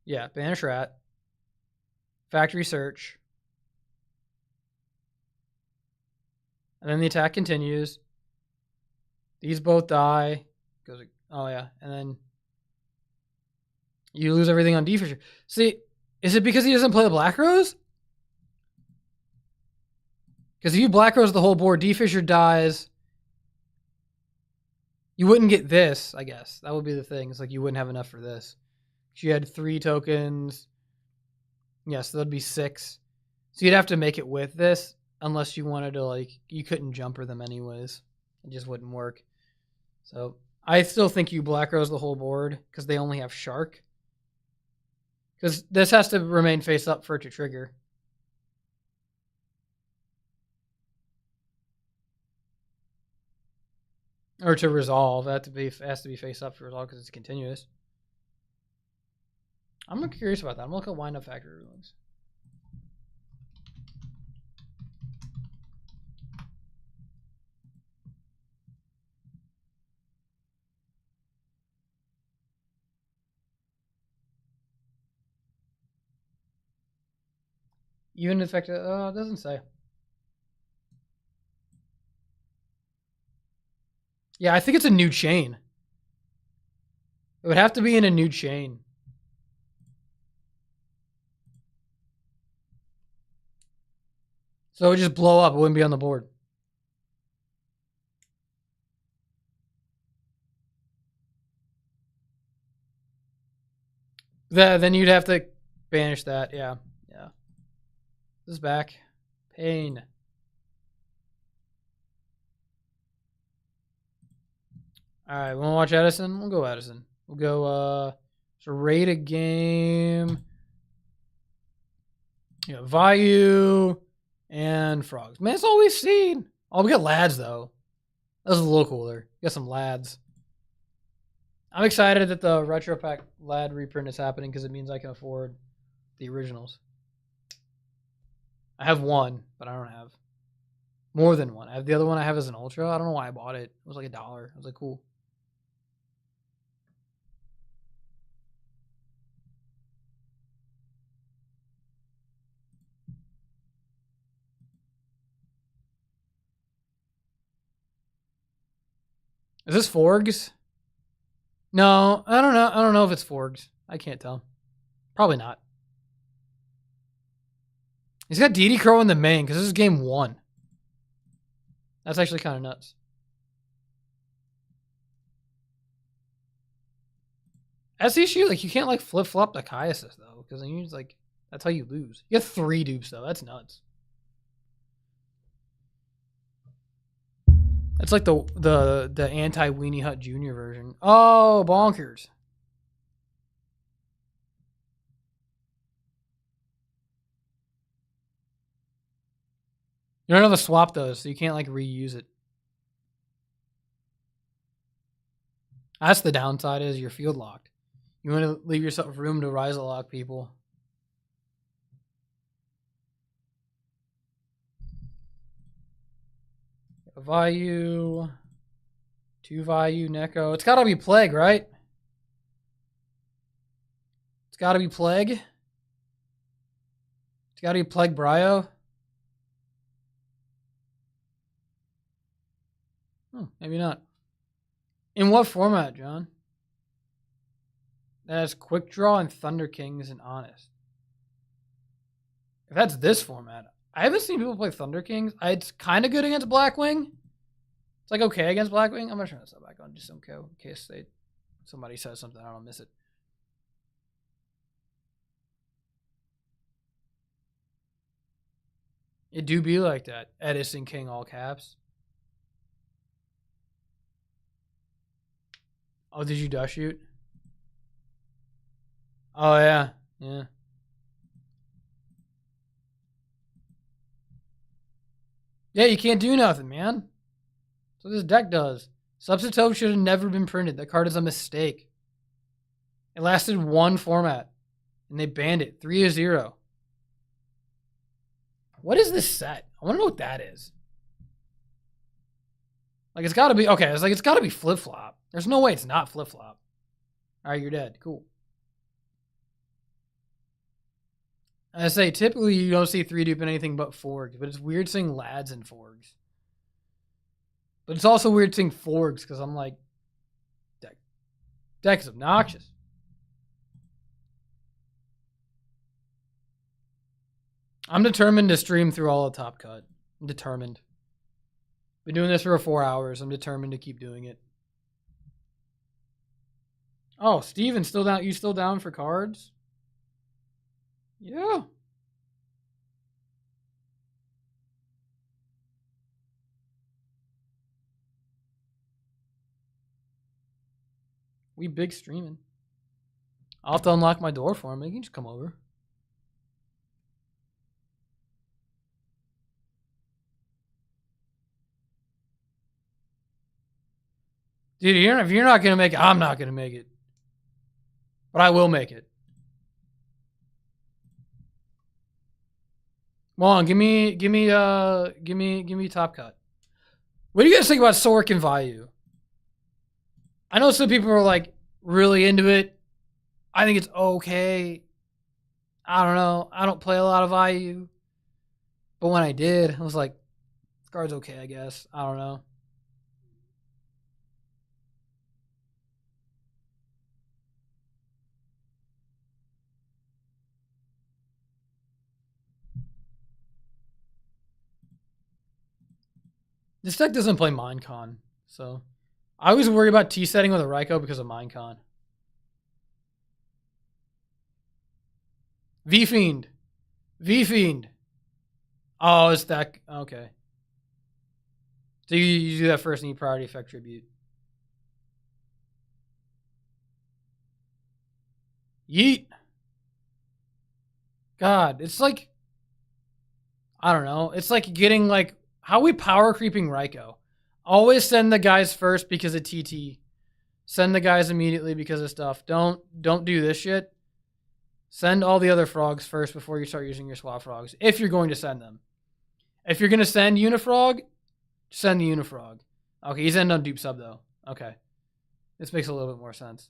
Yeah, Banish Rat. Factory Search. And then the attack continues. These both die. Oh, yeah. And then you lose everything on D-Fisher. See, is it because he doesn't play the Black Rose? Because if you Black Rose the whole board, D-Fisher dies. You wouldn't get this, I guess. That would be the thing. It's like you wouldn't have enough for this. You had 3 tokens. Yeah, so that'd be 6. So you'd have to make it with this, unless you wanted to, like, you couldn't Jumper them anyways. It just wouldn't work. So I still think you Black Rose the whole board, because they only have Shark. Because this has to remain face up for it to trigger. Or to resolve. It has to be face up to resolve because it's continuous. I'm curious about that. I'm going to look at wind up factory rulings. Even affected, it doesn't say. Yeah, I think it's a new chain. It would have to be in a new chain. So it would just blow up. It wouldn't be on the board. Then you'd have to banish that. Yeah. Yeah. This is back. Pain. All right, we want to watch Edison? We'll go Edison. We'll go, so rate a game. Yeah, Vayu and Frogs. Man, that's all we've seen. Oh, we got Lads, though. That was a little cooler. We got some Lads. I'm excited that the Retro Pack Lad reprint is happening because it means I can afford the originals. I have one, but I don't have more than one. I have the other one I have as an Ultra. I don't know why I bought it. It was like $1. I was like, cool. Is this Forgs? No, I don't know. I don't know if it's Forgs. I can't tell. Probably not. He's got DD Crow in the main because this is game 1. That's actually kind of nuts. That's the issue. Like, you can't like flip flop the Kaiasis though, because then you just like that's how you lose. You have 3 dupes though. That's nuts. That's like the anti Weenie Hut Junior version. Oh, bonkers. You don't have a swap though, so you can't like reuse it. That's the downside, is you're field locked. You want to leave yourself room to rise lock people. Vayu, 2 Vayu, Neko. It's gotta be Plague, right? It's gotta be Plague. It's gotta be Plague Bryo. Maybe not. In what format, John? That has Quick Draw and Thunder Kings and Honest. If that's this format, I haven't seen people play Thunder Kings. It's kind of good against Blackwing. It's like okay against Blackwing. I'm not trying to step back on just in case somebody says something, I don't miss it. It do be like that. Edison King all caps. Oh, did you dash shoot? Oh yeah, yeah. Yeah, you can't do nothing, man. That's what this deck does. Substitute should have never been printed. That card is a mistake. It lasted 1 format, and they banned it 3-0. What is this set? I want to know what that is. Like, it's got to be okay. It's like it's got to be flip flop. There's no way it's not flip flop. All right, you're dead. Cool. I say typically you don't see 3-dupe in anything but Forgs, but it's weird seeing Lads and Forgs. But it's also weird seeing Forgs because I'm like, deck is obnoxious. I'm determined to stream through all of Top Cut. I'm determined. Been doing this for 4 hours. I'm determined to keep doing it. Oh, Steven, still down? You still down for cards? Yeah. We big streaming. I'll have to unlock my door for him. He can just come over. Dude, if you're not gonna make it, I'm not gonna make it. But I will make it. Come on, give me Top Cut. What do you guys think about Sork and Vayu? I know some people are like really into it. I think it's okay. I don't know. I don't play a lot of Vayu. But when I did, I was like, this card's okay, I guess. I don't know. This deck doesn't play Minecon, so I always worry about T-setting with a Raikou because of Minecon. V-Fiend. V-Fiend. Oh, it's that. Okay. So you do that first and you priority effect tribute. Yeet. God, it's like, I don't know. It's like getting like, how we power creeping Raikou. Always send the guys first because of TT. Send the guys immediately because of stuff. Don't do this shit. Send all the other frogs first before you start using your swap frogs. If you're going to send them. If you're going to send Unifrog, send the Unifrog. Okay, he's end on dupe sub though. Okay. This makes a little bit more sense.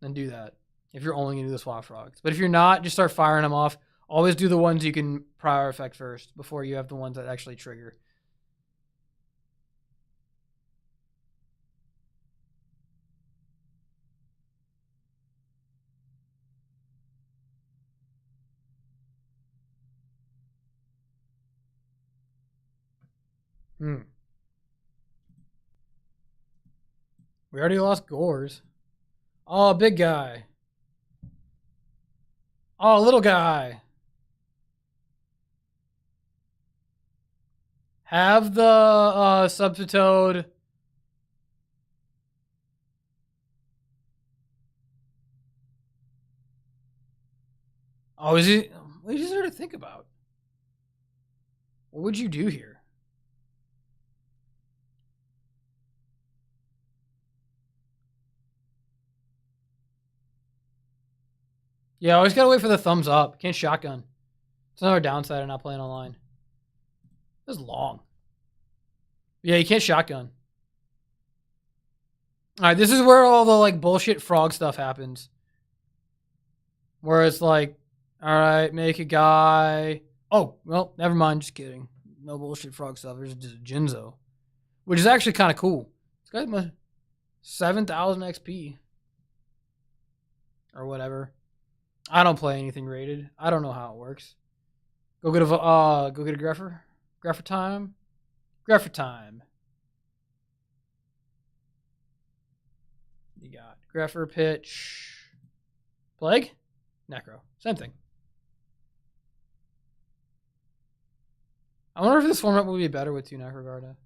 Then do that. If you're only going to do the swap frogs. But if you're not, just start firing them off. Always do the ones you can prior effect first before you have the ones that actually trigger. We already lost Gores. Oh, big guy. Oh, little guy. Have the Subtitoad. Oh, is he? What is there to think about? What would you do here? Yeah, always gotta wait for the thumbs up. Can't shotgun. It's another downside of not playing online. This is long. Yeah, you can't shotgun. Alright, this is where all the like bullshit frog stuff happens. Where it's like, alright, make a guy. Oh, well, never mind, just kidding. No bullshit frog stuff. There's just a Jinzo. Which is actually kind of cool. This guy's my 7,000 XP. Or whatever. I don't play anything rated. I don't know how it works. Go get a Greffer. Greffer time. Greffer time. You got Greffer, Pitch, Plague, Necro. Same thing. I wonder if this format would be better with 2 Necro Garda.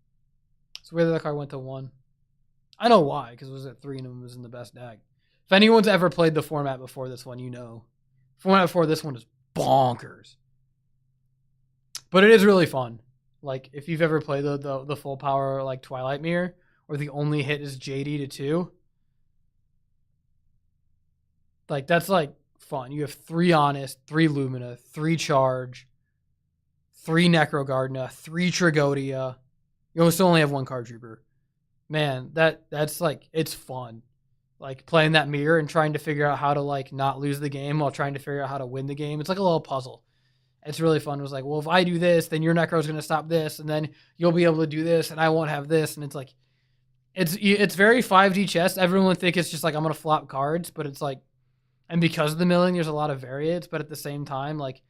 It's weird that card went to 1. I know why, because it was at 3 and it was in the best deck. If anyone's ever played the format before this one, you know. Format before this one is bonkers. But it is really fun. Like, if you've ever played the full power, like, Twilight Mirror, where the only hit is JD to 2. Like, that's, like, fun. You have 3 Honest, 3 Lumina, 3 Charge, 3 Necro Gardener, 3 Trigodia. You almost only have 1 Card Trooper. Man, that's, like, it's fun. Like, playing that mirror and trying to figure out how to, like, not lose the game while trying to figure out how to win the game. It's like a little puzzle. It's really fun. It was like, well, if I do this, then your Necro's going to stop this, and then you'll be able to do this, and I won't have this. And it's like, it's very 5D chess. Everyone would think it's just like, I'm going to flop cards, but it's like, and because of the milling, there's a lot of variants, but at the same time, like,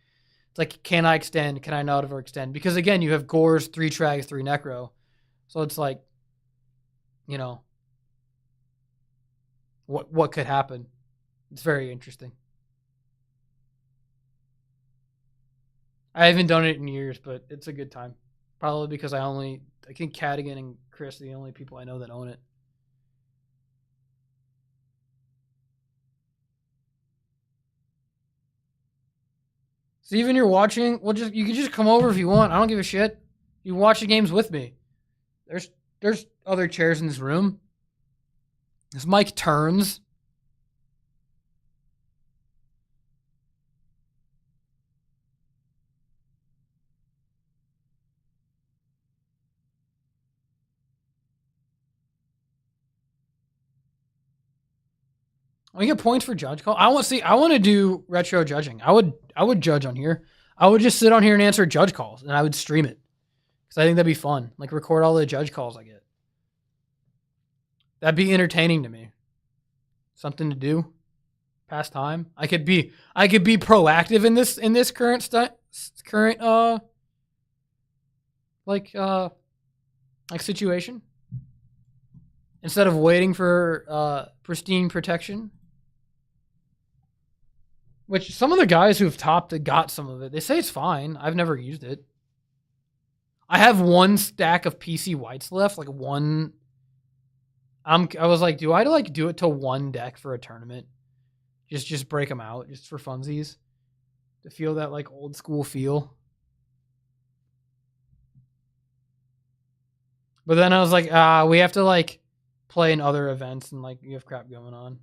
it's like, can I extend? Can I not overextend? Because again, you have Gores, 3 Trags, 3 Necro. So it's like, you know, what could happen? It's very interesting. I haven't done it in years, but it's a good time. Probably because I think Cadigan and Chris are the only people I know that own it. So even you're watching, you can just come over if you want. I don't give a shit. You watch the games with me. There's other chairs in this room. This mic turns. We get points for judge call. I want to do retro judging. I would judge on here. I would just sit on here and answer judge calls, and I would stream it because I think that'd be fun. Like, record all the judge calls I get. That'd be entertaining to me. Something to do. Pass time. I could be proactive in this current situation instead of waiting for pristine protection. Which some of the guys who've topped it got some of it. They say it's fine. I've never used it. I have 1 stack of PC whites left, like 1. I was like, do I like do it to 1 deck for a tournament? Just break them out, just for funsies, to feel that like old school feel. But then I was like, we have to like play in other events and like you have crap going on.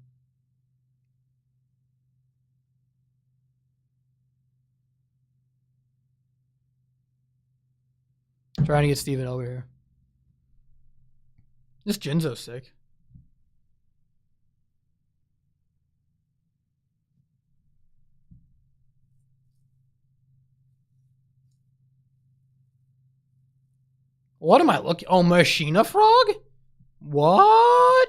Trying to get Steven over here. This Jinzo's sick. What am I looking? Oh, Machina Frog? What?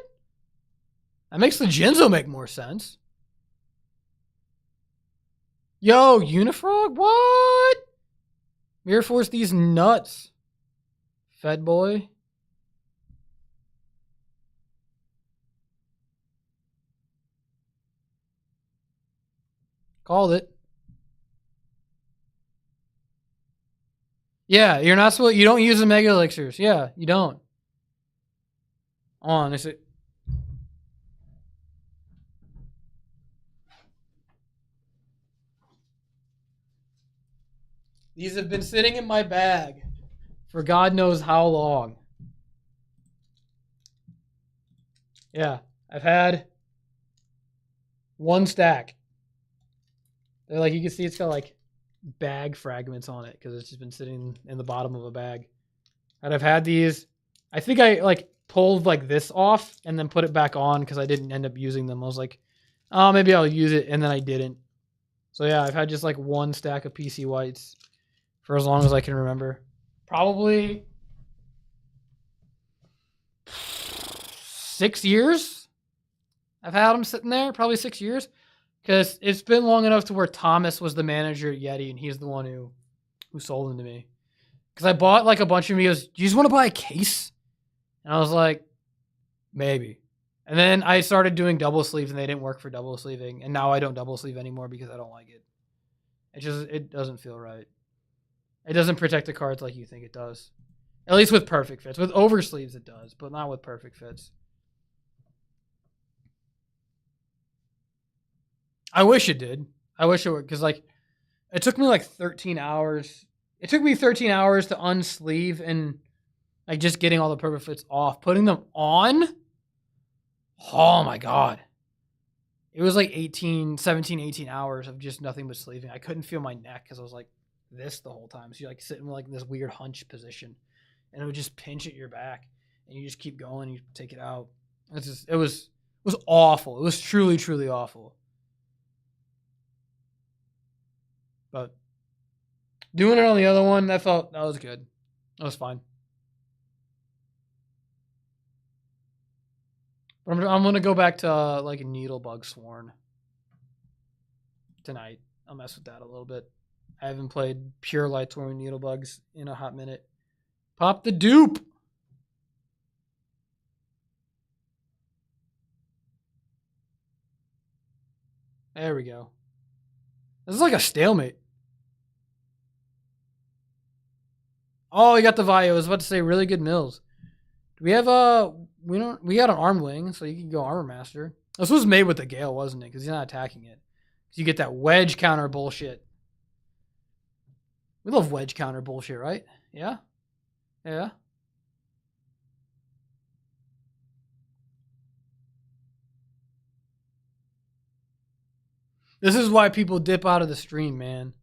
That makes the Jinzo make more sense. Yo, Unifrog? What? Mirror Force these nuts. Fed boy. Called it. Yeah, you're not supposed. You don't use the mega elixirs. Yeah, you don't. On is it? These have been sitting in my bag for God knows how long. Yeah, I've had one stack. They're like, you can see it's got like bag fragments on it because it's just been sitting in the bottom of a bag. And I've had these. I think I like pulled like this off and then put it back on because I didn't end up using them. I was like, oh, maybe I'll use it, and then I didn't. So yeah, I've had just like one stack of PC whites for as long as I can remember. Probably 6 years. I've had them sitting there, probably 6 years, because it's been long enough to where Thomas was the manager at Yeti, and he's the one who sold them to me. Because I bought like a bunch of them. He goes, "Do you just want to buy a case?" And I was like, maybe. And then I started doing double sleeves, and they didn't work for double sleeving. And now I don't double sleeve anymore because I don't like it. It doesn't feel right. It doesn't protect the cards like you think it does. At least with perfect fits. With oversleeves it does, but not with perfect fits. I wish it did. I wish it would, because like it took me like 13 hours. It took me 13 hours to unsleeve and like just getting all the perfect fits off. Putting them on, oh my God. It was like 17, 18 hours of just nothing but sleeving. I couldn't feel my neck because I was like this the whole time. So you're like sitting like in this weird hunch position, and it would just pinch at your back, and you just keep going. You take it out. It was awful. It was truly, truly awful. But doing it on the other one, that was good. That was fine. But I'm gonna go back to like a Needlebug Sworn tonight. I'll mess with that a little bit. I haven't played pure light swarming Needlebugs in a hot minute. Pop the dupe. There we go. This is like a stalemate. Oh, you got the Vio. I was about to say really good mills. Do we have we got an armed wing, so you can go armor master. This was made with the Gale, wasn't it? Because he's not attacking it. So you get that wedge counter bullshit. We love wedge counter bullshit, right? Yeah? Yeah. This is why people dip out of the stream, man.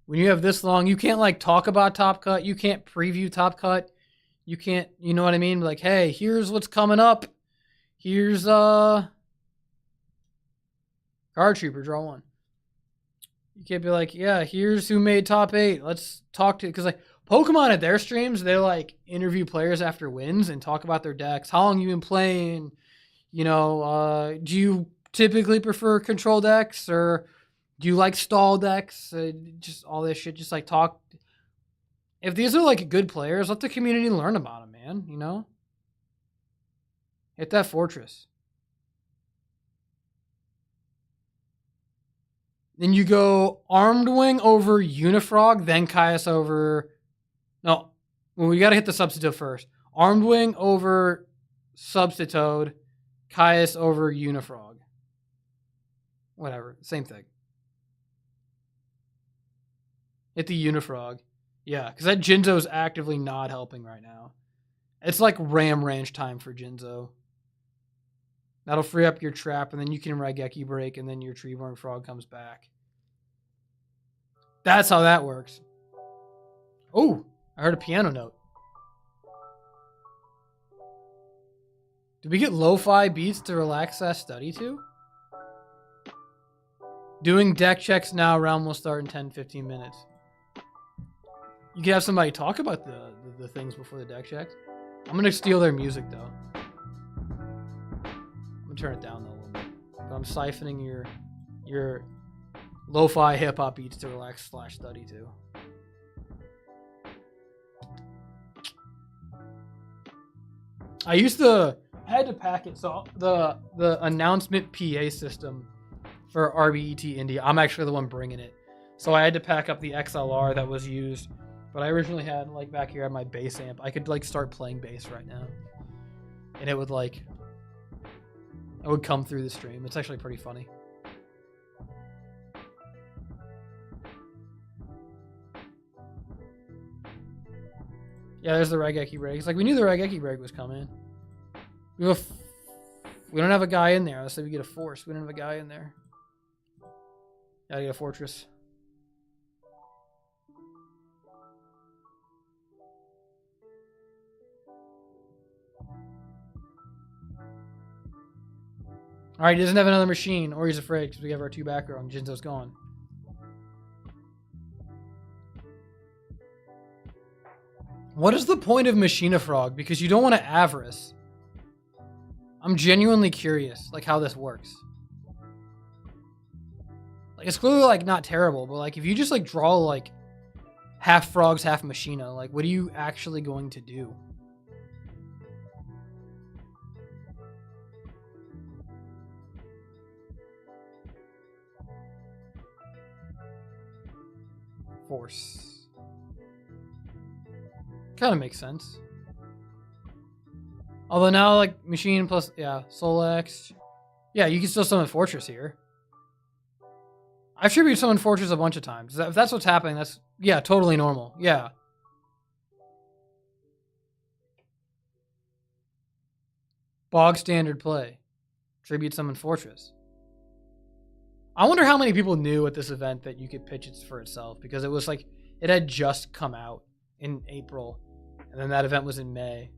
When you have this long, you can't like talk about Top Cut. You can't preview Top Cut. You can't, you know what I mean? Like, hey, here's what's coming up. Here's Guard Trooper, draw one. You can't be like, yeah, here's who made top 8. Let's talk to, because like Pokemon at their streams, they like interview players after wins and talk about their decks. How long you been playing? You know, do you typically prefer control decks, or do you like stall decks? Just all this shit. Just like talk. If these are like good players, let the community learn about them, man. You know, hit that fortress. Then you go Armed Wing over Unifrog, then Caius over... No, well, we got to hit the Substitute first. Armed Wing over Substitute, Caius over Unifrog. Whatever, same thing. Hit the Unifrog. Yeah, because that Jinzo's actively not helping right now. It's like Ram Ranch time for Jinzo. That'll free up your trap, and then you can Raigeki break, and then your Treeborn Frog comes back. That's how that works. Oh, I heard a piano note. Did we get lo-fi beats to relax that study to? Doing deck checks now. Round will start in 10-15 minutes. You can have somebody talk about the things before the deck checks. I'm going to steal their music, though. I'm going to turn it down, though, a little bit. But I'm siphoning your lo-fi hip-hop beats to relax / study to. I had to pack it. So the announcement PA system for RBET India, I'm actually the one bringing it. So I had to pack up the XLR that was used But I originally had, like, back here at my bass amp, I could, like, start playing bass right now. And it would, like, I would come through the stream. It's actually pretty funny. Yeah, there's the Raigeki rig. It's like, we knew the Raigeki rig was coming. We don't have a guy in there. Let's say we get a force. We don't have a guy in there. Gotta get a fortress. Alright, he doesn't have another machine, or he's afraid because we have our 2 back row and Jinzo's gone. What is the point of Machina Frog? Because you don't want to avarice. I'm genuinely curious, like, how this works. Like, it's clearly, like, not terrible, but, like, if you just, like, draw, like, half frogs, half Machina, like, what are you actually going to do? Force. Kind of makes sense. Although now, like, machine plus, yeah, Soul X. Yeah, you can still summon Fortress here. I've tributed summon Fortress a bunch of times. If that's what's happening, that's, yeah, totally normal. Yeah. Bog standard play. Tribute summon Fortress. I wonder how many people knew at this event that you could pitch it for itself, because it was like, it had just come out in April, and then that event was in May.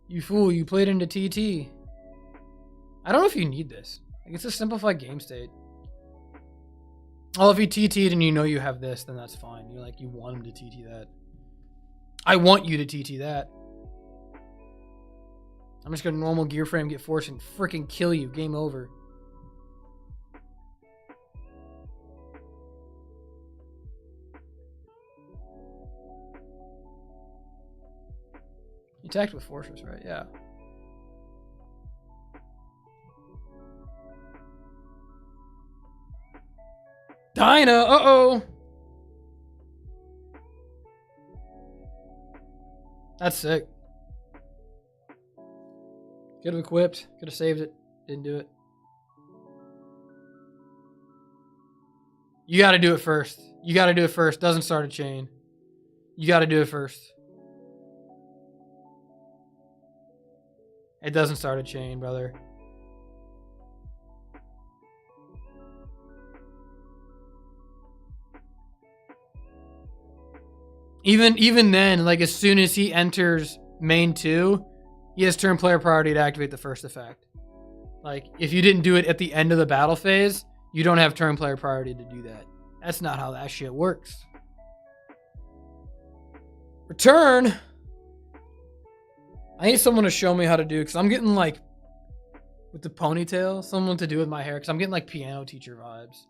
You fool, you played into TT. I don't know if you need this. Like, it's a simplified game state. Oh, if you TT'd and you know you have this, then that's fine. You're like, you want him to TT that. I want you to TT that. I'm just gonna normal gear frame, get force, and freaking kill you. Game over. You attacked with Fortress, right? Yeah. Dino! Uh-oh! That's sick. Could have equipped. Could have saved it. Didn't do it. You gotta do it first. You gotta do it first. Doesn't start a chain. You gotta do it first. It doesn't start a chain, brother. Even then, like, as soon as he enters main 2, he has turn player priority to activate the first effect. Like, if you didn't do it at the end of the battle phase, you don't have turn player priority to do that. That's not how that shit works. Return! I need someone to show me how to do, because I'm getting, like, with the ponytail, someone to do with my hair, because I'm getting, like, piano teacher vibes.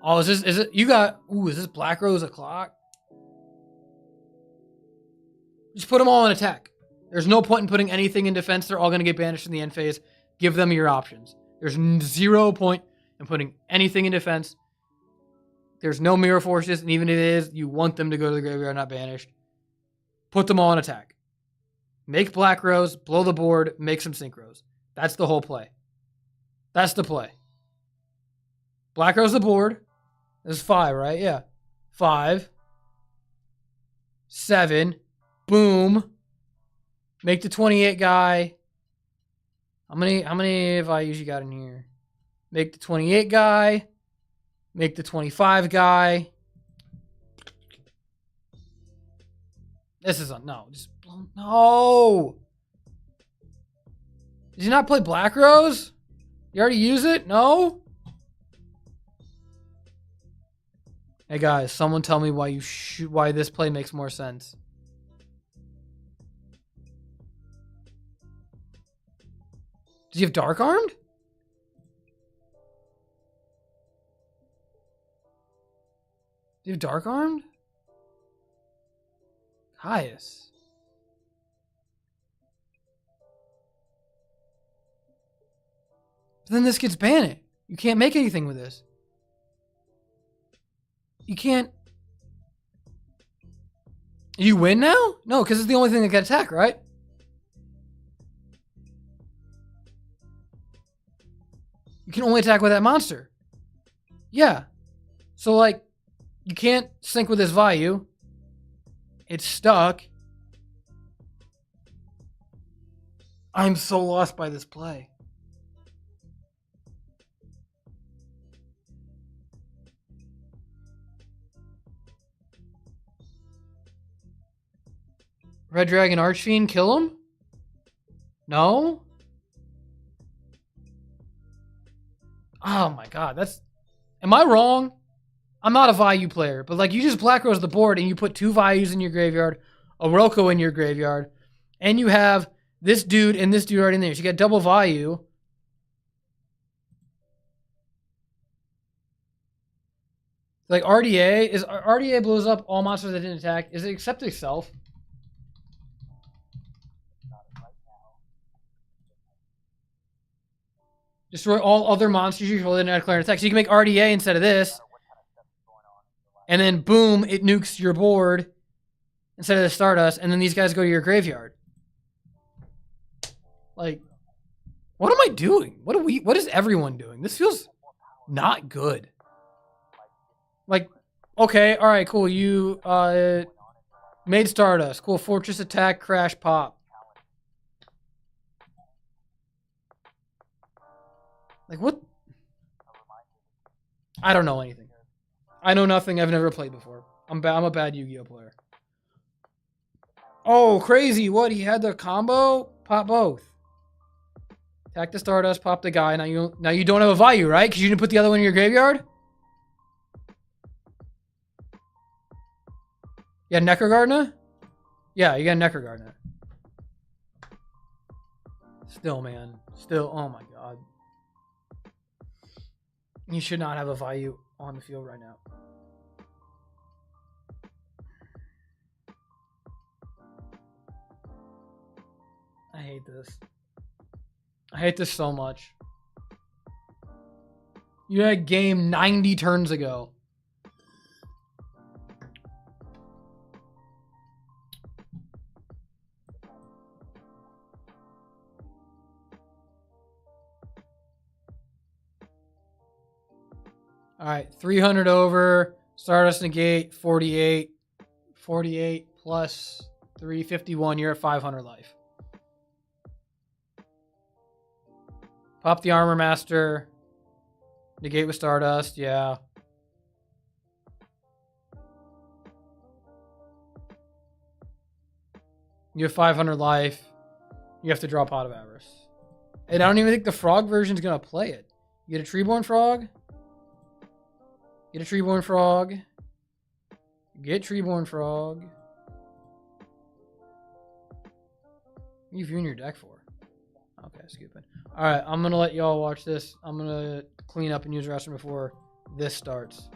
Oh, is it, you got, ooh, is this Black Rose o'clock? Just put them all in attack. There's no point in putting anything in defense. They're all going to get banished in the end phase. Give them your options. There's 0 point in putting anything in defense. There's no mirror forces, and even if it is, you want them to go to the graveyard, not banished. Put them all in attack. Make Black Rose, blow the board, make some synchros. That's the whole play. That's the play. Black Rose the board. This is 5, right? Yeah. 5. 7. Boom. Make the 28 guy. How many have I usually got in here? Make the 28 guy. Make the 25 guy. This is no. Just no. Did you not play Black Rose? You already use it? No? Hey guys, someone tell me why this play makes more sense. Does he have Dark Armed? Does he have Dark Armed? Caius. But then this gets banned. You can't make anything with this. You can't. You win now? No, because it's the only thing that can attack, right? You can only attack with that monster. Yeah. So, like, you can't sync with this Vayu. It's stuck. I'm so lost by this play. Red Dragon Archfiend, kill him? No? Oh my god, that's... Am I wrong? I'm not a Vayu player, but like you just Black Rose the board and you put 2 Vayus in your graveyard, a Roko in your graveyard, and you have this dude and this dude already in there. So you got double Vayu. Like RDA blows up all monsters that didn't attack. Is it except itself? Destroy all other monsters you control that didn't declare an attack. So you can make RDA instead of this. And then boom, it nukes your board instead of the Stardust, and then these guys go to your graveyard. Like, what am I doing? What is everyone doing? This feels not good. Like, okay, alright, cool. You made Stardust. Cool. Fortress attack, crash, pop. Like, what? I don't know anything. I know nothing. I've never played before. I'm a bad Yu-Gi-Oh player. Oh, crazy. What? He had the combo? Pop both. Attack the Stardust, pop the guy. Now you don't have a Vayu, right? Because you didn't put the other one in your graveyard? Yeah, Necrogardna? Yeah, you got Necrogardna. Still, man. Still, oh my god. You should not have a Vayu on the field right now. I hate this. I hate this so much. You had a game 90 turns ago. All right, 300 over, Stardust negate, 48. 48 plus 351, you're at 500 life. Pop the Armor Master. Negate with Stardust, yeah. You have 500 life. You have to draw Pot of Avarice. And I don't even think the Frog version is going to play it. You get a Treeborn Frog. Get a Treeborn Frog. Get Treeborn Frog. What are you viewing your deck for? Okay, scooping. Alright, I'm going to let y'all watch this. I'm going to clean up and use the restroom before this starts.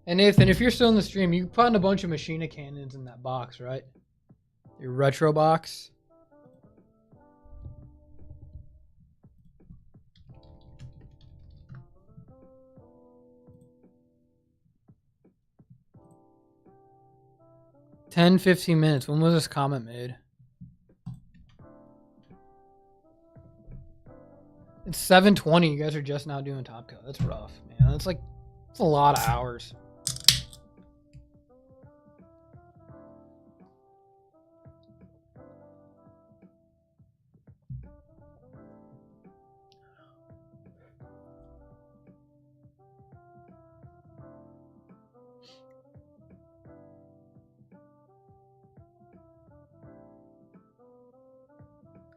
And Nathan, if you're still in the stream, you found a bunch of Machina cannons in that box, right? Your retro box. $10, 15 minutes. When was this comment made? It's 7:20. You guys are just now doing Top Cut. That's rough, man. That's a lot of hours.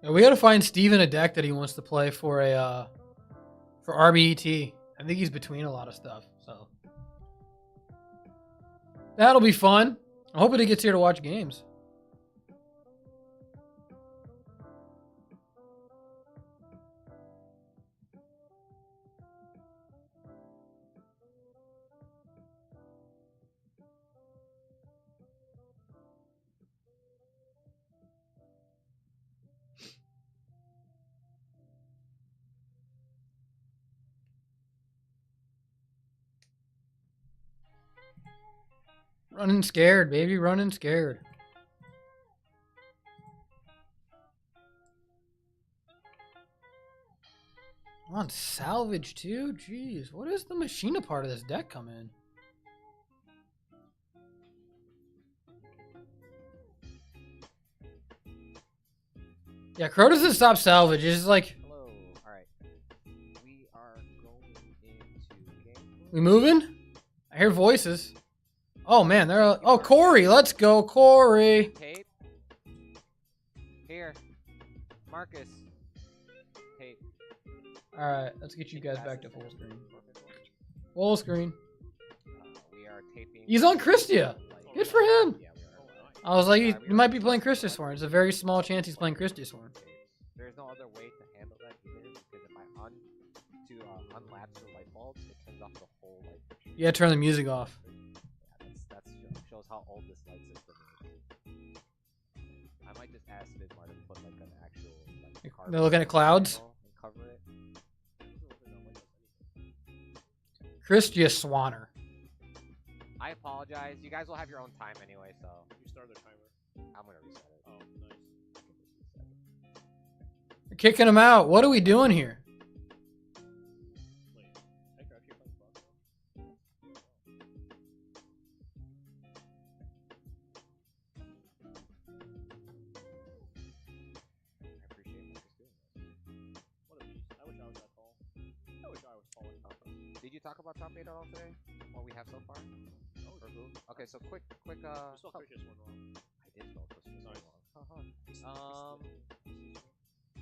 Yeah, we gotta find Steven a deck that he wants to play for RBET. I think he's between a lot of stuff, so that'll be fun. I'm hoping he gets here to watch games. Running scared, baby. Running scared. On salvage too? Jeez. What is the Machina part of this deck come in? Yeah, Crow doesn't stop salvage. It's just like... Hello. Alright. We are going into game. We moving? I hear voices. Oh man, they're... Oh, Corey. Let's go, Corey. Tape. Here. Marcus. Tape. Alright, let's get you guys back to full screen. Full screen. We are taping. He's on Christia. Good for him. Yeah, we are. I was like, he might be playing Christia Sworn. It's a very small chance he's playing Christia Sworn. There's no other way to handle that either, because if I unlatch the light bulbs, it turns off the whole light fixture. Yeah, turn the music off. Yeah, shows how old this light system is. I might just ask Vidmar to put like an actual like They're looking at clouds. and cover it. Christia Swanner. I apologize. You guys will have your own time anyway, so You start the timer. I'm gonna reset it. Oh, nice. We're kicking him out. What are we doing here? Wait, Edgar actually plays basketball? I appreciate Marcus doing this. What a beast. I wish I was that tall. I wish I was tall like Papa. Did you talk about top 8 at all today? What we have so far? Or who? Okay, so quick, You spelled so- Christian one wrong. I did spell Christmas Nice. wrong.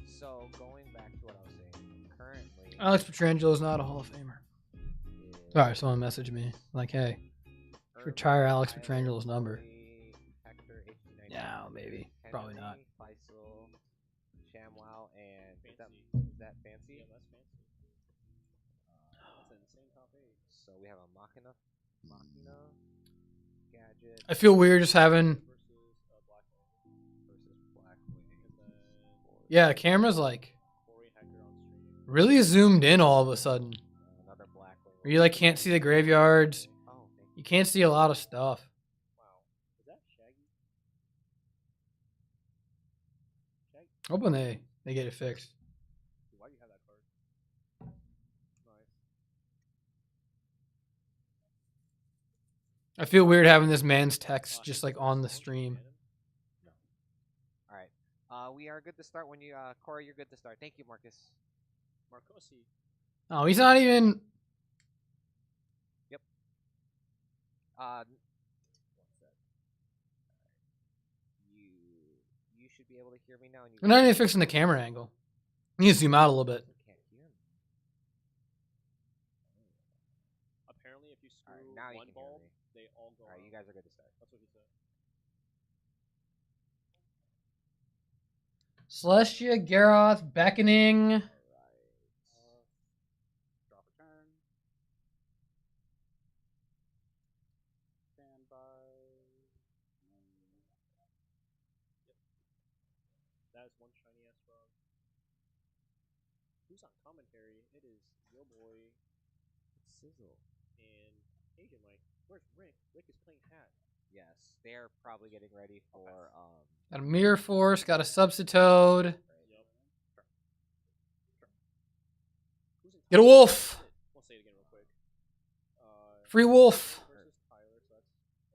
So going back to what I was saying, currently Alex Petrangelo is not a Hall of Famer. is Sorry, someone messaged me. Like, hey, retire Alex Petrangelo's number. Hector, HT99, Yeah, maybe. Probably not. Faisal, ShamWow, and is that fancy? Yeah, that's fancy. That's an insane top 8. So we have a Machina, Gadget I feel weird just having... Versus Blackwing. versus Blackwing. And then Yeah, the camera's like Corey Hector on stream. really zoomed in all of a sudden. Another Blackwing. Where you like can't see the graveyards. Oh, thank you. You can't see a lot of stuff. Wow. Is that Shaggy? Shaggy? Hoping they get it fixed. Dude, why do you have that card? Nice. I feel weird having this man's text just like on the stream. All right. We are good to start when you, Corey, you're good to start. Thank you, Marcus. Marcosi. Oh, he's not even... You should be able to hear me now. And you We're not even fixing the camera angle. You need to zoom out a little bit. can't hear me. Apparently, if you screw Alright, now you one can hear bulb, me. they all go All right, out. you guys are good to start. That's what he said. Celestia, Garoth, Beckoning. Drop a turn. has one shiny ass frog. Who's on commentary? It is yo boy, Sizzle. and Asian Mike. Where's Rick? Rick is playing hat. Yes, they're probably getting ready for Got a Mirror Force, got a Substitute. Yep. Who's in Get a Wolf! We'll say it again real quick. Free Wolf! Versus Tyler, so that's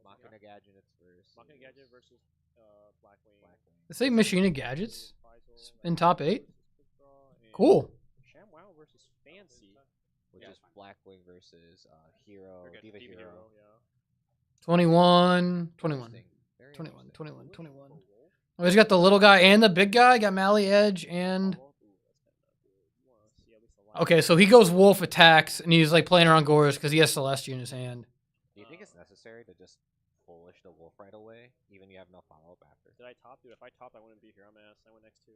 Machina Gadgets versus Machina Gadget versus Blackwing. They say Machina Gadgets in top 8. Cool. ShamWow versus Fancy. which is Blackwing versus Hero, Forget Diva Diva Hero. yeah. 21. Interesting. Very 21. interesting. 21. 21. Oh, he's got the little guy and the big guy. Got Mally Edge and... Okay, so he goes Wolf attacks, and he's like playing around Gores because he has Celestia in his hand. Do you think it's necessary to just foolish the Wolf right away, even you have no follow-up after? Did I top? Dude, if I top, I wouldn't be here. I'm ass. I went next 2.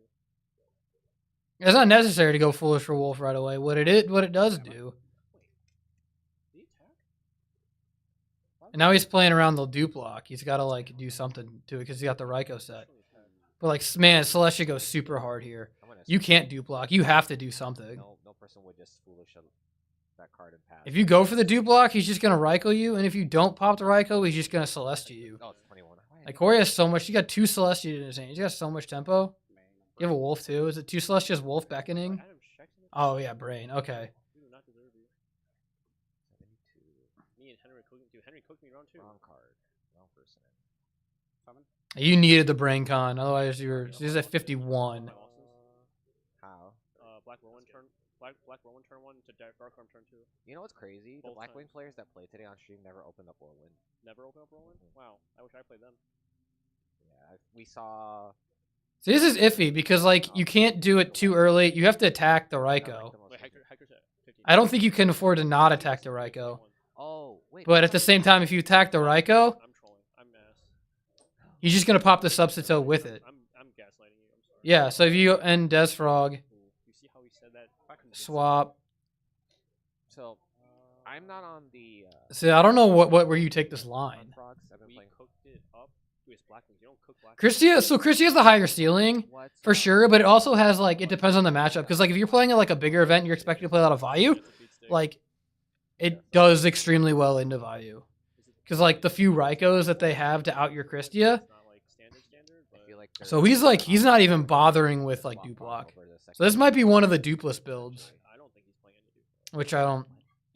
It's not necessary to go foolish for Wolf right away. What it does do. Did he attack? And now he's playing around the dupe block. He's got to like do something to it because he got the Raikou set. But like, man, Celestia goes super hard here. You can't dupe block. You have to do something. No person would just foolish that card and pass. If you go for the dupe block, he's just gonna Raikou you, and if you don't pop the Raikou, he's just gonna Celestia you. Oh, it's 21. Like Corey has so much. He got 2 Celestia in his hand. He's got so much tempo. You have a Wolf too. Is it 2 Celestia's Wolf beckoning? Oh yeah, Brain. Okay. You do not deserve you. 72. Me and Henry cooked. Dude, Henry cooked me round 2. Wrong card. Wrong person. You needed the Brain Con, otherwise you're. He's at 51. How? Black Rowan turn. Black Rowan turn 1 to Dark Arm turn 2. You know what's crazy? The Both Blackwing times. players that play today on stream never opened up Whirlwind. Never open up Rowan? Wow. I wish I played them. Yeah, we saw. See, this is iffy because like you can't do it too early. You have to attack the Raikou. Wait, Hector's at 15. I don't think you can afford to not attack the Raikou. Oh, wait. But at the same time, if you attack the Raikou, I'm trolling. I'm ass. you're just gonna pop the Substitute with it. I'm gaslighting you. I'm sorry. Yeah. So if you end Desfrog, Ooh, you see how he said that? swap. So, I'm not on the. See, I don't know what where you take this line. Frogs. I've been We playing. cooked it up. Dude, it's Blackwing. You don't cook Blackwing. Christie has the higher ceiling What? for sure, but it also has like it depends on the matchup because like if you're playing at like a bigger event, and you're expecting to play a lot of value. Like it does extremely well into value because like the few Raikous that they have to out your Christia. I feel like So he's not even bothering with like dupe block. So this might be one of the dupeless builds, I don't think he's playing any dupe. which I don't.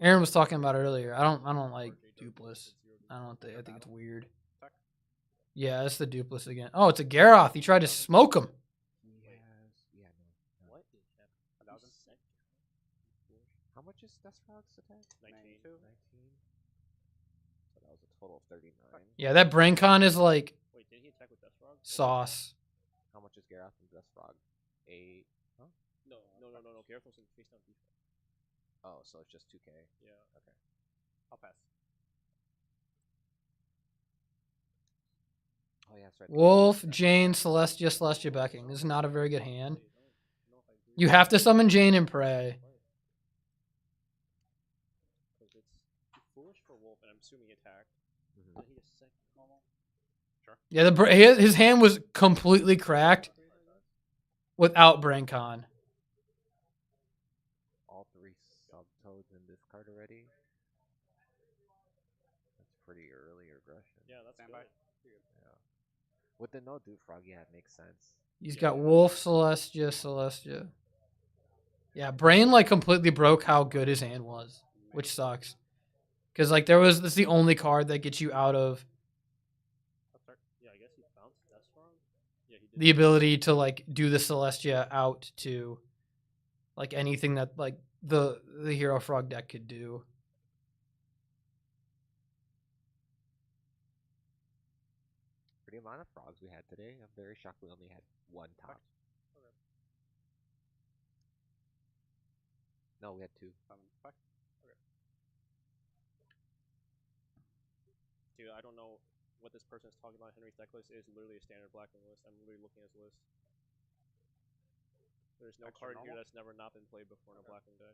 Aaron was talking about earlier. I don't like dupeless. I think it's weird. Yeah, it's the dupeless again. Oh, it's a Garroth. He tried to smoke him. Yeah, no. What? 1,000? How much is Desfrog's attack? 19. 19. So that was a total of 39. Yeah, that Brain Con is like Wait, did he attack with Deathfrog? sauce. How much is Garroth and Desfrog? 8. Huh? No. Gareth was in face down defense. Oh, so it's just 2k. Yeah. Okay. I'll pass. Oh yeah, that's right. Wolf, Jane, Celestia backing. This is not a very good hand. You have to summon Jane and pray. Because it's too foolish for Wolf, and I'm assuming he attacked. Did he just say normal? Sure. Yeah, his hand was completely cracked without Brain Con. All 3 Subtoads in this card already. That's pretty early aggression. Yeah, that's good. Yeah. With the no dude frog, yeah, it makes sense. He's got Wolf, Celestia. Yeah, Brain like completely broke how good his hand was, which sucks. Because like that's the only card that gets you out of Yeah, I guess he bounced Deathfrog. Yeah, he did. the ability to like do the Celestia out to like anything that like the Hero Frog deck could do. For the amount of frogs we had today, I'm very shocked we only had 1 top. Okay. No, we had 2. Okay. Dude, I don't know what this person is talking about. Henry's deck list is literally a standard Blackwing list. I'm literally looking at his list. There's no card here that's never not been played before in a Blackwing deck.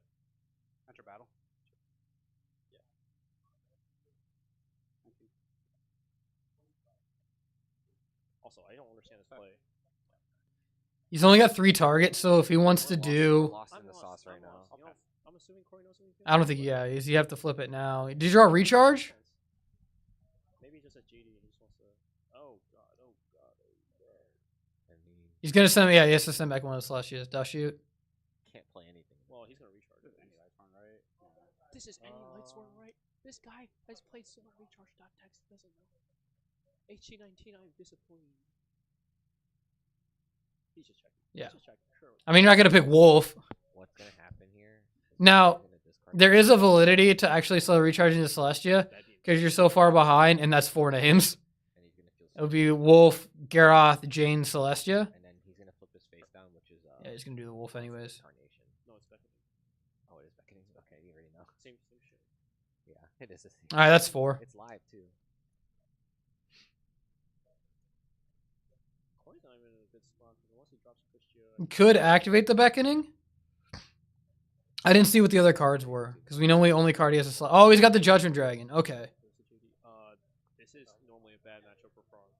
Enter battle. Yeah. Also, I don't understand his play. He's only got 3 targets, so if he wants to do... Lost in the sauce right now. You know, I'm assuming Corey knows what he's doing. I don't think, yeah, you have to flip it now. Did you draw a recharge? Maybe just a GD. He just wants to. Oh god. Oh god. Oh god. I mean, He's going to send me, yeah, he has to send back one of the slashes. Dust shoot. can't play anything. Well, he's gonna recharge. This is any Lightsworn, right? This guy has played so much recharge text. Doesn't know. HC19, I'm disappointed. He's just checking. Yeah. He's just checking. Sure. I mean, you're not going to pick Wolf. What's gonna happen here? Now, Gonna discard there is a validity to actually slow recharging the Celestia because you're so far behind, and that's 4 names. and he's gonna feel It would be Wolf, Garoth, Jane, Celestia. and then he's gonna flip his face down, which is Yeah, he's going to do the Wolf anyways. Incarnation. No, it's beckoning. Oh, it is beckoning. Okay, you already know. Same shit. Yeah, it is. All right, that's 4. It's live too. Corey's not even in a good spot because once he drops Christia. Could activate the Beckoning. I didn't see what the other cards were because we know the only card he has to slot. Oh, he's got the Judgment Dragon. Okay. This is normally a bad matchup for frogs.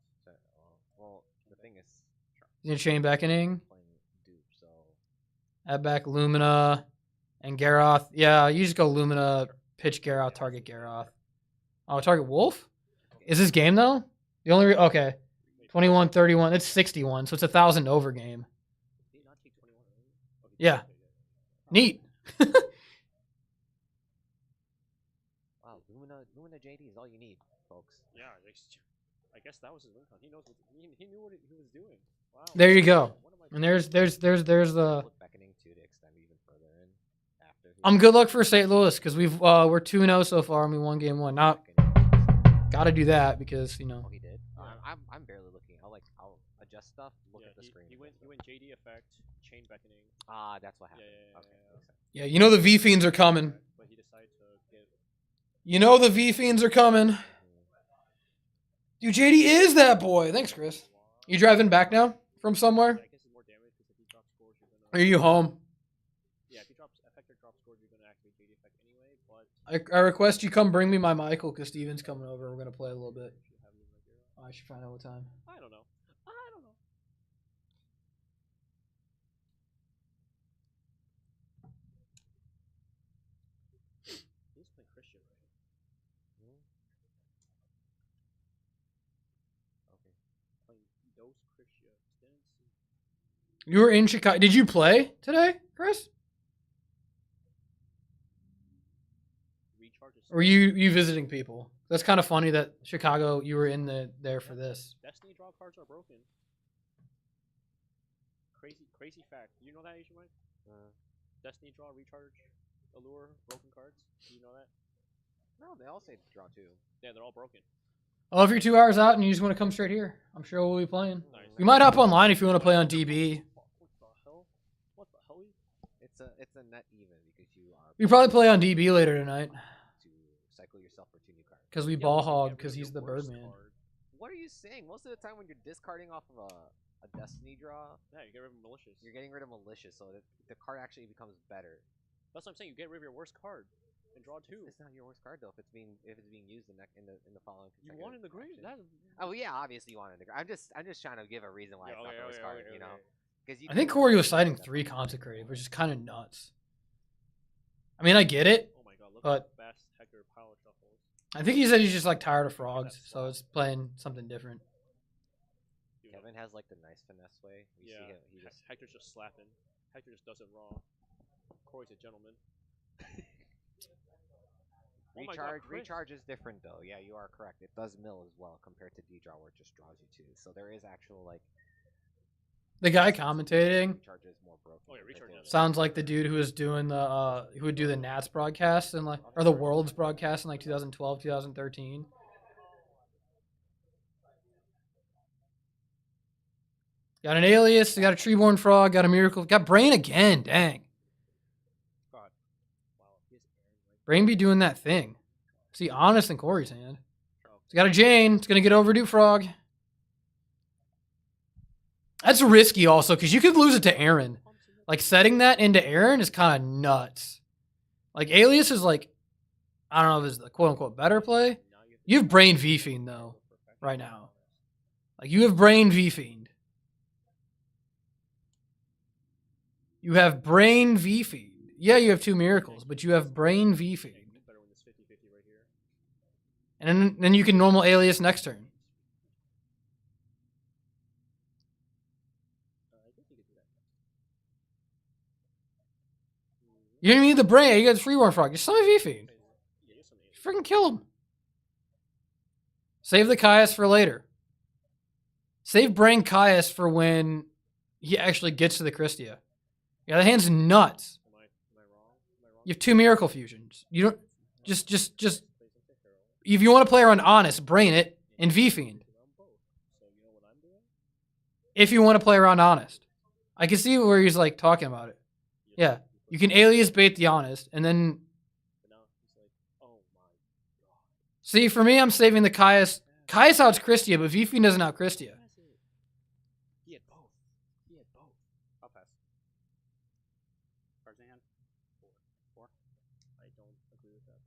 Well, the thing is, He's going to chain Beckoning. playing dupe, so Add back Lumina and Garoth. Yeah, you just go Lumina, pitch Garoth, target Garoth. Oh, target Wolf? Is this game though? The only okay. 21, 31. It's 61, so it's 1,000 over game. Did he not take 21 early? Oh, he did. Yeah. Okay, Neat. wow, Lumina JD is all you need, folks. Yeah, I guess that was his win con. He knows what he knew what he was doing. Wow. There you go. What am I And doing? there's the. Flip beckoning too to extend even further in after. I'm good luck for St. Louis because we're 2-0 so far and we won game 1. Not gotta do that because Oh, he did. I'm barely looking. I'll adjust stuff. Look Yeah, at the screen. He went JD effect, chain beckoning. Ah, that's what happened. Yeah. Okay, makes sense. yeah. You know the V fiends are coming. But he decided to get. You know the V fiends are coming. Dude, JD is that boy. Thanks, Chris. You driving back now from somewhere? I guess it's more damage because if he drops scores, you're Or are gonna. you home? Yeah, if he drops effect or drop scores, you're gonna activate JD effect anyway. But I request you come bring me my Michael because Steven's coming over. We're gonna play a little bit. you should have him right here. I should find out what time. I don't know. He's playing Christian, right? Okay. Playing Dose Christian. You were in Chicago. Did you play today, Chris? Recharge is. Or were you visiting people? That's kind of funny that Chicago. You were in there for this. Destiny draw cards are broken. Crazy fact. Do you know that, Asian Mike? Destiny draw, recharge, allure, broken cards. Do you know that? No, they all say draw two. Yeah, they're all broken. Oh, if you're 2 hours out and you just want to come straight here, I'm sure we'll be playing. Nice. We might hop online if you want to play on DB. What the hell? What the hell? It's a net even because you are. We probably play on DB later tonight to cycle yourself for 2 new cards. because we Yeah, ball listen, hog get rid because of he's your the worst Birdman. card. What are you saying? Most of the time when you're discarding off of a Destiny draw, Yeah, you get rid of malicious. you're getting rid of malicious, so that the card actually becomes better. That's what I'm saying. You get rid of your worst card and draw two. It's not your worst card though. If it's being used in the following. You want in the grave. consecutive That, action. Oh yeah, obviously you want in the grave. I'm just trying to give a reason why Yeah, it's not the worst card. You know, because I think Corey was citing 3 consecrated, which is kind of nuts. I mean, I get it. Oh my god, look But- at best Hector power shuffles. I think he said he's just like tired of frogs, so it's playing something different. Dude, Kevin has like the nice finesse way. We yeah, see him, he just Hector's just slapping. Hector just does it raw. Corey's a gentleman. Oh my God, recharge. Chris. Recharge is different though. Yeah, you are correct. It does mill as well compared to D draw where it just draws you 2. So there is actual like The guy commentating recharge is more broken. Oh, yeah, compared recharge to is- sounds like the dude who was doing the who would do the Nats broadcast and like or the Worlds broadcast in like 2012, 2013. Got an alias, got a treeborn frog, got a miracle, got brain again. Dang, God. Wow, he has Aaron right. brain be doing that thing. See, honest in Corey's hand. He's got a Jane. It's gonna get overdue frog. That's risky also because you could lose it to Aaron. Like setting that into Aaron is kind of nuts. Like Alias is like, I don't know if it's the quote unquote better play. You have Brain V Fiend though, right now. Like you have Brain V Fiend. You have Brain V-Feed. Yeah, you have 2 miracles, but you have Brain V-Feed. And then you can normal alias next turn. You don't even need the Brain. You got the Freeborn Frog. Just summon V-Feed. Freaking kill him. Save the Caius for later. Save Brain Caius for when he actually gets to the Christia. Yeah, the hand's nuts. You have 2 Miracle Fusions. You don't... Just... If you want to play around Honest, Brain it and V-Fiend. If you want to play around Honest. I can see where he's like talking about it. Yeah. You can alias bait the Honest and then... See, for me, I'm saving the Caius. Caius outs Christia, but V-Fiend doesn't out Christia. He had both. He had both. I'll pass. Cards in hand. 4. I don't agree with that.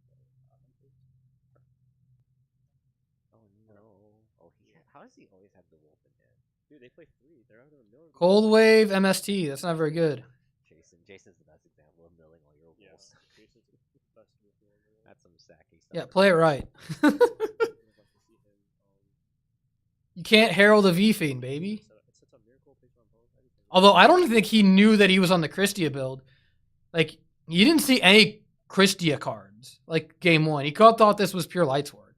Oh no. Oh, how does he always have the wolf in hand? Dude, they play 3. They're out of a million. Cold Wave MST. That's not very good. Jason's the best example of milling all your wolves. Jason's the best wolf in the world. That's some sacky stuff. Yeah, play it right. You can't herald a V-Fiend, baby. Although I don't think he knew that he was on the Christia build. Like, you didn't see any Christia cards, like game 1. He thought this was pure Lightsword.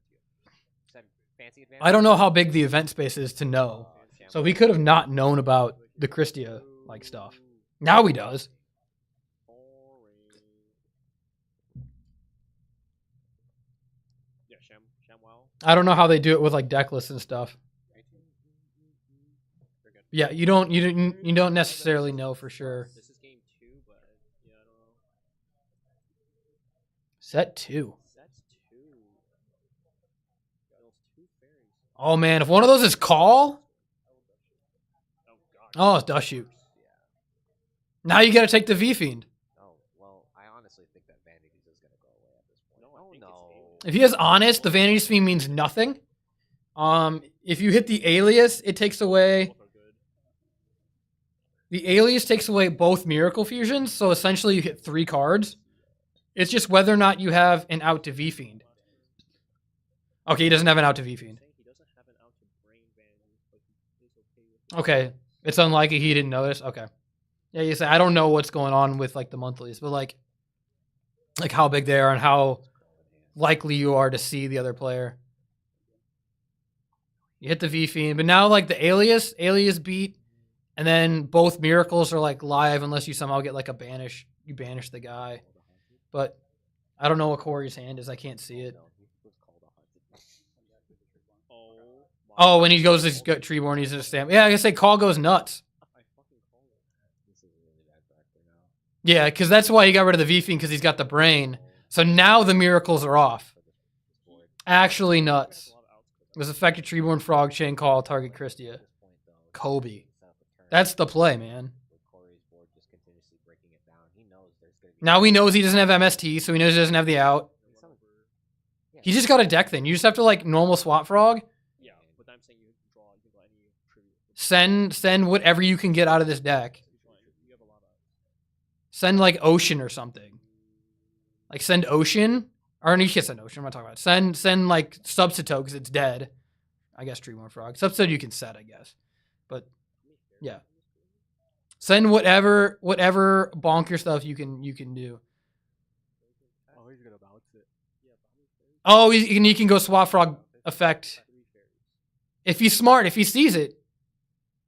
I don't know how big the event space is to know. So he could have not known about the Christia like stuff. Now he does. Yeah, ShamWow. I don't know how they do it with like deck lists and stuff. Yeah, you don't necessarily know for sure. This is game 2, but yeah, I don't know. Set 2. That's 2. Got those 2 fairies. Oh man, if one of those is call, Oh god. oh, it's Dust Shoot. Now you got to take the V-Fiend. Oh, well, I honestly think that Vanity is going to go away at this point. No, I think it's If he has Honest, the Vanity Fiend means nothing. If you hit the Alias, it takes away... The Alias takes away both Miracle Fusions, so essentially you hit 3 cards. It's just whether or not you have an out to V-Fiend. Okay, he doesn't have an out to V-Fiend. Okay, it's unlikely he didn't notice. Okay. Yeah, you say, I don't know what's going on with like the monthlies, but like how big they are and how likely you are to see the other player. You hit the V-Fiend, but now like the Alias beat, and then both miracles are like live unless you somehow get like a banish. You banish the guy. But I don't know what Corey's hand is. I can't see it. Oh, when he goes to Treeborn, he's in a stamp. Yeah, I guess say call goes nuts. Yeah, because that's why he got rid of the V-Fiend, because he's got the brain. So now the miracles are off. Actually nuts. It was affected Treeborn, Frog, Chain Call, target Christia. Kobe. That's the play, man. Now he knows he doesn't have MST, so he knows he doesn't have the out. He just got a deck thing. You just have to like normal Swap Frog. Yeah, but I'm saying you can draw any tribute. Send whatever you can get out of this deck. Send like Ocean or something. Like send Ocean. Or no, you can't send Ocean. I'm not talking about it. Send like Substitute because it's dead. I guess Treeborn Frog. Substitute you can set, I guess. But yeah. Send whatever bonker stuff you can do. Oh, he's gonna bounce it. Oh, he can go Swap Frog effect. If he's smart, if he sees it.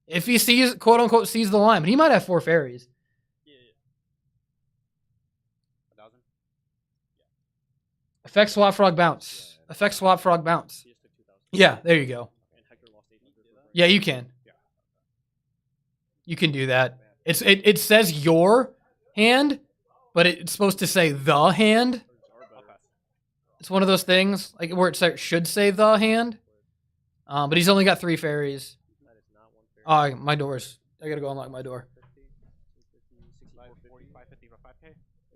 If he sees, quote unquote, sees the line. But he might have 4 fairies. Effect Swap Frog bounce. Effect Swap Frog bounce. Yeah, there you go. Yeah, you can. You can do that. It says your hand, but it's supposed to say the hand. It's one of those things like where it should say the hand. But he's only got 3 fairies. Oh, my door's. I gotta go unlock my door. 45, 50 for 5K.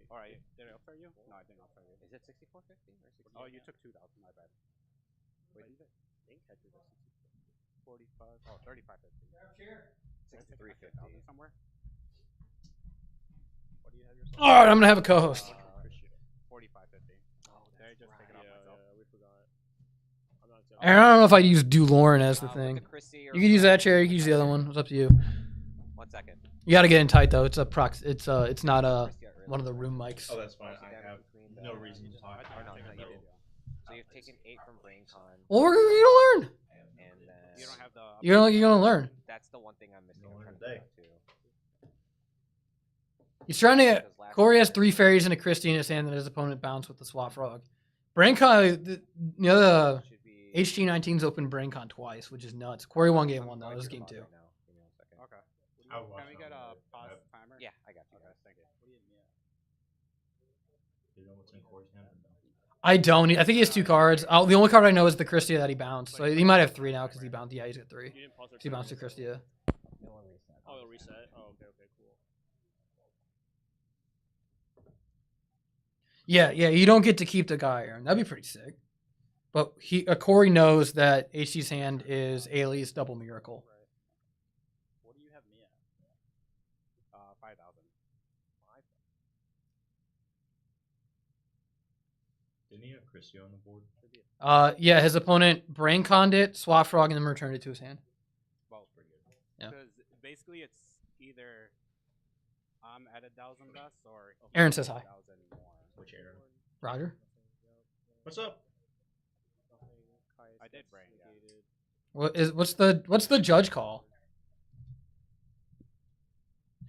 All right, did I upfare you? No, I didn't upfare you. Is it 6450 or 60? Oh, you took 2,000. My bad. Wait, I think I did 45. Oh, 3550. 6350 somewhere. All right, I'm gonna have a co-host. 4550. Oh, Did I just take it off myself? we forgot. I'm not And I don't know if I'd use Dueling as the With thing. the Christie or You can use that Fred? chair. You can use the other one. It's up to you. 1 second. You gotta get in tight though. It's a prox. It's not Christie or one of the Fred? room mics. Oh, that's fine. Sit I down have between no the- reason to talk. Or no, I no, think you I did. do. So you've taken 8 from BrainCon, Well, we're gonna learn. and then You don't have the. You're gonna learn. that's the one thing I'm missing. Gonna I'm learn trying to today. figure out too. He's trying to. Because last Corey has time- 3 fairies and a Christie in his hand, and his opponent bounced with the Swap Frog. BrainCon, the Should be HG19's opened BrainCon twice, which is nuts. Corey won game 1 though. This is game 2. right now. Give me 1 second. Okay. I will watch Can we it get on a the- pause Yep. timer? Yeah, I got you Okay, guys. thank you. Do you know what's in Corey's hand? I don't. I think he has 2 cards. The only card I know is the Christia that he bounced. So he might have 3 now because he bounced. Yeah, he's got 3. You didn't pause 'Cause he bounced the Christia. No one reset. Oh, it'll reset. Oh, okay, cool. Yeah. You don't get to keep the guy, Aaron. That'd be pretty sick. But Corey knows that HC's hand is Ailey's Double Miracle. What do you have me at? 5,000. Didn't he have Christie on the board? Yeah, his opponent brain conned it, Swap Frog, and then returned it to his hand. Well, Pretty good. Yeah. because basically it's either I'm at 1,000 less or Aaron says hi. 1,000 more. Which Aaron? Roger. What's up? I did brain. Yeah. What's the judge call?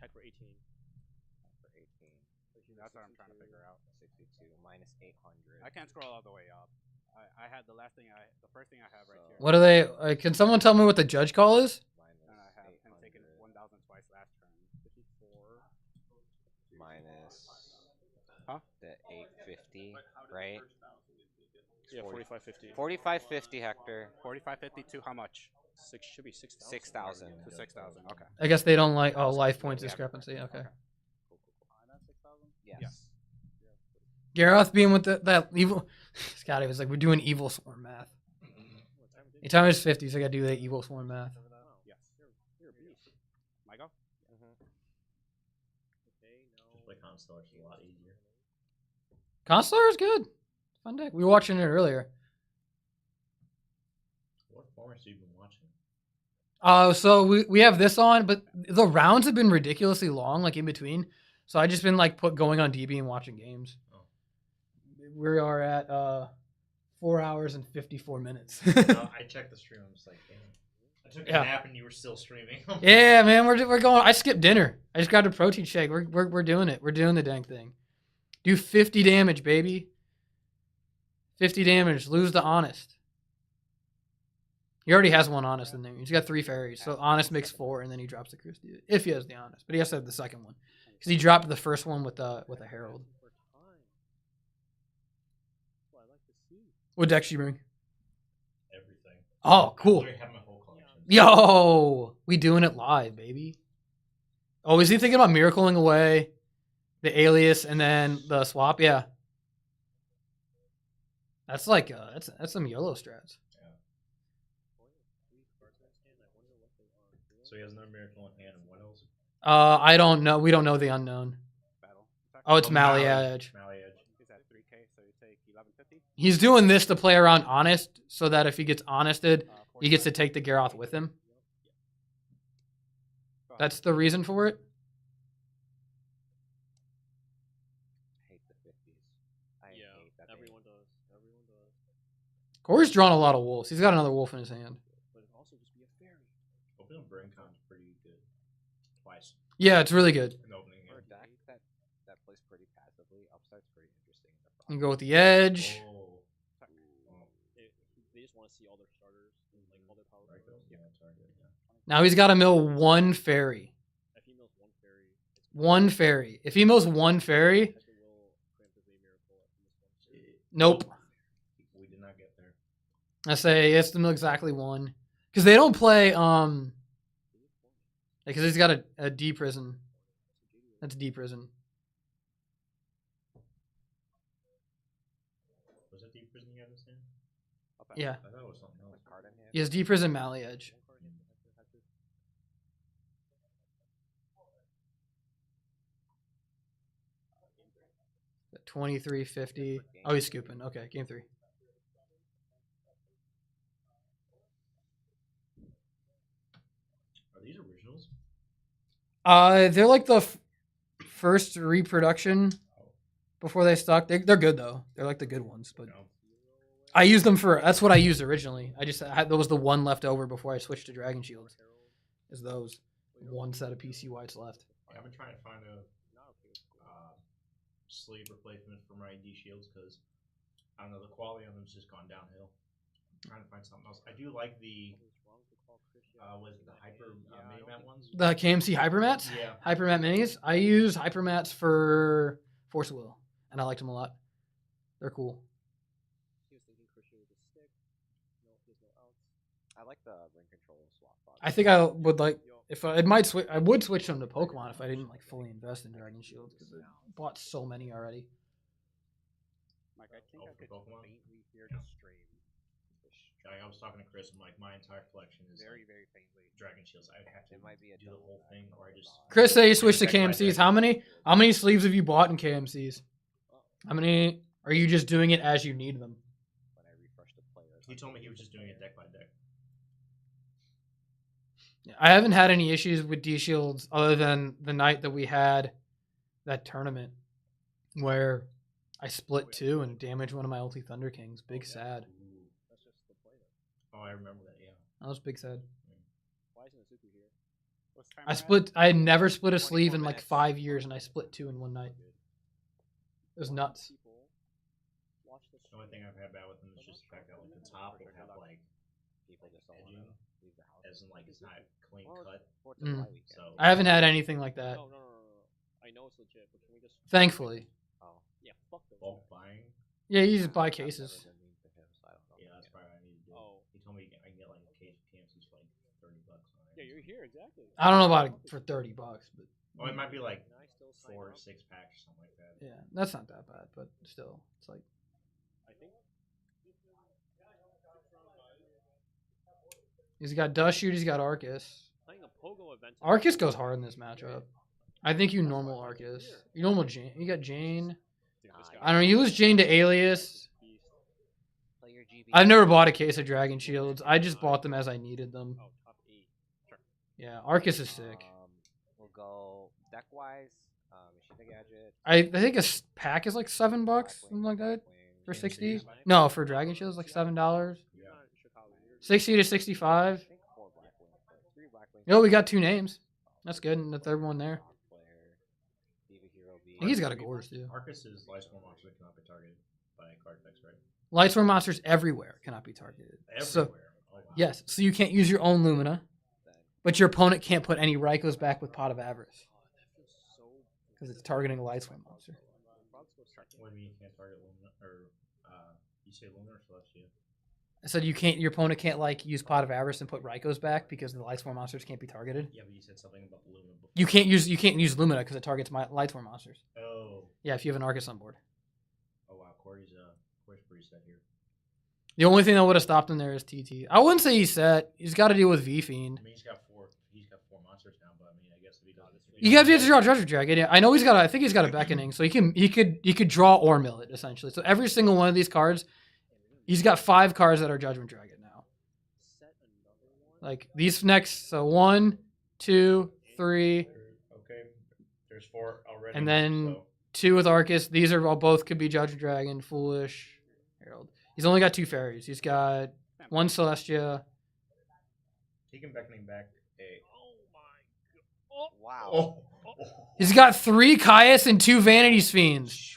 Tech for 18. For 18. That's what I'm trying to figure out. 62 minus 800. I can't scroll all the way up. I had the first thing I have right here. What are they? Can someone tell me what the judge call is? Minus And I have him taking 1,000 twice last turn. 54. minus Huh? the 850, right? Yeah, 4550. 4550, Hector. 4552. How much? Should be 6,000. 6,000. To 6,000. Okay. I guess they don't like life points Yeah. discrepancy. Okay. Yes. Yes. Gareth being with that evil. Scotty was like, we're doing evil swarm math. Anytime it's 50, so I gotta do that evil swarm math. Yes. You're a beast. My go? Just play Constellar. It's a lot easier. Constellar is good. Fun deck. We were watching it earlier. What formats have you been watching? So we have this on, but the rounds have been ridiculously long, like in between. So I just been like going on DB and watching games. Oh. We are at 4 hours and 54 minutes. I checked the stream. I'm just like, damn. I took a Yeah. nap and you were still streaming. Yeah, man, we're going. I skipped dinner. I just grabbed a protein shake. We're doing it. We're doing the dang thing. Do 50 damage, baby. 50 damage. Lose the honest. He already has 1 honest in there. He's got 3 fairies, so honest makes 4, and then he drops the Christie if he has the honest. But he has to have the second one because he dropped the first one with a herald. Well, I'd like to see. What deck you bring? Everything. Oh, cool. I literally have my whole collection. Yo, we doing it live, baby. Oh, is he thinking about miracling away the alias and then the swap? Yeah. That's like that's some YOLO strats. So he has no miracle in hand. And what else? I don't know. We don't know the unknown. Battle. Oh, it's Oh, Mally Mally. Edge. Mally Edge. He's at 3K, so you take 1150. He's doing this to play around honest, so that if he gets honested, he gets to take the Garoth with him. That's the reason for it. I hate the 50s. I Yeah, hate that everyone does. Everyone does. Corey's drawn a lot of wolves. He's got another wolf in his hand. But it also just be a fairy. Opening BrainCon's pretty good. Twice Yeah, it's really good. in the opening For a game. deck that plays pretty passively, Upside's pretty interesting. You can go with the edge. Oh. They just want to see all their starters and like all their power. Right, cards. yeah, target, yeah. Now he's got to mill 1 fairy. If he mills one fairy, it's 1 fairy. If he mills 1 fairy, Hector will preemptively miracle at this one. nope. We did not get there. I say it's to mill exactly 1 because they don't play because he's got a D prison. That's D prison. Was it Deep Prison you had in his hand? Yeah, I thought it was something else. Card in hand. he has D prison Mally Edge. 2350. Oh, he's scooping. Okay, game 3. Are these originals? They're like the first reproduction before they stuck. They're good though. They're like the good ones, but I used them for. That's what I used originally. There was the one left over before I switched to Dragon Shields. Is those one set of PC whites left? Yeah, I've been trying to find a sleeve replacement for my D shields because I don't know, the quality on them's just gone downhill. I'm trying to find something else. I do like the was it the hyper mini mat ones? The KMC Hypermats? Yeah. Hypermat minis? I use Hypermats for Force of Will, and I liked them a lot. They're cool. I like the ring control swap. I think I would like if I might switch. I would switch them to Pokemon if I didn't like fully invest in Dragon Shields because I bought so many already. Like I think I could Pokemon? faintly hear the stream. I was talking to Chris, and like my entire collection is Very faintly. Dragon Shields. I would have to do the whole thing, or I just. Chris, say you switched to KMCs. How many sleeves have you bought in KMCs? How many are you just doing it as you need them? He told me he was just doing it deck by deck. I haven't had any issues with D Shields other than the night that we had that tournament where I split 2 and damaged one of my ulti Thunder Kings. Big sad. Oh, I remember that. Yeah. That was big sad. Why isn't Azuku here? I had never split a sleeve in like 5 years, and I split 2 in one night. It was nuts. The only thing I've had bad with them is just the fact that like the top will have like edging, as in like it's not clean cut. So I haven't had anything like that. No. I know it's legit, but can we just? Thankfully. Oh. Yeah. Fuck those. Bulk buying. Yeah, you just buy cases. Yeah, that's probably what I need to do. Oh. He told me I can get like a case of KMCs for like $30. Yeah, you're here exactly. I don't know about it for $30, but Oh, it might be like 4 or 6 packs or something like that. yeah, that's not that bad. But still, it's like. I think. He's got Dust Shoot. He's got Arcus. Playing a Pogo event. Arcus goes hard in this matchup. I think you normal Arcus. You normal Jane. You got Jane. I don't know. You lose Jane to Alias. I've never bought a case of Dragon Shields. I just bought them as I needed them. Oh, top 8. Sure. Yeah, Arcus is sick. We'll go deck wise. Machina Gadget. I think pack is like $7, something like that, for 60. No, for Dragon Shields like $7. 60 to 65. Yo, we got 2 names. That's good, and the third one there. I think he's got a Gorz too. Arcus's Lightstorm monster cannot be targeted by card effects, right? Lightstorm monsters everywhere cannot be targeted. So, Everywhere. Oh, wow. yes, so you can't use your own Lumina, but your opponent can't put any Rykos back with Pot of Avarice because it's targeting a Lightstorm monster. What do you mean you can't target Lumina? Or you say Lumina or Celestia? I said you can't. Your opponent can't like use Pot of Avarice and put Rykos back because the Lightstorm monsters can't be targeted. Yeah, but you said something about Lumina before. You can't use Lumina because it targets my Lightstorm monsters. Oh. Yeah, if you have an Arcus on board. Oh wow, Corey's pretty set here. The only thing that would have stopped him there is TT. I wouldn't say he's set. He's got to deal with V Fiend. I mean, he's got four monsters now, but I mean, I guess if he does this, You have to draw Judgment Dragon. Yeah, I know he's got. I think he's got a beckoning, so he could draw or mill it essentially. So every single one of these cards, he's got 5 cards that are Judgment Dragon now. Like these next, so 1, 2, 3. Okay, there's 4 already. And then so. 2 with Arcus. These are all both could be Judgment Dragon, Foolish, Herald. He's only got 2 fairies. He's got 1 Celestia. He can beckoning back a. Wow. Oh. He's got 3 Caius and 2 Vanity's Fiends.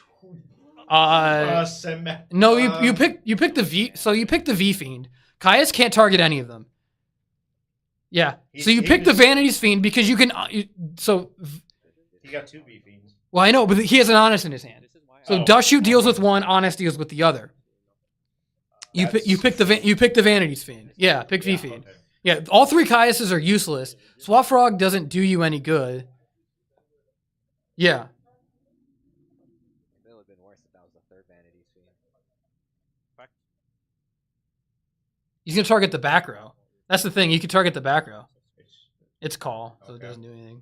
No, you pick the V. So you pick the V Fiend. Caius can't target any of them. Yeah. So you pick the Vanity's Fiend because you can. So. He got 2 V Fiends. Well, I know, but he has an Honest in his hand. So Dust Shoot deals with one, Honest deals with the other. You pick the Vanity's Fiend. Yeah, pick V Fiend. Okay. Yeah, all 3 Caiuses are useless. Swap Frog doesn't do you any good. Yeah. It would have been worse if that was the 3rd Vanity's Fiend. He's gonna target the back row. That's the thing. You can target the back row. It's call, so it doesn't do anything.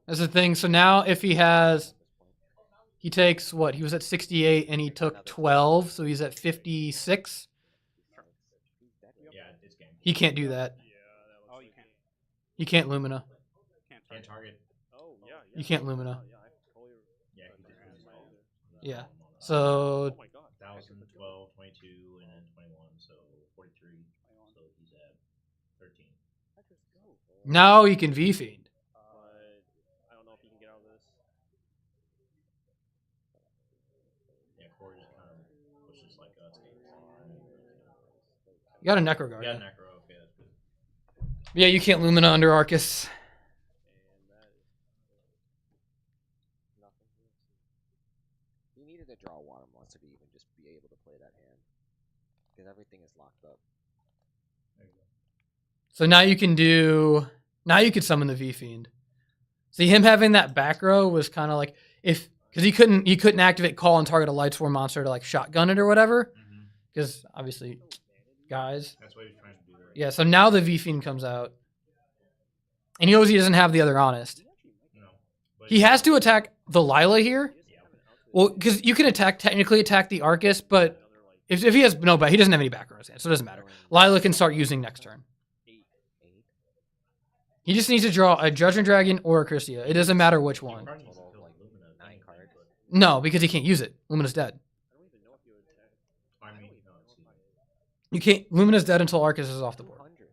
That's the thing. So now if he takes what? He was at 68 and he took 12, so he's at 56. Yeah, it's game. He can't do that. Oh, you can't. He can't Lumina. Can't target. Oh, yeah. You can't Lumina. Yeah, he did lose all. Yeah. So Oh my god. 1,000, 12, 22, and then 21, so 43. So he's at 13. now he can V Fiend. I don't know if you can get out of this. Yeah, Corey just kind of pushes like us. You got a Necro Guard. Yeah, Necro. Okay, that's good. Yeah, you can't Lumina under Arcus. You needed to draw a water monster to even just be able to play that hand. Because everything is locked up. There you go. So now you can do. Now you could summon the V Fiend. See, him having that back row was kind of like because he couldn't activate call and target a Lightsworn monster to like shotgun it or whatever. Because obviously, guys. That's what he's trying to do there. Yeah. So now the V Fiend comes out, and he knows he doesn't have the other Honest. No. But He has to attack the Lila here. Well, because you can technically attack the Arcus, but if he has no back, he doesn't have any back row in his hand, so it doesn't matter. Lila can start using next turn. He just needs to draw a Judgment Dragon or a Christia. It doesn't matter which one. probably needs to kill Lumina. 9 cards. No, because he can't use it. Lumina's dead. I mean, no, it's You can't. Lumina's dead until Arcus is off the board. 100.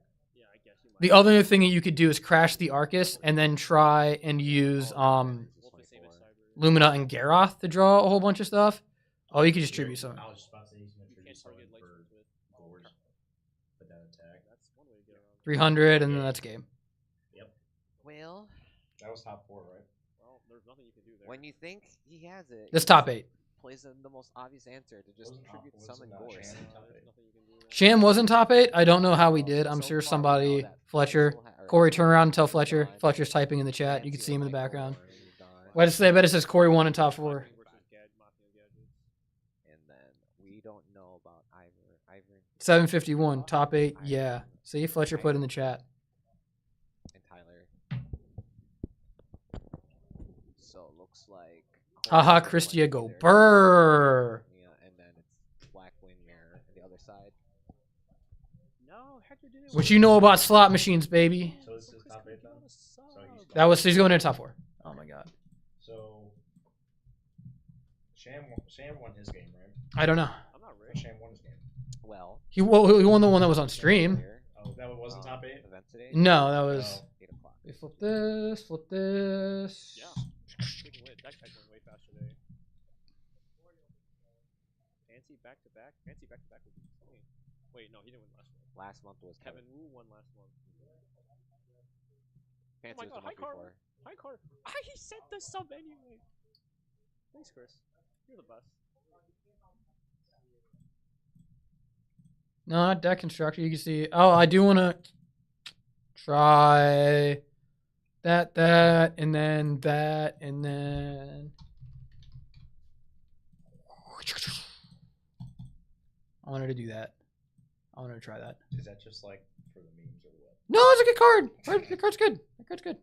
The other thing that you could do is crash the Arcus and then try and use Lumina and Garroth to draw a whole bunch of stuff. Oh, you could just tribute some. I was just about to say he's going to tribute something for Gores. Put that attack. 300, and then that's game. Yep. Well, That was top 4, right? Well, there's nothing you can do there. when you think he has it, This top 8. plays the most obvious answer to just tribute summon Gores. Sham wasn't top 8. I don't know how we did. I'm sure somebody, Fletcher, Corey, turn around and tell Fletcher. Fletcher's typing in the chat. You can see him in the background. I bet it says Corey won in top 4. And then we don't know about Ivor. 751, top 8. Yeah. See, Fletcher put in the chat. And Tyler. So it looks like. Haha, Christia go burr. Yeah, and then it's Black Wind Mirror on the other side. No, Hector didn't. What you know about slot machines, baby? So this is top 8 then? He's going in top 4. Oh my god. So Sham won his game, right? I don't know. I'm not Or rich. Sham won his game. Well. He won the one that was on stream. Oh, that wasn't top 8? Event today? No, that was. 8 o'clock. We flip this, flip this. Yeah. We can win. Deck went way faster today. Fancy back to back. Fancy back to back would be insane. Wait, no, he didn't win last month. Last month was Kevin Wu won last month. Fancy my was god, the month hi, Carl. before. Hi, Carter. He sent the sub anyway. Thanks, Chris. You're the best. No, not deck constructor. You can see. Oh, I do want to try that, and then that, and then. I wanted to do that. I wanted to try that. Is that just like for the memes or what? No, it's a good card. The card's good. The card's good.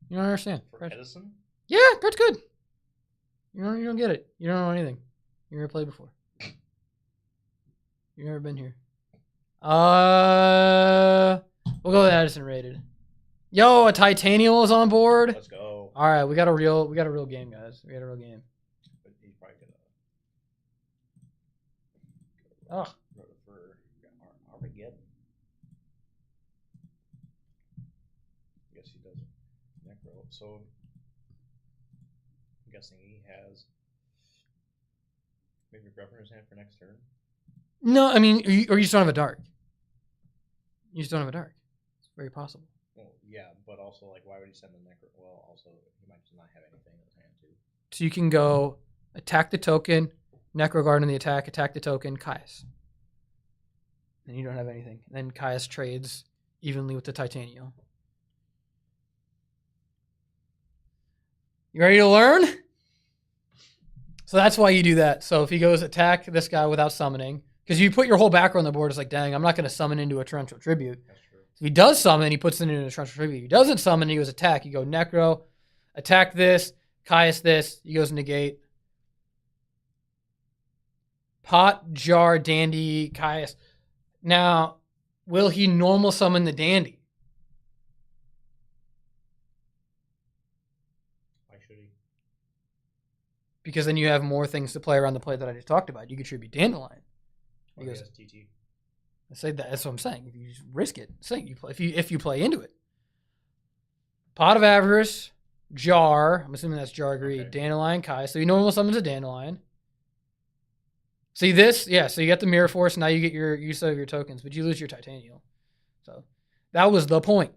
You don't understand. For Card's- Edison? Yeah, card's good. You don't get it. You don't know anything. You never played before. You've never been here. We'll go with Addison rated. Yo, a Titanial is on board. Let's go. All right, we got a real game, guys. We got a real game. But he's probably Oh, gonna for Armageddon. I guess he does Necro. So I'm guessing he has maybe Grubber in his hand for next turn. no, I mean, or you just don't have a dark. You just don't have a dark. It's very possible. Well, yeah, but also like, why would he send the Necro? Well, also he might just not have anything in his hand too. So you can go attack the token, Necro Guard in the attack the token, Caius. And you don't have anything. And then Caius trades evenly with the Titanial. You ready to learn? So that's why you do that. So if he goes attack this guy without summoning, because you put your whole back row on the board, it's like, dang, I'm not going to summon into a Torrential Tribute. That's true. If he does summon, he puts it into a Torrential Tribute. If he doesn't summon, he goes attack. You go Necro, Attack this, Caius this, he goes negate. Pot, Jar, Dandy, Caius. Now, will he normal summon the Dandy? Why should he? Because then you have more things to play around the play that I just talked about. You could tribute Dandelion. Or he has TT. I say that's what I'm saying. If you just risk it, saying you play if you play into it. Pot of Avarice, Jar. I'm assuming that's Jar Greed. Okay. Dandelion, Kai. So you normal summons a Dandelion. See this? Yeah. So you get the Mirror Force. Now you get your use of your tokens, but you lose your Titanium. So that was the point.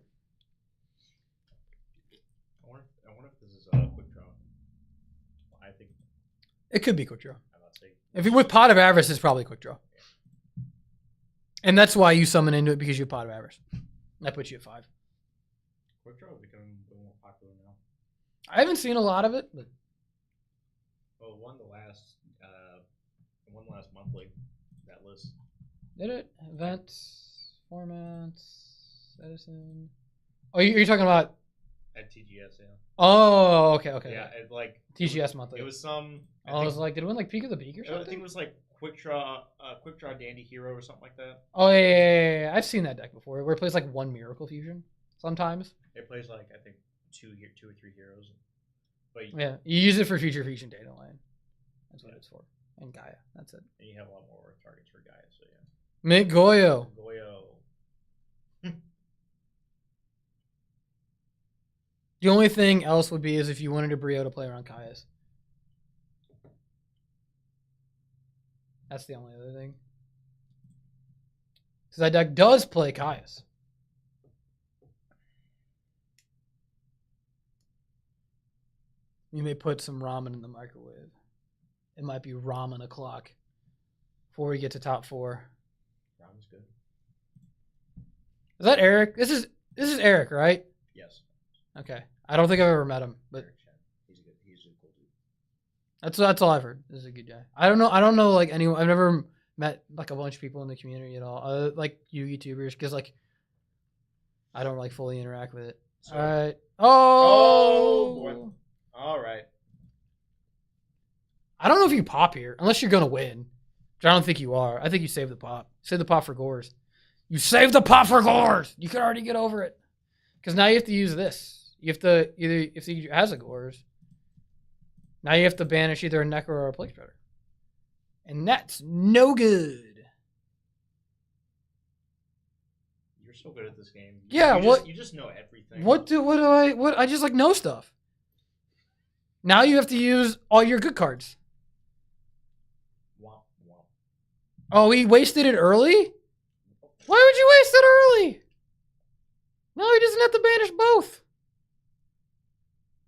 I wonder if this is a quick draw. I think It could be quick draw. I'm not saying. If you with Pot of Avarice, it's probably quick draw. And that's why you summon into it, because you have Pot of Avarice. That puts you at 5. Quick draw is becoming a little more popular now. I haven't seen a lot of it, but Well, it won the last monthly, that list. did it? Events, formats, Edison. Oh, you're talking about? At TGS, yeah. Oh, okay. Yeah, it, like TGS monthly. It was some. I was like, did it win like Peak of the Peak or something? I think it was like quick draw Dandy Hero or something like that. Oh yeah. I've seen that deck before, where it plays like 1 Miracle Fusion sometimes. It plays like I think two or three heroes. But Yeah, you use it for Future Fusion Data Line. That's what it's for. And Gaia. That's it. And you have a lot more targets for Gaia, so yeah. Make Goyo. The only thing else would be is if you wanted a Brio to play around Caius. That's the only other thing. Because that deck does play Caius. You may put some ramen in the microwave. It might be ramen o'clock before we get to top 4. Ramen's good. Is that Eric? This is Eric, right? Yes. Okay. I don't think I've ever met him, but He's a cool dude. that's all I've heard. This is a good guy. I don't know like anyone. I've never met like a bunch of people in the community at all. Like you YouTubers, because like I don't like fully interact with it. So, all right. Oh boy. All right. I don't know if you pop here unless you're gonna win, which I don't think you are. I think you save the pop. Save the pop for Gores. You save the pop for Gores. You can already get over it, because now you have to use this. You have to either if he has a Gores. Now you have to banish either a Necro or a Plague Spreader, and that's no good. You're so good at this game. Yeah, You just know everything. What I just like know stuff. Now you have to use all your good cards. Womp, womp. Oh, he wasted it early? Why would you waste it early? No, he doesn't have to banish both.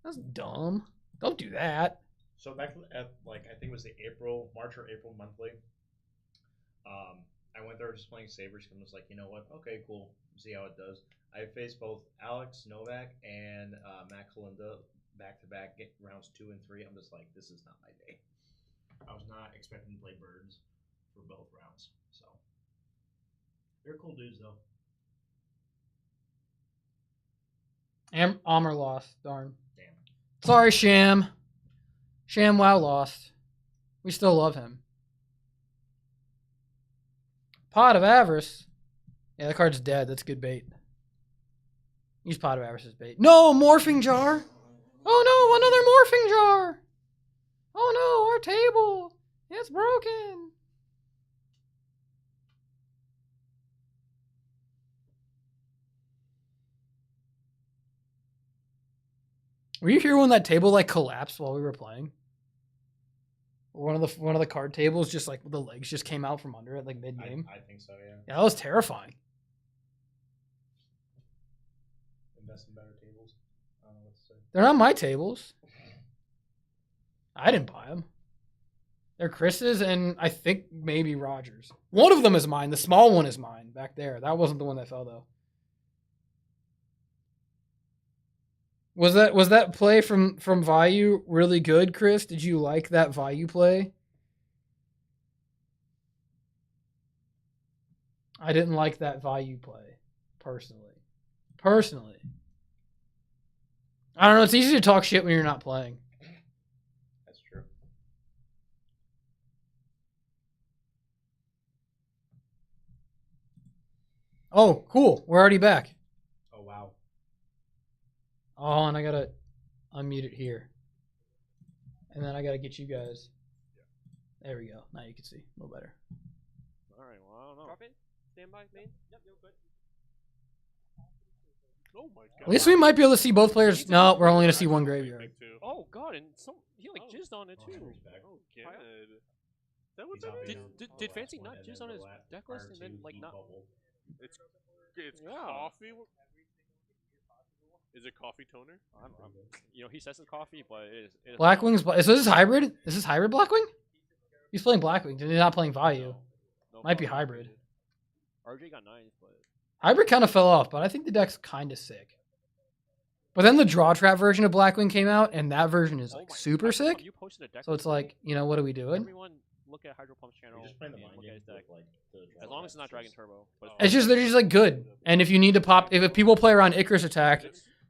That's dumb. Don't do that. So back at like I think it was the March or April monthly. I went there just playing Sabers and was like, you know what? Okay, cool. See how it does. I faced both Alex Novak and Matt Kalinda back to back rounds 2 and 3. I'm just like, this is not my day. I was not expecting to play birds for both rounds. So they're cool dudes though. Amr lost. Darn. Damn. Sorry, Sham. Sham Wow lost. We still love him. Pot of Avarice. Yeah, that card's dead. That's good bait. Use Pot of Avarice as bait. No, Morphing Jar. Oh no, another Morphing Jar. Oh no, our table. It's broken. Were you here when that table like collapsed while we were playing? Or one of the card tables just like the legs just came out from under it like mid game? I think so, yeah. Yeah, that was terrifying. Invest in better tables. I don't know what to say. They're not my tables. I didn't buy them. They're Chris's and I think maybe Roger's. One of them is mine. The small one is mine back there. That wasn't the one that fell though. Was that play from Vayu really good, Chris? Did you like that Vayu play? I didn't like that Vayu play, personally. I don't know. It's easy to talk shit when you're not playing. That's true. Oh, cool. We're already back. Oh wow. Oh, and I gotta unmute it here. And then I gotta get you guys. There we go. Now you can see a little better. Alright, well, I don't know. Drop in. Stand by, main. Yep, you're good. Oh my god. At least we might be able to see both players. No, we're only gonna see one graveyard. Oh god, and he like jizzed on it too. Oh god. That was Did Fancy not jizz on his deck list and then like not? It's coffee. Is it coffee toner? You know, he says it's coffee, but it is Blackwing's. So this is hybrid? Is this hybrid Blackwing? He's playing Blackwing. He's not playing Vayu. No, Might be hybrid. RJ got 9, but Hybrid kind of fell off, but I think the deck's kind of sick. But then the draw trap version of Blackwing came out, and that version is like super sick. You posted a deck So it's like, you know, what are we doing? Everyone look at Hydro Pump's channel. Just playing the and mind look at game his deck. with, like, the As long as it's not Dragon Turbo. But It's just they're just like good. And if you need to pop, if people play around Icarus attack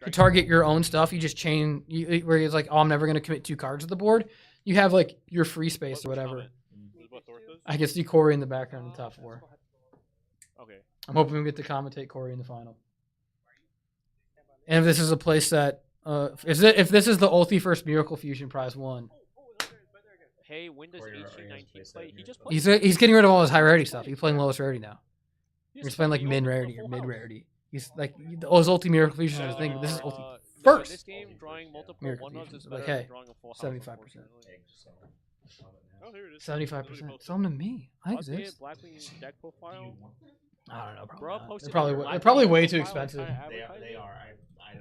to target your own stuff, you just chain. Where it's like, oh, I'm never gonna commit 2 cards to the board. You have like your free space or whatever. I can see Corey in the background in the top 4. Okay. I'm hoping we get to commentate Corey in the final. And if this is a place that, if this is the ulti first Miracle Fusion prize 1. Hey, when does HG19 play? He just He's getting rid of all his high rarity stuff. He's playing lowest rarity now. He's playing like min rarity or mid rarity. He's like all his ulti Miracle Fusion is his thing, but this is ulti first. This game, drawing multiple Miracle one-ups Fusions. is Like, better hey, than drawing a full house, 75%. Oh, here it is. 75%. Sell them to me. I exist. Blackwing deck profile. I don't know. Probably Bro not. posted They're probably way too profile, expensive. They are.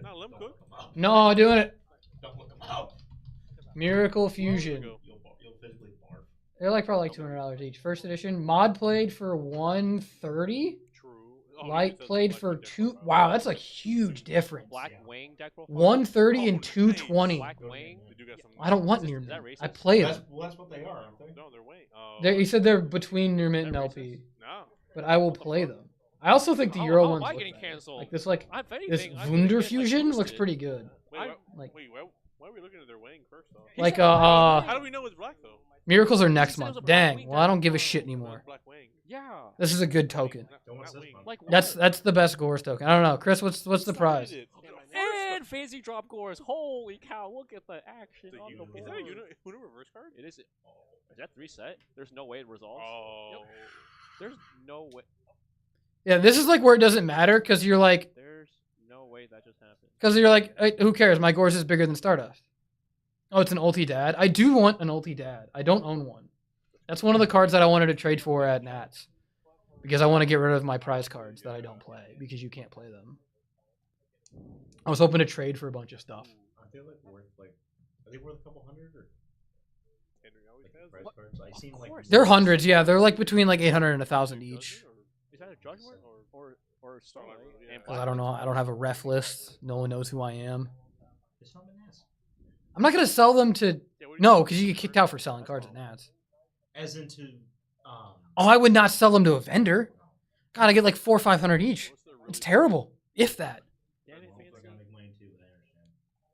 Not let 'em cook. No, doing it. Don't look them up. Miracle Fusion. You'll physically barf. They're like probably like $200 each. First edition. Mod played for 130. True. Oh, Light played for 2. Wow, that's a huge difference. Black Wang deck profile. 130 and 220. Black Wang. I don't want near Is that mint. racist? I play them. Well, that's what they are, aren't they? No, they're Wayne. He said they're between near mint and LP. No. But I will play them. I also think the Euro ones Am I look getting bad. canceled? Like this, like If anything, this I'm gonna Wunder get, like, Fusion looks boosted. pretty good. Wait, Like why are we looking at their Wayne first though? like How do we know it's black though? Miracles are next said it was month. a Black Dang. Wing Well, I don't deck. give a shit anymore. Black Wayne. Yeah. This is a good token. Don't watch this one. Like That's the best Gores token. I don't know, Chris. What's the prize? And fancy drop Gores. Holy cow! Look at the action on the board. Is that a Uno reverse card? It is. Is that 3 set? There's no way it resolves. Oh. Yep. There's no way. Yeah, this is like where it doesn't matter because you're like, There's no way that just happened. who cares? My Gores is bigger than Stardust. Oh, it's an ulti dad. I do want an ulti dad. I don't own one. That's one of the cards that I wanted to trade for at Nats because I want to get rid of my prize cards that I don't play because you can't play them. I was hoping to trade for a bunch of stuff. Are they like worth are they worth a couple hundred or? Henry always has Price it. cards? I seen like. They're hundreds, yeah. They're like between like 800 and 1,000 each. Is that a judgment or Starlight? Yeah. Because I don't know. I don't have a ref list. No one knows who I am. Just sell them in Nats. I'm not gonna sell them to. No, because you get kicked out for selling cards at Nats. As into. Oh, I would not sell them to a vendor. God, I get like 400 or 500 each. It's terrible, if that.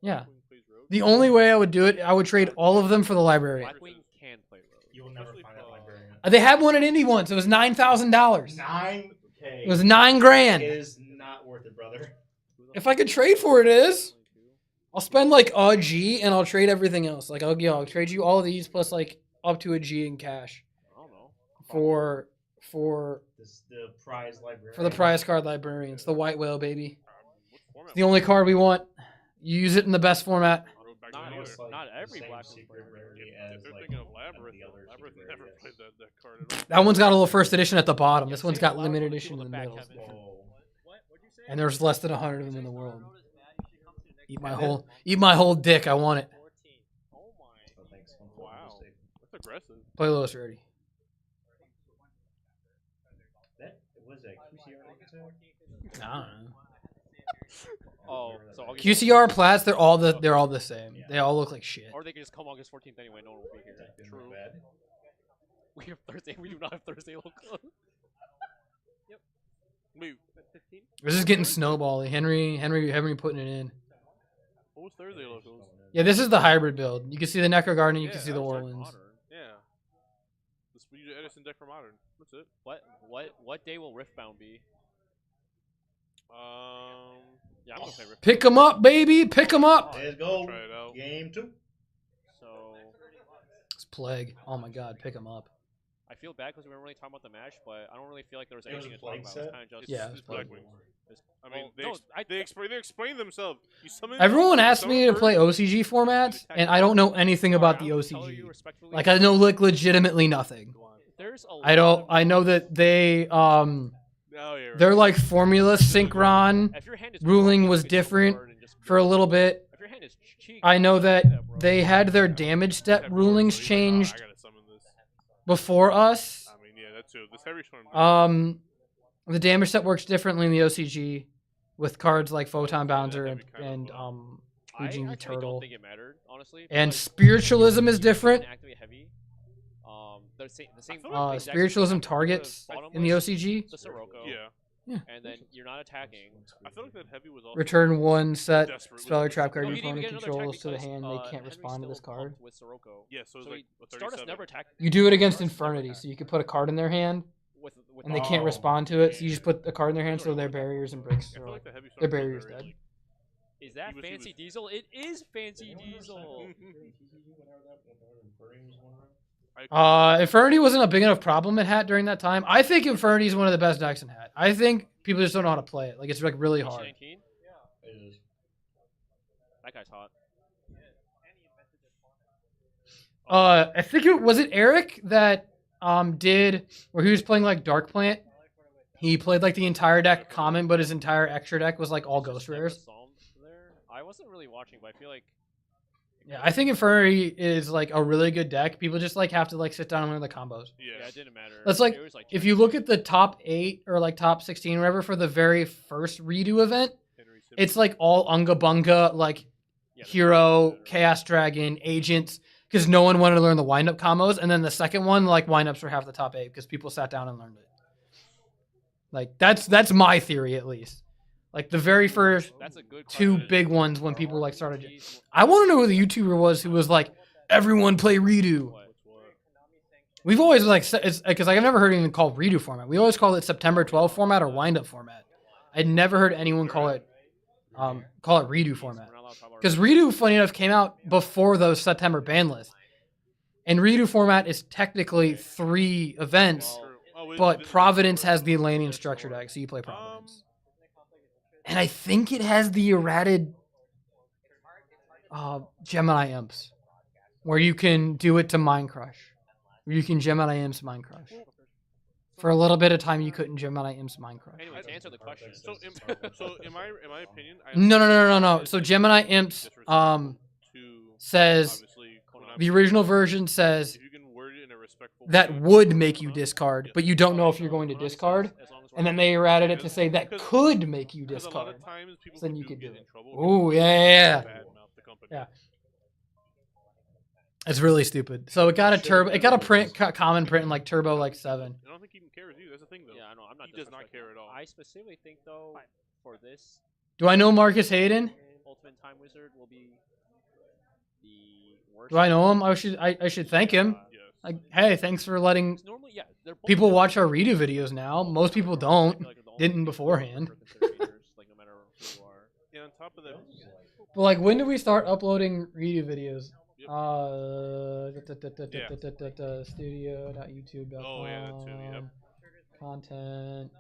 Yeah. The only way I would do it, I would trade all of them for the librarian. Blackwing can play Rogue. You will never find that librarian. They had one at Indy once. It was $9,000. $9K. It was $9,000. It is not worth it, brother. If I could trade for it, it is. I'll spend like a G and I'll trade everything else. Like I'll trade you all of these plus like up to a G in cash. I don't know. For The prize librarian. the prize card librarian. It's the white whale, baby. It's the only card we want. You use it in the best format. Not every Blackwing secret player. rarity If as they're like thinking of the Labyrinth, other Labyrinth secret never rarity played that card at all. That one's got a little first edition at the bottom. This one's got Allow limited people edition to in the back middle. Kevin. Whoa. And there's less than 100 of them in the world. Eat my whole dick. I want it. Oh, thanks. Wow. That's aggressive. Play lowest rarity. That was a QCR. I don't know. Oh, so August QCR plats, they're all the same. They all look like shit. Or they can just come August 14th anyway. No one will be here. True. Bad. We have Thursday. We do not have Thursday local. Yep. Wait. 15. This is getting snowbally. Henry putting it in. Oh, What was Thursday locals? Yeah, this is the hybrid build. You can see the Necro Garden, you Yeah, can see the that's like Warlands. Yeah. This we use the Edison deck for modern. That's it. What day will Riftbound be? Yeah, I'm gonna play Rift. Pick 'em up, baby. Pick 'em up. Let's go. Try it out. Game 2. So It's Plague. Oh my God, pick 'em up. I feel bad because we weren't really talking about the match, but I don't really feel like there was It was anything a to talk Plague about. set? It's kind of just Yeah, It's it's Plague. Blackwings. I Well, mean, no, they explain themselves. You summon. Everyone you asks me to summon play birds, OCG formats, and I don't know anything about the OCG. Like I know like legitimately nothing. There's a I don't. I know that they Oh, yeah, right. their like formula synchron If your hand is ruling broken, was you can summon a different bird and just for a little bit. If your hand is cheek, I know that bro. they had their damage step rulings So he's like, changed I gotta summon this. before us. I mean, yeah, that too. This heavy storm. The damage step works differently in the OCG with cards like Photon Bouncer that'd be kind and of, I Fujin actually Turtle. don't think it mattered, honestly. And because spiritualism is even if you different. didn't activate heavy, the same exact Spiritualism thing happened with targets bottom in the list, OCG. the Sirocco, Yeah. and then you're not attacking. I feel like that heavy was also. Return one set Desperate. speller trap No, card he your didn't even opponent get another controls attack to the because, hand. They can't Henry's respond to this still card. pumped with Sirocco. Yeah, so it was like a Stardust 37. never attacked. You do it against Stardust never Infernity, attacked so you can put a card in their hand, with and they can't respond to it. So you just put a card in their hand, so their barriers and breaks. I feel like the heavy Their storm was barrier's very, dead. like, Is that he Fancy was- Diesel? It is Fancy Diesel. Infernity wasn't a big enough problem in Hat during that time. I think Infernity is one of the best decks in Hat. I think people just don't know how to play it. Like it's like really hard. 19? That guy's hot. I think it was Eric that did where he was playing like Dark Plant. He played like the entire deck common, but his entire extra deck was like all ghost rares. I wasn't really watching, but I feel like Yeah, I think Infernity is like a really good deck. People just like have to like sit down and learn the combos. yeah, it didn't matter. That's like It was, if you look at the top 8 or like top 16 or whatever for the very first redo event, it's like all Unga Bunga, like Yeah, Hero, Chaos Dragon, Agents, because no one wanted to learn the wind-up combos. And then the second one, like wind-ups were half the top 8 because people sat down and learned it. Like that's my theory at least. Like the very first that's a good two question. big ones when people like started. I want to know who the YouTuber was who was like, everyone play redo. We've always like it's because I've never heard anyone call redo format. We always call it September 12 format or wind up format. I'd never heard anyone call it redo format. Because redo, funny enough, came out before those September ban lists. And redo format is technically 3 events, but Providence has the Atlantean structure deck, so you play Providence. And I think it has the errated Gemini Imps, where you can do it to Mind Crush. Where you can Gemini Imps Mind Crush. For a little bit of time, you couldn't Gemini Imps Mind Crush. Anyway, to answer the question. So, in my opinion, No. So Gemini Imps says the original version says that would make you discard, but you don't know if you're going to discard. And then they errated it to say that could make you discard. So then you could do it. Oh yeah. It's really stupid. So it got a turbo. It got a print common print in like turbo like 7. I don't think he even cares either. That's the thing though. Yeah, I know. I'm not. He does not care at all. I specifically think though, for this, Do I know Marcus Hayden? Ultimate Time Wizard will be the worst. Do I know him? I should thank him. Like, hey, thanks for letting Normally, yeah, they're both people good. watch our redo videos now. Most people don't. Didn't beforehand. Like no matter who you are. Yeah, on top of that, But like, when do we start uploading redo videos? Studio.youtube.com. Oh, yeah, that too, yep. Content.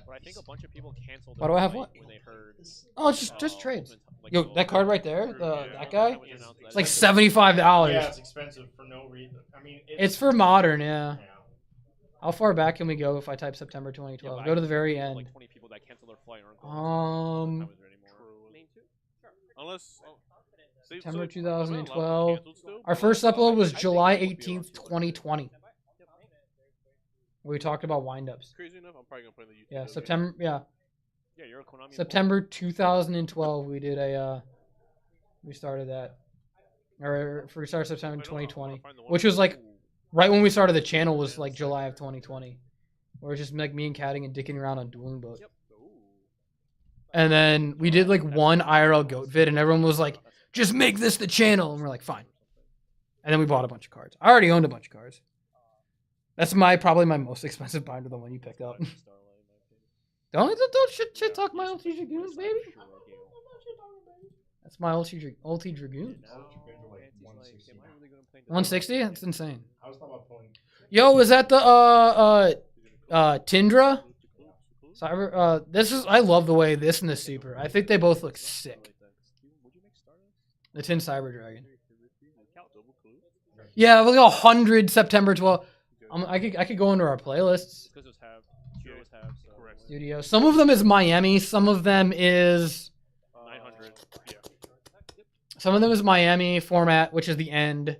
But I think a bunch of people canceled. Why do I have what? When they heard. Oh, it's just trades. Like, Yo, so- that card right there, Yeah. that guy, It's it's like $75. Yeah, it's expensive for no reason. I mean, It's for modern, yeah. Yeah. How far back can we go if I type September Yeah, 2012? but Go I to the can very think of, end. Like 20 people that canceled their flight aren't going to Time Wizard anymore. Main two? unless September so, am I allowed to 2012. cancel still? Our first upload was July 18th, 2020. We talked about windups. Crazy enough, I'm probably gonna play the YouTube. Yeah, video. September. Yeah, Yeah, you're a Konami. September 2012. We did a. We started that, or we started September 2020, which was like right when we started the channel. Was like July of 2020, where it's just like me and Catting and dicking around on Dueling Boat. Yep. And then we did like one IRL goat vid, and everyone was like, "Just make this the channel," and we're like, "Fine." And then we bought a bunch of cards. I already owned a bunch of cards. That's probably my most expensive binder, the one you picked up. Don't shit talk my ulti dragoons, baby. That's my ulti dragoons. 160? That's insane. I was talking about pulling. Yo, is that the Tindra? Cyber. I love the way this and the Super. I think they both look sick. The Tin Cyber Dragon. Yeah, look at 100 September 12th. I could go into our playlists. Studio. Some of them is Miami. Some of them is 900. Yeah. Some of them is Miami format, which is the end,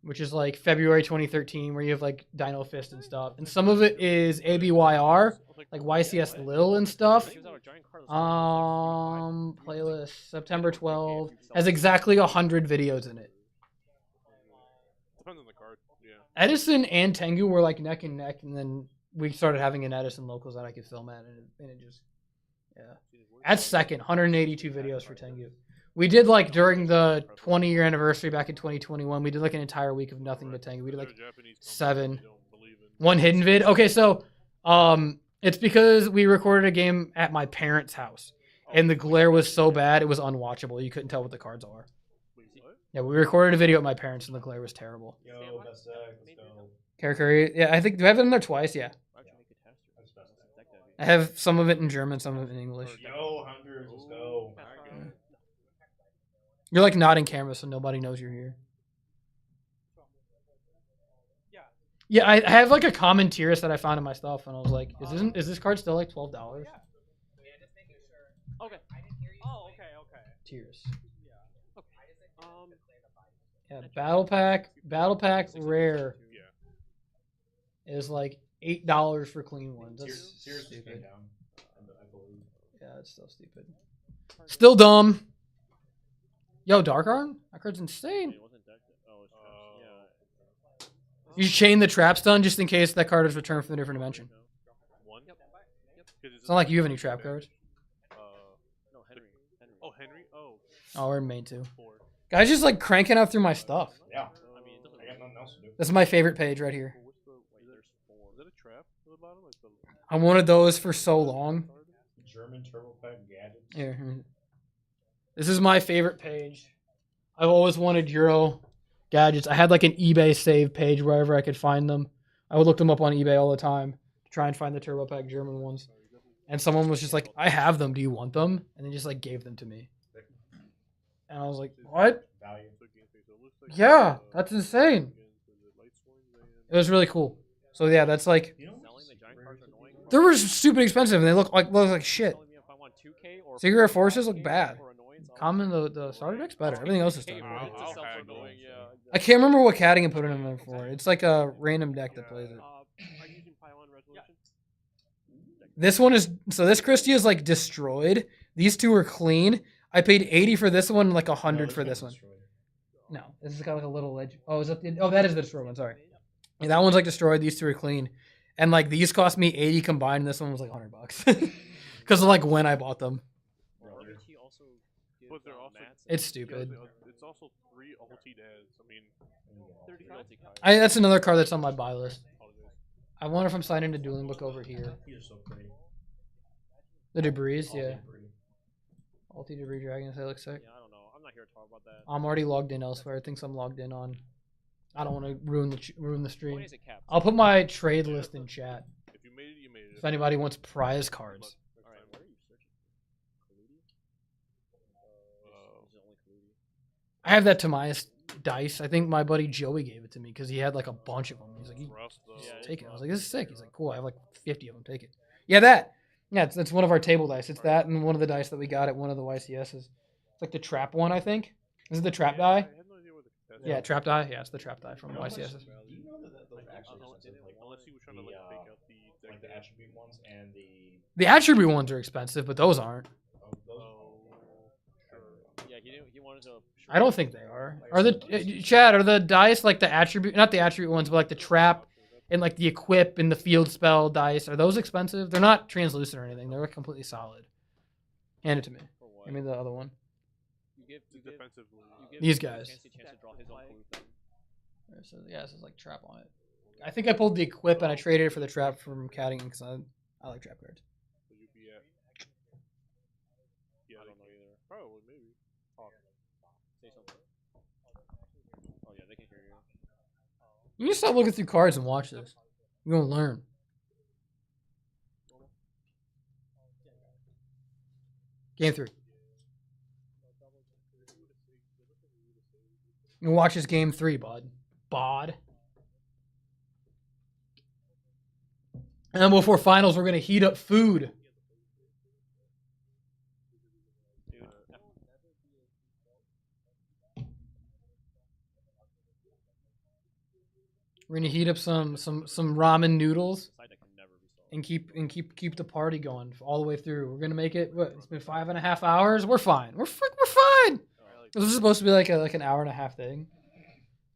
which is like February 2013, where you have like Dino Fist and stuff. And some of it is ABYR, like YCS Lil and stuff. Playlist September 12 has exactly 100 videos in it. Depends on the card. Yeah. Edison and Tengu were like neck and neck, and then we started having an Edison locals that I could film at, and it just, yeah. At second, 182 videos for Tengu. We did like during the 20-year anniversary back in 2021, we did like an entire week of nothing but Tengu. We did like 7. One hidden vid. Okay, so it's because we recorded a game at my parents' house, and the glare was so bad it was unwatchable. You couldn't tell what the cards are. Yeah, we recorded a video at my parents, and the glare was terrible. Yo, best deck, let's go. Curry. Yeah, I think, do I have it in there twice? Yeah. I have some of it in German, some of it in English. Yo, hunters, let's go. You're like not in camera, so nobody knows you're here. Yeah, I have like a common tier that I found in my stuff, and I was like, is this card still like $12? Okay. Oh, okay. Tiers. Yeah, battle pack rare is like $8 for clean ones. That's stupid. Yeah, it's still stupid. Still dumb. Yo, Dark Arm? That card's insane. You chain the trap stun just in case that card is returned from a different dimension. It's not like you have any trap cards. Henry? Oh, we're in main too. Guys just like cranking out through my stuff. Yeah. I got nothing else to do. This is my favorite page right here. Is that a trap at the bottom? I wanted those for so long. German turbo pack gadgets. Here. This is my favorite page. I've always wanted Euro gadgets. I had like an eBay save page wherever I could find them. I would look them up on eBay all the time to try and find the turbo pack German ones. And someone was just like, "I have them. Do you want them?" And they just like gave them to me. And I was like, "What?" Yeah, that's insane. It was really cool. So yeah, that's like, they were stupid expensive and they look like shit. Secret Forces look bad. Common, the starter deck's better. Everything else is starter deck. I can't remember what catting I put it in there for. It's like a random deck that plays it. This one is, so this Christie is like destroyed. These two are clean. I paid 80 for this one, like 100 for this one. No, this has got like a little edge. Oh, is that that is the destroyed one. Sorry, yeah, that one's like destroyed. These two are clean, and like these cost me 80 combined. And this one was like $100 because of like when I bought them. It's stupid. It's also 3 ulti dads. I mean, that's another card that's on my buy list. I wonder if I'm signing to Dueling Book over here. The Debris, yeah. Ulti Debris Dragons, they look sick. Yeah, I don't know. I'm not here to talk about that. I'm already logged in elsewhere. I think I'm logged in on. I don't want to ruin the stream. I'll put my trade list in chat. If you made it, you made it. If anybody wants prize cards. I have that Tamias dice. I think my buddy Joey gave it to me because he had like a bunch of them. He's like, take it. I was like, this is sick. He's like, cool. I have like 50 of them. Take it. Yeah, that. Yeah, that's one of our table dice. It's that and one of the dice that we got at one of the YCSs. It's like the trap one, I think. Is it the trap die? Yeah, trap die. Yeah, it's the trap die from YCSs. Do you know that those actually Unless he was trying to like fake out the attribute ones and the attribute ones are expensive, but those aren't. Yeah, he wanted to. I don't think they are. Are the Chad? Are the dice like the attribute? Not the attribute ones, but like the trap and like the equip and the field spell dice. Are those expensive? They're not translucent or anything. They're completely solid. Hand it to me. For what? Give me the other one. Defensively. These guys. Chance to draw his own clue thing. So, yeah, this is like trap on it. I think I pulled the equip and I traded it for the trap from Catting because I like trap cards. So you'd be at. Yeah, I don't know either. Probably, maybe. Say something. Oh yeah, they can hear you. You need to stop looking through cards and watch this. You're gonna learn. Game 3. You can watch this game 3, bud. Bod. And then before finals, we're gonna heat up food. We're gonna heat up some ramen noodles and keep the party going all the way through. We're gonna make it. What? It's been 5.5 hours. We're fine. We're fine. This was supposed to be like an hour and a half thing,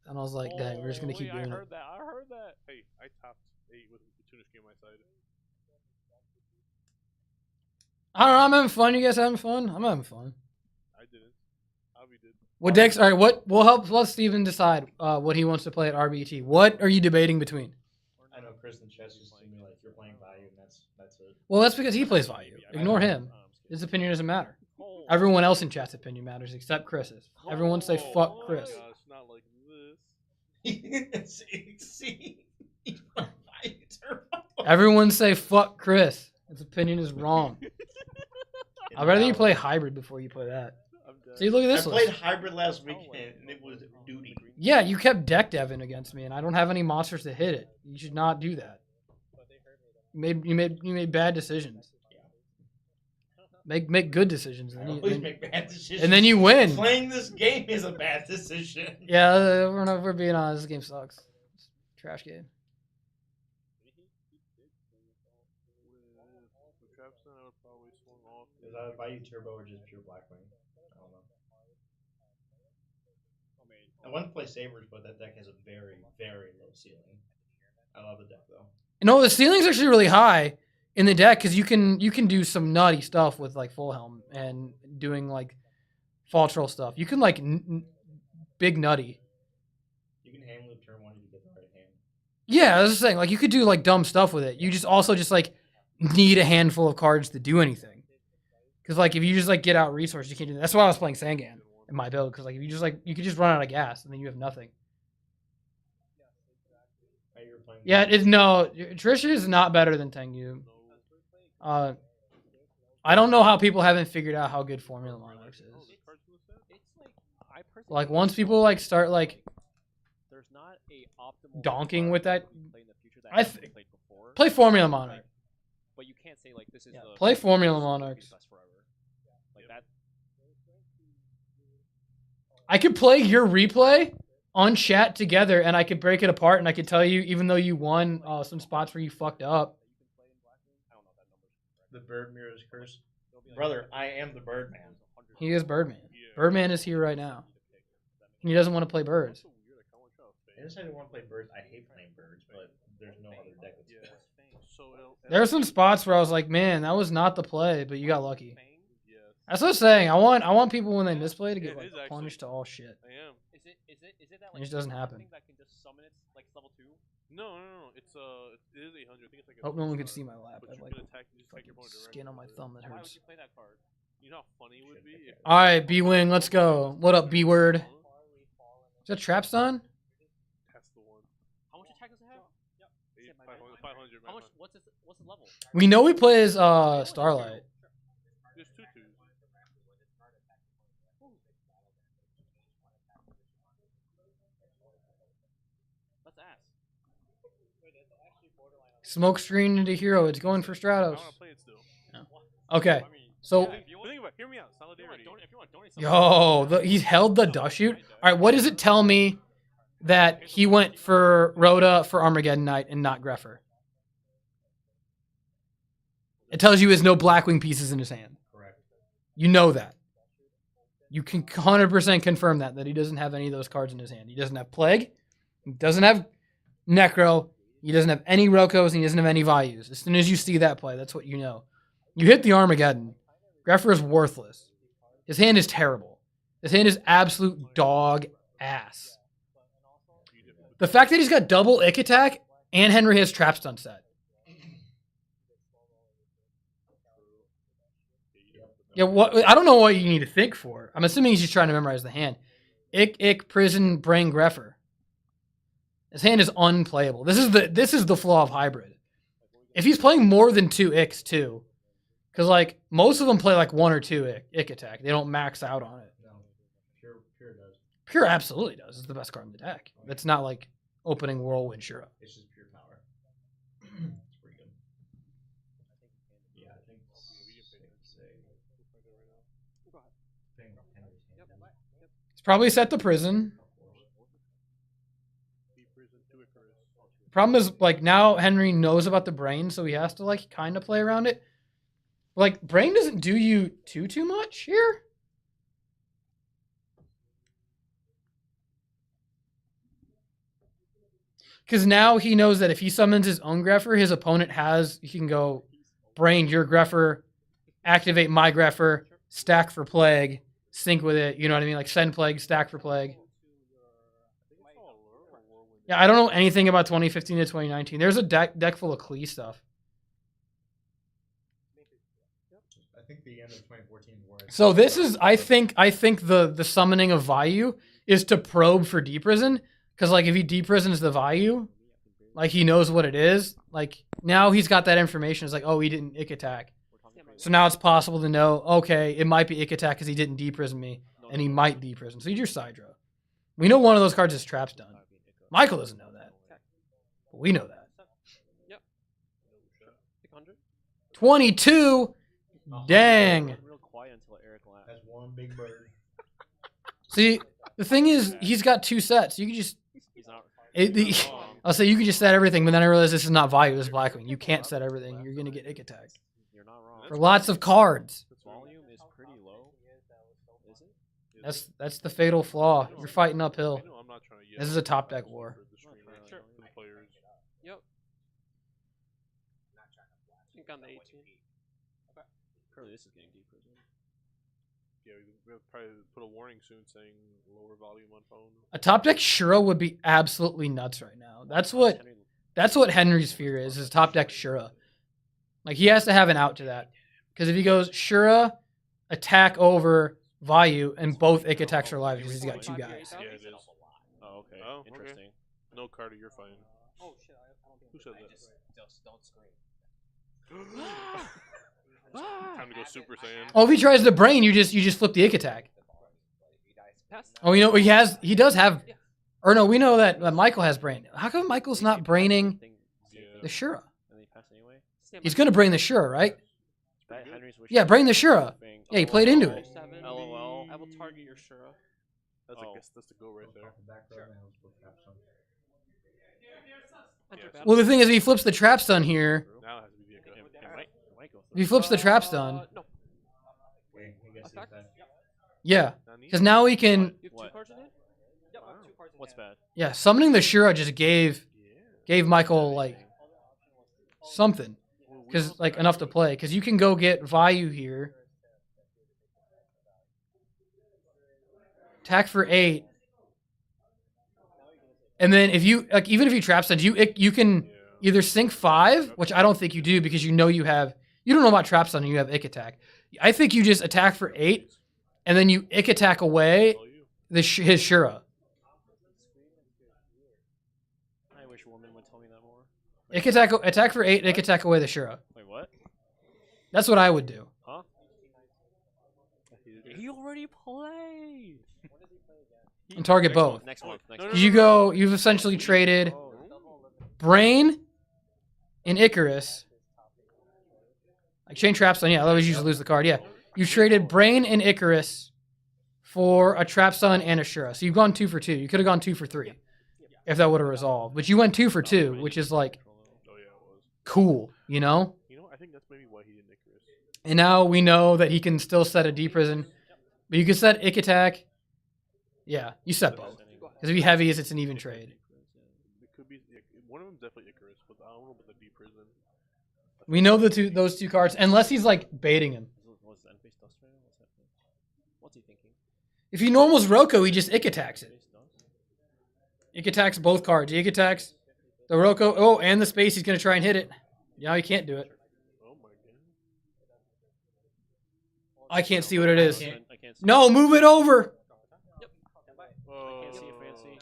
and I was like, dang, we're just gonna keep doing it. I heard that. Hey, I topped 8 with the Tunish game on my side. I don't know. I'm having fun. You guys having fun? I'm having fun. I didn't. Avi did. What decks? All right. We'll help. Let Steven decide what he wants to play at RBT. What are you debating between? I know Chris and Chess used to me like you're playing value, and that's it. Well, that's because he plays value. Ignore him. His opinion doesn't matter. Everyone else in chat's opinion matters except Chris's. Everyone say fuck Chris. Gosh, not like this. See? Everyone say fuck Chris. His opinion is wrong. I'd rather you play hybrid before you play that. See, look at this I list. played hybrid last weekend, and it was duty. Yeah, you kept deck devin against me, and I don't have any monsters to hit it. You should not do that. You made bad decisions. Make good decisions. I always make bad decisions. And then you win. Playing this game is a bad decision. Yeah, we're being honest. This game sucks. It's a trash game. Is that value turbo or just pure Blackwing? I don't know. I want to play Sabers, but that deck has a very, very low ceiling. I love the deck though. No, the ceiling's actually really high in the deck because you can do some nutty stuff with like full helm and doing like fall troll stuff. You can like big nutty. You can hand loop turn 1 if you get the right hand. Yeah, I was just saying like you could do like dumb stuff with it. You just also just like need a handful of cards to do anything. Because like if you just like get out resources, you can't do that. That's why I was playing Sangan in my build. Because like if you just like you could just run out of gas and then you have nothing. Yeah, no. Trisha is not better than Tengu. I don't know how people haven't figured out how good Formula Monarchs is. Like once people like start like donking with that, I play Formula Monarch. But you can't say like this is the play Formula Monarchs. Like that. I could play your replay on chat together, and I could break it apart, and I could tell you, even though you won some spots where you fucked up. The bird mirror is cursed. Brother, I am the Birdman. He is Birdman. Birdman is here right now. And he doesn't want to play birds. I decided to want to play birds. I hate playing birds, but there's no other deck that's There are some spots where I was like, man, that was not the play, but you got lucky. That's what I'm saying. I want people when they misplay to get like punished to all shit. I am. Is it that It just doesn't happen. that can just summon it like level 2? No. It's it is 800. I think it's like. Hope no one can see my lap. But I have you like can attack your opponent skin on my thumb that Why would hurts. you play that card? You know how funny it would be. If All right, B-Wing, let's go. What up, B-Word? Is that Trap's done? That's the one. How much attack does it have? 500. How much? What's the level? We know he plays Starlight. There's 2/2s. Let's ask. Smoke screen into hero. It's going for Stratos. I want to play it still. Okay, so Think about it. Hear me out. Solidarity. he's held the dust shoot. All right, what does it tell me that he went for Rhoda for Armageddon Knight and not Greffer? It tells you he has no Blackwing pieces in his hand. correct. You know that. You can 100% confirm that he doesn't have any of those cards in his hand. He doesn't have Plague. He doesn't have Necro. He doesn't have any Rokos, and he doesn't have any Values. As soon as you see that play, that's what you know. You hit the Armageddon. Greffer is worthless. His hand is terrible. His hand is absolute dog ass. The fact that he's got double Ick Attack and Henry has Trap Stun set. Yeah, I don't know what you need to think for. I'm assuming he's just trying to memorize the hand. Ick, Prison, Brain, Greffer. His hand is unplayable. This is the flaw of hybrid. If he's playing more than 2 Icks too, because like most of them play like 1 or 2 Ick Attack. They don't max out on it. No, pure does. Pure absolutely does. It's the best card in the deck. That's not like opening Whirlwind Shura. It's just pure power. It's pretty good. Yeah, I think. It's probably set to Prison. Problem is, like, now Henry knows about the Brain, so he has to, like, kind of play around it. Like, Brain doesn't do you too much here. Because now he knows that if he summons his own Greffer, his opponent he can go, Brain, your Greffer, activate my Greffer, stack for Plague, sync with it, you know what I mean? Like, send Plague, stack for Plague. Yeah, I don't know anything about 2015 to 2019. There's a deck full of Klee stuff. I think the end of 2014 is where. So this is, I think the summoning of Vayu is to probe for Deprison, because like if he deprisons the Vayu, like he knows what it is. Like now he's got that information. It's like, oh, he didn't Ick Attack. So now it's possible to know, okay, it might be Ick Attack because he didn't deprison me, and he might deprison. So he's your side draw. We know one of those cards is Trap Stun. Michael doesn't know that. But we know that. Yep. 22? Dang. That's one big bird. See, the thing is, he's got 2 sets. You can just... I'll say you can just set everything, but then I realize this is not Vayu, this is Blackwing. You can't set everything. You're going to get Ick Attack. You're not wrong. For lots of cards. Volume is pretty low. Is it? That's the fatal flaw. You're fighting uphill. This is a top deck war. Sure. Yep. I think on the 18. Apparently this is getting deep, isn't it? Yeah, we'll probably put a warning soon saying lower volume on phone. A top deck Shura would be absolutely nuts right now. That's what Henry's fear is top deck Shura. Like he has to have an out to that. Because if he goes Shura, attack over Vayu, and both Ick Attacks are live because he's got 2 guys. Yeah, it is. Oh, okay. Oh, interesting. Okay. No, Carter, you're fine. Oh shit! I don't Who said that? Just don't scream. Time to go Super Saiyan. Oh, if he tries the Brain, you just flip the Ick Attack. Oh, you know he does have, or no, we know that Michael has Brain. How come Michael's not braining the Shura? He's gonna brain the Shura, right? Yeah, brain the Shura. Yeah, he played into it. LOL. I will target your Shura. That's the go right there. Well, the thing is, if he flips the Trap Stun here, Now it has to be Vika. if he flips the Trap Stun, No. yeah, because now he can. You have 2 cards in hand? Yep, I have 2 cards in What's hand. bad? Yeah, summoning the Shura just gave Michael like something, because like enough to play. Because you can go get Vayu here, attack for 8, and then if you like, even if you trap stun, you can either sink 5, which I don't think you do because you know you don't know about trap stun and you have Ick Attack. I think you just attack for 8, and then you Ick Attack away his Shura. I wish woman would tell me that more. Ick attack for 8, Ick Attack away the Shura. Wait, what? That's what I would do. Huh? He already played. And target both. Next month. You've essentially traded Brain and Icarus. Like chain traps on, yeah, otherwise you just lose the card. Yeah. You traded Brain and Icarus for a Trap Stun and a Shura. So you've gone 2 for 2. You could have gone 2 for 3 if that would have resolved. But you went 2 for 2, which is like cool, you know? I think that's maybe why he didn't Icarus. And now we know that he can still set a deprison. But you can set Ick Attack. Yeah, you set both. Because if he heavies, it's an even trade. It could be one of them definitely Icarus, but I don't know about the deep prison. We know those two cards, unless he's like baiting him. If he normals Roko, he just Ick attacks it. Ick attacks both cards. He Ick attacks the Roko. Oh, and the space. He's going to try and hit it. Now he can't do it. Oh my god. I can't see what it is. I can't see No, move it over. Oh, Can't see it, fancy.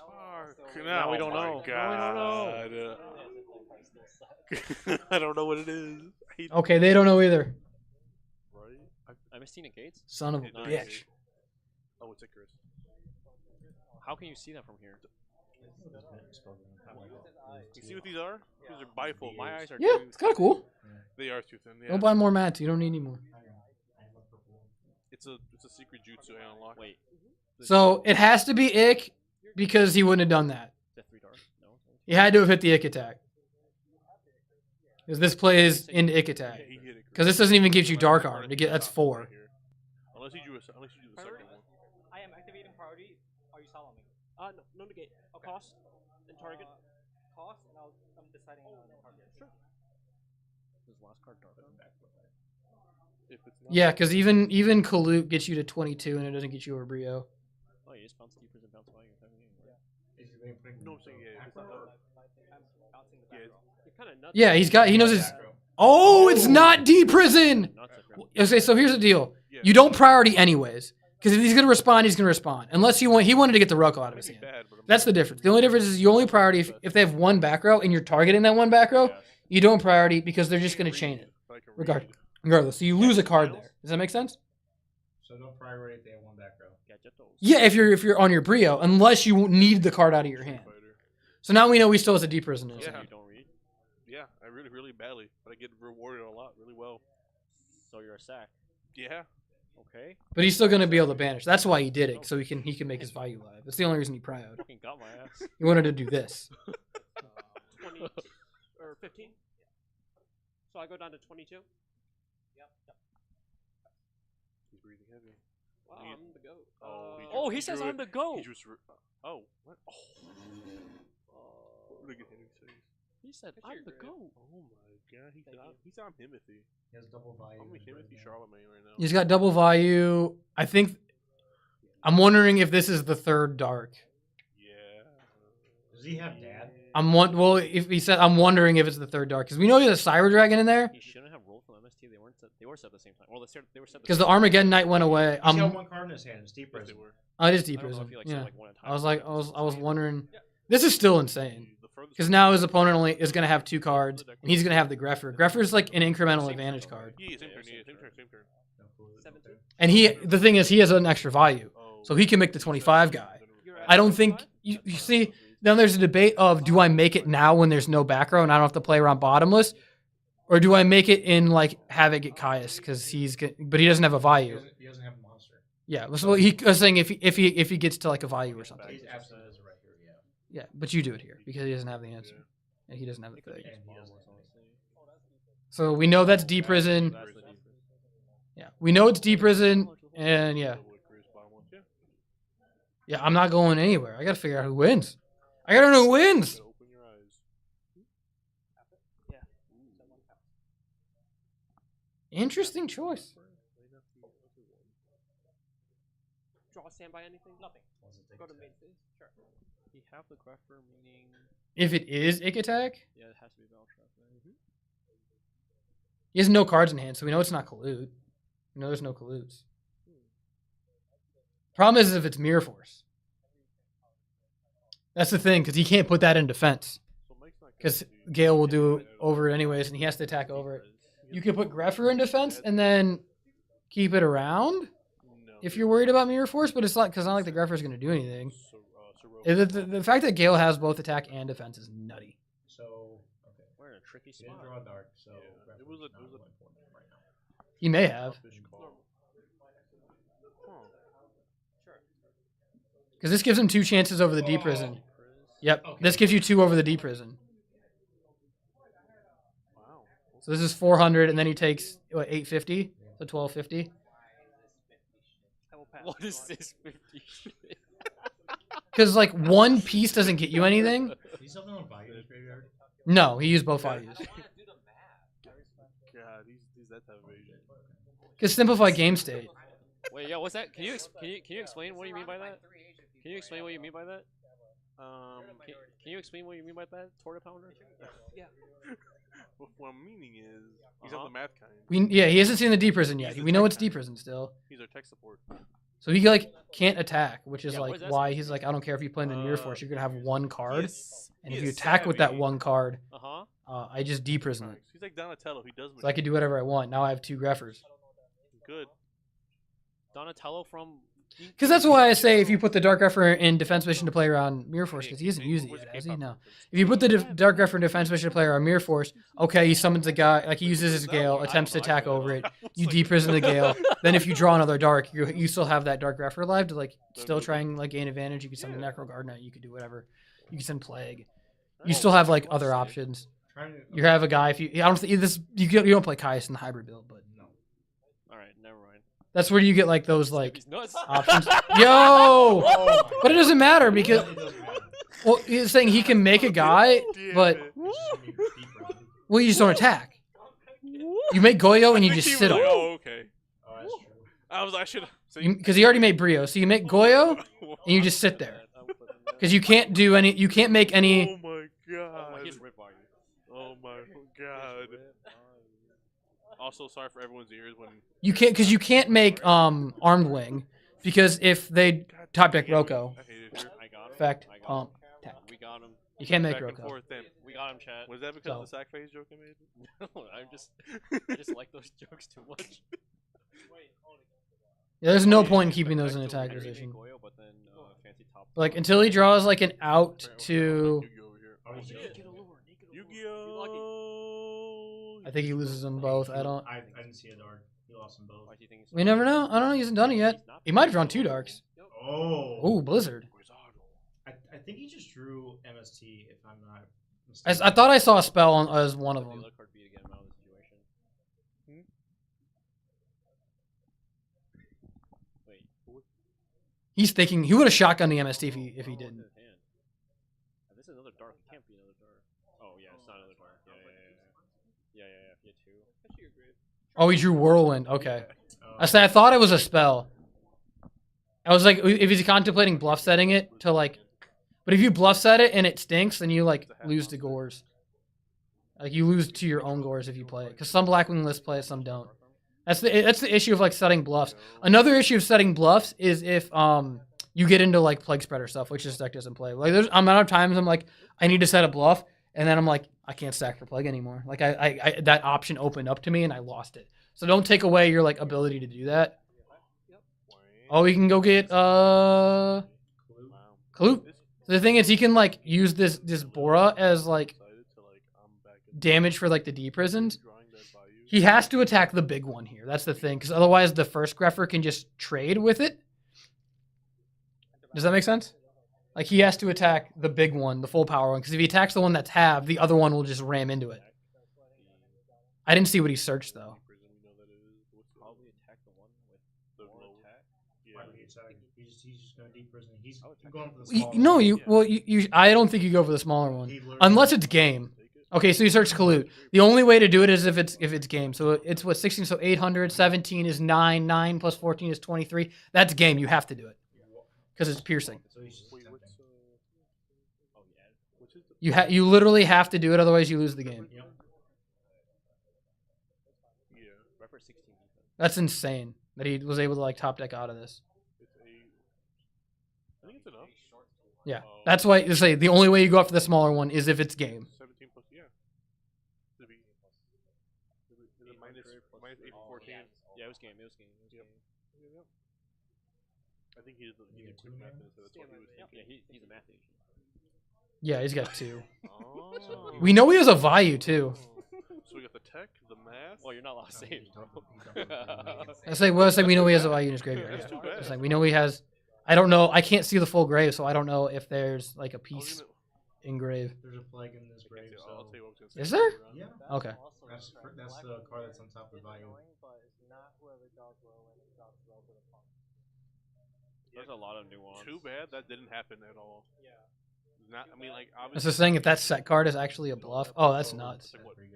now we don't know. Now we don't know. I don't know what it is. Okay, they don't know either. Right? I missed Tina Gates. Son of a Nice. bitch. Oh, it's Icarus. How can you see that from here? You see what these are? These are bifold. My eyes are Yeah, too it's kind of cool. They are too thin. Yeah. Don't buy more mats. You don't need any more. It's a secret jutsu I unlocked. Wait. So it has to be Ick because he wouldn't have done that. Is that 3 dark? No. He had to have hit the Ick attack. Because this plays into Ick attack. Yeah, he hit it. Because this doesn't even give you Dark Arm. To get, that's 4. Right here. Unless you do the second one. I am activating priority. Are you following me? No negate. Cost and target. Cost, and I'm deciding on the target. Sure. This last card dark. If it's not Yeah, because even Kalut gets you to 22 and it doesn't get you over Brio. Oh, you just bounce deeper and bounce value. No, I'm saying yeah. If it's not You're kind of nuts. Yeah, he knows his. Oh, it's not D-Prison! Okay, so here's the deal. You don't priority anyways. Because if he's going to respond, he's going to respond. Unless he wanted to get the Roko out of his hand. That's the difference. The only difference is you only priority if they have one back row and you're targeting that one back row, you don't priority because they're just going to chain it. Regardless. So you lose a card there. Does that make sense? So don't priority if they have one back row. Yeah, if you're on your Brio, unless you need the card out of your hand. So now we know he still has a deep prison. Yeah. Yeah, I really, really badly, but I get rewarded a lot, really well. So you're a sack. Yeah. But he's still going to be able to banish. That's why he did it, so he can make his value live. That's the only reason he proud. Fucking got my ass. He wanted to do this. 20 or 15. So I go down to 22. Yep. He's breathing heavy. Wow, I'm the goat. Oh, he says I'm the goat. Oh, what? Oh. What did Henry say? He said I'm the goat. Oh my god, he's on Timothy. He has double value. I'm Timothy Charlemagne right now. He's got double value. I'm wondering if this is the third dark. Yeah. Does he have dad? If he said, I'm wondering if it's the third dark because we know he has a Cyber Dragon in there. He shouldn't have rolled from MST. They were set at the same time. Well, they were set because the Armageddon Knight went away. He's got one card in his hand. It's deep prison. Oh, it is deep prison. Yeah. I was wondering. This is still insane. Because now his opponent only is going to have 2 cards, and he's going to have the Greffer. Greffer's like an incremental advantage card. Yeah, same turn. And the thing is, he has an extra value, so he can make the 25 guy. I don't think you see. Then there's a debate of do I make it now when there's no back row and I don't have to play around bottomless, or do I make it in like have it get Caius because but he doesn't have a value. He doesn't have a monster. Yeah, so he was saying if he gets to like a value or something. He's absolutely right here. Yeah. Yeah, but you do it here because he doesn't have the answer, and he doesn't have the thing. And he doesn't have So we know that's deep prison. Yeah, we know it's deep prison, and yeah, I'm not going anywhere. I gotta figure out who wins. I gotta know who wins. Interesting choice. Draw a standby anything? Nothing. Go to main phase. Sure. You have the Greffer, meaning. If it is Ick attack, Yeah, it has to be Valtrap. he has no cards in hand, so we know it's not Kalut. We know there's no Kaluts. Problem is if it's Mirror Force. That's the thing, because he can't put that in defense. Because Gale will do over it anyways, and he has to attack over it. You could put Greffer in defense and then keep it around if you're worried about Mirror Force, but it's not, because it's not like the Greffer's going to do anything. The fact that Gale has both attack and defense is nutty. So, okay. We're in a tricky He didn't spot. draw a dark, so It was a right now. He may have. Because this gives him 2 chances over the deep prison. Yep, this gives you 2 over the deep prison. Wow. So this is 400, and then he takes, what, 850? So 1250? What is this 50 shit? Because, like, 1 piece doesn't get you anything. He's something on value in his graveyard. No, he used both values. God, he's that type of agent. Because simplify game state. Wait, yo, what's that? Can you explain what you mean by that? Can you explain what you mean by that? Can you explain what you mean by that, Torta Pounder? Yeah. What I'm meaning is he's on the math kind. He hasn't seen the D prison yet. We know it's D prison still. He's our tech support. So he like can't attack, which is like what is that why supposed he's to like, I don't care if you play in the Mirror Force, you're gonna have one card, and he if you is attack with that savvy. one card, Uh-huh. I just D prison it. He's like Donatello. He does. So I can do whatever I want. Now I have 2 Greffers. Good. Donatello from. Because that's why I say if you put the Dark Greffer in Defense Mission to play around Mirror Force, because he hasn't used it yet, has he? No. If you put the Dark Greffer in Defense Mission to play around Mirror Force, okay, he summons a guy, like he uses his Gale, attempts to attack over it, you deprison the Gale, then if you draw another Dark, you still have that Dark Greffer alive to like still try and like gain advantage. You can send a Necro Gardener, you can do whatever. You can send Plague. You still have like other options. You have a guy, if you, I don't think this, you don't play Caius in the hybrid build, but no. Alright, never mind. That's where you get like those like He's nuts. options. Yo! But it doesn't matter because well, he's saying he can make a guy, but well, you just don't attack. You make Goyo and you just sit on it. Oh, okay. I should Because he already made Brio, so you make Goyo and you just sit there. Because you can't do any. You can't make any. Oh my god. He's rip volume. Oh my god. Also, sorry for everyone's ears when You can't because you can't make Armed Wing because if they top deck Roko, I got him. effect I got pump him. tap. We got him. You can't make back and Roko. forth then. We got him, chat. Was that because of the sack phase joke I made? No, I just like those jokes too much. Yeah, there's no point in keeping those in attack position. Goyo, but then, fancy top. Like until he draws like an out to. Yu-Gi-Oh! I think he loses them both. I don't. I didn't see a dark. He lost them both. Why do you think he's We never know. I don't know. He hasn't done it yet. He might have drawn 2 Darks. Oh. Ooh, Blizzard. I think he just drew MST, if I'm not I mistaken. thought I saw a spell on, as one of them. card B to get him out of the situation. Wait. He's thinking he would have shotgunned the MST if he didn't. This is another dark. It can't be another dark. Oh yeah, it's not another dark. Yeah. You had 2. Oh, he drew Whirlwind. Okay. I thought it was a spell. I was like, if he's contemplating bluff setting it to like, but if you bluff set it and it stinks, then you like lose to Gores. Like you lose to your own Gores if you play it, because some Blackwing lists play it, some don't. That's the issue of like setting bluffs. Another issue of setting bluffs is if you get into like Plague Spreader stuff, which this deck doesn't play. Like there's amount of times I'm like, I need to set a bluff, and then I'm like, I can't stack for Plague anymore. Like I that option opened up to me and I lost it. So don't take away your like ability to do that. Oh, he can go get Kalute. So the thing is, he can like use this Bora as like damage for like the D prisons. He has to attack the big one here. That's the thing, because otherwise the first Greffer can just trade with it. Does that make sense? Like he has to attack the big one, the full power one, because if he attacks the one that's halved, the other one will just ram into it. I didn't see what he searched though. He's just going to deep prison. He's going for the small No, one. I don't think you go for the smaller one unless it's game. Okay, so you search Kalute. The only way to do it is if it's game. So it's what 16, so 800, 17 is 9, 9 plus 14 is 23. That's game. You have to do it because it's piercing. You literally have to do it, otherwise you lose the game. That's insane that he was able to like top deck out of this. I think it's enough. Yeah, that's why you say the only way you go after the smaller one is if it's game. 17 plus, yeah. Is it minus 8 for 14? Yeah, it was game. I think he's a quick math, so that's what he was thinking. Yeah, he's a math agent. Yeah, he's got 2. Oh. We know he has a Vayu too. So we got the tech, the math. Well, you're not allowed to save, bro. I say we know he has a Vayu in his graveyard. That's too bad. It's like we know he has. I don't know. I can't see the full grave, so I don't know if there's like a piece in grave. There's a plague in this grave. I'll tell you what I was gonna say. Is there? Yeah. Okay. That's the card that's on top of the value. There's a lot of nuance. Too bad that didn't happen at all. Yeah. Not. I mean, like obviously. That's just saying if that set card is actually a bluff. Oh, that's nuts. Like, what, 10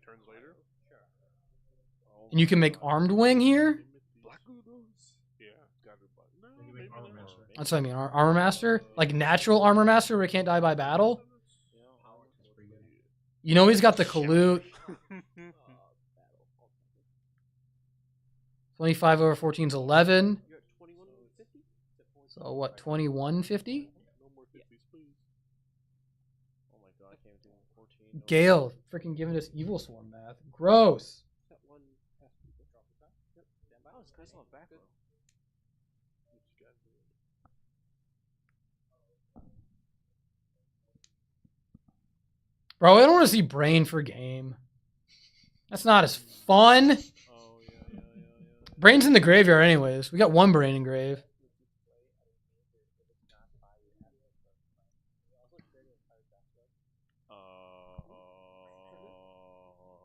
turns later? And you can make Armed Wing here. Yeah. That's what I mean. Armor Master, like natural Armor Master, where he can't die by battle. You know he's got the Kalute. 25 over 14 is 11. So what? 2150. Gale, freaking giving us Evil Swarm math. Gross. Bro, I don't want to see Brain for game. That's not as fun. Brain's in the graveyard anyways. We got one Brain in grave.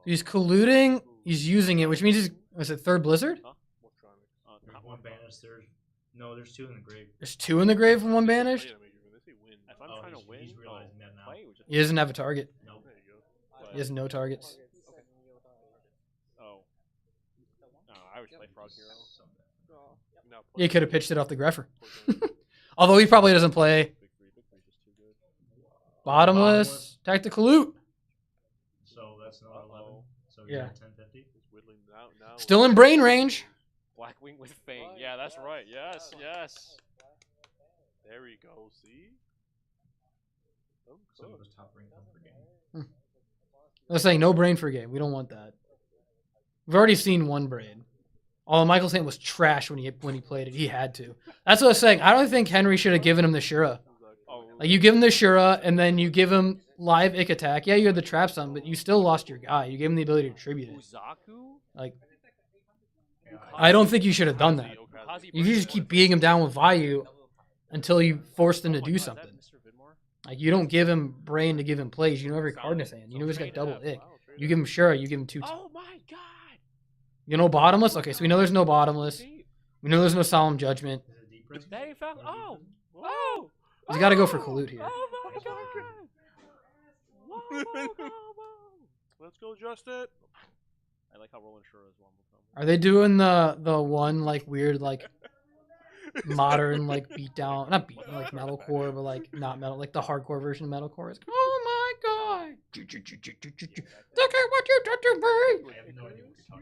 He's colluding. He's using it, which means he's... Was it third Blizzard? One banished. There's two in the grave. There's two in the grave and one banished? If I'm trying to win, he's realizing that now. He doesn't have a target. Nope. He has no targets. Oh. No, I would play Frog Hero. Yeah, he could have pitched it off the Greffer. Although he probably doesn't play. Bottomless. Tactical loot. So that's not 11. So yeah. You're at 1050. Still in brain range. Blackwing with Fang. Yeah, that's right. Yes, yes. There we go. See? So it was top rank per game. I was saying no brain for game. We don't want that. We've already seen one brain. Although Michael Saint was trash when he played it. He had to. That's what I was saying. I don't think Henry should have given him the Shura. Like you give him the Shura and then you give him live Ick attack. Yeah, you had the trap stun, but you still lost your guy. You gave him the ability to tribute it. Like I don't think you should have done that. You should just keep beating him down with Vayu until you forced him to do something. Like you don't give him brain to give him plays. You know every card in his hand. You know he's got double Ick. You give him Shura, you give him two. Oh my god! You know bottomless? Okay, so we know there's no bottomless. We know there's no solemn judgment. Oh! Oh! He's got to go for Kalute here. Oh my god! Let's go, Justin. I like how Roland Shura is one. Are they doing the one like weird like modern like beatdown? Not beat like metalcore, but like not metal, like the hardcore version of metalcore. It's, oh my god! Look at what you did to me!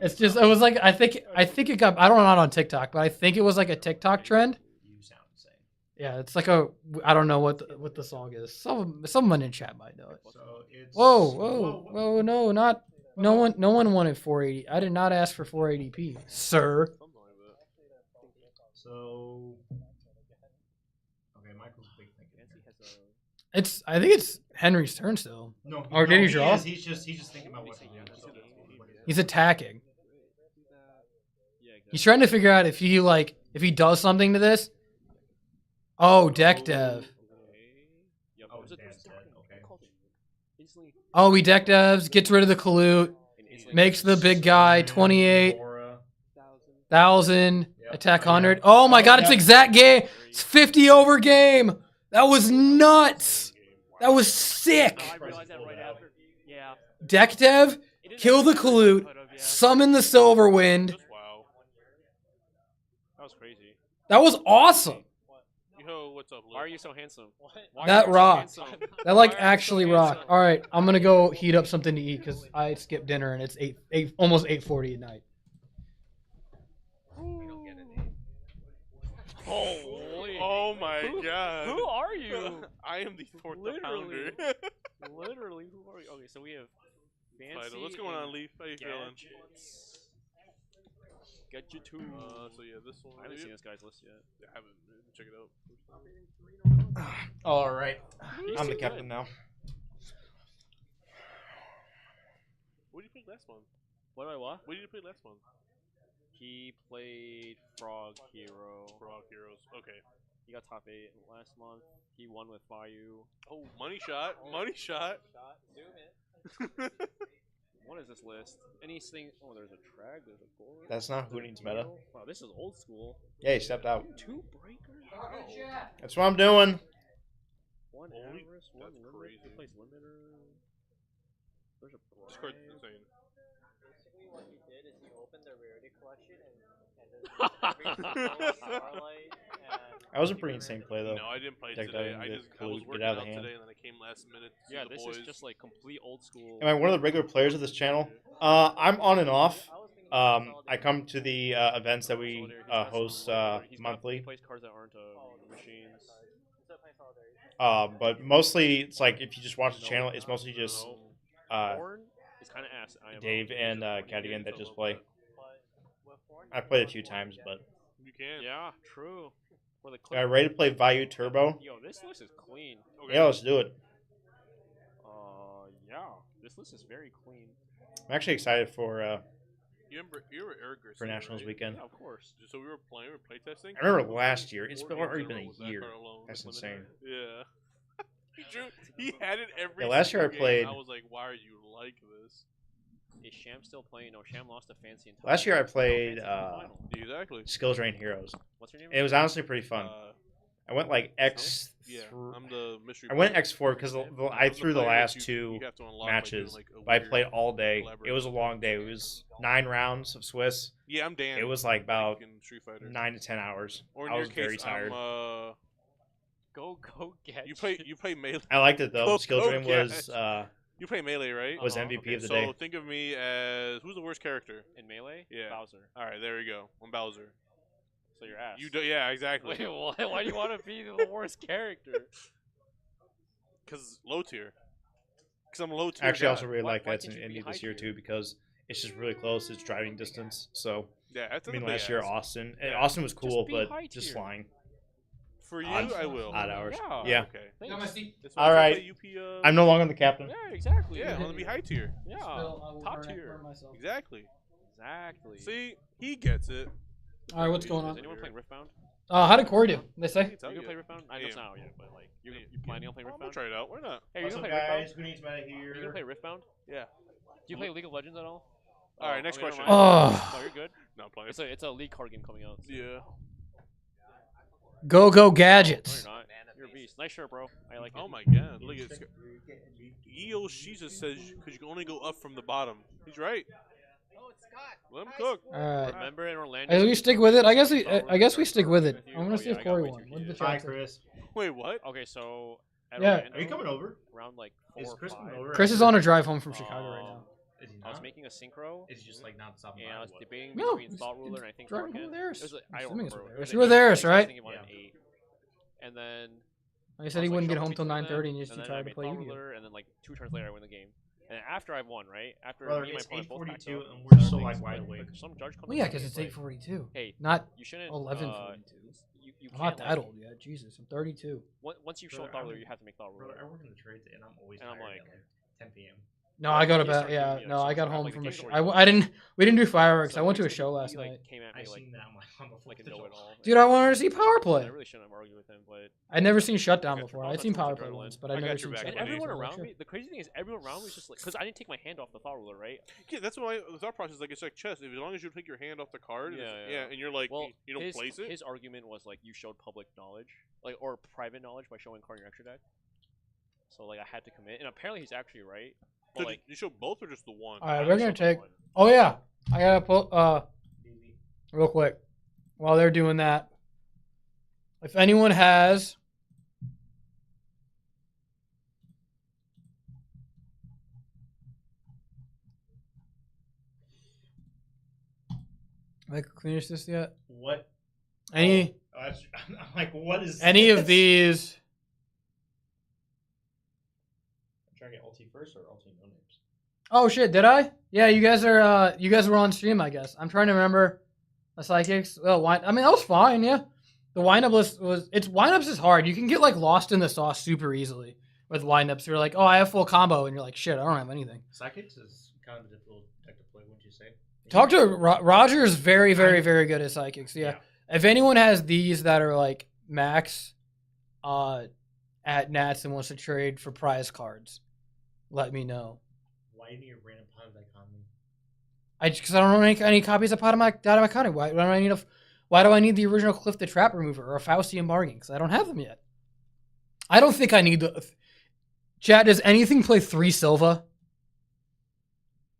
It's just it was like I think it got I don't know not on TikTok, but I think it was like a TikTok trend. Yeah, it's like a I don't know what the song is. Someone in chat might know it. So it's Whoa, no, not no one wanted 480. I did not ask for 480p, sir. So okay, Michael's big thinking. I think it's Henry's turn still. No, or did he draw? He's just thinking about what to do. He's attacking. He's trying to figure out if he does something to this. Oh, deck dev. Oh, he deck devs, gets rid of the Kalute, makes the big guy 28,000, attack 100. Oh my god, it's exact game. It's 50 over game. That was nuts. That was sick. Deck dev, kill the Kalute, summon the Silverwind. That was crazy. That was awesome. Yo, what's up, Luke? Why are you so handsome? That rocked. That like actually rocked. All right, I'm gonna go heat up something to eat because I skipped dinner and it's almost 8:40 at night. Holy! Oh my god! Who are you? I am the fourth pounder. Literally, who are you? Okay, so we have fancy. What's going on, Leaf? How you feeling? Gadget 2. So yeah, this one. I haven't seen this guy's list yet. I haven't. Check it out. All right, I'm the captain now. What did you play last month? What What did you play last month? He played Frog Hero. Frog Heroes. Okay. He got top 8 last month. He won with Vayu. Oh, money shot. Money shot. Zoom in. What is this list? Anything? Oh, there's a Trag. There's a Gore. That's not who needs meta. Wow, this is old school. Yeah, he stepped out. 2 breakers. That's what I'm doing. 1 Holy, Avarice, 1 that's limit. crazy. He plays limiter. There's a This card's insane. Basically, what he did is he opened the rarity collection and That was a pretty insane play though. No, I didn't play Deck today. diving, I get just I was clued, working get out out of the hand. today, and then I came last minute to see Yeah, the this boys. is just like complete old school. Am I one of the regular players of this channel? I'm on and off. I come to the events that we host monthly. He plays cards that aren't machines. But mostly it's like if you just watch the channel, it's mostly just Horn is kind of ass. Dave and Cadigan that just play. I played a few times, but You can. Yeah, true. For the are you ready to play Vayu Turbo? Yo, this list is clean. Okay. Yeah, let's do it. Yeah, this list is very clean. I'm actually excited for You remember Eric Garcia, for Nationals right? weekend. Yeah, of course. So we were playtesting. I remember last year. It's 14 already been turtle a with that year. card alone, That's with insane. Yeah. He had it every. Yeah, last year single I played- game. I was like, why are you like this? Is Sham still playing? No, Sham lost to Fancy in Last year I played Exactly. Skill Drain Heroes. What's your name? It was honestly pretty fun. I went like X. Yeah, I'm the mystery. I went player. X4 because I I'm the threw the player last that two you have to unlock by doing, matches, like, a but I weird played all day. It collaboration was a long day. It was 9 rounds of Swiss. Yeah, I'm Dan. It was like about in Street Fighter. 9 to 10 hours. Or in I your was very case, tired. Go get. You play melee. I liked it though. Go Skill Drain get. was You play melee, right? was MVP of the so day. think of me as who's the worst character in melee? Yeah, Bowser. All right, there you go. I'm Bowser. So your ass. You do, yeah, exactly. Wait, why do you want to be the worst character? Because low tier. Because I'm low tier. Actually, I also guy. really like why that can't in you be Indy this high year tier? too because it's just really close. It's driving distance. So Yeah, that's I mean, a big last year ass. Austin, and Yeah. Austin was cool, be but high just tier. flying. For you, Odd- I will. Odd hours. Yeah. Yeah. Okay. Got my seat. That's All why I right. play UP, I'm no longer the captain. Yeah, exactly. Yeah, I'm gonna be high tier. Yeah, top tier. Exactly. Exactly. See, he gets it. All right, what's going Is on? anyone playing Riftbound? How did Corey do? They say. You gonna play Riftbound? I know it's not out yet, but like, you planning on playing I'm Riftbound? gonna try it out. Why not? Hey, you What's gonna up, play guys? Riftbound? Who needs meta here? You gonna play Riftbound? Yeah. Do you play League of Legends at all? All right, next okay, question. never mind. Oh. No, you're good. Not playing. It's a league card game coming out. Yeah. Go No, gadgets. you're not. You're a beast. Nice shirt, bro. I like it. Oh my god, look at this. Eo Shiza says because you can only go up from the bottom. He's right. Let him cook. All right. Remember in Orlando? As we stick with it, I guess we stick with it. I'm gonna see if I got Corey way won. too What did the confused. Hi, chat say? Chris. Wait, what? Okay, so at Yeah. Orlando, Are you coming over? around like 4 Is or Chris 5, coming over? Chris is on a drive home from Chicago right now. Is he I was not? making a synchro. Is he just like not stopping And by? I was or what? debating No, between he's Thought Ruler and I think driving Rocket. over there. It was like, I don't Assuming it's remember. over It was there. You were an there, eight. I right? was thinking about an 8. And then He said he I was, wouldn't get shuffling home till between them, 9:30, and just and then tried I to made play Thought Yu-Gi-Oh. Ruler, and then like 2 turns later I win the game. And after I won, right? After Brother, me and my it's opponent both backed 8:42 up, and we're so so things like wide like, awake. some judge comes Well, yeah, up to because me, it's like, 8:42. Hey, Not you shouldn't. 11:42. You I'm can't, not that like, old yet. Jesus, I'm 32. Once you've shown Brother, Thought I'm- Ruler, you have to make Thought Ruler. Brother, I work in the trades and I'm always And I'm tired like- at like 10 p.m. No, I go to He bed. started Yeah, giving me, no, like, I got some home like, from the a game's show. already I didn't. We didn't do fireworks. So I went to a he- show he, last like, night. Came at I me like seen that. I'm like, on the like a 4th of July. know-it-all. Dude, I wanted to see Power I Play. really shouldn't argue with him, but I'd never seen Shutdown I got before. your- I'd also seen too much Power Play adrenaline. once, but I I'd got never your seen back, Shutdown. and everyone so I'm like, around sure. me. The crazy thing is everyone around me was just like, because I didn't take my hand off the Thought Ruler, right? Yeah, that's why the thought process like it's like chess. As long as you take your hand off the card, Yeah. and you're like Well, you don't his, place it. His argument was like you showed public knowledge, like or private knowledge by showing card in your extra deck. So like I had to commit, and apparently he's actually right. So But like you show both or just the one? All right, I we're only gonna showed the take. one. Oh yeah, I gotta pull. Real quick, while they're doing that, if anyone has. Have I finished this yet? What? Any Oh, I'm like, what is any this? of these? I'm trying to get LT first or LT no names. Oh shit, did I? Yeah, you guys were on stream, I guess. I'm trying to remember the psychics. Well, I mean that was fine, yeah. The windup list was windups is hard. You can get like lost in the sauce super easily with windups. You're like, oh, I have full combo, and you're like, shit, I don't have anything. Psychics is kind of a difficult deck to play, wouldn't you say? Talk to Roger is very, very, very good at psychics. Yeah. If anyone has these that are like max at Nats and wants to trade for prize cards, let me know. Why do you need a random pot of dichotomy? Because I don't own any copies of Iconic. Why do I need the original Cliff the Trap Remover or a Faustian Bargain? Because I don't have them yet. I don't think I need the. Chat, does anything play 3 Silva?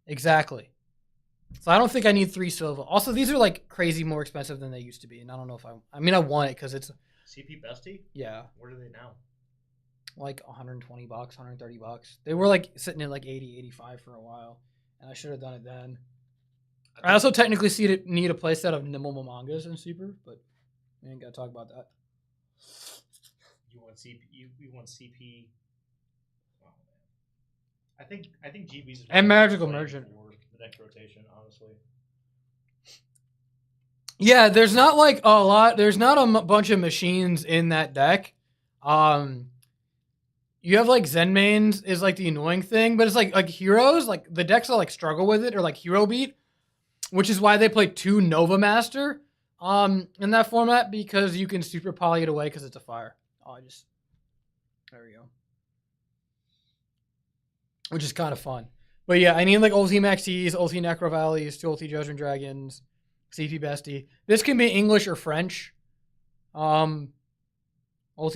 Exactly. So I don't think I need 3 Silva. Also, these are like crazy more expensive than they used to be, and I don't know if I mean, I want it because it's CP Bestie? Yeah, Where are they now? like 120 bucks, 130 bucks. They were like sitting at like 80, 85 for a while, and I should have done it then. I also technically need a playset of Nimble mangas in Super, but we ain't gotta talk about that. You want CP? You want CP? Oh, man. I think GB's is And what I'm Magical playing Merchant. for the next rotation, honestly. Yeah, there's not like a lot. There's not a bunch of machines in that deck. You have like Zen mains is like the annoying thing, but it's like heroes. Like the decks that like struggle with it or like hero beat, which is why they play 2 Nova Master in that format, because you can super poly it away because it's a fire. There we go. Which is kind of fun. But yeah, I need like Ulti Maxis, Ulti Necro Valleys, 2 Ulti Judgment Dragons, CP Bestie. This can be English or French. Ulti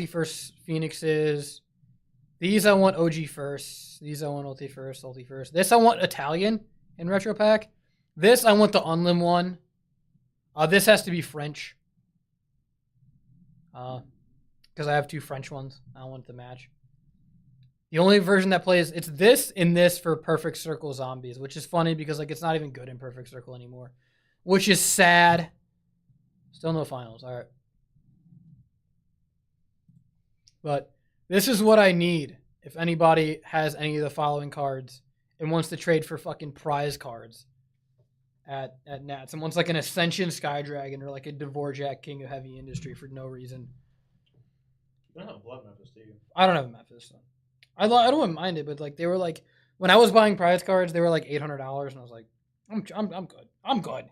First Phoenixes. These I want OG first. These I want Ulti first, Ulti first. This I want Italian in Retro Pack. This I want the Unlim one. This has to be French. Because I have 2 French ones. I want to match. The only version that plays, it's this and this for Perfect Circle Zombies, which is funny because like it's not even good in Perfect Circle anymore. Which is sad. Still no finals. All right. But this is what I need if anybody has any of the following cards and wants to trade for fucking prize cards at Nats and wants like an Ascension Sky Dragon or like a Dvorak King of Heavy Industry for no reason. You don't have Blood Memphis, do you? I don't have a Memphis. So. I don't mind it, but like they were like when I was buying prize cards, they were like $800, and I was like, I'm good. I'm good.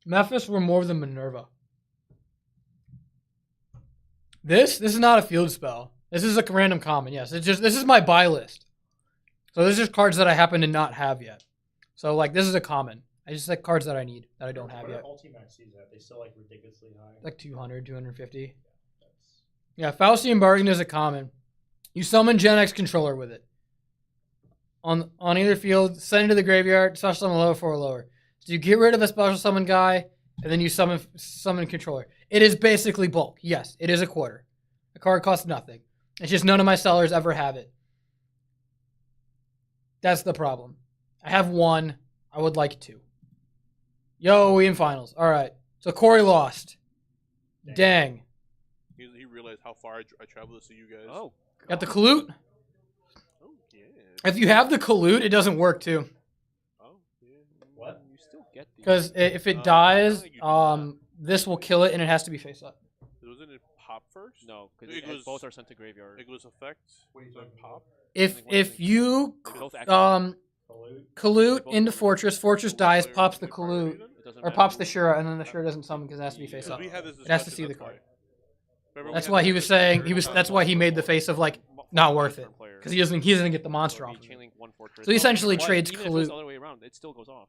Memphis were more than Minerva. This is not a field spell. This is a random common. Yes, this is my buy list. So this is cards that I happen to not have yet. So like this is a common. I just like cards that I need that I don't have yet. What are Ultimax at? They still like ridiculously high. Like 200, 250. Yeah, Faustian Bargain is a common. You summon Gen X controller with it. On either field, send it to the graveyard, special summon lower 4 or lower. So you get rid of a special summon guy, and then you summon controller. It is basically bulk. Yes, it is a quarter. The card costs nothing. It's just none of my sellers ever have it. That's the problem. I have 1. I would like 2. Yo, we in finals. All right. So Corey lost. Dang. He realized how far I traveled to see you guys. Oh, Got the Kalute? Oh, yeah. If you have the Kalute, it doesn't work too. Oh, yeah. What? you still get these. Because if it dies, this will kill it, and it has to be face up. Wasn't it pop first? No, because It was- both are sent to graveyard. It was effect. Pop. If you Both actually- Kalute into Fortress, Fortress dies, pops the Kalute, It doesn't or matter. pops the Shura, and then the Shura doesn't summon because it has to be face up. We had this It has to discussion, see the that's card. why. Remember we That's had why this he was discussion saying that's why he made the face of like not worth it because he doesn't get the monster off. Of it. So he essentially trades Even if it was the Kalute. other way around, it still goes off.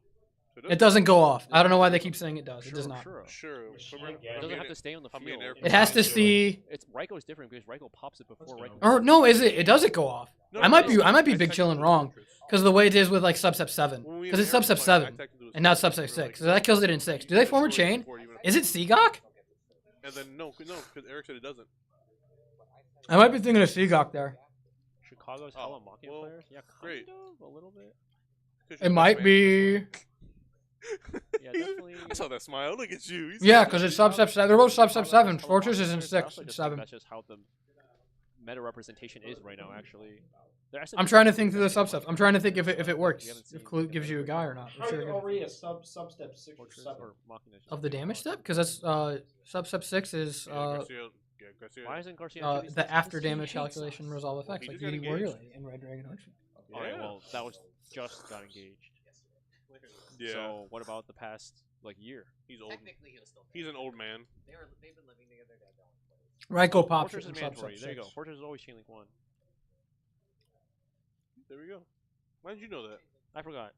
It doesn't go off. I don't know why they keep saying it does. It does not. Sure. It doesn't have to stay on the field. It has to see. It's Raikou is different because Raikou pops it before Raikou. Or no, is it? It doesn't go off. I might be big chillin' wrong because the way it is with like subset 7 because it's subset 7 and not subset 6. So that kills it in 6. Do they form a chain? Is it Seagok? And then no, because Eric said it doesn't. I might be thinking of Seagok there. Chicago's hella Machina players? Yeah, great. A little bit. It might be. Yeah, definitely. I saw that smile. Look at you. Yeah, because it's subset 7. They're both subset 7. Fortress is in 6 and 7. That's just how the meta representation is right now, actually. I'm trying to think through the subsets. I'm trying to think if it works. If Kalute gives you a guy or not. How are you already a substep 6 or 7? Of the damage step? Because that's substep 6 is Why isn't Garcia the after damage calculation resolve effects like Beauty Warrior Lady and Red Dragon Archer. Alright, well, that was just got engaged. Yeah. So what about the past year? He's old. He's an old man. They've been living together. Raikou pops Fortress in is mandatory. subset There you go. 6. Fortress is always chain link 1. There we go. Why did you know that? I forgot.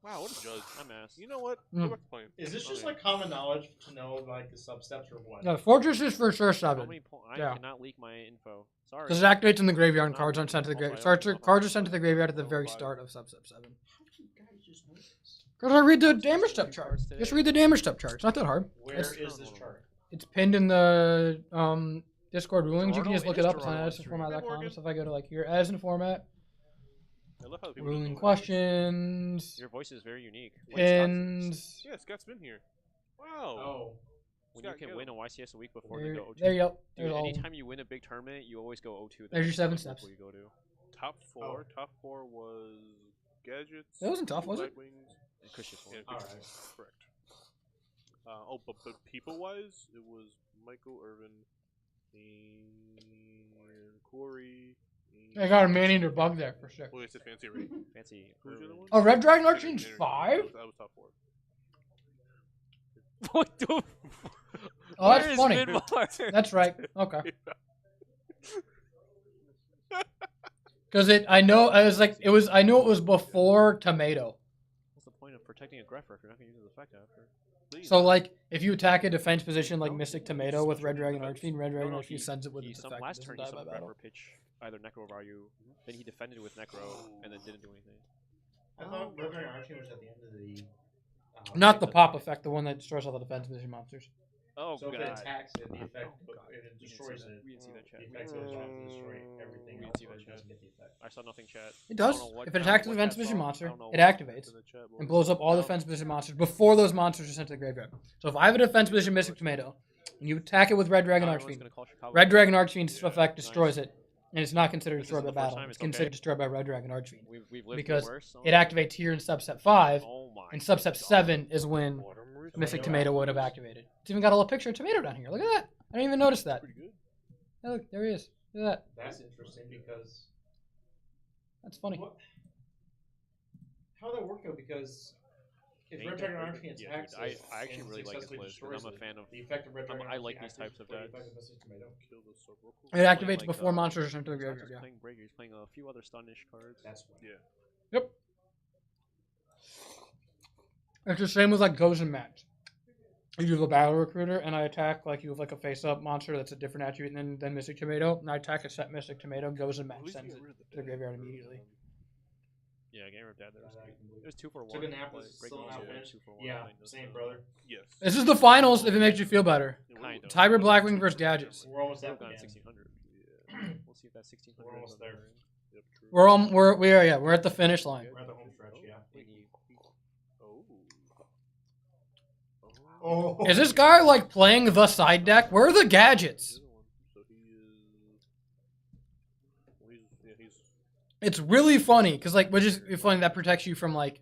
Wow, what a judge. I'm ass. You know what? Mm. Go back to playing. Is this just like common knowledge to know like the substeps or what? Yeah, Fortress is for sure How 7. many I Yeah. cannot leak my info. Sorry. Because it activates in the graveyard and cards aren't sent to the graveyard. Cards are sent to the graveyard at the very start of subset 7. How do you guys just know this? Because I read the damage step chart. Just read the damage step chart. It's not that hard. Where It's, is this chart? it's pinned in the Discord rulings. You can just Toronto, look it it is up. It's on Toronto on edisonformat.com. Morgan. So if I go to like your edison format, I love how people just ruling know that. questions, Your voice is very unique. pins. Yeah, Scott's been here. Wow. Oh. When you Scott, can get win a him. YCS a week before they go O2. There you go. Dude, There's all. anytime you win a big tournament, you always go O2. There's your 7 That's steps. what you go to. Top 4. Oh. Top 4 was Gadgets. That wasn't tough, was it? Lightwings, And Christian and All Christian. right. Correct. But people-wise, it was Michael Irvin and Corey. I got a man-eater bug there for sure. Well, it's a fancy rate. Fancy. Who's the other one? Oh, Red Dragon Energy, Archfiend's Energy. 5? That was top 4. What the? Oh, that's funny. That's right. Okay. Because I know it was before Tomato. What's the point of protecting a Greffer if you're not going to use his effect after? So like, if you attack a defense position like Mystic Tomato with Red Dragon Archfiend, Red Dragon Archfiend sends it with its effect. Last It turn, doesn't he die saw by battle. Greffer pitch either Necro value, then he defended with Necro, and then didn't do anything. I thought Red Dragon Archfiend was at the end of the. Not the pop effect, the one that destroys all the defense position monsters. Oh, So if God. it attacks it, the effect, Oh, God. if it We didn't see destroys that. it, We didn't see that, chat. the effect's going to try to destroy everything We else, didn't see or that, it chat. doesn't get the effect. I saw nothing, chat. It does. I don't know what- If it I don't attacks know a what defense chat position saw. monster, I don't know it what- activates and blows up all defense position monsters before those monsters are sent to the graveyard. So if I have a defense position Mystic Tomato, and you attack it with Red Dragon Everyone's Archfiend, gonna call Chicago Red Bulls. Dragon Archfiend's effect Nice. destroys it, and it's not considered This destroyed by isn't the first battle. time, It's it's okay. considered destroyed by Red Dragon Archfiend. We've lived Because through worse, so- it activates here in subset 5, Oh my and subset 7 is when Watermarine? Mystic Tomato would have activated. It's even got a little picture of Tomato down here. Look at that. I didn't even notice that. Pretty good. Hey, look, there he is. Look at that. That's interesting because That's funny. what? How would that work though? Because if Ain't Red that Dragon perfect? Archfiend Yeah, attacks dude, I it actually and really like this successfully list because destroys I'm a it, fan of. the effect of Red Dragon I like Archfiend these activates types of before the decks. effect of Mystic Tomato. Kill the Sorrow. It Playing activates like, before monsters are sent to the he's not graveyard, just yeah. playing Breaker, he's playing a few other stunish cards. That's why. Yeah. Yep. It's the same with like Goes and Match. You have a battle recruiter, and I attack like you have like a face-up monster that's a different attribute than Mystic Tomato, and I attack a set Mystic Tomato, Goes and Match, At least sends you it got rid of to the graveyard immediately. Yeah, Game of Dad. There was That I can believe. it was 2 for 1. Took a nap, was like, still Breaker not was finished. 2 for 1. Yeah, I think that's same the- brother. Yes. This is the finals if it makes you feel better. Kind of. Tiger Blackwing versus Gadgets. We're almost We've at the gone end. 1600. We'll see if that's 1600. We're almost there. Yep, true. We're at the finish line. We're at the home stretch, yeah. Oh. Oh. Is this guy like playing the side deck? Where are the gadgets? So he is. Well, he's It's really funny because like, which is funny that protects you from like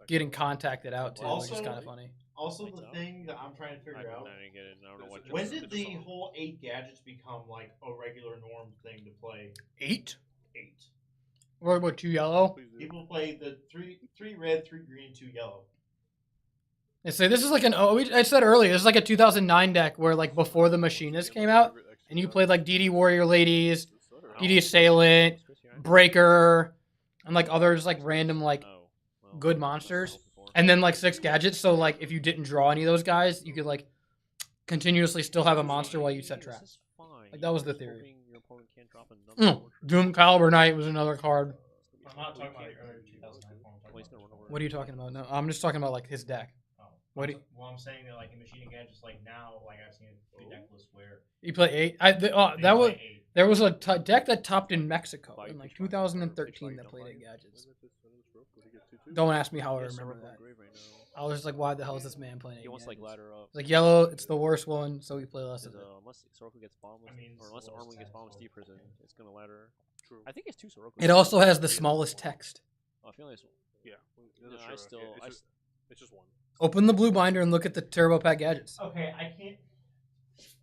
getting contacted out too, which is Also- kind of funny. Also, the thing that I'm trying to I figure out, didn't get it. I don't know what. when just- did the whole 8 gadgets become like a regular norm thing to play? 8? 8. Or what? 2 yellow? please do. People play the three red, 3 green, 2 yellow. I say this is like I said earlier, this is like a 2009 deck where like before the Machinists came out, and you played like DD Warrior Ladies, DD Assailant, Breaker, and like others like random like Oh, well, good I've monsters. done it before. And then like 6 gadgets, so like if you didn't draw any of those guys, you could like continuously still have a monster while you set This traps. is fine. Like, that was the Just theory. hoping your opponent can't drop another one. Doom Caliber Knight was another card. I'm not talking about the earlier 2009 form. Well, he's gonna run over. What are you talking about? No, I'm just talking about like his deck. Oh. What do you- Well, I'm saying that like in Machina gadgets, like now, like I've seen a deck list where You play 8. they That was play 8. there was a deck that topped in Mexico in like 2013 that played 8 gadgets. Don't ask me how I remember that. I was just like, why the hell is this man playing 8 He wants to, like gadgets? ladder up. It's like yellow, it's the worst one, so we play less of Because, it. unless Soroka gets bombed, I mean, or unless it's the Armling gets lowest bombed with tax Steve Prison, it's gonna ladder. True. I think it's 2 Soroka. It also has the smallest text. Oh, I feel like it's. Yeah. No, Sure, I still. It's, I just, it's just one. Open the blue binder and look at the Turbo Pack gadgets. Okay, I can't.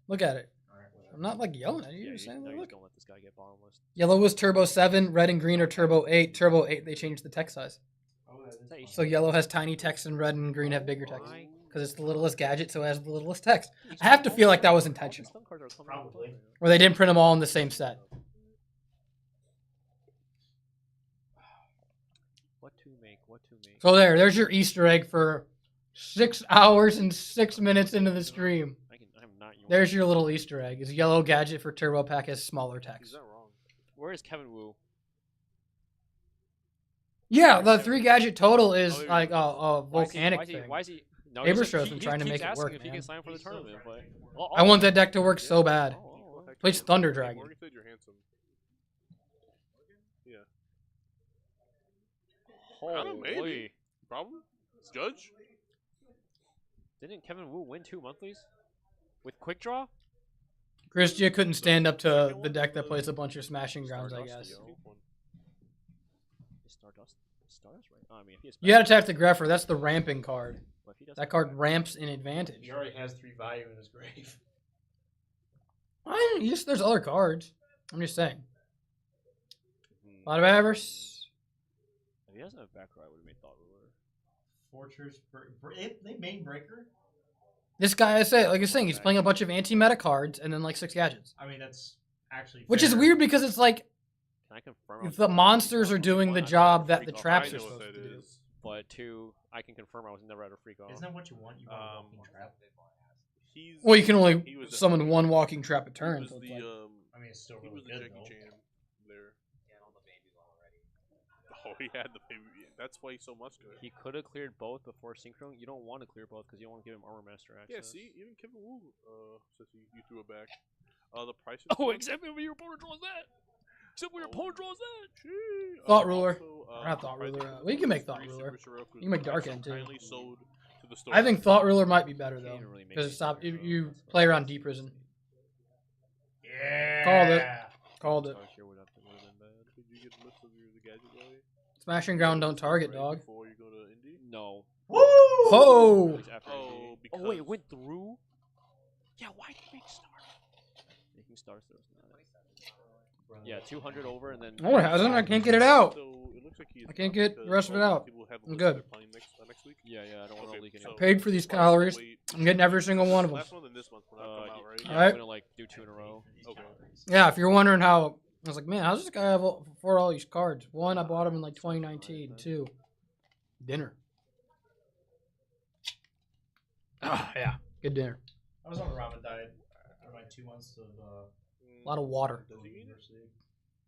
Look at it. Alright, whatever. I'm not like yelling at you. yeah, Just you, saying, no, you look. just don't let this guy get bombless. Yellow was Turbo 7, red and green are Turbo 8. Turbo 8, they changed the text size. Oh, that is That you fine. So yellow has tiny text and red and green have bigger text. Because it's the littlest gadget, so it has the littlest text. I have to feel like that was intentional. Probably. Or they didn't print them all in the same set. What to make? What to make? So there's your Easter egg for 6 hours and 6 minutes into the stream. I'm not. There's your little Easter egg. Is yellow gadget for Turbo Pack has smaller He's text. not wrong. Where is Kevin Wu? Yeah, the 3 gadget total is Oh, like a Why is he- volcanic why is he- thing. Why is he? No, Aberstros been trying to keeps make it asking work, if he man. can sign for the tournament, but I want that deck to work so bad. Oh, Plays Thunder Dragon. Morgan said you're handsome. Yeah. I don't know, maybe. Holy. Problem? Judge? Didn't Kevin Wu win 2 monthlies with quick draw? Christia couldn't stand up to the deck that plays a bunch of smashing grounds, I Stardust, guess. yo. Is Stardust right? Oh, I mean, if he has You gotta attack the Greffer, that's the ramping card. But if he doesn't That card ramps in advantage. He already has 3 value in his grave. Yes, there's other cards. I'm just saying. A lot of Avers. If he doesn't have back row, I would have made Thought Ruler. Fortress, they main breaker. This guy, like I was saying, he's playing a bunch of anti-meta cards and then like 6 gadgets. I mean, that's actually Which is fair. weird because it's like Can I confirm? the monsters are doing the job that the traps I are know what supposed that to do. is. But 2, I can confirm I was never at a freak off. Isn't that what you want? You want a walking trap. He's, Well, you can only he was summon one walking trap a He turn. was So it's the, like, I mean, it's still he really was the good Jackie though. Chan there. Oh, he had the baby. That's why he's so muscular. He could have cleared both before Synchro. You don't want to clear both because you don't want to give him Armor Master access. Yeah, see, even Kevin Wu says you threw it back. The price. Oh, except when your opponent draws that. Except when your opponent draws that. Thought Ruler. Also, Or not Thought Price Ruler. Equals We can make Super Thought Ruler. Super Heroku You can make is Dark also End, too. kindly sold to the store. I think Thought Ruler might be better though, Can't really make because it you play around Deep Prison. Yeah. Called it. Called it. Dark here would have been bad. Did you get the list of the gadget value? Smashing ground don't target, dog. Before you go to Indy? No. Woo! Oh! He's after Oh, AD. because Oh wait, it went through. Yeah, why did you make Star? Making Star Stars. Yeah, 200 over and then. Oh, it hasn't. I can't get it out. So it looks like he's I can't up get because the rest of it all out. people have a I'm list good. they're playing next week. Yeah, I don't want to Okay, leak it. so Paid for these Price calories. wait. I'm getting every single one of them. Last one in this month will not come out, right? Yeah, Alright. I'm gonna like do 2 in a row. Okay. Yeah, if you're wondering how, I was like, man, how's this guy have for all these cards? 1, I bought him in like 2019. 2, dinner. Ah, yeah, good dinner. I was on a ramen diet for my 2 months of A lot of water. university.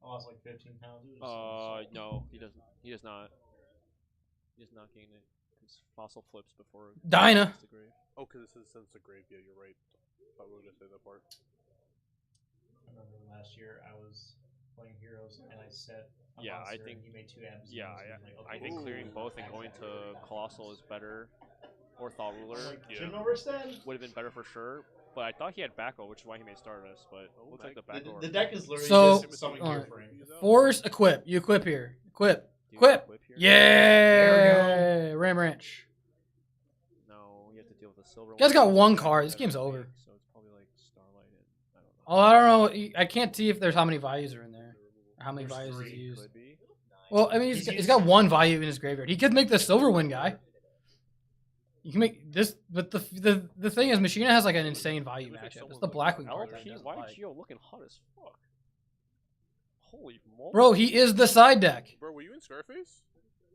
I lost like 15 pounds. It was No, he doesn't. He does not. He does not gain it. His fossil flips before. Dinah. The grave. Oh, because it says since the grave. Yeah, you're right. Thought we were gonna say that part. I remember last year I was playing Heroes and I set a Yeah, I monster think- and he made 2 abs. Yeah, I think clearing both and going to Colossal is better, or Thought Ruler Shouldn't overextend. would have been better for sure. But I thought he had Backo, which is why he made Stardust. But looks like the Backo. The deck is literally So, just summoning alright. gear frame. Force equip. You equip here. Equip. Do you Equip. equip here? Yeah. Ram Ranch. No, you have to deal with the silver. You guys one. got 1 card. This game's over. So it's probably like Starlight and I don't know. Oh, I don't know. I can't see if there's how many values are in there. Or how many values he's used. Could be. Well, I mean, he's got 1 value in his graveyard. He could make the Silverwind guy. You can make this, but the thing is, Machina has like an insane value matchup. It's the Blackwing card that he LP, doesn't why like. Geo looking hot as fuck? Holy moly. Bro, he is the side deck. Bro, were you in Scarface?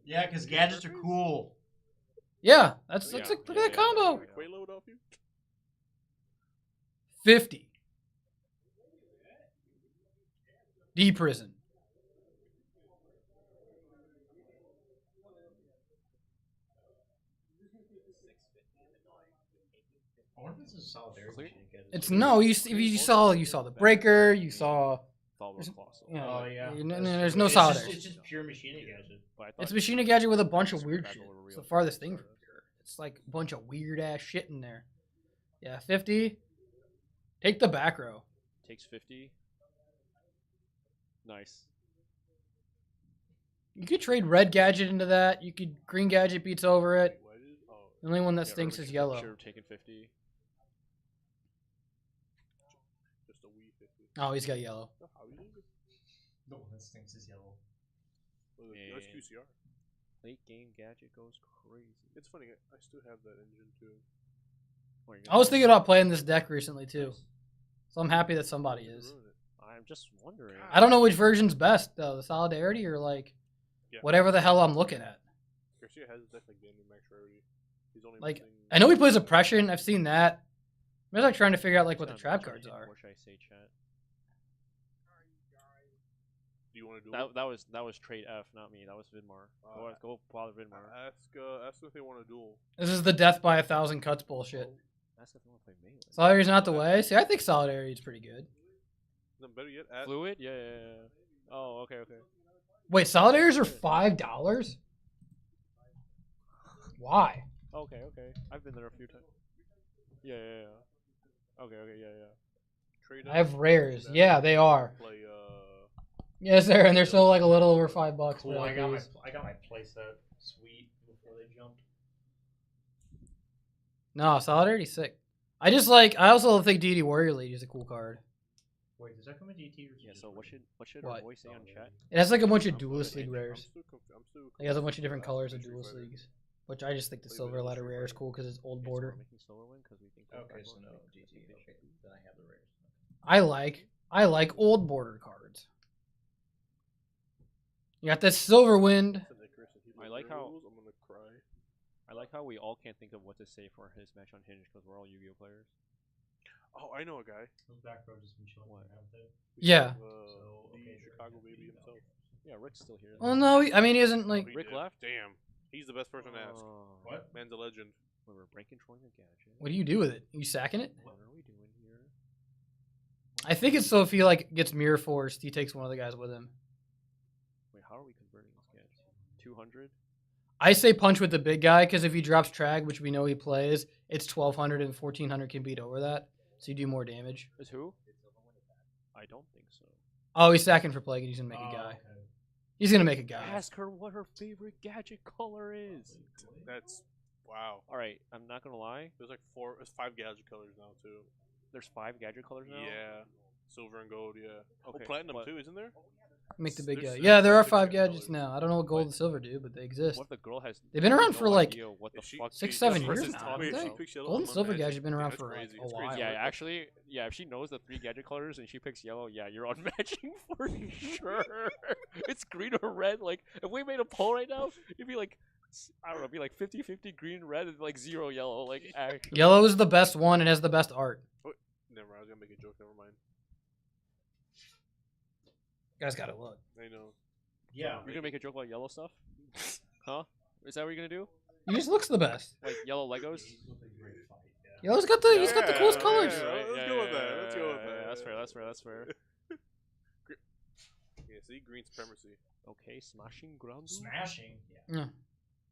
Yeah, because gadgets are cool. Yeah, that's Yeah, like, look yeah, at that combo. Quaylo would help you? 50. D prison. I wonder if this is solidarity. Clear- machine gadgets. It's no. If you saw the breaker. You saw. Thought was There's- Colossal. Yeah. Oh yeah. You- that's there's true. no It's solidarity. It's just pure machine gadget. But I thought It's Machina Gadget with a bunch of Super weird Backo shit. were It's real the farthest thing from Stardust. here. It's like a bunch of weird ass shit in there. Yeah, 50. Take the back row. Takes 50. Nice. You could trade red gadget into that. You could green gadget beats over it. Why did, oh, The only one that Yeah, stinks Urban is yellow. Should have taken 50. just a wee 50. Oh, he's got yellow. Oh, how you doing? The one that stinks is yellow. That's And- QCR. Late game gadget goes crazy. It's funny, I still have that engine too. What are you I was gonna thinking about playing this deck recently too. So I'm happy that somebody is. Ruin it. do? I'm just wondering. I don't know which version's best though, the Solidarity or like Yeah. whatever the hell I'm looking at. Garcia has deck like Game Max Rarity. He's only Like missing- I know he plays Oppression, I've seen that. I'm just like trying to figure out like what the Should I trap mention cards it? are. What should I say, chat? Do you want to do it? That was trade F, not me. That was Vidmar. Go bother Vidmar. Ask them if they want to duel. This is the death by 1,000 cuts bullshit. Ask if they want to play melee. Solidarity's not the way. See, I think Solidarity is pretty good. Then better yet, Fluid? Yeah. Oh, okay. Wait, Solidarities are $5? Why? Okay. I've been there a few times. Yeah. Okay, yeah. Trade I have rares. Yeah, they are. Play, Yes, sir, and they're still like a little over $5. Cool. for I got LPs. my playset sweet before they jumped. No, Solidarity's sick. I also think DD Warrior Lady is a cool card. Wait, does that come in GT or? Yeah. So what should our voice say on chat? It has like a bunch of I'm Duelist still- League rares. I'm still It has a bunch of different confused colors about of Street Duelist Fighter. Leagues, which I just think the Play Silver Video Ladder Street rare is Fighter. cool because it's old Okay, so border. we're making Silver Win because we think. Okay, so no GT. Okay, then I have the rares. I like old border cards. You got this Silver Wind. I like how- I'm gonna cry. I like how we all can't think of what to say for his match on Hinge because we're all Yu-Gi-Oh players. Oh, I know a guy. Those back row just been chilling What? around there. Yeah. The Chicago baby himself. Yeah, Rick's still here. Well, no, he isn't like. He Rick did. left? Damn. He's the best person to ask. What? Man's a legend. We're brain controlling a gadget. What do you do with it? You sacking it? What are we doing here? I think it's so if he like gets mirror forced, he takes one of the guys with him. Wait, how are we converting this gadget? 200? I say punch with the big guy because if he drops Trag, which we know he plays, it's 1,200 and 1,400 can beat over that, so you do more damage. Is who? I don't think so. Oh, he's sacking for plague and he's gonna make a guy. Okay. He's gonna make a guy. Ask her what her favorite gadget color is. That's wow. All right, I'm not gonna lie. There's there's 5 gadget colors now too. There's 5 gadget colors now. Yeah, silver and gold. Yeah. Okay, Oh, platinum but- too, isn't there? Make the big guy. There's Yeah, there are 6 5 gadget gadgets colors. now. I don't know what gold and silver do, but they exist. What if the girl has? They've been around no for, like, idea what the If she- fuck. 6, She- 7 that's years versus now. Tom. haven't If she they? picks yellow, Gold and I'm silver unmatched. gadgets have been around That's for like crazy. a It's while. crazy. Yeah, actually, yeah. If she knows the 3 gadget colors and she picks yellow, yeah, you're unmatching for sure. It's green or red. Like, if we made a poll right now, it'd be like, I don't know, it'd be like 50-50 green, red, and like 0 yellow. Like, actually. Yellow is the best one and has the best art. Never mind. I was gonna make a joke. Never mind. You guys gotta look. I know. Yeah. You're gonna make a joke about yellow stuff? Huh? Is that what you're gonna do? He just looks the best. Like yellow Legos? Yellow's got the he's got the coolest colors. Let's go with that. Let's go with that. That's fair. Yeah, see, green supremacy. Okay, smashing ground. Smashing. Yeah. Yeah.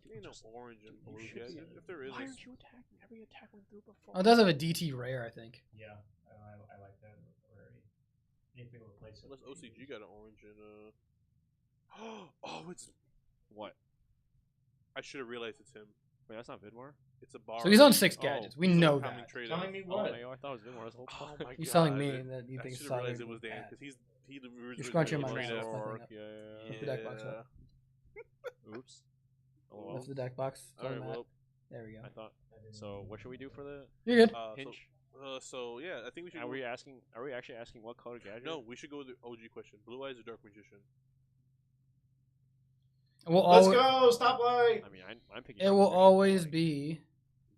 There ain't no orange and blue should gadget. be- If there is, Why it's- aren't you attacking? Every attack went through before. Oh, it does have a DT rare, I think. Yeah. I like that already. Anything with place. unless OCG got an orange and oh, it's What? I should have realized it's him. Wait, that's not Vidmar? It's a bar. So he's on 6 Oh, gadgets. We He's on know coming that. trade Telling off. me Oh, what? I thought it was Vidmar this whole Oh time. my He's god. telling me that he I thinks should have realized Solid it was Dan bad. because he You're scrunching my trade nose. off. Fucking up. Yeah. Put the deck box up. Oops. Oh, well. Lift the deck box. Tell Alright, him that. well, There we go. I thought. So, what should we do for the You're good. hinge? So yeah, I think we should. Are go we asking? Are we actually asking what color gadget? No, we should go with the OG question. Blue Eyes or Dark Magician? We'll Let's always, go. Stoplight. I mean, I'm picking. it will always be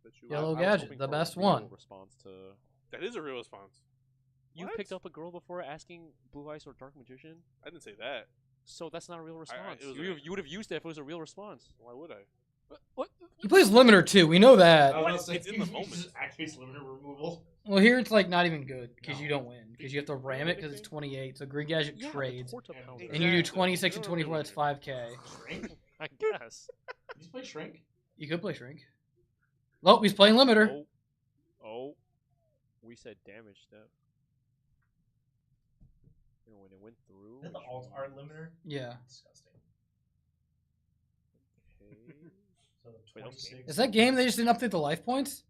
Bet you Yellow I was gadget, hoping the for a best real one. Response to. That is a real response. You What? picked up a girl before asking Blue Eyes or Dark Magician, I didn't say that. so that's not a real response. it was You would have used it if it was a real response. Why would I? What? He plays limiter too. We know that. It's in the moment. Just activates limiter removal. Well, here it's like not even good because No. you don't win because you have to ram it because it's 28. So green gadget Yeah, the trades, Torta Pounder. and you do Exactly. 26 and You don't 24. really That's 5K. Shrink. I guess. You just play shrink. You could play shrink. Oh, he's playing limiter. Oh. We said damage step. You know, when it went through. Is that the which alt art means- limiter? Yeah. Disgusting. Okay. So the Wait, that was 26. Is that game? They just didn't update the life points.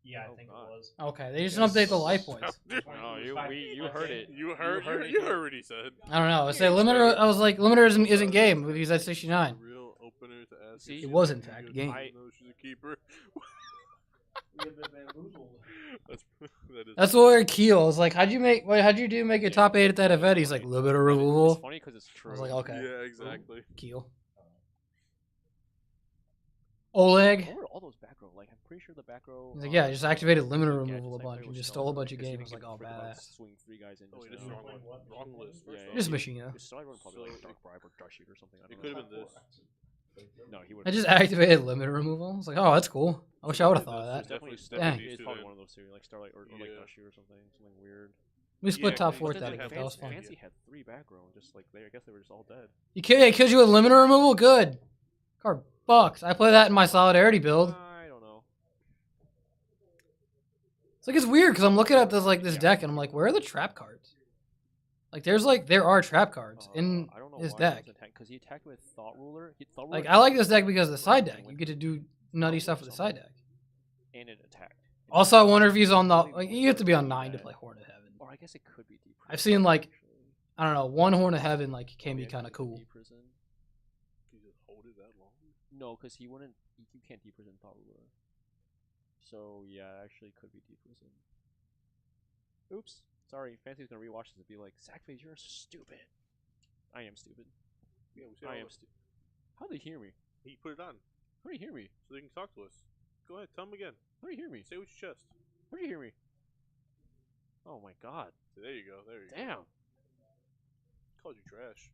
Yeah, I Oh, think God. it was. Okay, they just didn't update the life points. No, you heard it. You heard what he said. I don't know. I say limiter. I was like, limiter isn't game because he's at 69. Real opener to ask. See? if It she's was, a in keeper. fact, game. No, she's a keeper. That's what Keel was like. How'd you make a top 8 at that event? He's like limiter It's removal. funny because it's I true. was like, okay, Yeah, exactly. Keel. Oleg. What were all those back row. Like I'm pretty sure the back row. He's like, yeah, I just activated limiter gadget removal a sniper bunch and was just still stole a bunch of because he games. can Like, oh, freaking about badass. Swing 3 guys in. Oh, you just now. wrong list. Yeah, First yeah, off. Just Machina. His side run probably like Dark Bribe or Dust Shoot or something. I It don't could know. have been this. No, he would. I just activated limiter removal. I was like, oh, that's cool. I wish I would have thought of It's that. definitely, Dang. it's probably one of those two, like Starlight or like Yeah. Dust Shoot or something weird. We split Yeah, top but four then that they again. have That was fun. Fancy had 3 back row, and just like I guess they were just all dead. You killed you with limiter removal? Good. Card bucks. I play that in my solidarity build. I don't know. It's like it's weird because I'm looking at this deck and I'm like, where are the trap cards? Like there are trap cards in I don't know his why deck. because he attacked with Thought Ruler. Like I like this deck because of the side deck. You get to do nutty stuff with the side deck. And it attacked. Also, I wonder if he's on the. Like, you have to be on 9 to play Horn of Heaven. Or I guess it could be Deep Prison. I've seen like, I don't know, one Horn of Heaven like can be kind of cool. Deep Prison. You just hold it that long. No, because he wouldn't. You can't Deep Prison Thought Ruler. So yeah, actually could be Deep Prison. Oops. Sorry, Fancy's gonna rewatch this and be like, Sackface, you're stupid. I am stupid. Yeah, we say I all am that. stupid. How do they hear me? He put it on How do you hear me? so they can talk to us. Go ahead, tell him again. How do you hear me? Say it with your chest. How do you hear me? Oh my god. There you go. There you go. Damn. Called you trash.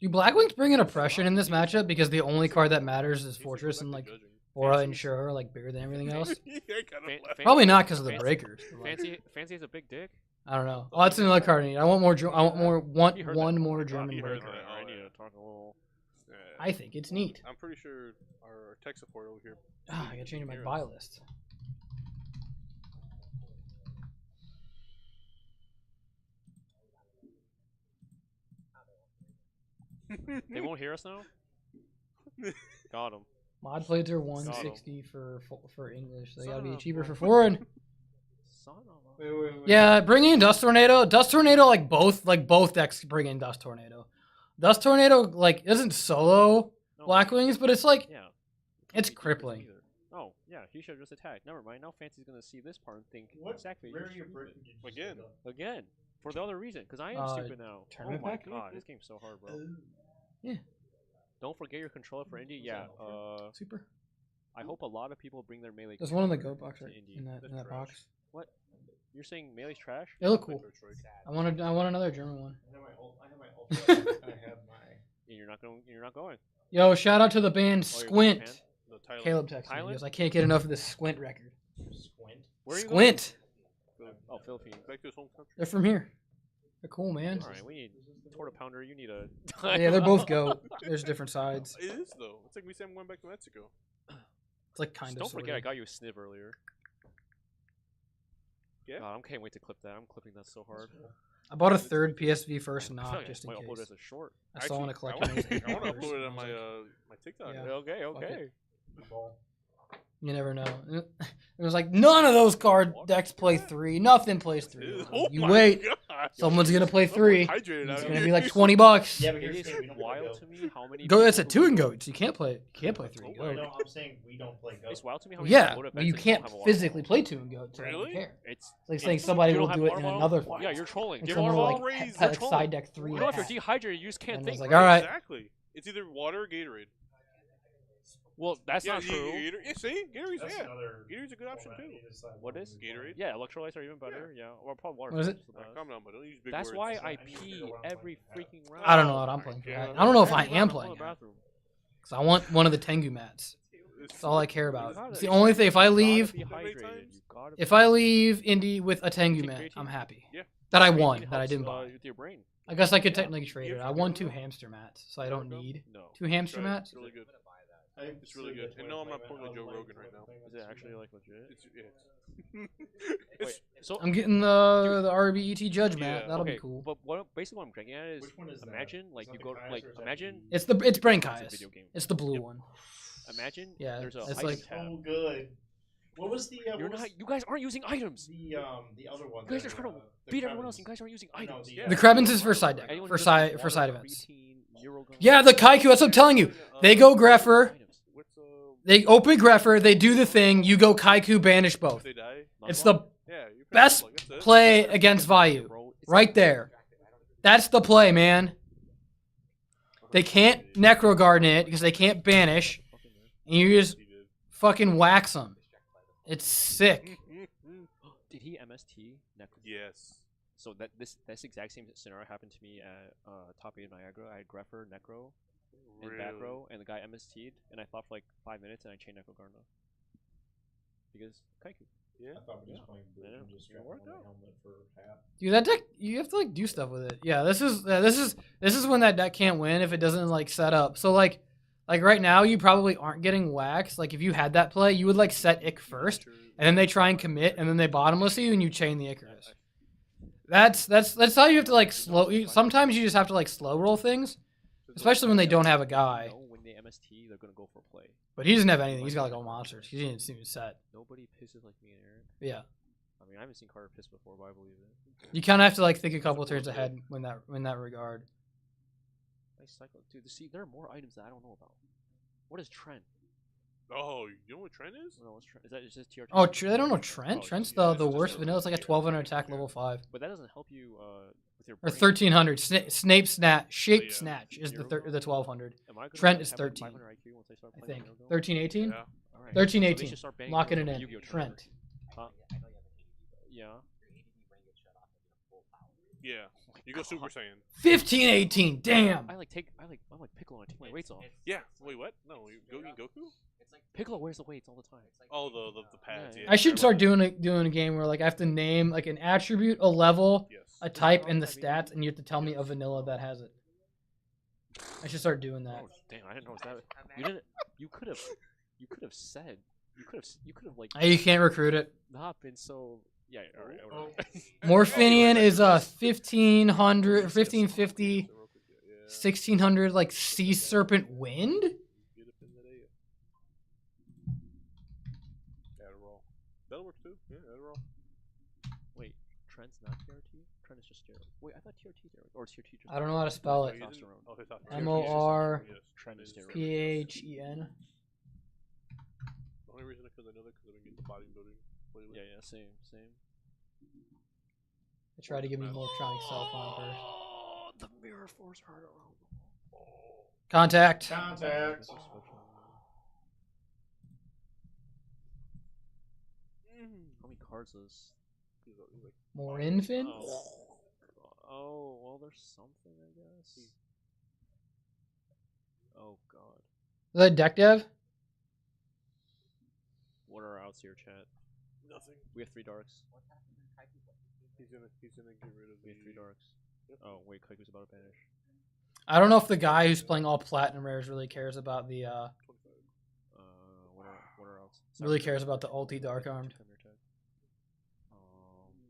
Do Blackwings bring in oppression in this matchup because the only card that matters is Fortress and like Aura and Sure are like bigger than everything else? Probably not because of the breakers. but, like, Fancy has a big dick. I don't know. Oh, that's another card I need. I want more. I want more. You heard One that. more Oh my God, German you heard breaker. that. I need to talk a little. I think it's neat. I'm pretty sure our tech support over here. Ah, I gotta change my hear buy us. list. They won't hear us now. Got him. Mod plates are Got 'em. 160 for English. They Son gotta be of cheaper a- for foreign. Son of a. Wait. Yeah, bring in Dust Tornado. Dust Tornado, like both decks bring in Dust Tornado. Dust Tornado like isn't solo No, Blackwings, but it's like Yeah. it's Deep Prison crippling. either. Oh yeah, he should have just attacked. Never mind. Now Fancy's gonna see this part and think What Sackface. rare you're your stupid. breaking did you Again. say, Again. For the other reason, because I am stupid now. Oh tournament my pack? god, this game's so hard, bro. Yeah. Don't forget your controller for indie. Yeah. Super. I hope a lot of people bring their melee. There's one in the controller goat box to right indie. in that That's trash. box. What? You're saying melee's trash? They look cool. Detroit. I want another German one. I have my ultra. I have my. And you're not going. You're not going. Yo, shout out to the band Oh, you're going to Squint. Japan? The Thailand. Caleb texted me. He Thailand? goes, I can't get enough of this Squint record. Squint. Where are you Squint. going? Oh, Philippines. Back to his home country. They're from here. They're cool, man. All right, we need Torta Pounder. You need a. Yeah, they're both goat. There's different sides. It is though. It's like we said going back to Mexico. It's like kind Just of. don't forget, I sorta. got you a sniv earlier. Yeah. God, I can't wait to clip that. I'm clipping that so hard. I bought a third PSV first I feel knock like just in I might upload it case. as a short. I still want to collect I want those. to upload it on my my TikTok. Yeah. Okay, Fuck okay. it. You never know. It was like none of those card decks play 3. Nothing plays 3. Oh You my wait. God. Someone's gonna play 3. Hydrated It's out gonna here. be like $20. Yeah, but It here's is the thing, we don't play wild goat. to me how many. Go. It's a people 2 and who- goats. You can't play 3 No, goat. I'm saying we don't play goat. It's wild to me how many Yeah, people go to but you events and don't can't have a water physically bottle. play 2 and goats. So I don't Really? care. It's It's like it's- saying somebody you will don't have do it water in bottle? another Yeah, format. you're trolling. And Give someone water will bottle. like raise pet the a troll. side deck 3 You and know a if you're half. dehydrated, you just can't And think. it's like, all right. Exactly. It's either water or Gatorade. Well, that's yeah, not true. Yeah, see, Gatorade's That's yeah. another Gatorade's a good option format. too. You decide What one is? is Gatorade? Yeah, electrolytes are even better. Yeah, or probably water. What is it? is the best. Calm down, but don't use big That's words. why I I need to pee figure what I'm every playing. freaking round. I don't know what I'm playing for Yeah. that. I don't know if I Every am round I'm playing in the that. bathroom. Because I want one of the Tengu mats. That's all I care You about. gotta- It's the only thing. If I you gotta leave, be How many hydrated. times? You gotta if be I leave Indy with a Tengu Take mat, creatine? I'm happy. Yeah. That I Creatine won, that I helps, didn't buy. with your brain. I guess I could technically trade You it. have I to won do 2 it? hamster mats, so I don't need No. 2 hamster Try it. mats. It's really good. I It's really good. And no, I'm not pulling a Joe Rogan right now. Is it actually like legit? It's yeah. Wait, It's, so I'm getting the RBET judge mat. Yeah. That'll okay, be cool. but basically what I'm getting at is, Which one is that? imagine like Is you that go the Kai's like or is that imagine It's Brain it's a Kai's. video game. It's the blue Yep. one. Imagine Yeah, there's a it's item like- tab. So good. What was the? You're what was not. You guys aren't using items. the other one. You guys the, are trying to the beat everyone else. Krebs. You guys aren't using I know, items. The Krebins is for side deck, Anyone for who side does for side water, events. creatine, Eurogun- Yeah, the Kaiku. That's what I'm telling you. They go Greffer. Items. what's They open Greffer. They do the thing. You go Kaiku, banish both. they die? It's the Yeah. You're best that's it. play against Vayu. Bro, it's Right there. That's the play, man. They can't Necro Garden it because they can't banish. And you just fucking wax him. It's sick. Did he MST Necro? Yes. So that this exact same scenario happened to me at top 8 of Niagara. I had Greffer, Necro, in back row, and the guy MST'd, and I thought for like 5 minutes, and I chained Necro Garna. Because Kaiku. Yeah. I thought we were just playing blue and just strapping on the helmet for half. Dude, that deck, you have to like do stuff with it. Yeah, this is when that deck can't win if it doesn't like set up. So like right now you probably aren't getting waxed. Like if you had that play, you would like set Ick first, and then they try and commit, and then they bottomless you, and you chain the Icarus. That's how you have to like slow. Sometimes you just have to like slow roll things, especially when they don't have a guy. When they MST, they're gonna go for a play. But he doesn't have anything. He's got like all monsters. He didn't even set. Nobody pisses like me and Aaron. Yeah. I mean, I haven't seen Carter piss before, but I believe it. You kind of have to like think a couple turns ahead in that regard. Nice cycle, dude. See, there are more items that I don't know about. What is Trent? Oh, you know what Trent is? No, what's Trent? Is that just TRT? Oh, I don't know Trent. Oh, Trent's yeah, the worst vanilla. It's like a 1200 attack level 5. But that doesn't help you with your. Or brain. 1300. Snape Snatch. Shape Yeah. Snatch is the Zero? 1200. Am I gonna Trent have is like 13. 500 IQ once I start I playing think. Yu-Gi-Oh? 13, 18? Yeah. Alright. 13, So they 18. should start banning Locking it from in. Yu-Gi-Oh Trent. Huh? Yeah. Yeah. You go Super Saiyan. 15, 18. Damn. I'm like Piccolo and I take my weights off. Yeah. Wait, what? No, you go eat Goku? Piccolo wears the weights all the time. Oh, the pads. Yeah, Yeah. I should start doing a game where like I have to name like an attribute, a level, Yes. a type, and the stats, and you have to tell me a vanilla that has it. I should start doing that. Oh, damn, I didn't know that. You didn't. You could have said. You could have like. You can't recruit it. Not been so. Yeah. All right. All right. Morphinian is a 1500, 1550, 1600 like Sea Serpent Wind. Adderall. That'll work too. Yeah, Adderall. Wait, Trent's not TRT. Trent is just steroid. Wait, I thought TRT steroid or TRT. Just I don't know how to spell it. testosterone. Okay, M-O-R- Trent is steroid. P-H-E-N. The only reason because I know that because I've been getting the bodybuilding playlist. Yeah, same. I tried to give me more electronic cell phone first. Oh, the mirror force hurt. Contact. Contact. How many cards is? More infant. Oh, well, there's something, I guess. Oh God. Is that deck dev? What are our outs here, chat? Nothing. We have 3 darks. He's gonna get rid of We have 3 darks. Yep. Oh wait, Kaiku's about to banish. I don't know if the guy who's playing all platinum rares really cares about the What are outs? really cares about the ulti dark armed. I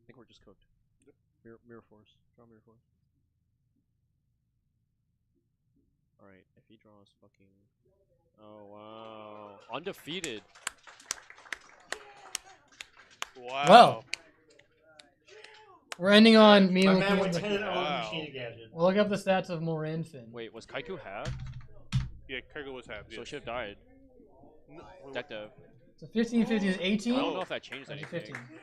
think we're just cooked. Mirror force. Draw mirror force. Alright, if he draws fucking. Oh wow. Undefeated. Wow. Well, we're ending on me My looking man at went the, 10-0 Wow. Machina gadget. we'll look up the stats of more infant. Wait, was Kaiku half? Yeah, Kergo was half. So Yeah. it should have died. No, Deck dev. So 15, 15 is 18. I don't know if that changes Or is it anything. 15?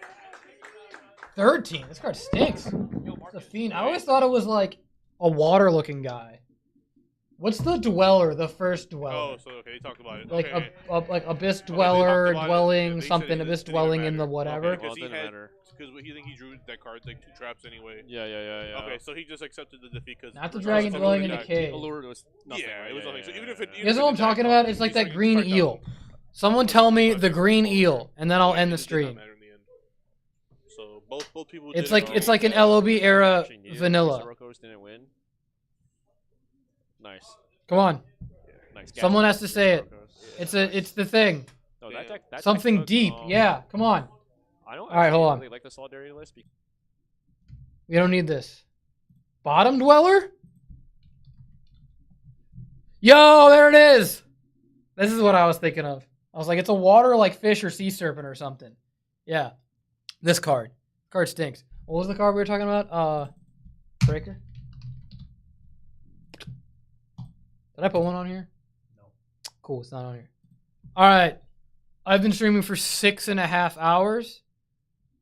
13. This card stinks. It's a fiend. I always thought it was like a water looking guy. What's the dweller? The first dweller. Oh, so okay, he talked about it. Like Okay. like abyss Okay, they dweller, talked about it. dwelling, They said something, it abyss didn't dwelling matter. in the whatever. Okay, Well, it he doesn't had, matter. because he think he drew that card like 2 traps anyway. Yeah. Okay, so he just accepted the defeat because Not the dragon dwelling in the cave. Allure was nothing. Yeah, right? it was nothing. So even if it, You guys know what I'm talking about? It's like that green eel. Someone So tell he me got the it. green eel, and then I'll end the It did not stream. matter in the end. So both people. It's did like it it's like an LOB era Actually needed it. vanilla. Sorokos didn't win. Nice. Come on, Nice. someone Gadget. has to say it. Sorokos. It's the thing. No, that deck. That Something deck took, deep. Yeah, come on. I don't. All right, hold on. Really like the solidarity list. We don't need this. Bottom dweller? Yo, there it is. This is what I was thinking of. I was like, it's a water like fish or sea serpent or something. Yeah. This card. Card stinks. What was the card we were talking about? Breaker? Did I put one on here? No. Cool, it's not on here. Alright. I've been streaming for 6.5 hours.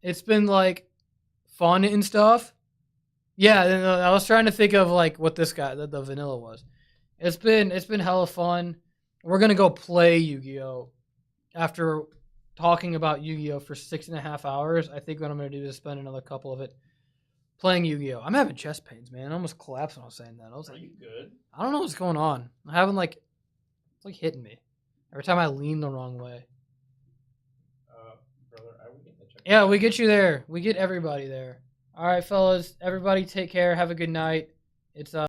It's been like fun and stuff. Yeah, I was trying to think of like what this guy, the vanilla was. It's been hella fun. We're gonna go play Yu-Gi-Oh. after talking about Yu-Gi-Oh for 6.5 hours, I think what I'm gonna do is spend another couple of it playing Yu-Gi-Oh. I'm having chest pains, man. I almost collapsed when I was saying that. I was like, you good? I don't know what's going on. I haven't it's like hitting me every time I lean the wrong way. Brother, I would get the check. Yeah, we get you there. We get everybody there. All right, fellas. Everybody take care. Have a good night. It's